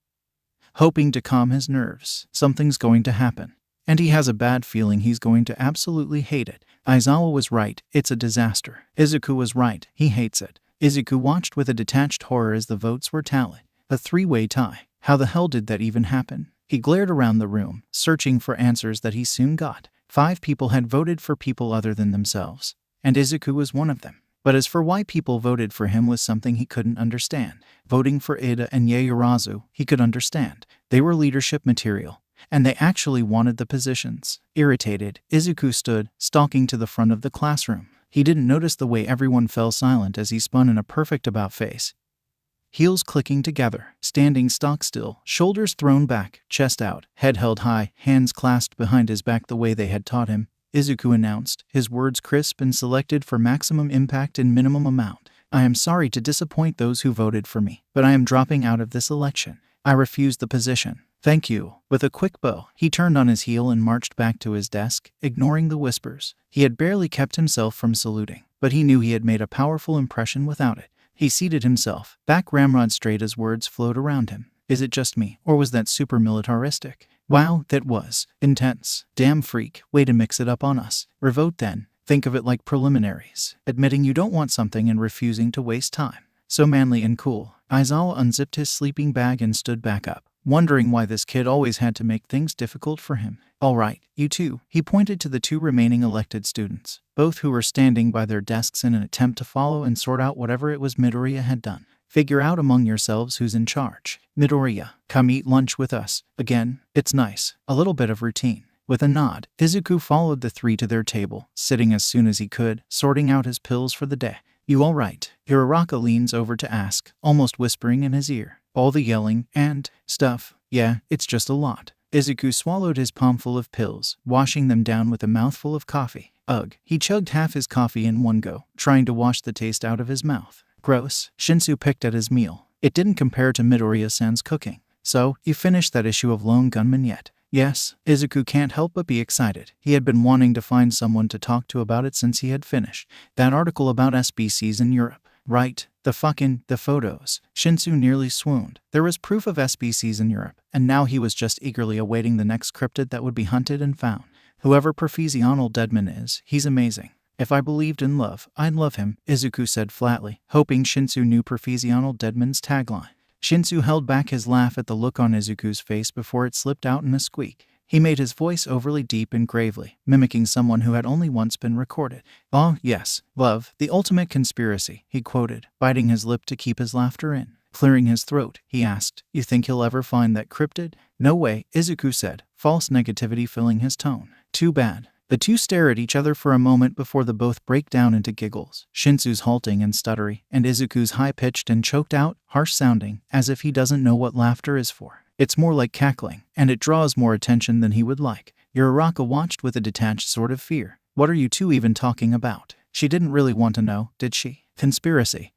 hoping to calm his nerves. Something's going to happen, and he has a bad feeling he's going to absolutely hate it. Aizawa was right, it's a disaster. Izuku was right, he hates it. Izuku watched with a detached horror as the votes were tallied. A three-way tie. How the hell did that even happen? He glared around the room, searching for answers that he soon got. 5 people had voted for people other than themselves, and Izuku was one of them. But as for why people voted for him was something he couldn't understand. Voting for Ida and Yaoyorozu, he could understand. They were leadership material, and they actually wanted the positions. Irritated, Izuku stood, stalking to the front of the classroom. He didn't notice the way everyone fell silent as he spun in a perfect about-face. Heels clicking together, standing stock still, shoulders thrown back, chest out, head held high, hands clasped behind his back the way they had taught him, Izuku announced, his words crisp and selected for maximum impact and minimum amount. I am sorry to disappoint those who voted for me, but I am dropping out of this election. I refuse the position. Thank you. With a quick bow, he turned on his heel and marched back to his desk, ignoring the whispers. He had barely kept himself from saluting, but he knew he had made a powerful impression without it. He seated himself, back ramrod straight as words flowed around him. Is it just me, or was that super militaristic? Wow, that was intense. Damn freak, way to mix it up on us. Revote then. Think of it like preliminaries. Admitting you don't want something and refusing to waste time. So manly and cool. Aizawa unzipped his sleeping bag and stood back up, wondering why this kid always had to make things difficult for him. All right, you two. He pointed to the 2 remaining elected students, both who were standing by their desks in an attempt to follow and sort out whatever it was Midoriya had done. Figure out among yourselves who's in charge. Midoriya, come eat lunch with us. Again, it's nice. A little bit of routine. With a nod, Izuku followed the 3 to their table, sitting as soon as he could, sorting out his pills for the day. You all right? Hiraraka leans over to ask, almost whispering in his ear. All the yelling and stuff. Yeah, it's just a lot. Izuku swallowed his palmful of pills, washing them down with a mouthful of coffee. Ugh. He chugged half his coffee in one go, trying to wash the taste out of his mouth. Gross. Shinsu picked at his meal. It didn't compare to Midoriya-san's cooking. So, you finished that issue of Lone Gunman yet? Yes. Izuku can't help but be excited. He had been wanting to find someone to talk to about it since he had finished that article about SBCs in Europe. Right. The photos. Shinsu nearly swooned. There was proof of SBCs in Europe, and now he was just eagerly awaiting the next cryptid that would be hunted and found. Whoever Professional Deadman is, he's amazing. If I believed in love, I'd love him, Izuku said flatly, hoping Shinsu knew Professional Deadman's tagline. Shinsu held back his laugh at the look on Izuku's face before it slipped out in a squeak. He made his voice overly deep and gravely, mimicking someone who had only once been recorded. Oh, yes, love, the ultimate conspiracy, he quoted, biting his lip to keep his laughter in. Clearing his throat, he asked, you think he'll ever find that cryptid? No way, Izuku said, false negativity filling his tone. Too bad. The 2 stare at each other for a moment before the both break down into giggles, Shinsu's halting and stuttery, and Izuku's high-pitched and choked out, harsh-sounding, as if he doesn't know what laughter is for. It's more like cackling, and it draws more attention than he would like. Uraraka watched with a detached sort of fear. What are you 2 even talking about? She didn't really want to know, did she? Conspiracy.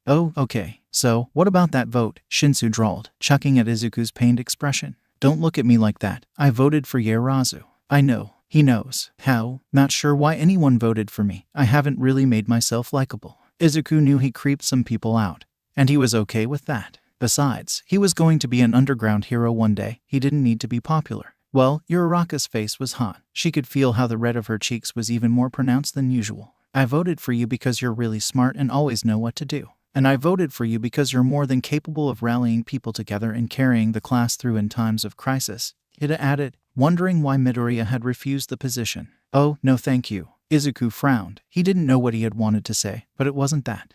Oh, okay. So, what about that vote? Shinsu drawled, chucking at Izuku's pained expression. Don't look at me like that. I voted for Yaoyorozu. I know. He knows. How? Not sure why anyone voted for me. I haven't really made myself likable. Izuku knew he creeped some people out, and he was okay with that. Besides, he was going to be an underground hero one day. He didn't need to be popular. Well, Uraraka's face was hot. She could feel how the red of her cheeks was even more pronounced than usual. I voted for you because you're really smart and always know what to do. And I voted for you because you're more than capable of rallying people together and carrying the class through in times of crisis. Ida added, wondering why Midoriya had refused the position. Oh, no thank you. Izuku frowned. He didn't know what he had wanted to say, but it wasn't that.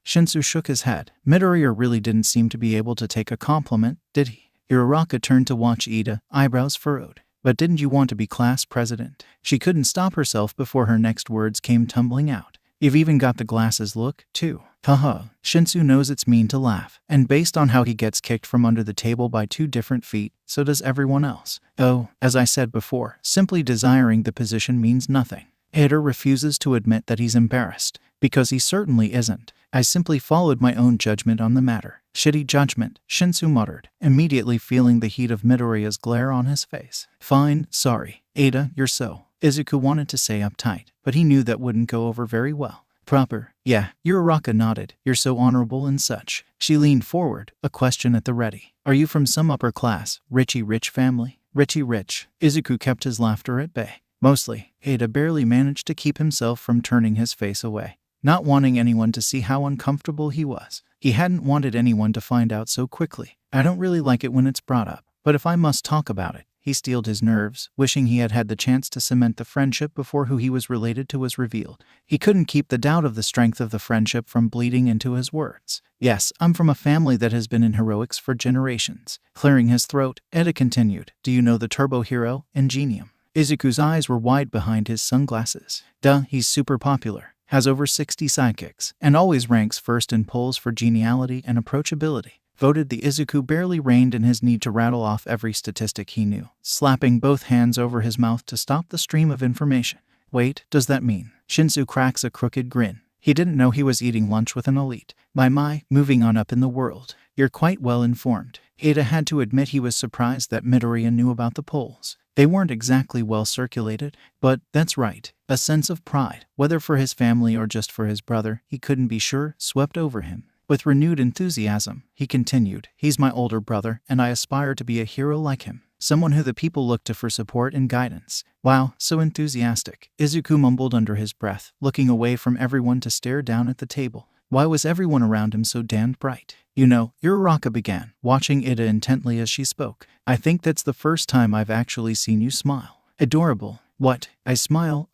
Shinsu shook his head. Midoriya really didn't seem to be able to take a compliment, did he? Uraraka turned to watch Ida, eyebrows furrowed. But didn't you want to be class president? She couldn't stop herself before her next words came tumbling out. You've even got the glasses look, too. Shinsu knows it's mean to laugh, and based on how he gets kicked from under the table by 2 different feet, so does everyone else. Oh, as I said before, simply desiring the position means nothing. Ida refuses to admit that he's embarrassed, because he certainly isn't. I simply followed my own judgment on the matter. Shitty judgment, Shinsu muttered, immediately feeling the heat of Midoriya's glare on his face. Fine, sorry. Ada, you're so. Izuku wanted to say uptight, but he knew that wouldn't go over very well. Proper. Yeah, Uraraka nodded. You're so honorable and such. She leaned forward, a question at the ready. Are you from some upper class, rich family? Rich. Izuku kept his laughter at bay. Mostly. Ada barely managed to keep himself from turning his face away. not wanting anyone to see how uncomfortable he was. He hadn't wanted anyone to find out so quickly. I don't really like it when it's brought up, but if I must talk about it. He steeled his nerves, wishing he had had the chance to cement the friendship before who he was related to was revealed. He couldn't keep the doubt of the strength of the friendship from bleeding into his words. Yes, I'm from a family that has been in heroics for generations. Clearing his throat, Eda continued, do you know the turbo hero, Ingenium? Izuku's eyes were wide behind his sunglasses. Duh, he's super popular. Has over 60 sidekicks, and always ranks first in polls for geniality and approachability. Voted the Izuku barely reined in his need to rattle off every statistic he knew, slapping both hands over his mouth to stop the stream of information. Wait, does that mean? Shinsu cracks a crooked grin. He didn't know he was eating lunch with an elite. My, moving on up in the world. You're quite well informed. Ada had to admit he was surprised that Midoriya knew about the polls. They weren't exactly well circulated, but that's right. A sense of pride, whether for his family or just for his brother, he couldn't be sure, swept over him. With renewed enthusiasm, he continued, he's my older brother, and I aspire to be a hero like him. Someone who the people look to for support and guidance. Wow, so enthusiastic. Izuku mumbled under his breath, looking away from everyone to stare down at the table. Why was everyone around him so damned bright? You know, Uraraka began, watching Ida intently as she spoke. I think that's the first time I've actually seen you smile. Adorable. What? I smile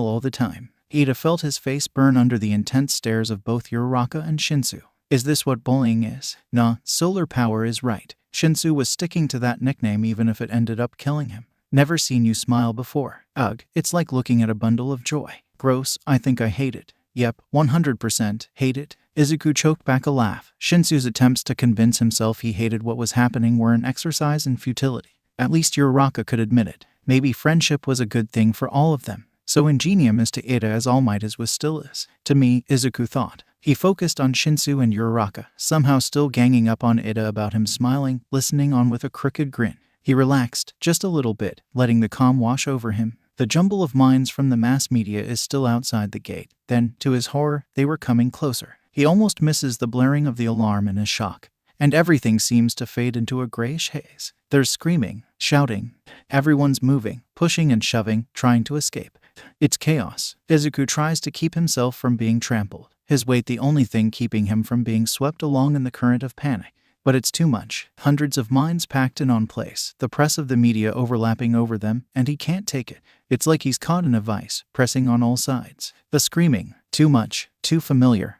all the time. Ida felt his face burn under the intense stares of both Uraraka and Shinsu. Is this what bullying is? Nah, solar power is right. Shinsu was sticking to that nickname even if it ended up killing him. Never seen you smile before. Ugh, it's like looking at a bundle of joy. Gross, I think I hate it. Yep, 100% hate it. Izuku choked back a laugh. Shinsu's attempts to convince himself he hated what was happening were an exercise in futility. At least Uraraka could admit it. Maybe friendship was a good thing for all of them. So ingenium is to Ida as All Might as was still is. To me, Izuku thought. He focused on Shinsu and Uraraka, somehow still ganging up on Ida about him smiling, listening on with a crooked grin. He relaxed, just a little bit, letting the calm wash over him. The jumble of minds from the mass media is still outside the gate. Then, to his horror, they were coming closer. He almost misses the blaring of the alarm in his shock. And everything seems to fade into a grayish haze. There's screaming, shouting. Everyone's moving, pushing and shoving, trying to escape. It's chaos. Izuku tries to keep himself from being trampled. His weight the only thing keeping him from being swept along in the current of panic. But it's too much. Hundreds of minds packed in on place, the press of the media overlapping over them, and he can't take it. It's like he's caught in a vice, pressing on all sides. The screaming. Too much. Too familiar.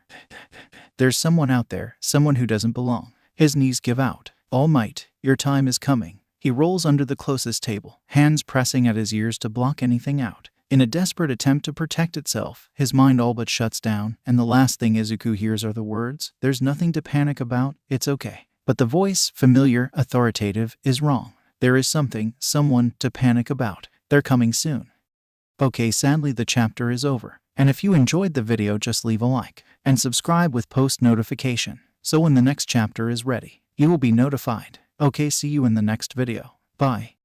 There's someone out there, someone who doesn't belong. His knees give out. All Might, your time is coming. He rolls under the closest table, hands pressing at his ears to block anything out. In a desperate attempt to protect itself, his mind all but shuts down, and the last thing Izuku hears are the words, there's nothing to panic about, it's okay. But the voice, familiar, authoritative, is wrong. There is something, someone, to panic about. They're coming soon. Okay, sadly the chapter is over. And if you enjoyed the video, just leave a like, and subscribe with post notification, so when the next chapter is ready, you will be notified. Okay, see you in the next video. Bye.